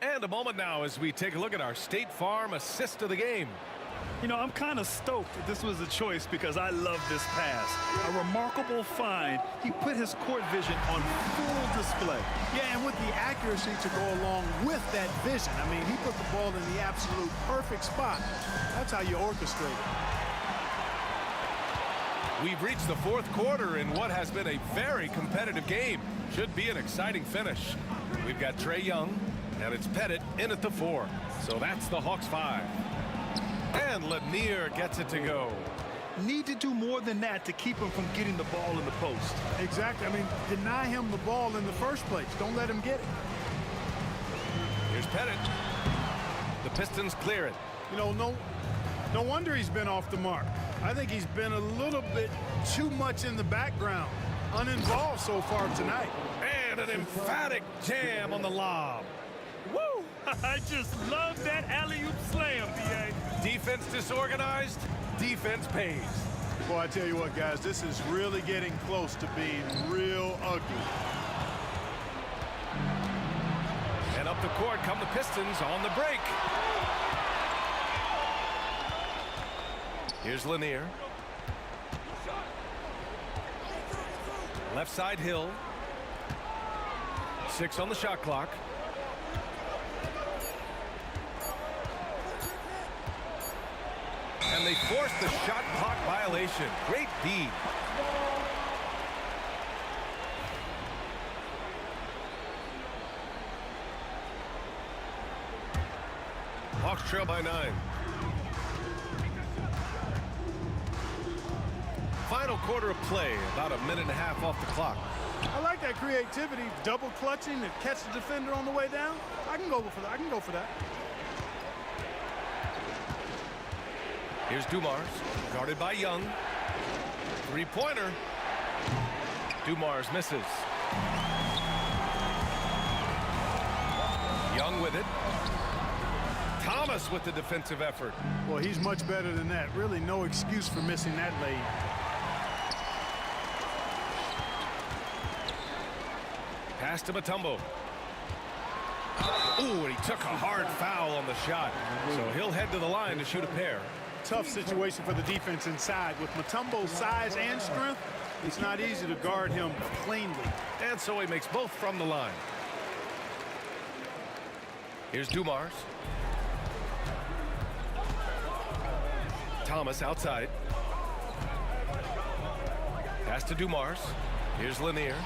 And a moment now as we take a look at our State Farm assist of the game. You know, I'm kind of stoked that this was a choice because I love this pass. A remarkable find. He put his court vision on full display. Yeah, and with the accuracy to go along with that vision. I mean, he put the ball in the absolute perfect spot. That's how you orchestrate it. We've reached the fourth quarter in what has been a very competitive game. Should be an exciting finish. We've got Trae Young, and it's Pettit in at the 4. So that's the Hawks 5. And Lanier gets it to go. Need to do more than that to keep him from getting the ball in the post. Exactly. I mean, deny him the ball in the first place. Don't let him get it. Here's Pettit. The Pistons clear it. You know, no wonder he's been off the mark. I think he's been a little bit too much in the background, uninvolved so far tonight. And an emphatic jam on the lob. Woo! I just love that alley-oop slam, B.A. Defense disorganized, defense pays. Boy, I tell you what, guys, this is really getting close to being real ugly. And up the court come the Pistons on the break. Here's Lanier. Left side Hill. 6 on the shot clock. And they force the shot clock violation. Great D. Hawks trail by 9. Final quarter of play, about a minute and a half off the clock. I like that creativity, double clutching to catch the defender on the way down. I can go for that. Here's Dumars, guarded by Young. Three-pointer. Dumars misses. Young with it. Thomas with the defensive effort. Well, he's much better than that. Really no excuse for missing that lead. Pass to Mutombo. Ooh, and he took a hard foul on the shot. So he'll head to the line to shoot a pair. Tough situation for the defense inside. With Mutombo's size and strength, it's not easy to guard him cleanly. And so he makes both from the line. Here's Dumars. Thomas outside. Pass to Dumars. Here's Lanier.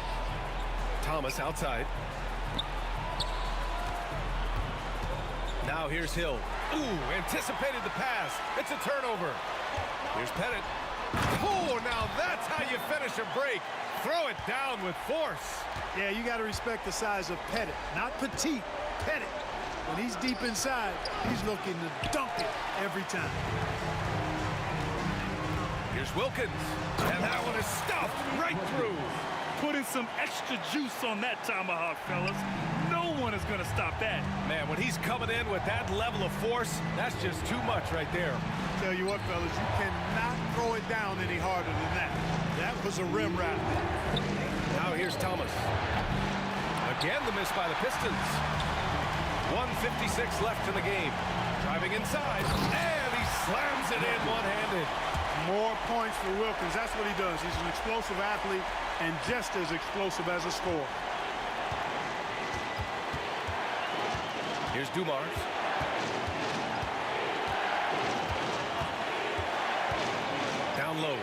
Thomas outside. Now here's Hill. Ooh, anticipated the pass. It's a turnover. Here's Pettit. Oh, now that's how you finish a break. Throw it down with force. Yeah, you got to respect the size of Pettit. Not petite, Pettit. When he's deep inside, he's looking to dunk it every time. Here's Wilkins. And that one is stuffed right through. Putting some extra juice on that tomahawk, fellas. No one is going to stop that. Man, when he's coming in with that level of force, that's just too much right there. Tell you what, fellas, you cannot throw it down any harder than that. That was a rim rap. Now here's Thomas. Again, the miss by the Pistons. 1:56 left in the game. Driving inside, and he slams it in one-handed. More points for Wilkins. That's what he does. He's an explosive athlete and just as explosive as a scorer. Here's Dumars. Down low.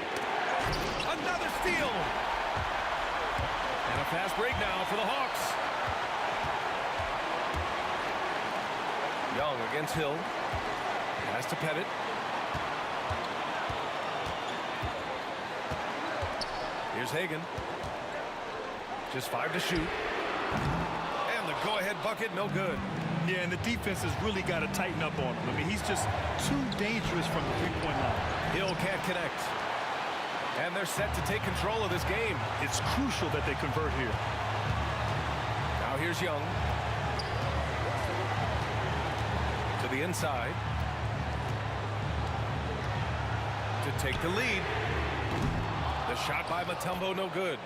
Another steal. And a fast break now for the Hawks. Young against Hill. Pass to Pettit. Here's Hagan. Just 5 to shoot. And the go-ahead bucket, no good. Yeah, and the defense has really got to tighten up on him. I mean, he's just too dangerous from the three-point line. Hill can't connect. And they're set to take control of this game. It's crucial that they convert here. Now here's Young. To the inside. To take the lead. The shot by Mutombo, no good.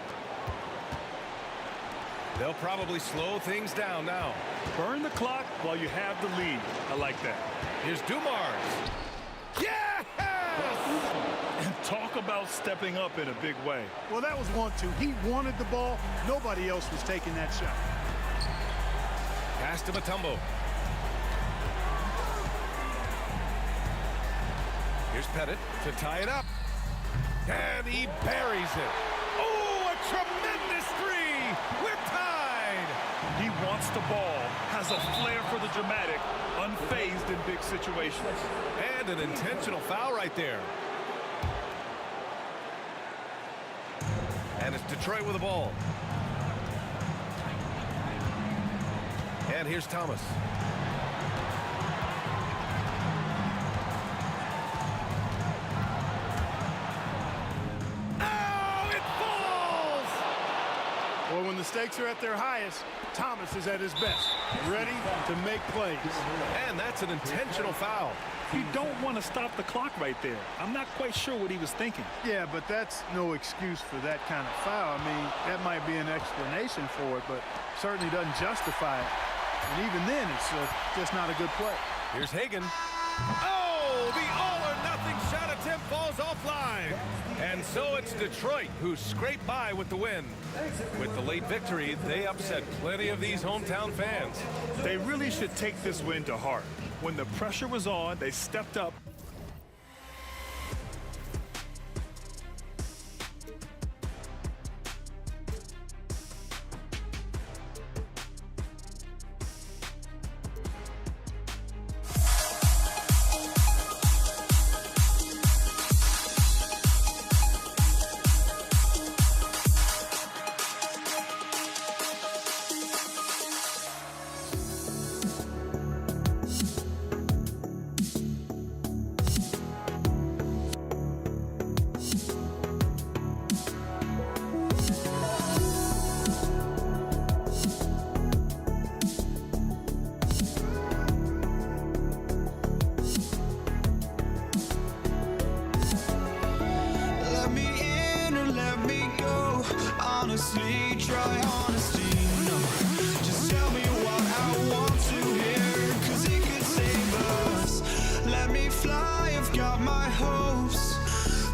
They'll probably slow things down now. Burn the clock while you have the lead. I like that. Here's Dumars. Yes! And talk about stepping up in a big way. Well, that was 1-2. He wanted the ball. Nobody else was taking that shot. Pass to Mutombo. Here's Pettit to tie it up. And he buries it. Oh, a tremendous three. We're tied. He wants the ball, has a flair for the dramatic, unfazed in big situations. And an intentional foul right there. And it's Detroit with the ball. And here's Thomas. Oh, it falls! Well, when the stakes are at their highest, Thomas is at his best, ready to make plays. And that's an intentional foul. You don't want to stop the clock right there. I'm not quite sure what he was thinking. Yeah, but that's no excuse for that kind of foul. I mean, that might be an explanation for it, but certainly doesn't justify it. And even then, it's just not a good play. Here's Hagan. Oh, the all-or-nothing shot attempt falls offline. And so it's Detroit who scraped by with the win. With the late victory, they upset plenty of these hometown fans. They really should take this win to heart. When the pressure was on, they stepped up. Honestly, try honesty, no. Just tell me what I want to hear, 'cause it could save us. Let me fly, I've got my hopes,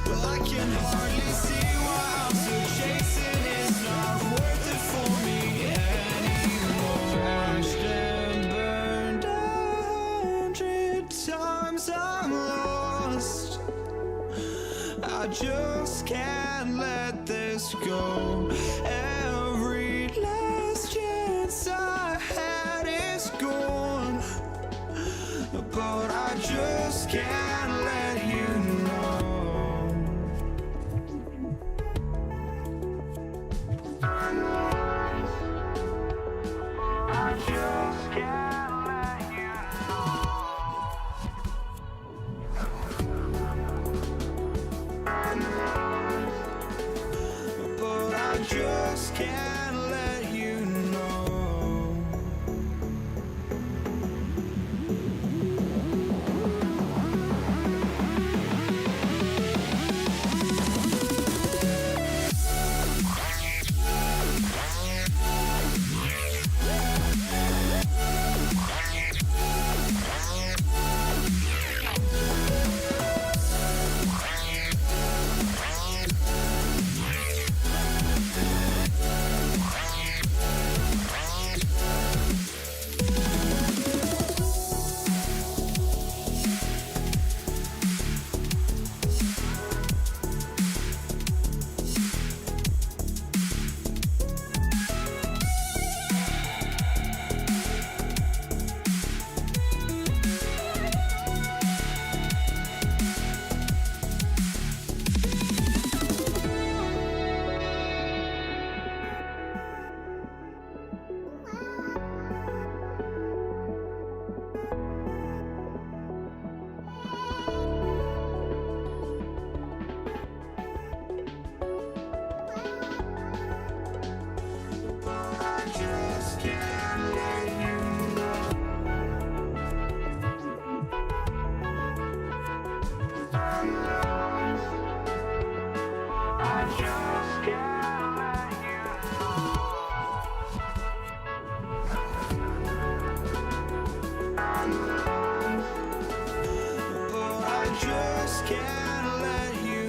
but I can hardly see why I'm still chasing. It's not worth it for me anymore. Crashed and burned 100 times, I'm lost. I just can't let this go. Every last chance I had is gone, but I just can't let you know. I just can't let you just can't let you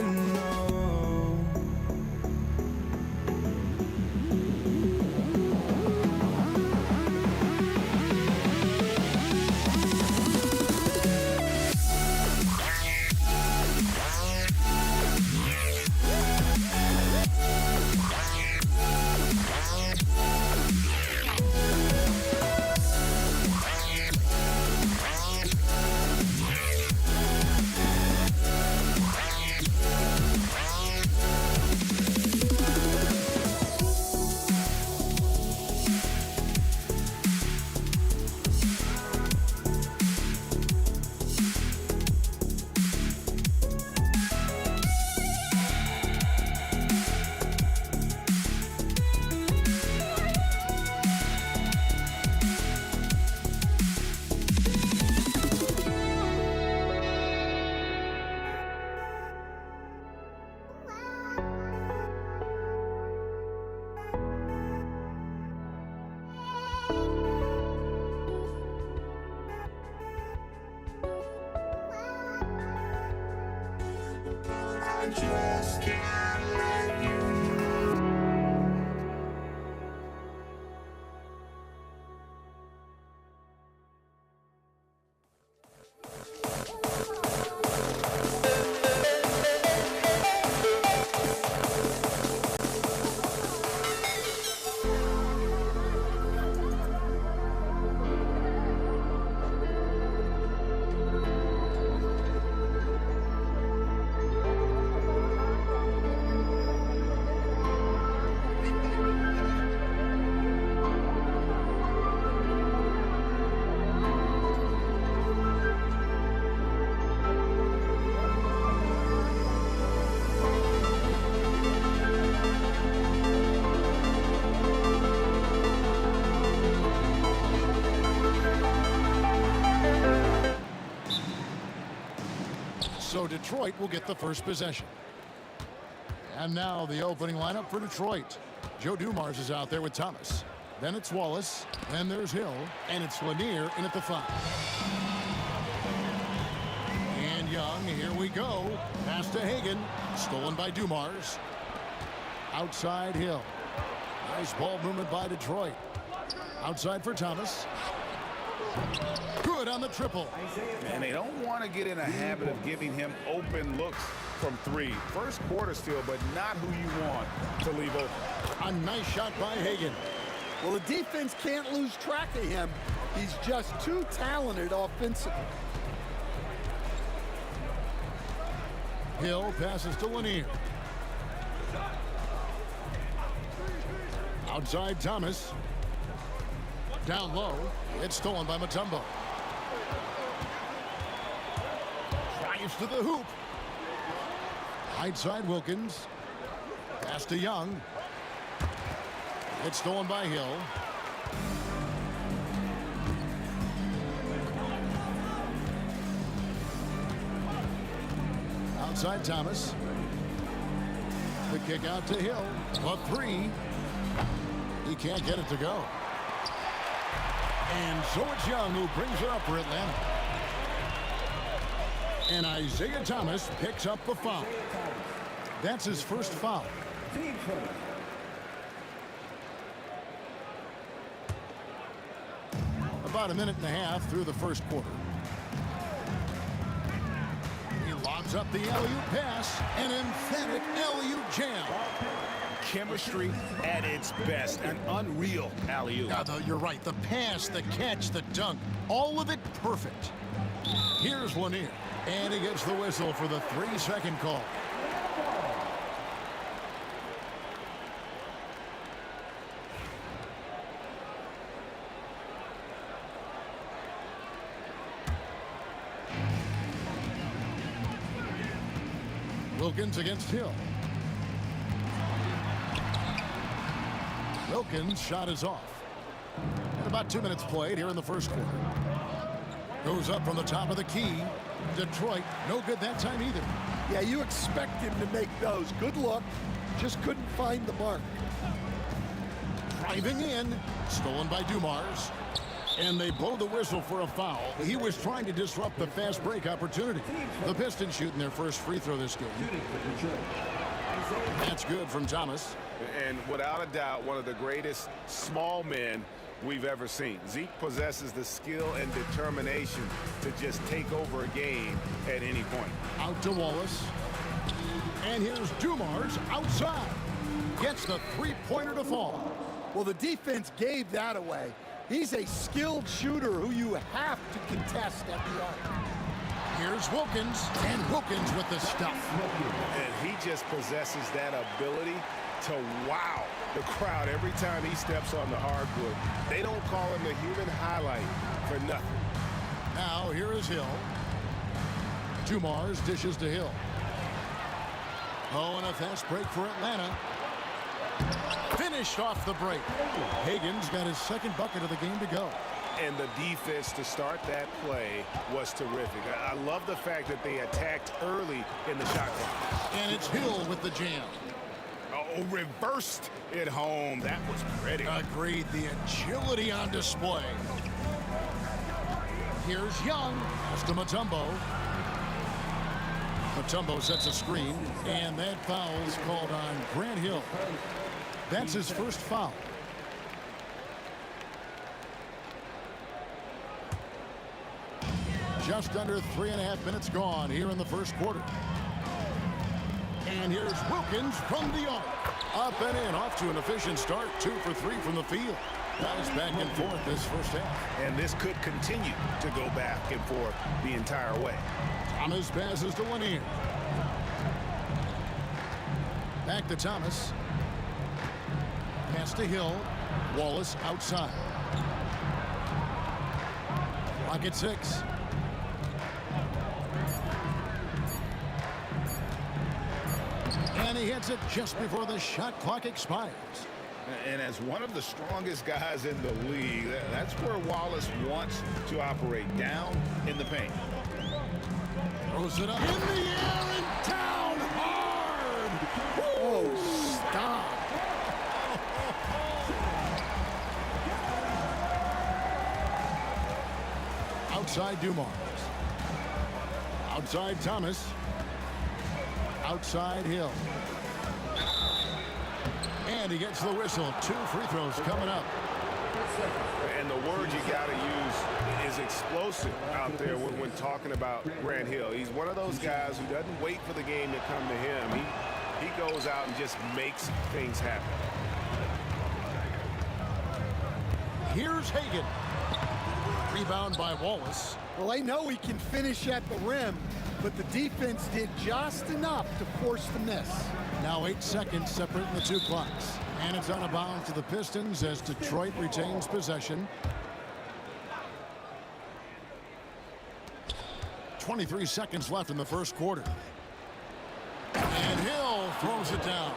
know. just can't let you go. So Detroit will get the first possession. And now the opening lineup for Detroit. Joe Dumars is out there with Thomas. Then it's Wallace. Then there's Hill. And it's Lanier in at the 5. And Young, here we go. Pass to Hagan. Stolen by Dumars. Outside Hill. Nice ball movement by Detroit. Outside for Thomas. Good on the triple. And they don't want to get in a habit of giving him open looks from 3. First quarter still, but not who you want to leave open. A nice shot by Hagan. Well, the defense can't lose track of him. He's just too talented offensively. Hill passes to Lanier. Outside Thomas. Down low. It's stolen by Mutombo. Drives to the hoop. Right side Wilkins. Pass to Young. It's stolen by Hill. Outside Thomas. The kick out to Hill. A 3. He can't get it to go. And so it's Young who brings it up for Atlanta. And Isaiah Thomas picks up the foul. That's his first foul. About a minute and a half through the first quarter. He lobs up the alley-oop pass. An emphatic alley-oop jam. Chemistry at its best. An unreal alley-oop. Yeah, though, you're right. The pass, the catch, the dunk, all of it perfect. Here's Lanier. And he gets the whistle for the 3-second call. Wilkins against Hill. Wilkins' shot is off. And about 2 minutes played here in the first quarter. Goes up from the top of the key. Detroit, no good that time either. Yeah, you expect him to make those. Good luck. Just couldn't find the mark. Driving in. Stolen by Dumars. And they blow the whistle for a foul. He was trying to disrupt the fast break opportunity. The Pistons shooting their first free throw this game. That's good from Thomas. And without a doubt, one of the greatest small men we've ever seen. Zeke possesses the skill and determination to just take over a game at any point. Out to Wallace. And here's Dumars outside. Gets the three-pointer to fall. Well, the defense gave that away. He's a skilled shooter who you have to contest at the arc. Here's Wilkins, and Wilkins with the stuff. And he just possesses that ability to wow the crowd every time he steps on the hardwood. They don't call him the human highlight for nothing. Now here is Hill. Dumars dishes to Hill. Oh, and a fast break for Atlanta. Finished off the break. Hagan's got his second bucket of the game to go. And the defense to start that play was terrific. I love the fact that they attacked early in the shot clock. And it's Hill with the jam. Oh, reversed it home. That was pretty. Agreed. The agility on display. Here's Young. Pass to Mutombo. Mutombo sets a screen, and that foul is called on Grant Hill. That's his first foul. Just under 3.5 minutes gone here in the first quarter. And here's Wilkins from the arc. Up and in, off to an efficient start. 2 for 3 from the field. Nice back and forth this first half. And this could continue to go back and forth the entire way. Thomas passes to Lanier. Back to Thomas. Pass to Hill. Wallace outside. Clock at 6. And he hits it just before the shot clock expires. And as one of the strongest guys in the league, that's where Wallace wants to operate, down in the paint. Throws it up in the air and down hard. Oh, stop. Outside Dumars. Outside Thomas. Outside Hill. And he gets the whistle. 2 free throws coming up. And the word you got to use is explosive out there when talking about Grant Hill. He's one of those guys who doesn't wait for the game to come to him. He goes out and just makes things happen. Here's Hagan. Rebound by Wallace. Well, I know he can finish at the rim, but the defense did just enough to force the miss. Now 8 seconds separating the 2 clocks. And it's out of bounds to the Pistons as Detroit retains possession. 23 seconds left in the first quarter. And Hill throws it down.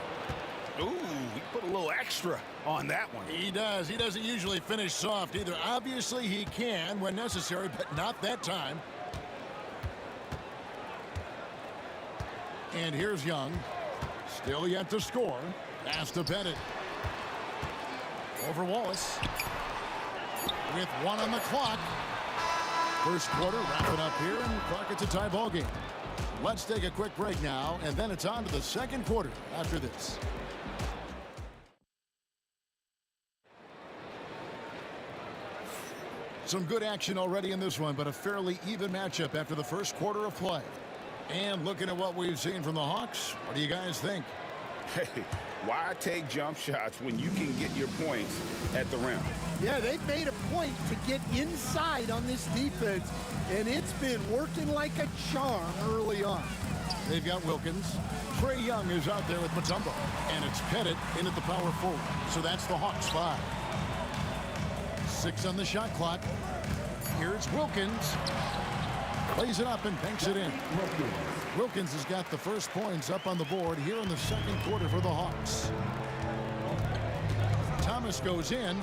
Ooh, he put a little extra on that one. He does. He doesn't usually finish soft either. Obviously, he can when necessary, but not that time. And here's Young. Still yet to score. Pass to Bennett. Over Wallace. With 1 on the clock. First quarter wrapping up here, and clock it's a tie ball game. Let's take a quick break now, and then it's on to the second quarter after this. Some good action already in this one, but a fairly even matchup after the first quarter of play. And looking at what we've seen from the Hawks, what do you guys think? Hey, why take jump shots when you can get your points at the rim? Yeah, they've made a point to get inside on this defense, and it's been working like a charm early on. They've got Wilkins. Trae Young is out there with Mutombo. And it's Pettit in at the power forward. So that's the Hawks 5. 6 on the shot clock. Here's Wilkins. Plays it up and banks it in. Wilkins has got the first points up on the board here in the second quarter for the Hawks. Thomas goes in.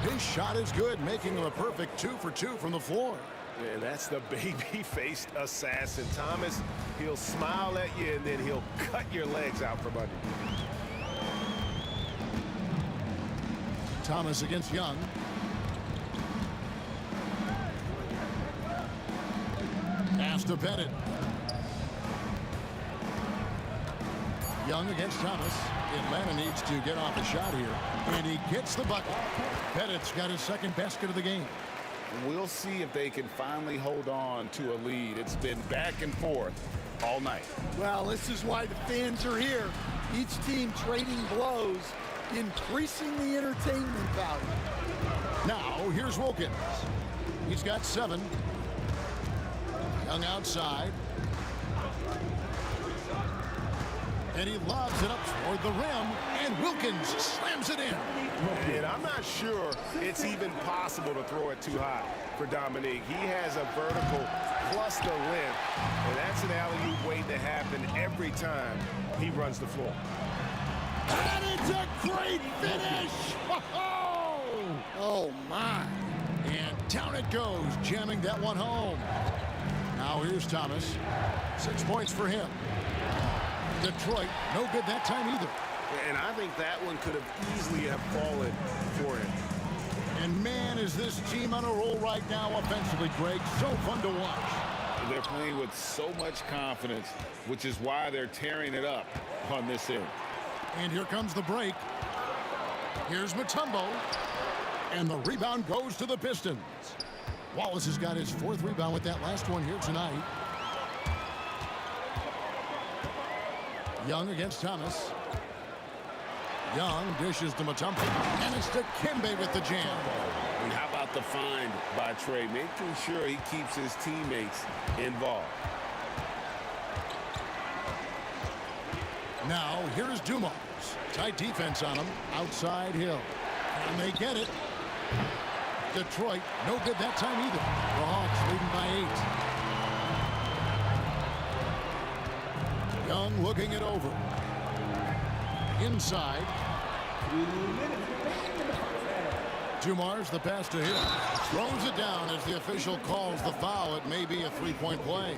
His shot is good, making him a perfect 2 for 2 from the floor. Yeah, that's the baby-faced assassin. Thomas, he'll smile at you, and then he'll cut your legs out from under you. Thomas against Young. Pass to Bennett. Young against Thomas. Atlanta needs to get off a shot here. And he gets the bucket. Bennett's got his second basket of the game. We'll see if they can finally hold on to a lead. It's been back and forth all night. Well, this is why the fans are here. Each team trading blows, increasing the entertainment value. Now, here's Wilkins. He's got 7. Young outside. And he lobs it up toward the rim, and Wilkins slams it in. And I'm not sure it's even possible to throw it too high for Dominique. He has a vertical plus the length, and that's an alley-oop waiting to happen every time he runs the floor. And it's a great finish! Oh, my. And down it goes, jamming that one home. Now here's Thomas. 6 points for him. Detroit, no good that time either. And I think that one could have easily have fallen for him. And man, is this team on a roll right now offensively, Greg. So fun to watch. They're playing with so much confidence, which is why they're tearing it up on this end. And here comes the break. Here's Mutombo. And the rebound goes to the Pistons. Wallace has got his 4th rebound with that last one here tonight. Young against Thomas. Young dishes to Mutombo. And it's to Kimbe with the jam. And how about the find by Trey, making sure he keeps his teammates involved. Now, here is Dumars. Tight defense on him. Outside Hill. And they get it. Detroit, no good that time either. The Hawks leading by 8. Young looking it over. Inside. Dumars, the pass to Hill. Throws it down as the official calls the foul. It may be a 3-point play.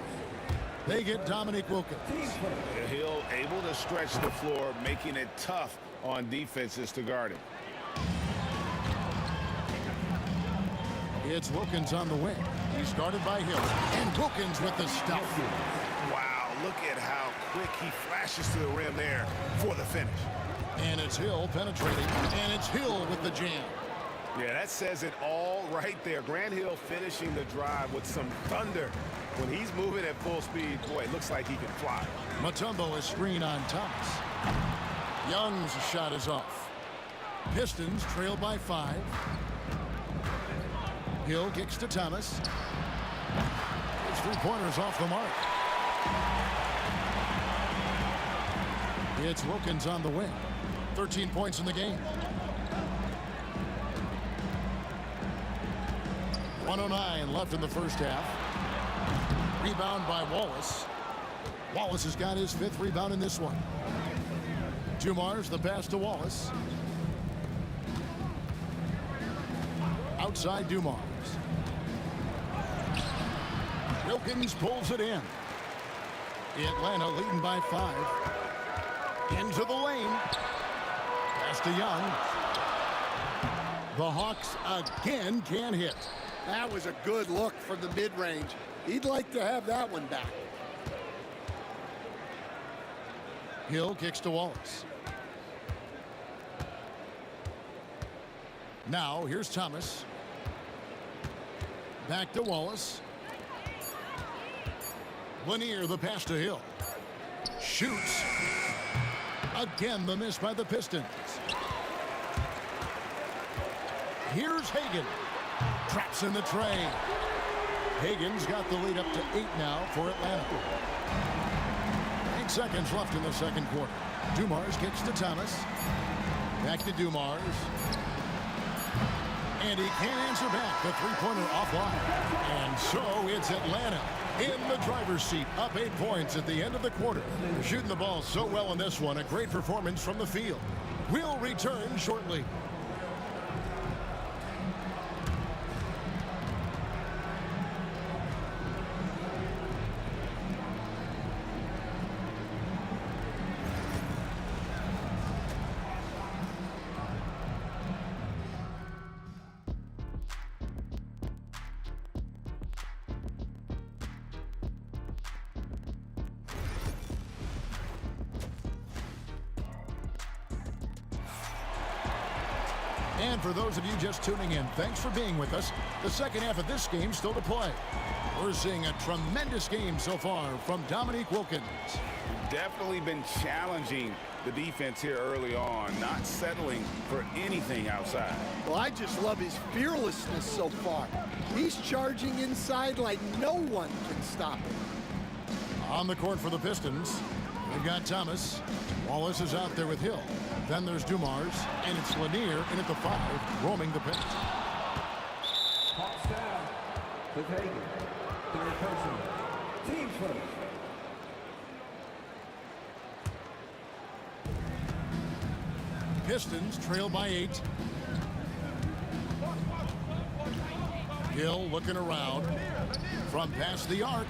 They get Dominique Wilkins. Hill able to stretch the floor, making it tough on defenses to guard him. It's Wilkins on the wing. He's guarded by Hill. And Wilkins with the stuff. Wow, look at how quick he flashes to the rim there for the finish. And it's Hill penetrating. And it's Hill with the jam. Yeah, that says it all right there. Grant Hill finishing the drive with some thunder. When he's moving at full speed, boy, it looks like he can fly. Mutombo is screen on Thomas. Young's shot is off. Pistons trail by 5. Hill kicks to Thomas. His 3-pointers off the mark. It's Wilkins on the wing. 13 points in the game. 1:09 left in the first half. Rebound by Wallace. Wallace has got his 5th rebound in this one. Dumars, the pass to Wallace. Outside Dumars. Wilkins pulls it in. Atlanta leading by 5. Into the lane. Pass to Young. The Hawks again can't hit. That was a good look from the mid-range. He'd like to have that one back. Hill kicks to Wallace. Now, here's Thomas. Back to Wallace. Lanier, the pass to Hill. Shoots. Again, the miss by the Pistons. Here's Hagan. Traps in the tray. Hagan's got the lead up to 8 now for Atlanta. 8 seconds left in the second quarter. Dumars kicks to Thomas. Back to Dumars. And he can't answer back. The 3-pointer offline. And so it's Atlanta in the driver's seat, up 8 points at the end of the quarter. They're shooting the ball so well in this one. A great performance from the field. We'll return shortly. And for those of you just tuning in, thanks for being with us. The second half of this game still to play. We're seeing a tremendous game so far from Dominique Wilkins. Definitely been challenging the defense here early on, not settling for anything outside. Well, I just love his fearlessness so far. He's charging inside like no one can stop him. On the court for the Pistons, they've got Thomas. Wallace is out there with Hill. Then there's Dumars, and it's Lanier in at the 5, roaming the paint. Hawks down with Hagan. Third person. Team first. Pistons trail by 8. Hill looking around from past the arc.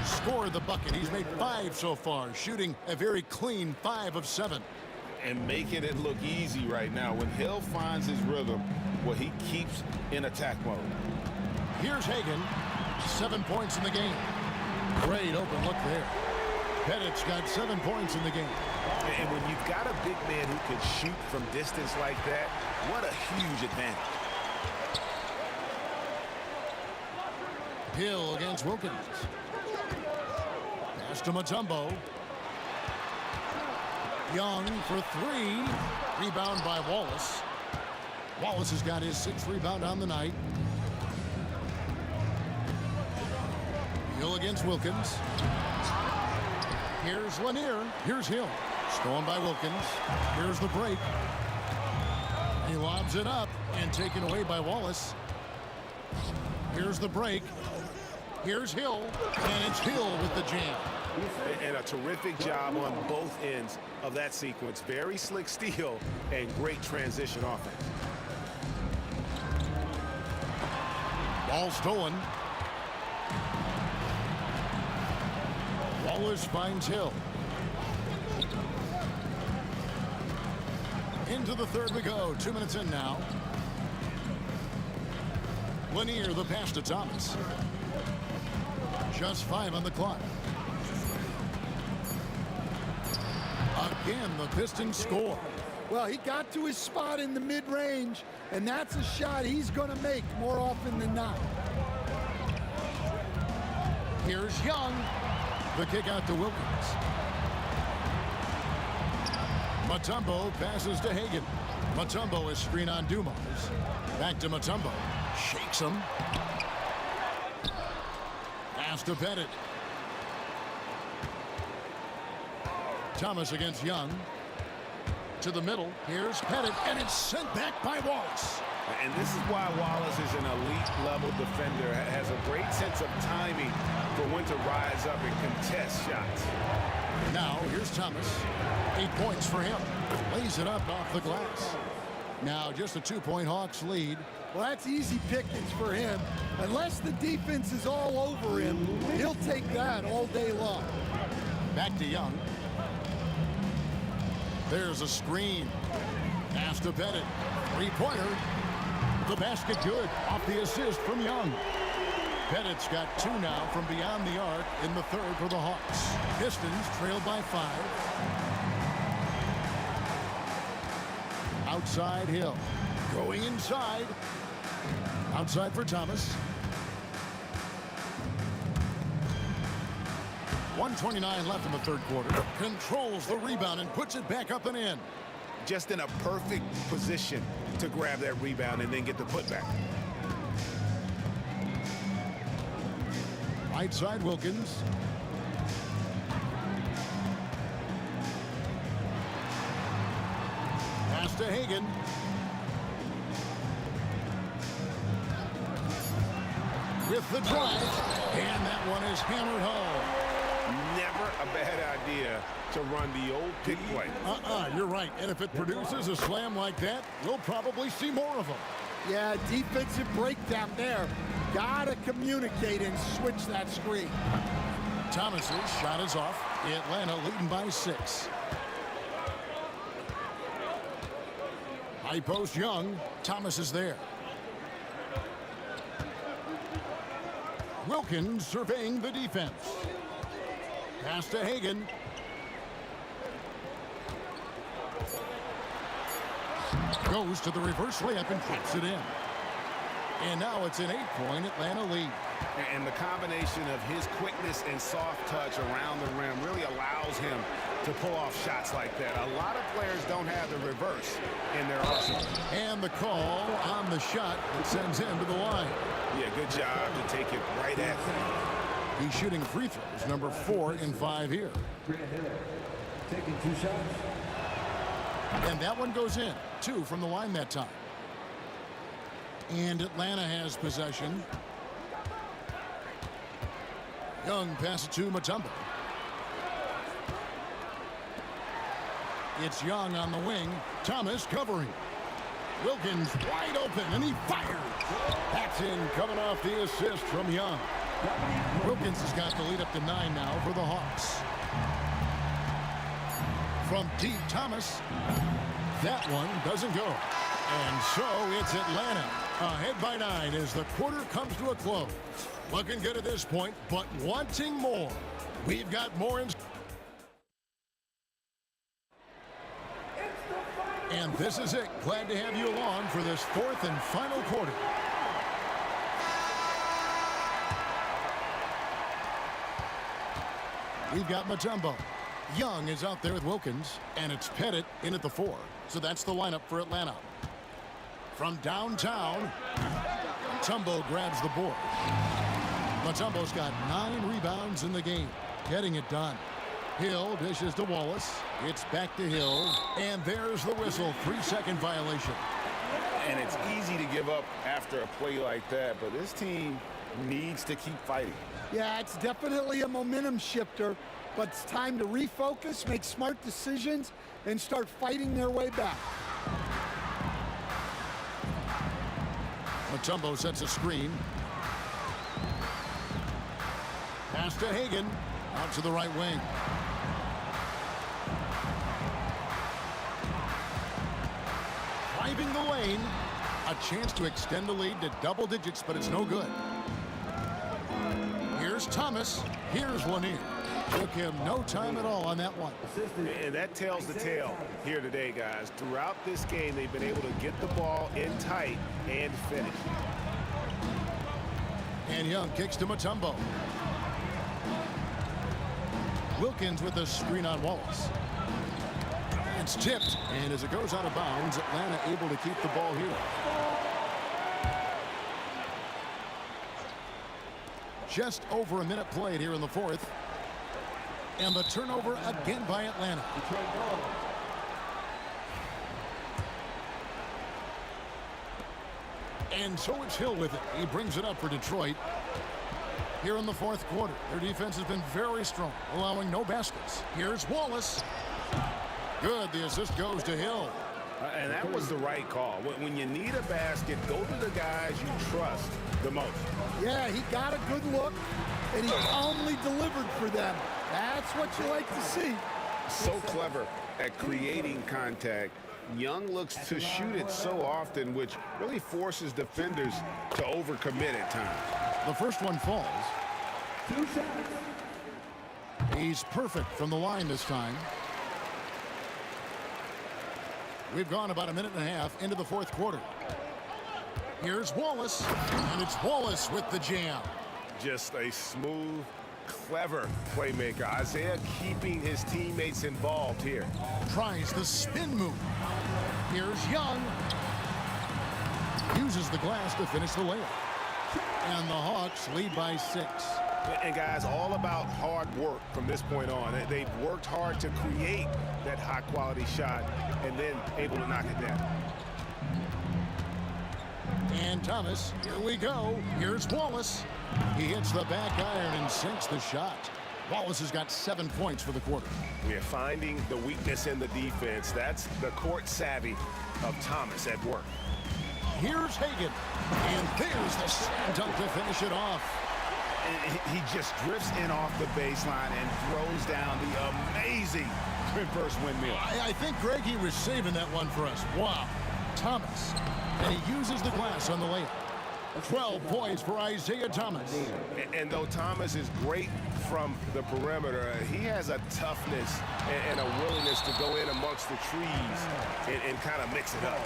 Scored the bucket. He's made 5 so far, shooting a very clean 5 of 7. And making it look easy right now. When Hill finds his rhythm, well, he keeps in attack mode. Here's Hagan, 7 points in the game. Great open look there. Pettit's got 7 points in the game. And when you've got a big man who can shoot from distance like that, what a huge advantage. Hill against Wilkins. Pass to Mutombo. Young for 3. Rebound by Wallace. Wallace has got his 6th rebound on the night. Hill against Wilkins. Here's Lanier. Here's Hill. Stolen by Wilkins. Here's the break. He lobs it up and taken away by Wallace. Here's the break. Here's Hill. And it's Hill with the jam. And a terrific job on both ends of that sequence. Very slick steal and great transition offense. Ball stolen. Wallace finds Hill. Into the third we go. 2 minutes in now. Lanier, the pass to Thomas. Just 5 on the clock. Again, the Pistons score. Well, he got to his spot in the mid-range, and that's a shot he's going to make more often than not. Here's Young. The kick out to Wilkins. Mutombo passes to Hagan. Mutombo is screen on Dumars. Back to Mutombo. Shakes him. Pass to Pettit. Thomas against Young. To the middle. Here's Pettit, and it's sent back by Wallace. And this is why Wallace is an elite-level defender. Has a great sense of timing for when to rise up and contest shots. Now, here's Thomas. 8 points for him. Lays it up off the glass. Now, just a 2-point Hawks lead. Well, that's easy pickings for him. Unless the defense is all over him, he'll take that all day long. Back to Young. There's a screen. Pass to Pettit. 3-pointer. The basket good off the assist from Young. Pettit's got 2 now from beyond the arc in the third for the Hawks. Pistons trailed by 5. Outside Hill. Going inside. Outside for Thomas. 1:29 left in the third quarter. Controls the rebound and puts it back up and in. Just in a perfect position to grab that rebound and then get the putback. Right side Wilkins. Pass to Hagan. With the drive. And that one is hammered home. Never a bad idea to run the old pick play. You're right. And if it produces a slam like that, we'll probably see more of them. Yeah, defensive breakdown there. Gotta communicate and switch that screen. Thomas's shot is off. Atlanta leading by 6. High post Young. Thomas is there. Wilkins surveying the defense. Pass to Hagan. Goes to the reverse layup and puts it in. And now it's an 8-point Atlanta lead. And the combination of his quickness and soft touch around the rim really allows him to pull off shots like that. A lot of players don't have the reverse in their arsenal. And the call on the shot that sends him to the line. Yeah, good job to take it right at him. He's shooting free throws, number 4 in 5 here. Taking 2 shots. And that one goes in. 2 from the line that time. And Atlanta has possession. Young passes to Mutombo. It's Young on the wing. Thomas covering. Wilkins wide open, and he fires. That's in, coming off the assist from Young. Wilkins has got the lead up to 9 now for the Hawks. From deep, Thomas. That one doesn't go. And so it's Atlanta Ahead by 9 as the quarter comes to a close. Looking good at this point, but wanting more. We've got more in. And this is it. Glad to have you along for this fourth and final quarter. We've got Mutombo. Young is out there with Wilkins, and it's Pettit in at the 4. So that's the lineup for Atlanta. From downtown, Mutombo grabs the board. Mutombo's got 9 rebounds in the game, getting it done. Hill dishes to Wallace. It's back to Hill, and there's the whistle. 3-second violation. And it's easy to give up after a play like that, but this team needs to keep fighting. Yeah, it's definitely a momentum shifter, but it's time to refocus, make smart decisions, and start fighting their way back. Mutombo sets a screen. Pass to Hagan. Out to the right wing. Driving the lane. A chance to extend the lead to double digits, but it's no good. Here's Thomas. Here's Lanier. Took him no time at all on that one. And that tells the tale here today, guys. Throughout this game, they've been able to get the ball in tight and finish. And Young kicks to Mutombo. Wilkins with a screen on Wallace. It's tipped, and as it goes out of bounds, Atlanta able to keep the ball here. Just over a minute played here in the fourth. And the turnover again by Atlanta. And so it's Hill with it. He brings it up for Detroit. Here in the fourth quarter, their defense has been very strong, allowing no baskets. Here's Wallace. Good, the assist goes to Hill. And that was the right call. When you need a basket, go to the guys you trust the most. Yeah, he got a good look, and he calmly delivered for them. That's what you like to see. So clever at creating contact. Young looks to shoot it so often, which really forces defenders to overcommit at times. The first one falls. 2 seconds. He's perfect from the line this time. We've gone about a minute and a half into the fourth quarter. Here's Wallace, and it's Wallace with the jam. Just a smooth, clever playmaker. Isaiah keeping his teammates involved here. Tries the spin move. Here's Young. Uses the glass to finish the layup. And the Hawks lead by 6. And guys, all about hard work from this point on. They've worked hard to create that high-quality shot and then able to knock it down. And Thomas, here we go. Here's Wallace. He hits the back iron and sinks the shot. Wallace has got 7 points for the quarter. We're finding the weakness in the defense. That's the court savvy of Thomas at work. Here's Hagan. And there's the slam dunk to finish it off. He just drifts in off the baseline and throws down the amazing reverse windmill. I think Greggy was saving that one for us. Wow. Thomas. And he uses the glass on the layup. 12 points for Isaiah Thomas. And though Thomas is great from the perimeter, he has a toughness and a willingness to go in amongst the trees and kind of mix it up.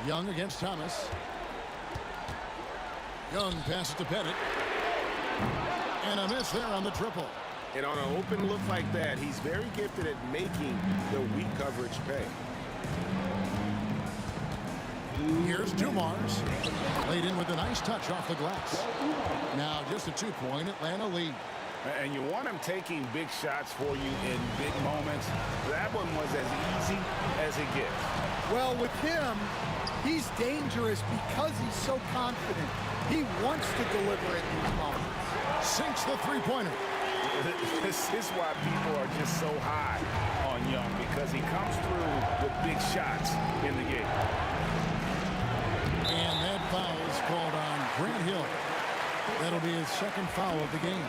Young against Thomas. Young passes to Pettit. And a miss there on the triple. And on an open look like that, he's very gifted at making the weak coverage pay. Here's Dumars. Laid in with a nice touch off the glass. Now just a 2-point Atlanta lead. And you want him taking big shots for you in big moments. That one was as easy as it gets. Well, with him, he's dangerous because he's so confident. He wants to deliver in these moments. Sinks the three-pointer. This is why people are just so high on Young, because he comes through with big shots in the game. And that foul is called on Grant Hill. That'll be his second foul of the game.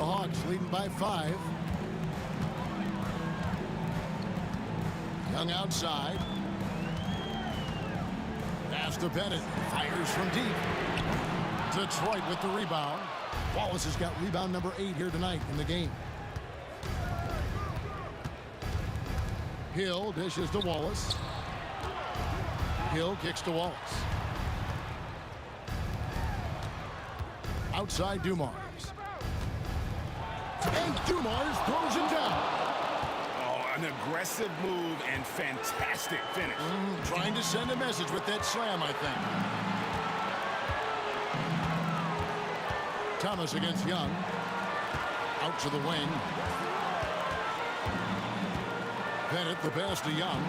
Hawks leading by 5. Young outside. Pass to Bennett. Fires from deep. Detroit with the rebound. Wallace has got rebound number 8 here tonight in the game. Hill dishes to Wallace. Hill kicks to Wallace. Outside Dumars. And Dumars throws it down. Oh, an aggressive move and fantastic finish. Trying to send a message with that slam, I think. Thomas against Young. Out to the wing. Bennett the pass to Young.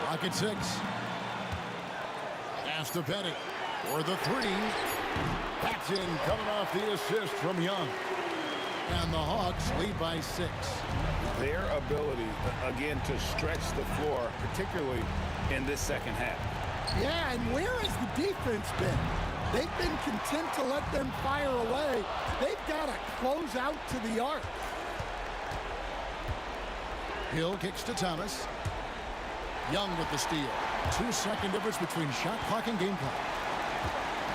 Rocket 6. Pass to Bennett for the 3. That's in, coming off the assist from Young. And the Hawks lead by 6. Their ability, again, to stretch the floor, particularly in this second half. Yeah, and where has the defense been? They've been content to let them fire away. They've got to close out to the arc. Hill kicks to Thomas. Young with the steal. 2-second difference between shot clock and game clock.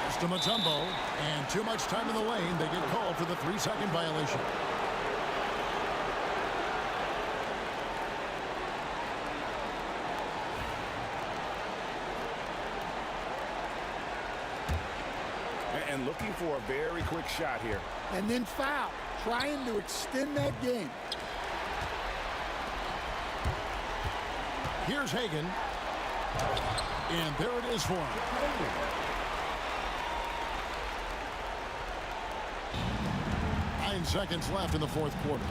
Pass to Mutombo, and too much time in the lane. They get called for the 3-second violation. And looking for a very quick shot here. And then foul, trying to extend that game. Here's Hagan. And there it is for him. 9 seconds left in the fourth quarter.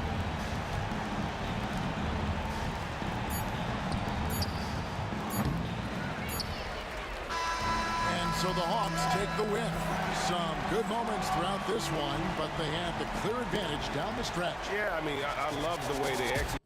And so the Hawks take the win. Some good moments throughout this one, but they have the clear advantage down the stretch. Yeah, I mean, I love the way they execute.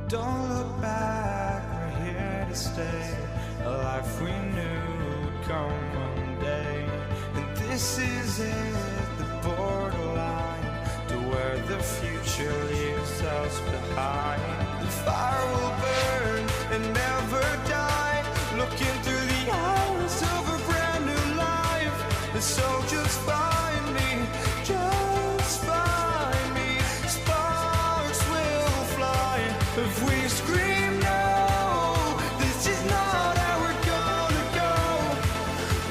Don't look back, we're here to stay. A life we knew would come one day. And this is it, the borderline to where the future leaves us behind. The fire will burn and never die. Looking through the eyes of a brand new life. And so just find me, just find me. Sparks will fly if we scream no. This is not how we're gonna go.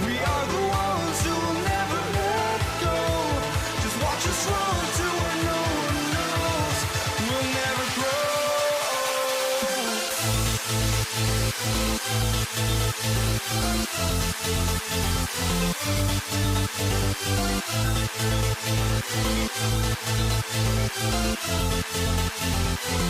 We are the ones who will never let go. Just watch us run to where no one knows. We'll never grow. We'll never grow.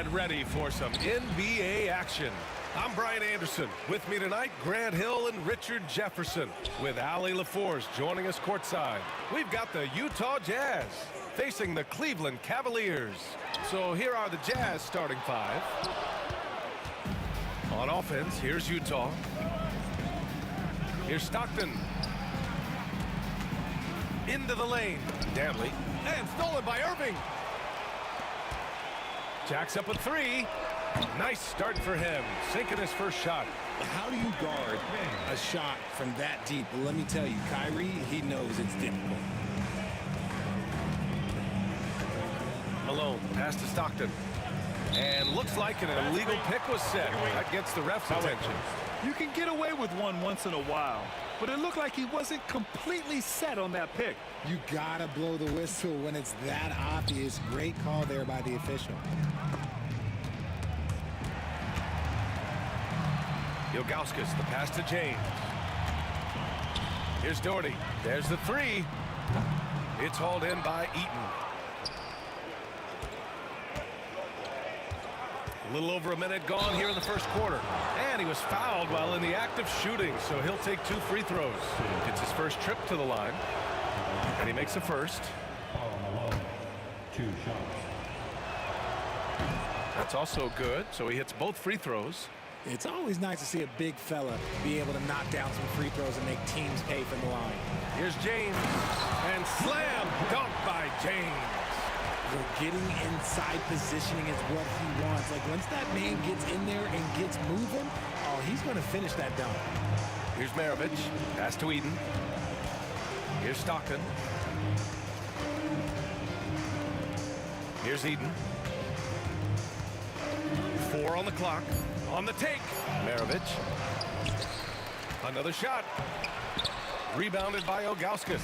Get ready for some NBA action. I'm Brian Anderson. With me tonight, Grant Hill and Richard Jefferson. With Allie LaForce joining us courtside. We've got the Utah Jazz facing the Cleveland Cavaliers. So here are the Jazz starting five. On offense, here's Utah. Here's Stockton. Into the lane. Danley. And stolen by Irving. Jacks up a three. Nice start for him. Sinking his first shot. How do you guard a shot from that deep? Well, let me tell you, Kyrie, he knows it's difficult. Malone, pass to Stockton. And looks like an illegal pick was set. That gets the ref's attention. You can get away with one once in a while, but it looked like he wasn't completely set on that pick. You gotta blow the whistle when it's that obvious. Great call there by the official. Ilgauskas, the pass to James. Here's Doherty. There's the three. It's hauled in by Eaton. A little over a minute gone here in the first quarter. And he was fouled while in the act of shooting, so he'll take 2 free throws. It's his first trip to the line. And he makes the first. Malone, 2 shots. That's also good, so he hits both free throws. It's always nice to see a big fella be able to knock down some free throws and make teams pay from the line. Here's James. And slam dunk by James. Getting inside positioning is what he wants. Like, once that man gets in there and gets moving, oh, he's going to finish that dunk. Here's Maravich. Pass to Eden. Here's Stockton. Here's Eden. 4 on the clock. On the take. Maravich. Another shot. Rebounded by Ilgauskas.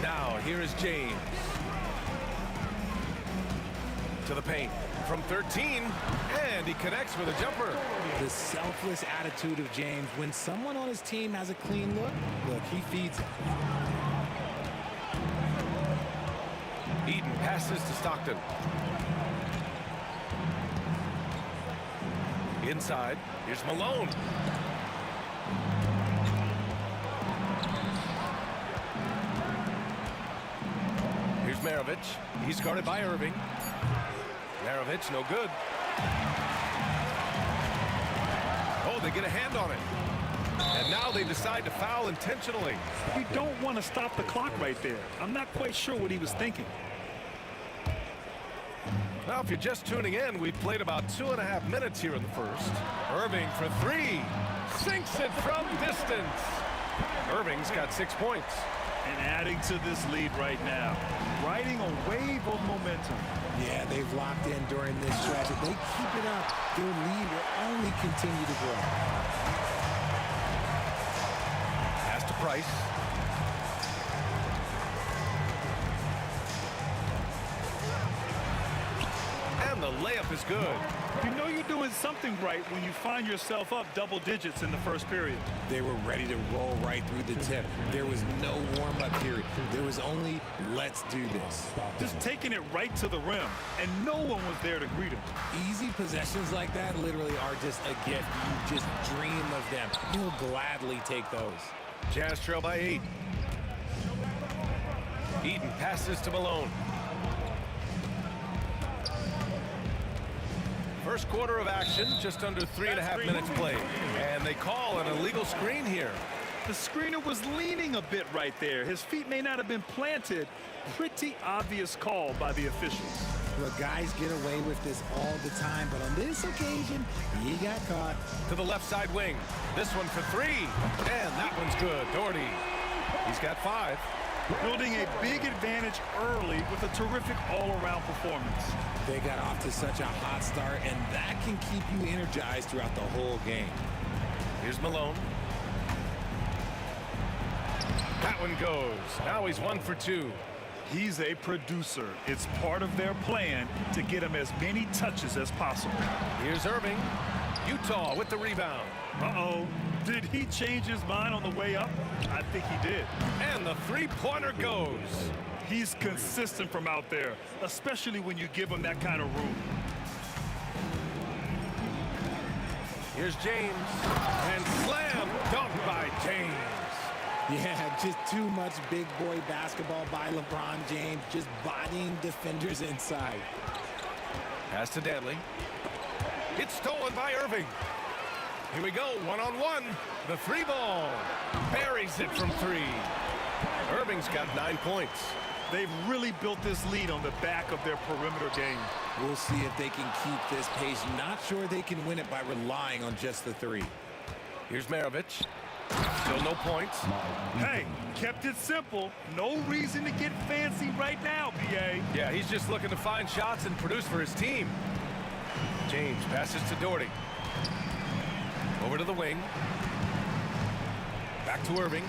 Now, here is James. To the paint. From 13. And he connects with a jumper. The selfless attitude of James. When someone on his team has a clean look, he feeds it. Eden passes to Stockton. Inside. Here's Malone. Here's Maravich. He's guarded by Irving. Maravich, no good. Oh, they get a hand on it. And now they decide to foul intentionally. You don't want to stop the clock right there. I'm not quite sure what he was thinking. Now, if you're just tuning in, we've played about 2.5 minutes here in the first. Irving for 3. Sinks it from distance. Irving's got 6 points. And adding to this lead right now. Riding a wave of momentum. Yeah, they've locked in during this stretch. If they keep it up, their lead will only continue to grow. Pass to Price. And the layup is good. You know you're doing something right when you find yourself up double digits in the first period. They were ready to roll right through the tip. There was no warm-up period. There was only, let's do this. Just taking it right to the rim, and no one was there to greet him. Easy possessions like that literally are just a gift. You just dream of them. You'll gladly take those. Jazz trail by 8. Eden passes to Malone. First quarter of action, just under 3.5 minutes played. And they call an illegal screen here. The screener was leaning a bit right there. His feet may not have been planted. Pretty obvious call by the officials. Look, guys get away with this all the time, but on this occasion, he got caught. To the left side wing. This one for 3. And that one's good. Doherty. He's got 5. Building a big advantage early with a terrific all-around performance. They got off to such a hot start, and that can keep you energized throughout the whole game. Here's Malone. That one goes. Now he's 1 for 2. He's a producer. It's part of their plan to get him as many touches as possible. Here's Irving. Utah with the rebound. Uh-oh. Did he change his mind on the way up? I think he did. And the three-pointer goes. He's consistent from out there, especially when you give him that kind of room. Here's James. And slam dunk by James. Yeah, just too much big boy basketball by LeBron James, just bodying defenders inside. Pass to Danley. It's stolen by Irving. Here we go, one-on-one. The three ball. Buries it from three. Irving's got 9 points. They've really built this lead on the back of their perimeter game. We'll see if they can keep this pace. Not sure they can win it by relying on just the three. Here's Maravich. Still no points. Hey, kept it simple. No reason to get fancy right now, B.A. Yeah, he's just looking to find shots and produce for his team. James passes to Doherty. Over to the wing. Back to Irving.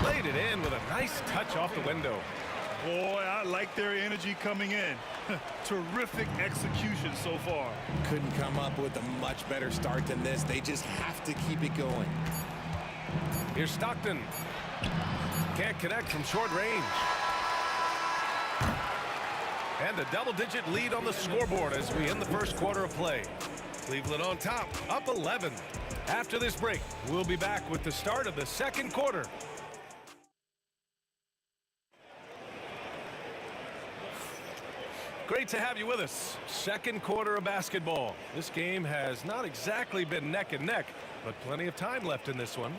Laid it in with a nice touch off the window. Boy, I like their energy coming in. Terrific execution so far. Couldn't come up with a much better start than this. They just have to keep it going. Here's Stockton. Can't connect from short range. And a double-digit lead on the scoreboard as we end the first quarter of play. Cleveland on top, up 11. After this break, we'll be back with the start of the second quarter. Great to have you with us. Second quarter of basketball. This game has not exactly been neck and neck, but plenty of time left in this one.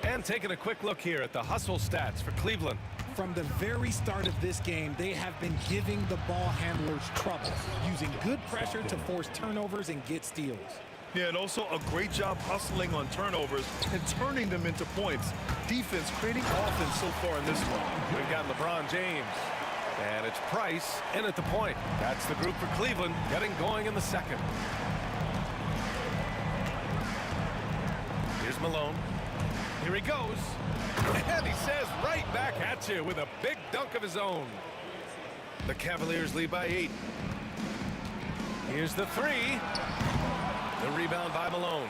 And taking a quick look here at the hustle stats for Cleveland. From the very start of this game, they have been giving the ball handlers trouble, using good pressure to force turnovers and get steals. Yeah, and also a great job hustling on turnovers and turning them into points. Defense creating offense so far in this one. We've got LeBron James. And it's Price in at the point. That's the group for Cleveland getting going in the second. Here's Malone. Here he goes. And he says right back at you with a big dunk of his own. The Cavaliers lead by 8. Here's the three. The rebound by Malone.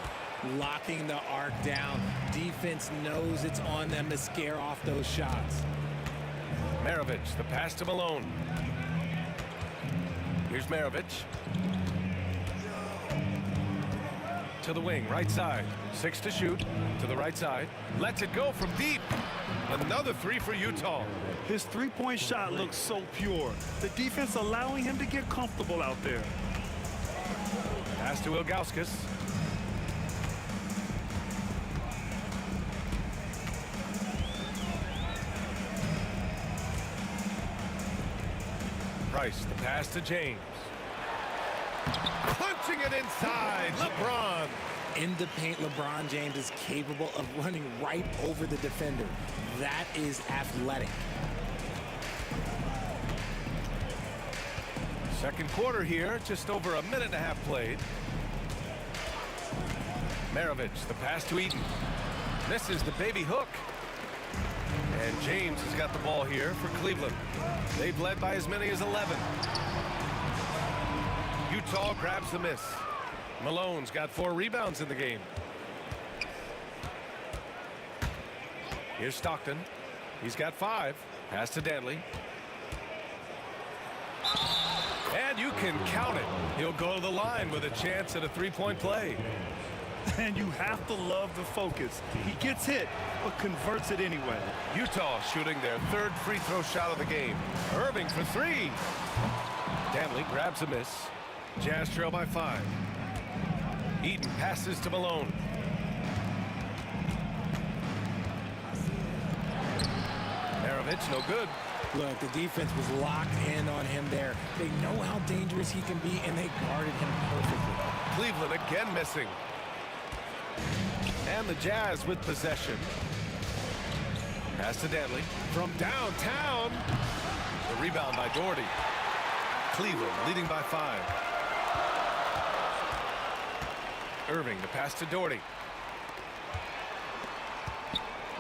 Locking the arc down. Defense knows it's on them to scare off those shots. Maravich, the pass to Malone. Here's Maravich. To the wing, right side. 6 to shoot. To the right side. Lets it go from deep. Another three for Utah. His three-point shot looks so pure. The defense allowing him to get comfortable out there. Pass to Ilgauskas. Price, the pass to James. Punching it inside, LeBron. In the paint, LeBron James is capable of running right over the defender. That is athletic. Second quarter here, just over a minute and a half played. Maravich, the pass to Eaton. Misses the baby hook. And James has got the ball here for Cleveland. They've led by as many as 11. Utah grabs the miss. Malone's got 4 rebounds in the game. Here's Stockton. He's got 5. Pass to Danley. And you can count it. He'll go to the line with a chance at a three-point play. And you have to love the focus. He gets hit, but converts it anyway. Utah shooting their 3rd free throw shot of the game. Irving for 3. Danley grabs a miss. Jazz trail by 5. Eaton passes to Malone. Maravich, no good. Look, the defense was locked in on him there. They know how dangerous he can be, and they guarded him perfectly. Cleveland again missing. And the Jazz with possession. Pass to Danley from downtown. The rebound by Doherty. Cleveland leading by 5. Irving, the pass to Doherty.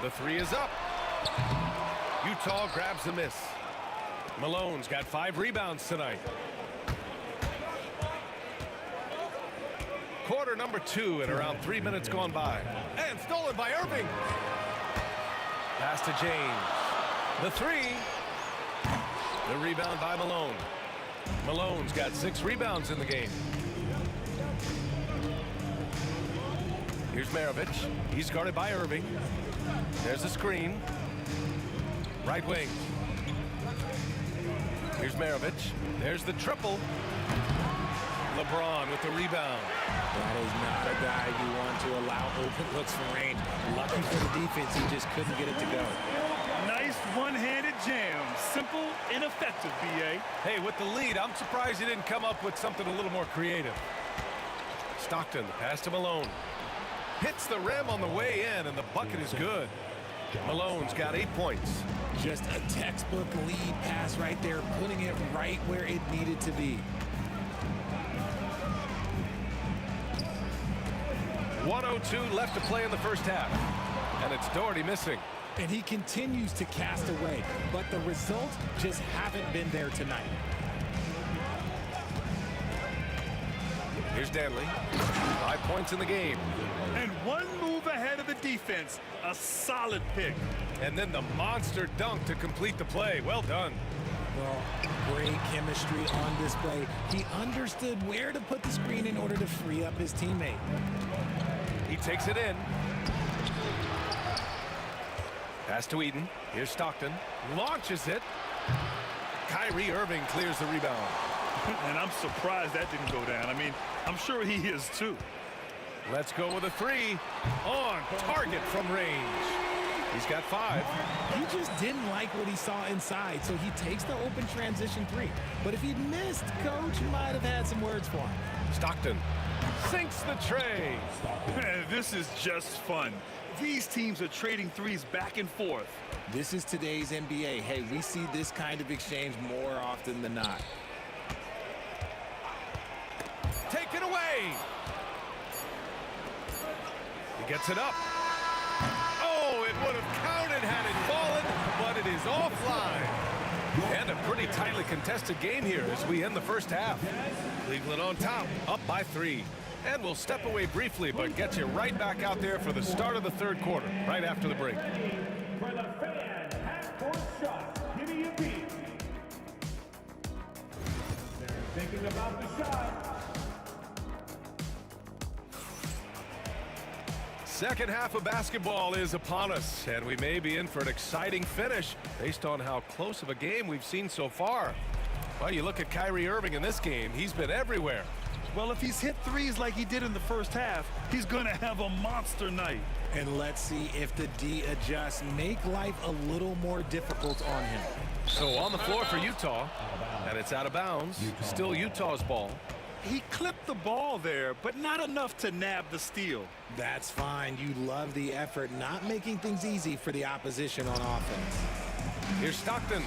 The 3 is up. Utah grabs the miss. Malone's got 5 rebounds tonight. Quarter number 2 and around 3 minutes gone by. And stolen by Irving. Pass to James. The 3. The rebound by Malone. Malone's got 6 rebounds in the game. Here's Maravich. He's guarded by Irving. There's a screen. Right wing. Here's Maravich. There's the triple. LeBron with the rebound. That is not a guy you want to allow open looks for Rain. Lucky for the defense, he just couldn't get it to go. Nice one-handed jam. Simple and effective, B.A. Hey, with the lead, I'm surprised he didn't come up with something a little more creative. Stockton, the pass to Malone. Hits the rim on the way in, and the bucket is good. Malone's got 8 points. Just a textbook lead pass right there, putting it right where it needed to be. 1:02 left to play in the first half. And it's Doherty missing. And he continues to cast away, but the results just haven't been there tonight. Here's Danley. 5 points in the game. And one move ahead of the defense. A solid pick. And then the monster dunk to complete the play. Well done. Well, great chemistry on display. He understood where to put the screen in order to free up his teammate. He takes it in. Pass to Eden. Here's Stockton. Launches it. Kyrie Irving clears the rebound. And I'm surprised that didn't go down. I mean, I'm sure he is too. Let's go with a 3. On target from range. He's got 5. He just didn't like what he saw inside, so he takes the open transition 3. But if he'd missed, Coach might have had some words for him. Stockton sinks the tray. This is just fun. These teams are trading threes back and forth. This is today's NBA. Hey, we see this kind of exchange more often than not. Take it away. He gets it up. Oh, it would have counted had it fallen, but it is offline. And a pretty tightly contested game here as we end the first half. Cleveland on top, up by 3. And we'll step away briefly, but get you right back out there for the start of the third quarter, right after the break. For the fan, half-court shot. Give me a beat. They're thinking about the shot. Second half of basketball is upon us, and we may be in for an exciting finish based on how close of a game we've seen so far. Well, you look at Kyrie Irving in this game, he's been everywhere. Well, if he's hit threes like he did in the first half, he's going to have a monster night. And let's see if the D adjusts, make life a little more difficult on him. So on the floor for Utah, and it's out of bounds. Still Utah's ball. He clipped the ball there, but not enough to nab the steal. That's fine. You love the effort, not making things easy for the opposition on offense. Here's Stockton.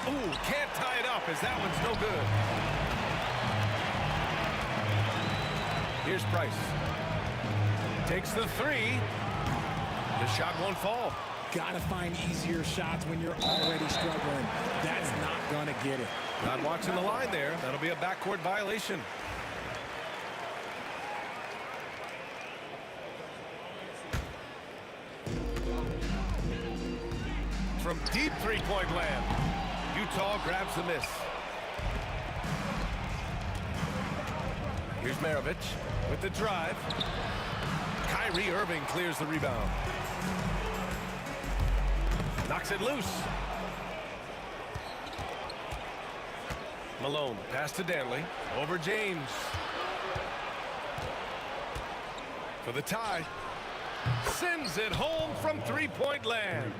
Ooh, can't tie it up as that one's no good. Here's Price. Takes the 3. The shot won't fall. Gotta find easier shots when you're already struggling. That's not gonna get it. Not watching the line there. That'll be a backcourt violation. From deep three-point land, Utah grabs the miss. Here's Maravich with the drive. Kyrie Irving clears the rebound. Knocks it loose. Malone, pass to Danley. Over James. For the tie. Sends it home from three-point land.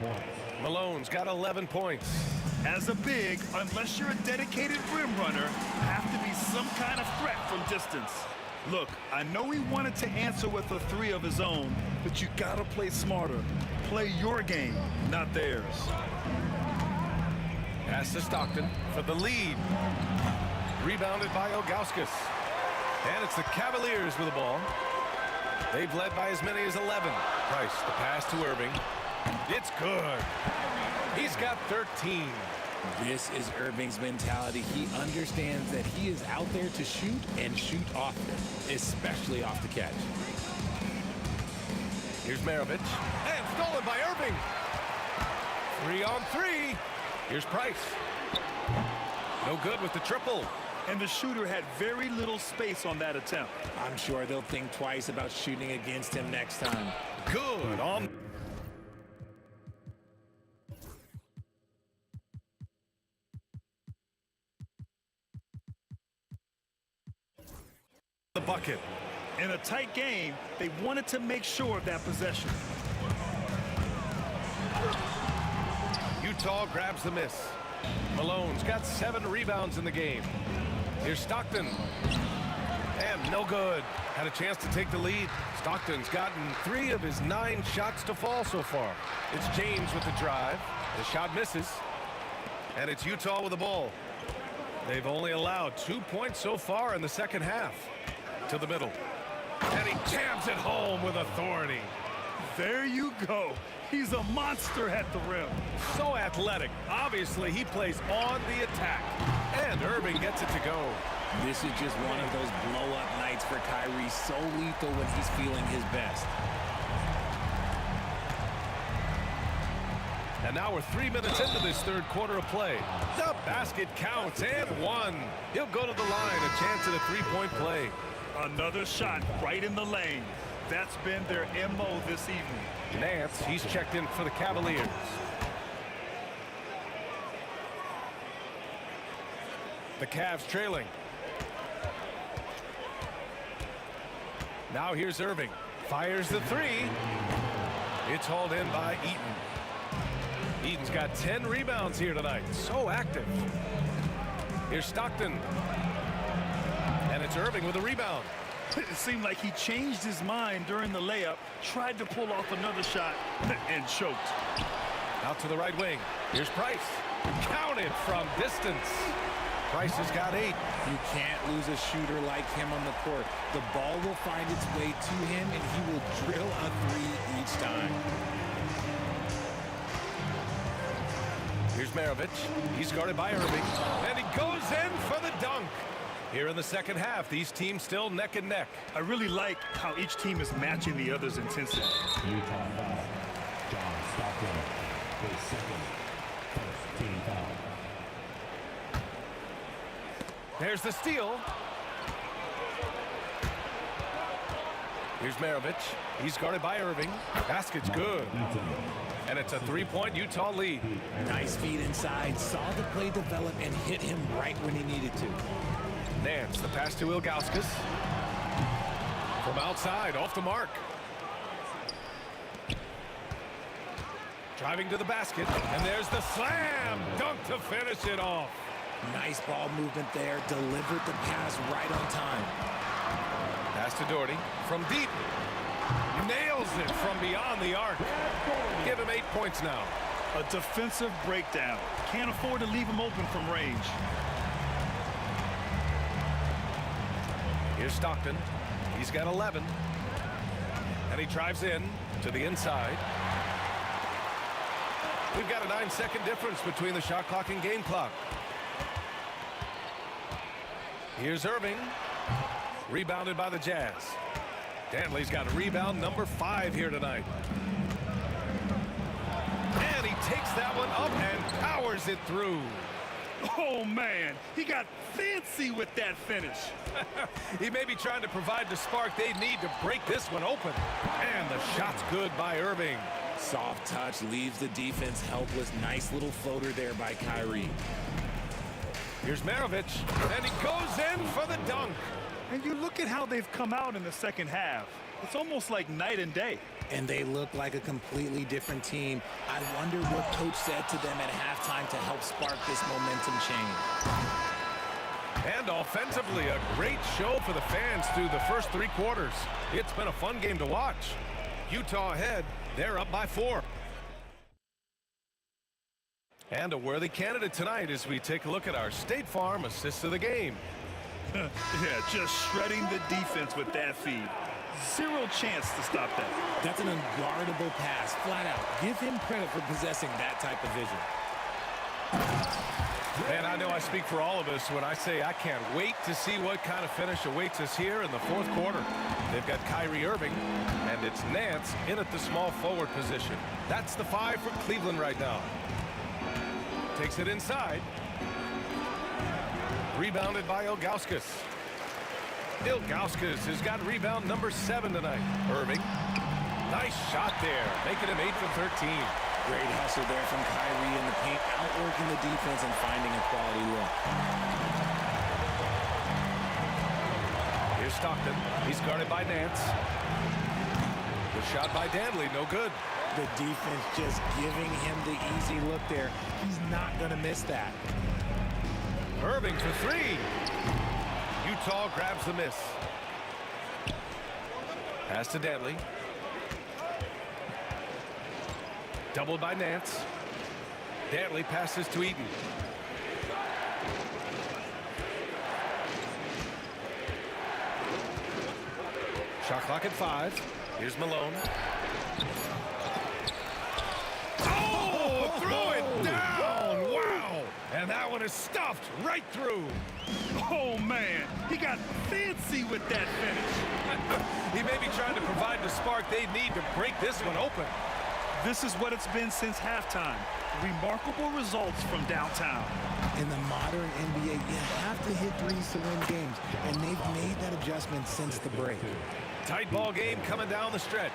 Malone's got 11 points. As a big, unless you're a dedicated rim runner, have to be some kind of threat from distance. Look, I know he wanted to answer with a 3 of his own, but you gotta play smarter. Play your game, not theirs. Pass to Stockton for the lead. Rebounded by Ilgauskas. And it's the Cavaliers with the ball. They've led by as many as 11. Price, the pass to Irving. It's good. He's got 13. This is Irving's mentality. He understands that he is out there to shoot and shoot often, especially off the catch. Here's Maravich, and stolen by Irving. 3-on-3. Here's Price. No good with the triple. And the shooter had very little space on that attempt. I'm sure they'll think twice about shooting against him next time. Good on the bucket. In a tight game, they wanted to make sure of that possession. Utah grabs the miss. Malone's got 7 rebounds in the game. Here's Stockton. And no good. Had a chance to take the lead. Stockton's gotten 3 of his 9 shots to fall so far. It's James with the drive. The shot misses. And it's Utah with the ball. They've only allowed 2 points so far in the second half. To the middle. And he jams it home with authority. There you go. He's a monster at the rim. So athletic. Obviously, he plays on the attack. And Irving gets it to go. This is just one of those blow-up nights for Kyrie. So lethal when he's feeling his best. And now we're 3 minutes into this third quarter of play. The basket counts and 1. He'll go to the line, a chance at a 3-point play. Another shot right in the lane. That's been their MO this evening. Nance, he's checked in for the Cavaliers. The Cavs trailing. Now here's Irving. Fires the 3. It's hauled in by Eaton. Eaton's got 10 rebounds here tonight. So active. Here's Stockton. And it's Irving with a rebound. It seemed like he changed his mind during the layup, tried to pull off another shot, and choked. Out to the right wing. Here's Price. Counted from distance. Price has got 8. You can't lose a shooter like him on the court. The ball will find its way to him, and he will drill a 3 each time. Here's Maravich. He's guarded by Irving. And he goes in for the dunk. Here in the second half, these teams still neck and neck. I really like how each team is matching the other's intensity. Utah foul. John Stockton, his second, first team foul. There's the steal. Here's Maravich. He's guarded by Irving. Basket's good. And it's a 3-point Utah lead. Nice feed inside. Saw the play develop and hit him right when he needed to. Nance, the pass to Ilgauskas. From outside, off the mark. Driving to the basket, and there's the slam dunk to finish it off. Nice ball movement there. Delivered the pass right on time. Pass to Doherty from deep. Nails it from beyond the arc. Give him 8 points now. A defensive breakdown. Can't afford to leave him open from range. Here's Stockton. He's got 11. And he drives in to the inside. We've got a 9-second difference between the shot clock and game clock. Here's Irving. Rebounded by the Jazz. Dantley's got rebound number 5 here tonight. And he takes that one up and powers it through. Oh, man, he got fancy with that finish. He may be trying to provide the spark they need to break this one open. And the shot's good by Irving. Soft touch leaves the defense helpless. Nice little floater there by Kyrie. Here's Maravich, and he goes in for the dunk. And you look at how they've come out in the second half. It's almost like night and day. And they look like a completely different team. I wonder what coach said to them at halftime to help spark this momentum change. And offensively, a great show for the fans through the first 3 quarters. It's been a fun game to watch. Utah ahead. They're up by 4. And a worthy candidate tonight as we take a look at our State Farm assists of the game. Yeah, just shredding the defense with that feed. Zero chance to stop that. That's an unguardable pass, flat out. Give him credit for possessing that type of vision. And I know I speak for all of us when I say I can't wait to see what kind of finish awaits us here in the fourth quarter. They've got Kyrie Irving, and it's Nance in at the small forward position. That's the 5 for Cleveland right now. Takes it inside. Rebounded by Ilgauskas. Ilgauskas has got rebound number 7 tonight. Irving. Nice shot there, making him 8 for 13. Great hustle there from Kyrie in the paint, outworking the defense and finding a quality look. Here's Stockton. He's guarded by Nance. The shot by Danley, no good. The defense just giving him the easy look there. He's not going to miss that. Irving for 3. Utah grabs the miss. Pass to Danley. Doubled by Nance. Dantley passes to Eaton. Shot clock at 5. Here's Malone. Oh, threw it down. Wow. And that one is stuffed right through. Oh, man. He got fancy with that finish. He may be trying to provide the spark they need to break this one open. This is what it's been since halftime. Remarkable results from downtown. In the modern NBA, you have to hit threes to win games, and they've made that adjustment since the break. Tight ball game coming down the stretch.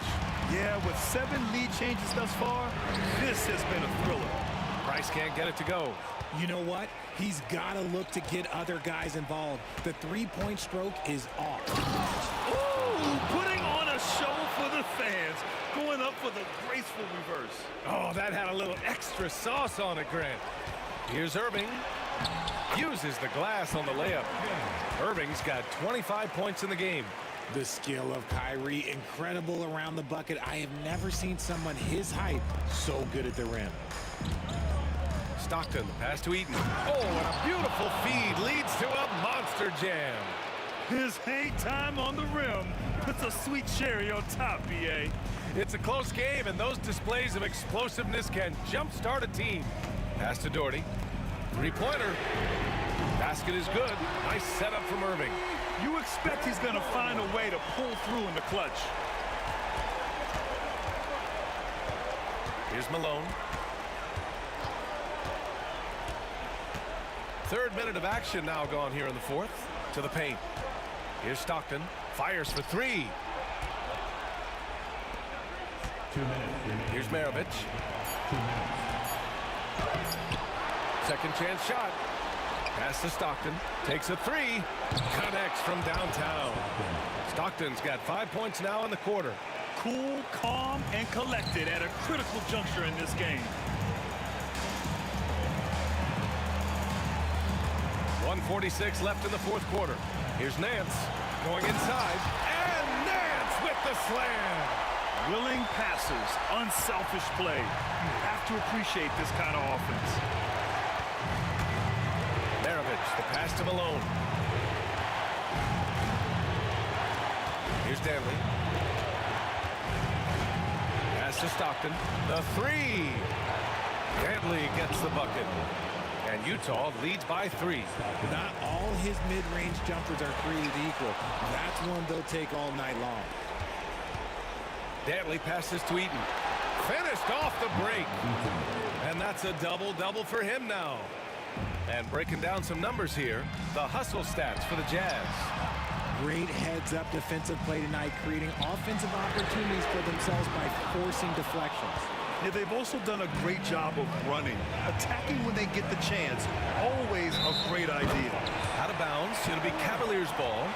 Yeah, with 7 lead changes thus far, this has been a thriller. Price can't get it to go. You know what? He's got to look to get other guys involved. The three-point stroke is off. Ooh, putting on a show for the fans. Going up for the graceful reverse. Oh, that had a little extra sauce on it, Grant. Here's Irving. Uses the glass on the layup. Irving's got 25 points in the game. The skill of Kyrie, incredible around the bucket. I have never seen someone his height so good at the rim. Stockton, pass to Eaton. Oh, and a beautiful feed leads to a monster jam. His hang time on the rim puts a sweet cherry on top, B.A. It's a close game, and those displays of explosiveness can jumpstart a team. Pass to Doherty. Three-pointer. Basket is good. Nice setup from Irving. You expect he's going to find a way to pull through in the clutch. Here's Malone. 3rd minute of action now gone here in the 4th. To the paint. Here's Stockton. Fires for 3. 2 minutes. Here's Maravich. 2 minutes. Second chance shot. Pass to Stockton. Takes a 3. Connects from downtown. Stockton's got 5 points now in the quarter. Cool, calm, and collected at a critical juncture in this game. 1:46 left in the 4th quarter. Here's Nance going inside. And Nance with the slam. Willing passes, unselfish play. You have to appreciate this kind of offense. Maravich, the pass to Malone. Here's Danley. Pass to Stockton. The 3. Danley gets the bucket. And Utah leads by 3. Not all his mid-range jumpers are created equal. That's one they'll take all night long. Dantley passes to Eaton. Finished off the break. And that's a double-double for him now. And breaking down some numbers here, the hustle stats for the Jazz. Great heads-up defensive play tonight, creating offensive opportunities for themselves by forcing deflections. Yeah, they've also done a great job of running. Attacking when they get the chance. Always a great idea. Out of bounds. It'll be Cavaliers ball.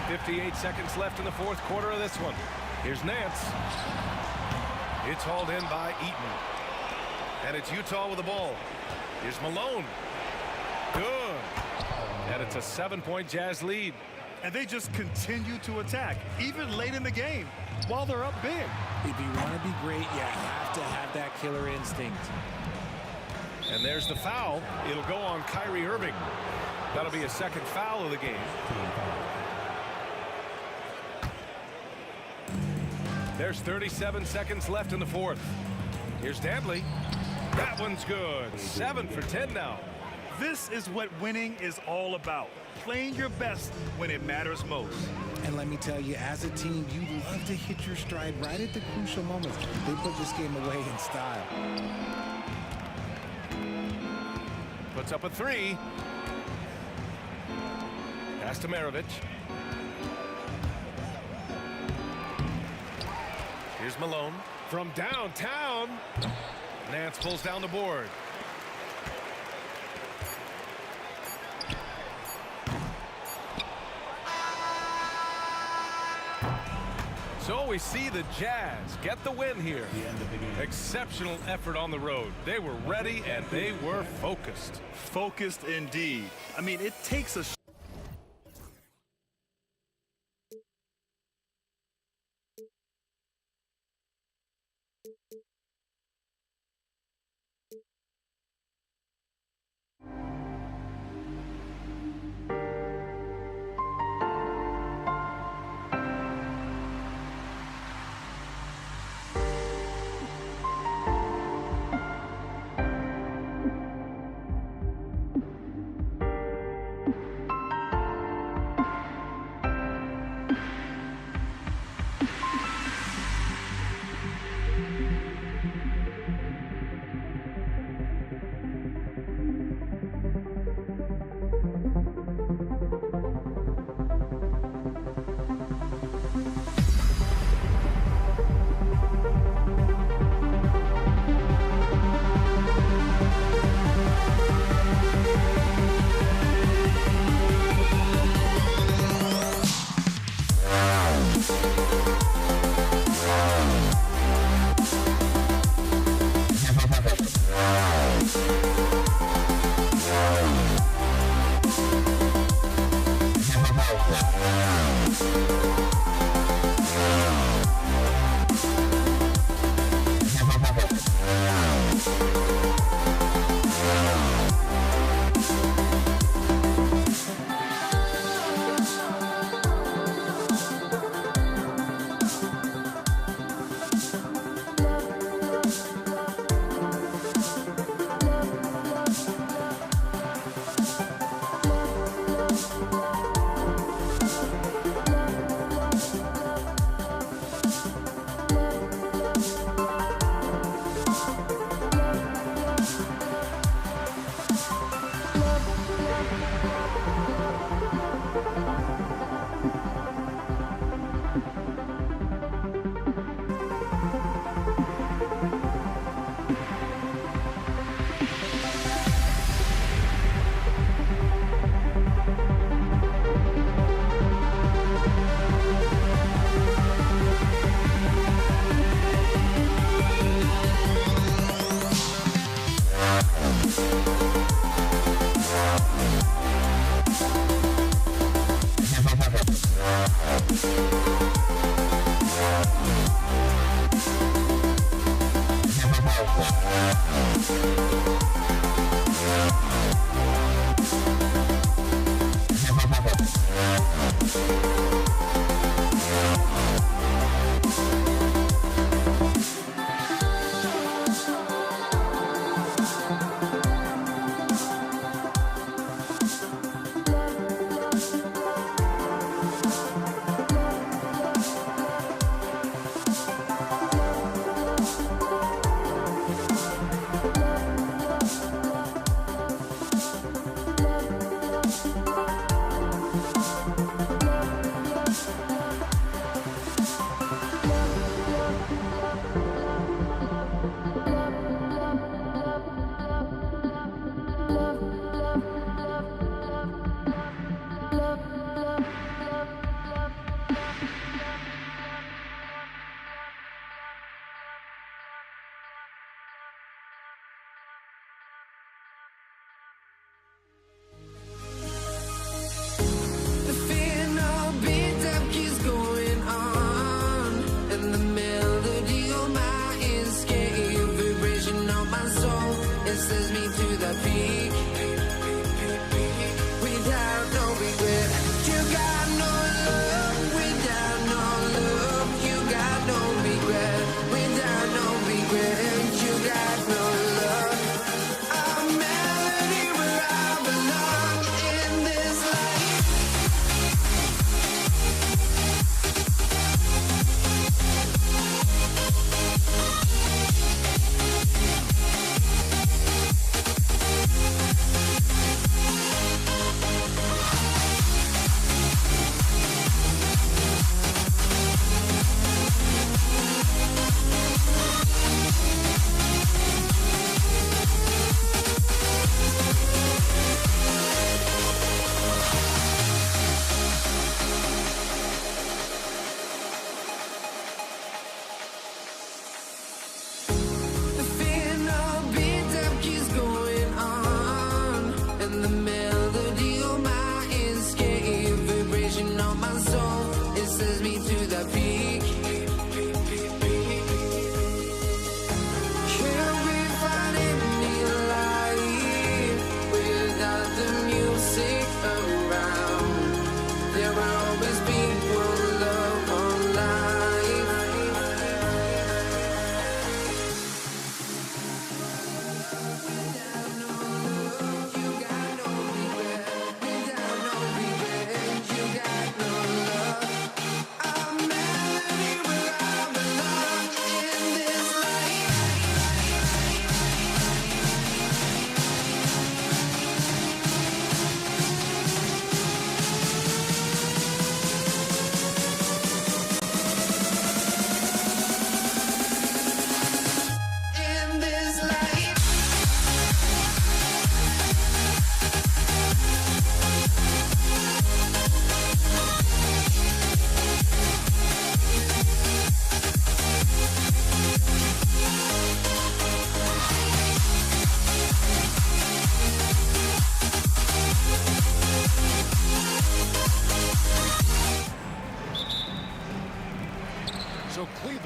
.58 seconds left in the 4th quarter of this one. Here's Nance. It's hauled in by Eaton. And it's Utah with the ball. Here's Malone. Good. And it's a 7-point Jazz lead. And they just continue to attack, even late in the game, while they're up big. If you want to be great, you have to have that killer instinct. And there's the foul. It'll go on Kyrie Irving. That'll be a second foul of the game. There's 37 seconds left in the 4th. Here's Dantley. That one's good. 7 for 10 now. This is what winning is all about. Playing your best when it matters most. And let me tell you, as a team, you love to hit your stride right at the crucial moments. They put this game away in style. Puts up a 3. Pass to Maravich. Here's Malone from downtown. Nance pulls down the board. So we see the Jazz get the win here. Exceptional effort on the road. They were ready and they were focused. Focused indeed. I mean, it takes a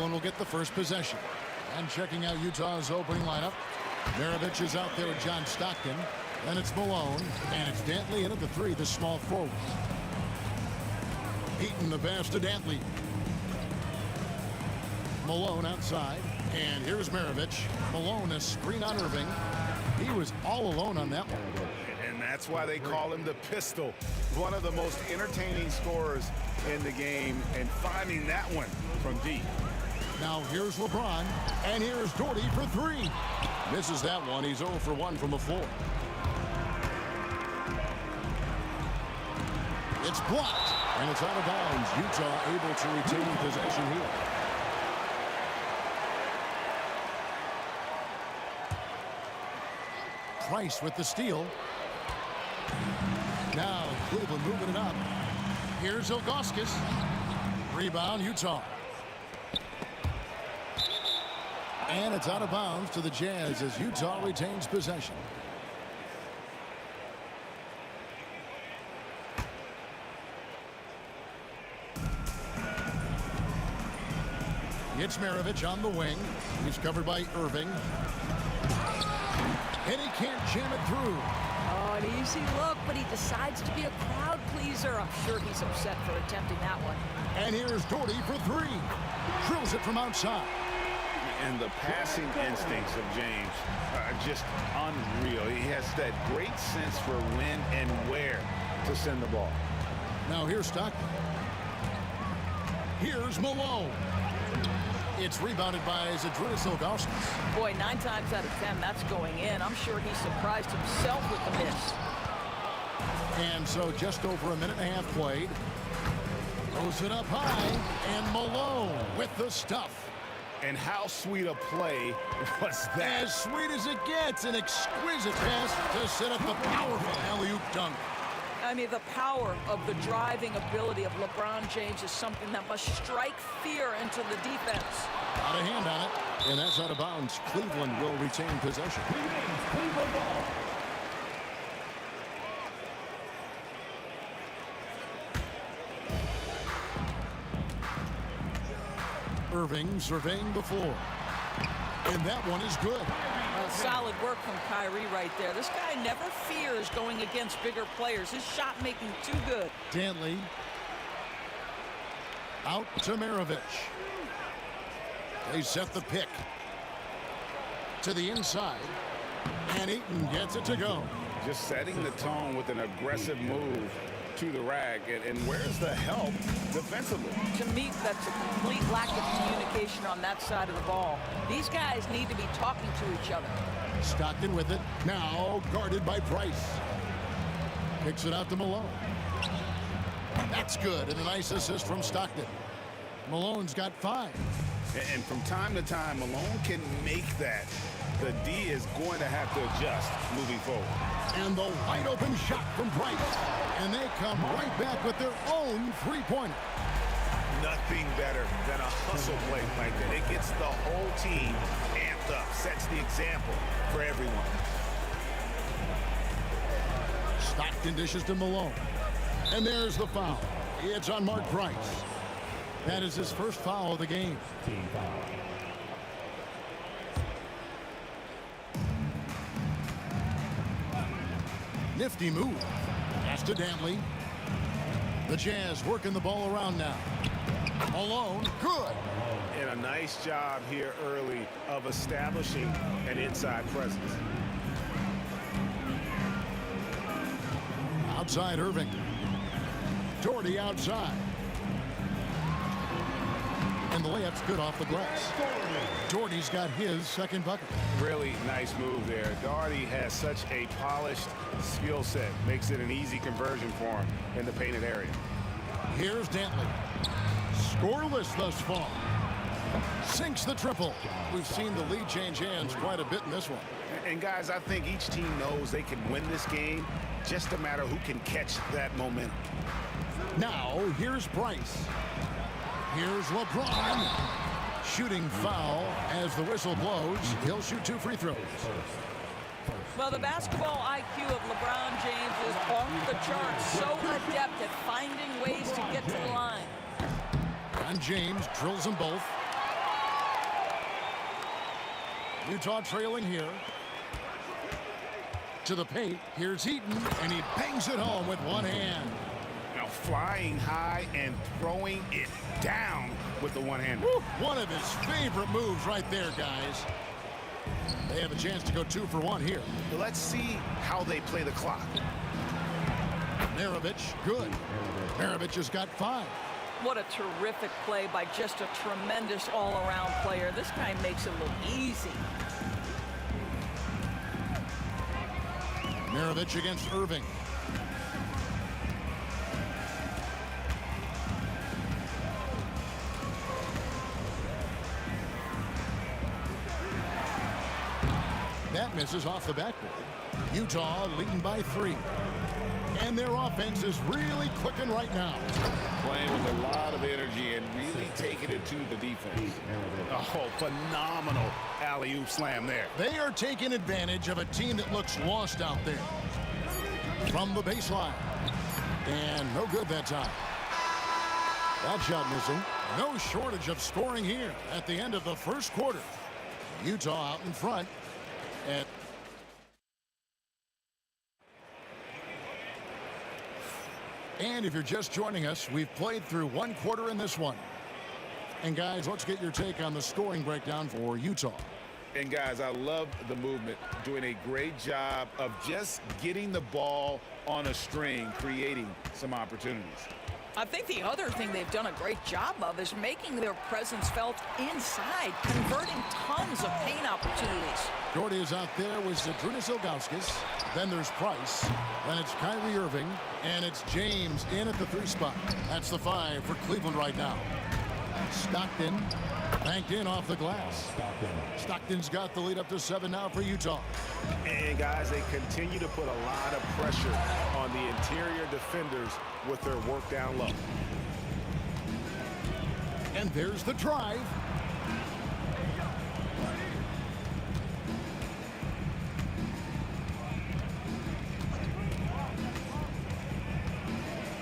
Cleveland will get the first possession. And checking out Utah's opening lineup, Maravich is out there with John Stockton. Then it's Malone, and it's Dantley in at the 3, the small forward. Eaton the pass to Dantley. Malone outside, and here's Maravich. Malone a screen on Irving. He was all alone on that one. And that's why they call him the pistol. One of the most entertaining scorers in the game, and finding that one from deep. Now here's LeBron, and here's Doherty for 3. Misses that one. He's 0 for 1 from the floor. It's blocked, and it's out of bounds. Utah able to retain possession here. Price with the steal. Now Cleveland moving it up. Here's Ilgauskas. Rebound, Utah. And it's out of bounds to the Jazz as Utah retains possession. It's Maravich on the wing. He's covered by Irving. And he can't jam it through. Oh, an easy look, but he decides to be a crowd pleaser. I'm sure he's upset for attempting that one. And here's Doherty for 3. Drills it from outside. And the passing instincts of James are just unreal. He has that great sense for when and where to send the ball. Now here's Stockton. Here's Malone. It's rebounded by Zydrunas Ilgauskas. Boy, 9 times out of 10, that's going in. I'm sure he surprised himself with the miss. And so just over a minute and a half played. Throws it up high, and Malone with the stuff. And how sweet a play was that? As sweet as it gets, an exquisite pass to set up the powerful alley-oop dunk. I mean, the power of the driving ability of LeBron James is something that must strike fear into the defense. Got a hand on it, and that's out of bounds. Cleveland will retain possession. Irving surveying the floor. And that one is good. Solid work from Kyrie right there. This guy never fears going against bigger players. His shot making too good. Dantley. Out to Maravich. They set the pick. To the inside. And Eaton gets it to go. Just setting the tone with an aggressive move to the rack. And where's the help defensively? To me, that's a complete lack of communication on that side of the ball. These guys need to be talking to each other. Stockton with it. Now guarded by Price. Kicks it out to Malone. That's good. And a nice assist from Stockton. Malone's got 5. And from time to time, Malone can make that. The D is going to have to adjust moving forward. And the wide open shot from Price. And they come right back with their own 3-pointer. Nothing better than a hustle play like that. It gets the whole team amped up, sets the example for everyone. Stockton dishes to Malone. And there's the foul. It's on Mark Price. That is his first foul of the game. Team foul. Nifty move. Pass to Dantley. The Jazz working the ball around now. Malone, good. And a nice job here early of establishing an inside presence. Outside Irving. Doherty outside. And the layup's good off the glass. Doherty's got his second bucket. Really nice move there. Doherty has such a polished skill set. Makes it an easy conversion for him in the painted area. Here's Dantley. Scoreless thus far. Sinks the triple. We've seen the lead change hands quite a bit in this one. And guys, I think each team knows they can win this game. Just a matter who can catch that momentum. Now, here's Price. Here's LeBron. Shooting foul as the whistle blows. He'll shoot 2 free throws. Well, the basketball IQ of LeBron James is off the charts. So adept at finding ways to get to the line. And James drills them both. Utah trailing here. To the paint. Here's Eaton, and he bangs it home with one hand. Now flying high and throwing it down with the one-hander. One of his favorite moves right there, guys. They have a chance to go 2 for 1 here. Let's see how they play the clock. Maravich, good. Maravich has got 5. What a terrific play by just a tremendous all-around player. This guy makes it look easy. Maravich against Irving. That misses off the backboard. Utah leading by 3. And their offense is really clicking right now. Playing with a lot of energy and really taking it to the defense. Oh, phenomenal alley-oop slam there. They are taking advantage of a team that looks lost out there. From the baseline. And no good that time. That shot missing. No shortage of scoring here at the end of the first quarter. Utah out in front. And if you're just joining us, we've played through 1 quarter in this one. And guys, let's get your take on the scoring breakdown for Utah. And guys, I love the movement, doing a great job of just getting the ball on a string, creating some opportunities. I think the other thing they've done a great job of is making their presence felt inside, converting tons of paint opportunities. Jordy is out there with Zydrunas Ilgauskas. Then there's Price. Then it's Kyrie Irving. And it's James in at the 3 spot. That's the 5 for Cleveland right now. Stockton banked in off the glass. Stockton's got the lead up to 7 now for Utah. And guys, they continue to put a lot of pressure on the interior defenders with their work down low. And there's the drive.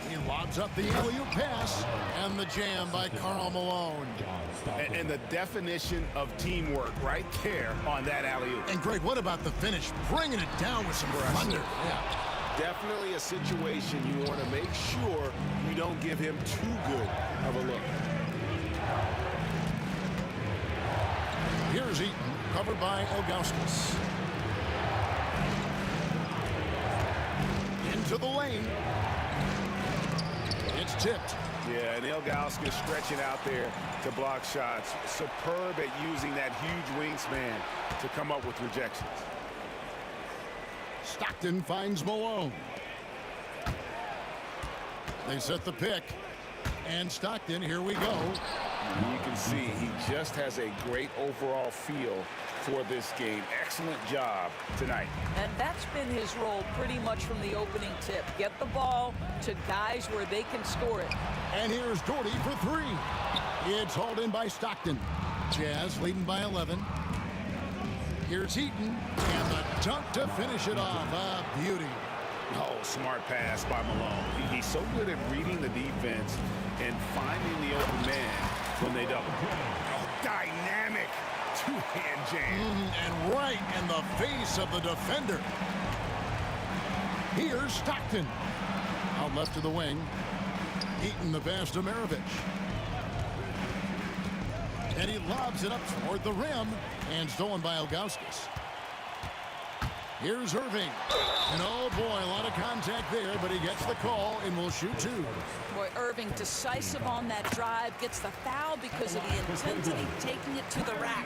He lobs up the alley-oop pass, and the jam by Karl Malone. And the definition of teamwork right there on that alley-oop. And Greg, what about the finish? Bringing it down with some thunder. Yeah. Definitely a situation you want to make sure you don't give him too good of a look. Here's Eaton, covered by Ilgauskas. Into the lane. It's tipped. Yeah, and Ilgauskas stretching out there to block shots. Superb at using that huge wingspan to come up with rejections. Stockton finds Malone. They set the pick. And Stockton, here we go. You can see he just has a great overall feel for this game. Excellent job tonight. And that's been his role pretty much from the opening tip. Get the ball to guys where they can score it. And here's Doherty for 3. It's hauled in by Stockton. Jazz leading by 11. Here's Eaton, and the dunk to finish it off. A beauty. Oh, smart pass by Malone. He's so good at reading the defense and finding the open man when they double. Oh, dynamic two-hand jam. And right in the face of the defender. Here's Stockton. Out left to the wing. Eaton the pass to Maravich. And he lobs it up toward the rim. And stolen by Ilgauskas. Here's Irving. And oh boy, a lot of contact there, but he gets the call and will shoot 2. Boy, Irving decisive on that drive, gets the foul because of the intensity, taking it to the rack.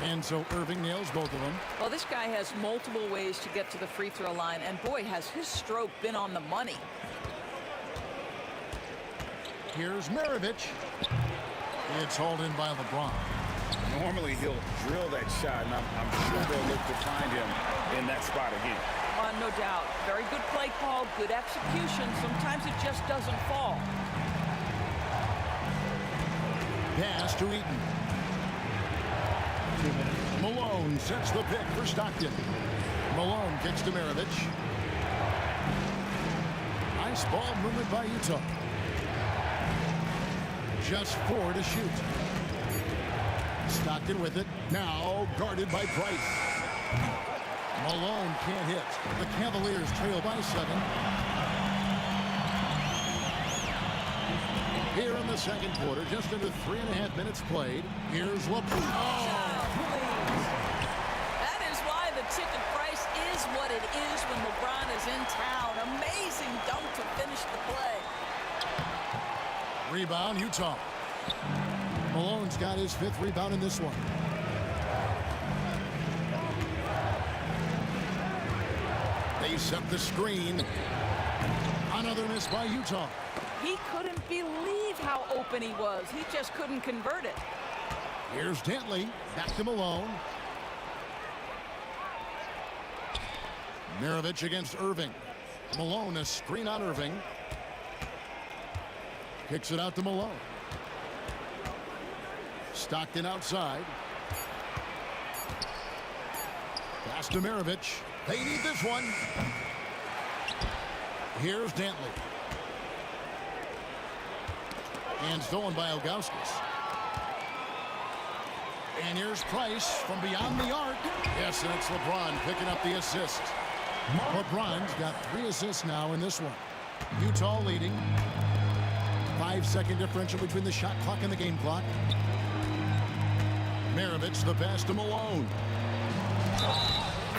And so Irving nails both of them. Well, this guy has multiple ways to get to the free throw line, and boy, has his stroke been on the money. Here's Maravich. It's hauled in by LeBron. Normally he'll drill that shot, and I'm sure they'll look to find him in that spot again. No doubt. Very good play call, good execution. Sometimes it just doesn't fall. Pass to Eaton. 2 minutes. Malone sets the pick for Stockton. Malone kicks to Maravich. Nice ball movement by Utah. Just 4 to shoot. Stockton with it. Now guarded by Price. Malone can't hit. The Cavaliers trail by 7. Here in the second quarter, just under 3.5 minutes played. Here's LeBron. That is why the ticket price is what it is when LeBron is in town. Amazing dunk to finish the play. Rebound, Utah. Malone's got his 5th rebound in this one. They set the screen. Another miss by Utah. He couldn't believe how open he was. He just couldn't convert it. Here's Dantley. Back to Malone. Maravich against Irving. Malone, a screen on Irving. Kicks it out to Malone. Stockton outside. Pass to Maravich. They need this one. Here's Dantley. And stolen by Ilgauskas. And here's Price from beyond the arc. Yes, and it's LeBron picking up the assist. LeBron's got 3 assists now in this one. Utah leading. 5-second differential between the shot clock and the game clock. Maravich the pass to Malone.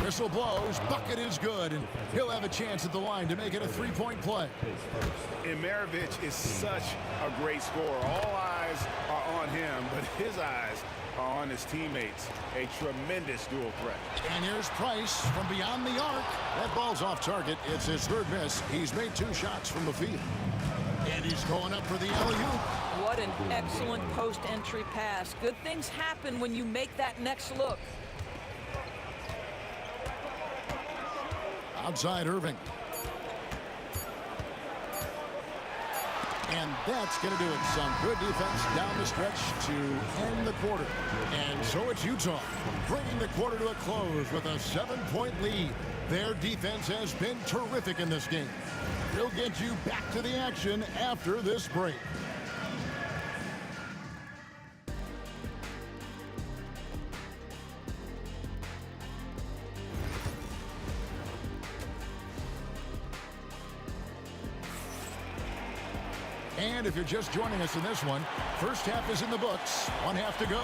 Whistle blows. Bucket is good, and he'll have a chance at the line to make it a 3-point play. And Maravich is such a great scorer. All eyes are on him, but his eyes are on his teammates. A tremendous dual threat. And here's Price from beyond the arc. That ball's off target. It's his 3rd miss. He's made 2 shots from the field. And he's going up for the alley-oop. What an excellent post-entry pass. Good things happen when you make that next look. Outside Irving. And that's going to do it. Some good defense down the stretch to end the quarter. And so it's Utah bringing the quarter to a close with a 7-point lead. Their defense has been terrific in this game. We'll get you back to the action after this break. And if you're just joining us in this one, first half is in the books. 1 half to go.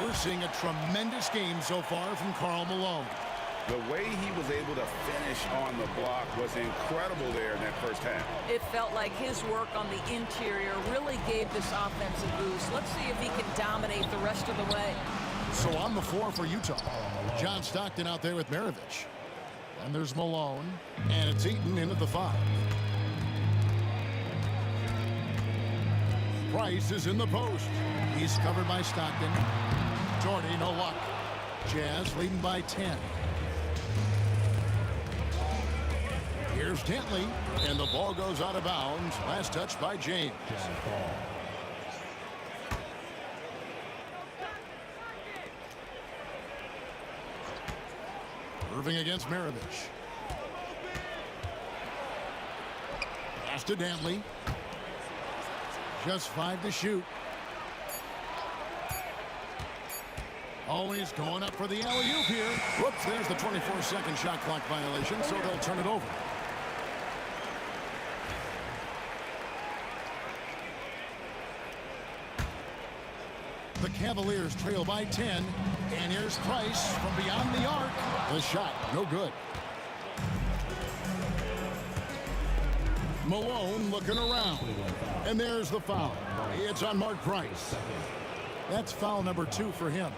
We're seeing a tremendous game so far from Karl Malone. The way he was able to finish on the block was incredible there in that first half. It felt like his work on the interior really gave this offensive boost. Let's see if he can dominate the rest of the way. So on the floor for Utah, John Stockton out there with Maravich. And there's Malone, and it's Eaton into the 5. Price is in the post. He's covered by Stockton. Jordy, no luck. Jazz leading by 10. Here's Dantley, and the ball goes out of bounds. Last touch by James. Irving against Maravich. Pass to Dantley. Just 5 to shoot. Always going up for the alley-oop here. Whoops, there's the 24-second shot clock violation, so they'll turn it over. The Cavaliers trail by 10, and here's Price from beyond the arc. The shot, no good. Malone looking around, and there's the foul. It's on Mark Price. That's foul number 2 for him.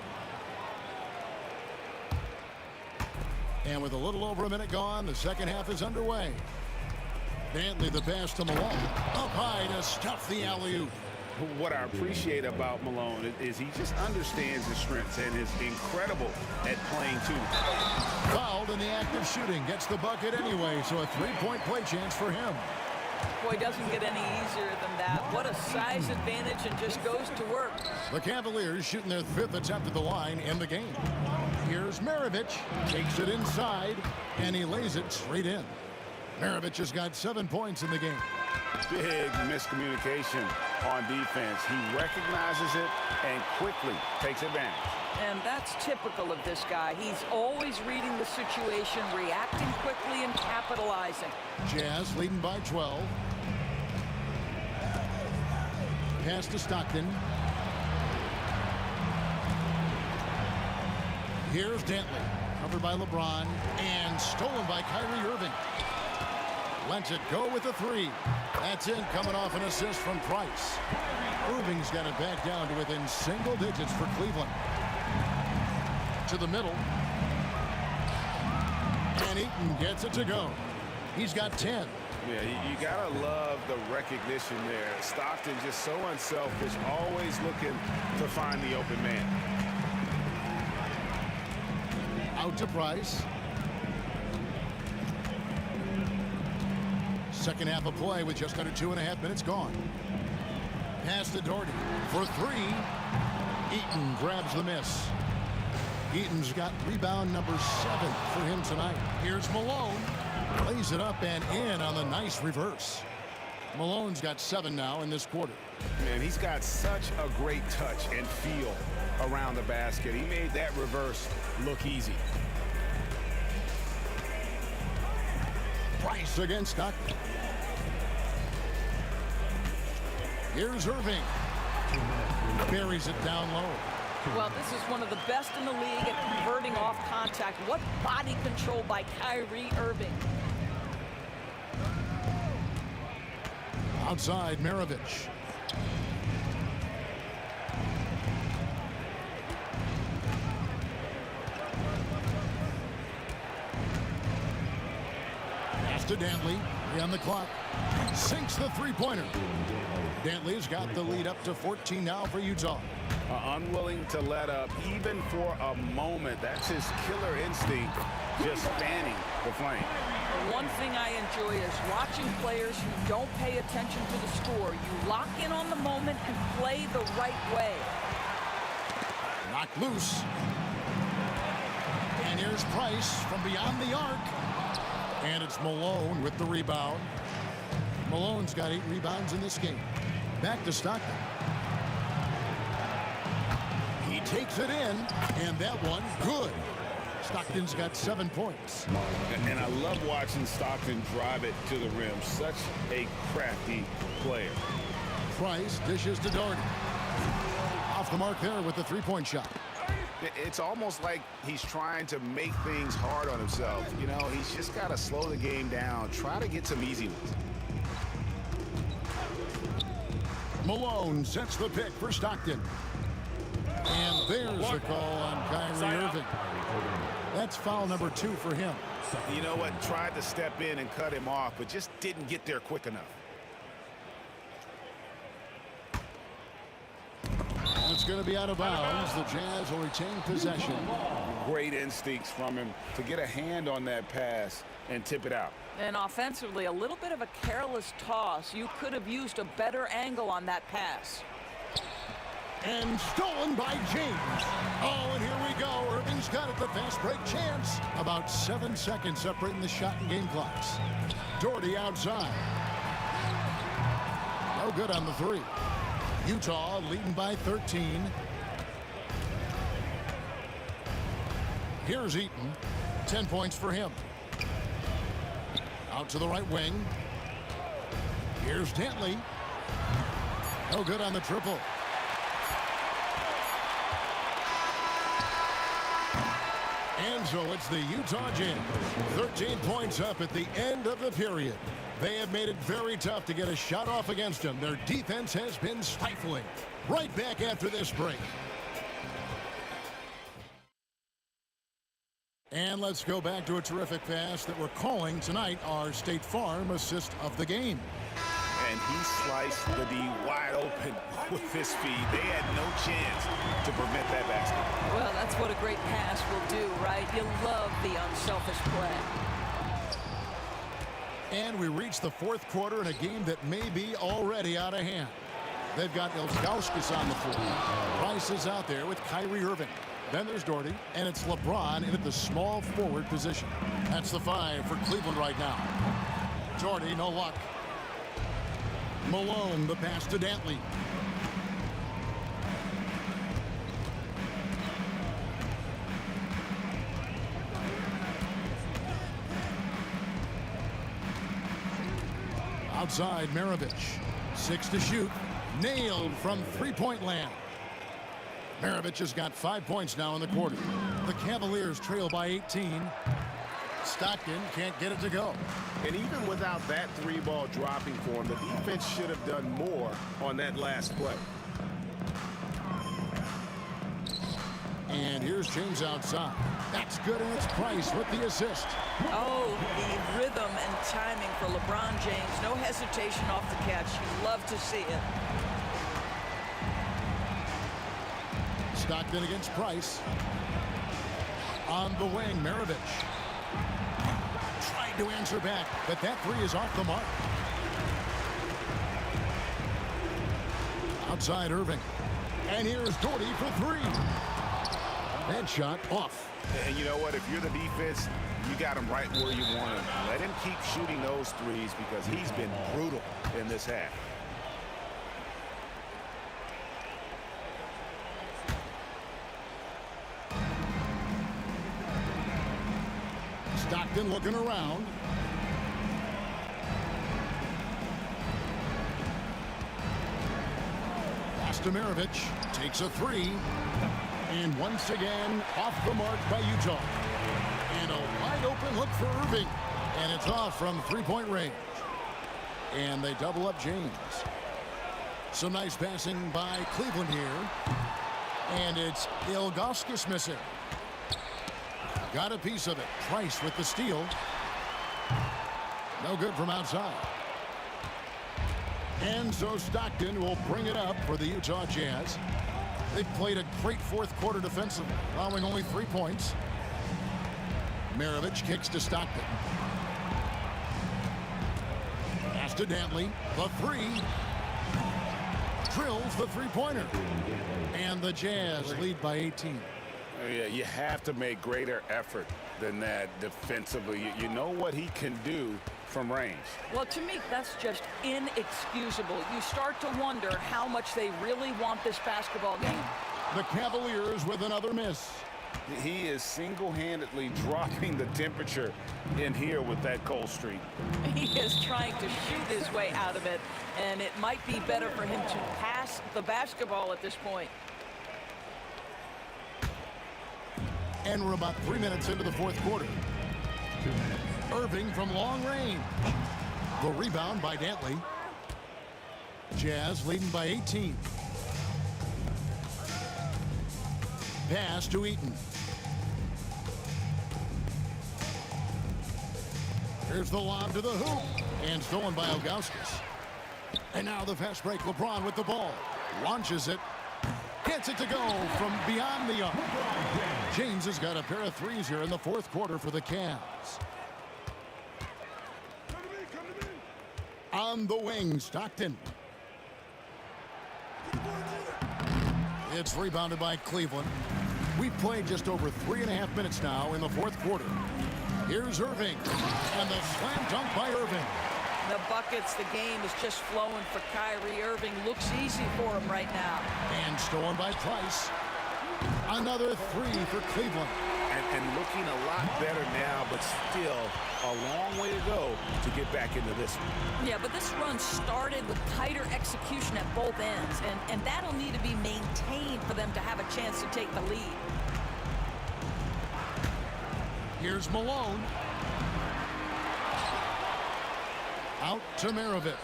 And with a little over a minute gone, the second half is underway. Dantley the pass to Malone. Up high to stuff the alley-oop. What I appreciate about Malone is he just understands his strengths and is incredible at playing too. Fouled in the act of shooting. Gets the bucket anyway, so a 3-point play chance for him. Boy, doesn't get any easier than that. What a size advantage, and just goes to work. The Cavaliers shooting their 5th attempt at the line in the game. Here's Maravich. Takes it inside, and he lays it straight in. Maravich has got 7 points in the game. Big miscommunication on defense. He recognizes it and quickly takes advantage. And that's typical of this guy. He's always reading the situation, reacting quickly, and capitalizing. Jazz leading by 12. Pass to Stockton. Here's Dantley, covered by LeBron, and stolen by Kyrie Irving. Lets it go with a three. That's in, coming off an assist from Price. Irving's got it back down to within single digits for Cleveland. To the middle. And Eaton gets it to go. He's got 10. Yeah, you gotta love the recognition there. Stockton just so unselfish, always looking to find the open man. Out to Price. Second half of play with just under 2.5 minutes gone. Pass to Doherty for three. Eaton grabs the miss. Eaton's got rebound number 7 for him tonight. Here's Malone. Lays it up and in on the nice reverse. Malone's got 7 now in this quarter. Man, he's got such a great touch and feel around the basket. He made that reverse look easy. Price against Stockton. Here's Irving. Buries it down low. Well, this is one of the best in the league at converting off contact. What body control by Kyrie Irving. Outside, Maravich. Pass to Dantley. 3 on the clock. Sinks the three-pointer. Dantley's got the lead up to 14 now for Utah. Unwilling to let up even for a moment. That's his killer instinct, just fanning the flame. One thing I enjoy is watching players who don't pay attention to the score. You lock in on the moment and play the right way. Knocked loose. And here's Price from beyond the arc. And it's Malone with the rebound. Malone's got 8 rebounds in this game. Back to Stockton. He takes it in, and that one good. Stockton's got 7 points. And I love watching Stockton drive it to the rim. Such a crafty player. Price dishes to Doherty. Off the mark there with the three-point shot. It's almost like he's trying to make things hard on himself. You know, he's just got to slow the game down, try to get some easy ones. Malone sets the pick for Stockton. And there's the call on Kyrie Irving. That's foul number 2 for him. You know what? Tried to step in and cut him off, but just didn't get there quick enough. It's going to be out of bounds. The Jazz will retain possession. Great instincts from him to get a hand on that pass and tip it out. And offensively, a little bit of a careless toss. You could have used a better angle on that pass. And stolen by James. Oh, and here we go. Irving's got it, the fast break chance. About 7 seconds separating the shot and game clocks. Doherty outside. No good on the 3. Utah leading by 13. Here's Eaton. 10 points for him. Out to the right wing. Here's Dantley. No good on the triple. And so it's the Utah Jazz. 13 points up at the end of the period. They have made it very tough to get a shot off against them. Their defense has been stifling. Right back after this break. And let's go back to a terrific pass that we're calling tonight our State Farm assist of the game. And he sliced the D wide open with his speed. They had no chance to prevent that basket. Well, that's what a great pass will do, right? You love the unselfish play. And we reach the 4th quarter in a game that may be already out of hand. They've got Ilgauskas on the floor. Price is out there with Kyrie Irving. Then there's Doherty, and it's LeBron in at the small forward position. That's the 5 for Cleveland right now. Doherty, no luck. Malone, the pass to Dantley. Outside, Maravich. 6 to shoot. Nailed from three-point land. Maravich has got 5 points now in the quarter. The Cavaliers trail by 18. Stockton can't get it to go. And even without that three ball dropping for him, the defense should have done more on that last play. And here's James outside. That's good, and it's Price with the assist. Oh, the rhythm and timing for LeBron James. No hesitation off the catch. You love to see it. Stockton against Price. On the wing, Maravich. Tried to answer back, but that three is off the mark. Outside Irving. And here's Doherty for three. That shot off. And you know what? If you're the defense, you got him right where you want him. Let him keep shooting those threes because he's been brutal in this half. Stockton looking around. Pass to Maravich. Takes a three. And once again, off the mark by Utah. And a wide open look for Irving. And it's off from three-point range. And they double up James. Some nice passing by Cleveland here. And it's Ilgauskas missing. Got a piece of it. Price with the steal. No good from outside. And so Stockton will bring it up for the Utah Jazz. They played a great fourth quarter defensively, allowing only 3 points. Maravich kicks to Stockton. Pass to Dantley. The three. Drills the three-pointer. And the Jazz lead by 18. Yeah, you have to make greater effort than that defensively. You know what he can do from range. Well, to me, that's just inexcusable. You start to wonder how much they really want this basketball game. The Cavaliers with another miss. He is single-handedly dropping the temperature in here with that cold streak. He is trying to shoot his way out of it, and it might be better for him to pass the basketball at this point. And we're about 3 minutes into the fourth quarter. Irving from long range. The rebound by Dantley. Jazz leading by 18. Pass to Eaton. Here's the lob to the hoop. And stolen by Ilgauskas. And now the fast break. LeBron with the ball. Launches it. Gets it to go from beyond the arc. James has got a pair of threes here in the fourth quarter for the Cavs. On the wing, Stockton. It's rebounded by Cleveland. We've played just over 3.5 minutes now in the fourth quarter. Here's Irving. And the slam dunk by Irving. The buckets, the game is just flowing for Kyrie Irving. Looks easy for him right now. And stolen by Price. Another three for Cleveland. And looking a lot better now, but still a long way to go to get back into this one. Yeah, but this run started with tighter execution at both ends, and that'll need to be maintained for them to have a chance to take the lead. Here's Malone. Out to Maravich.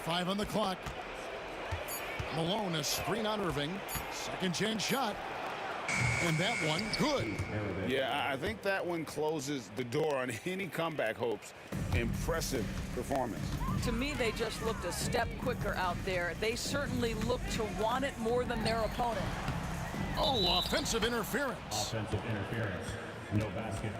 5 on the clock. Malone, a screen on Irving. Second chance shot. And that one, good. Yeah, I think that one closes the door on any comeback hopes. Impressive performance. To me, they just looked a step quicker out there. They certainly looked to want it more than their opponent. Oh, offensive interference. Offensive interference. No basket.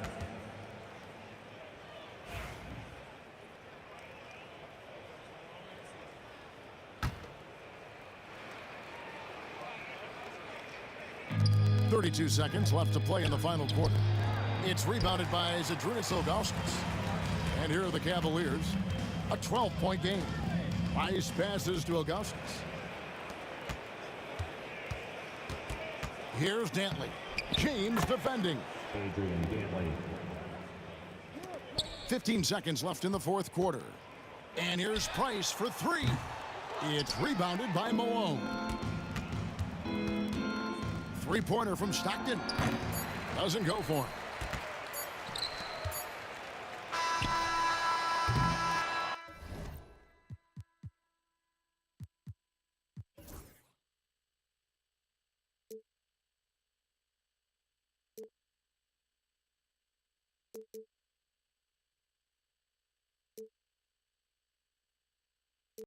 .32 seconds left to play in the final quarter. It's rebounded by Zydrunas Ilgauskas. And here are the Cavaliers. A 12-point game. Nice passes to Augustus. Here's Dantley. James defending. Adrian Dantley. 15 seconds left in the fourth quarter. And here's Price for three. It's rebounded by Malone. Three-pointer from Stockton. Doesn't go for him.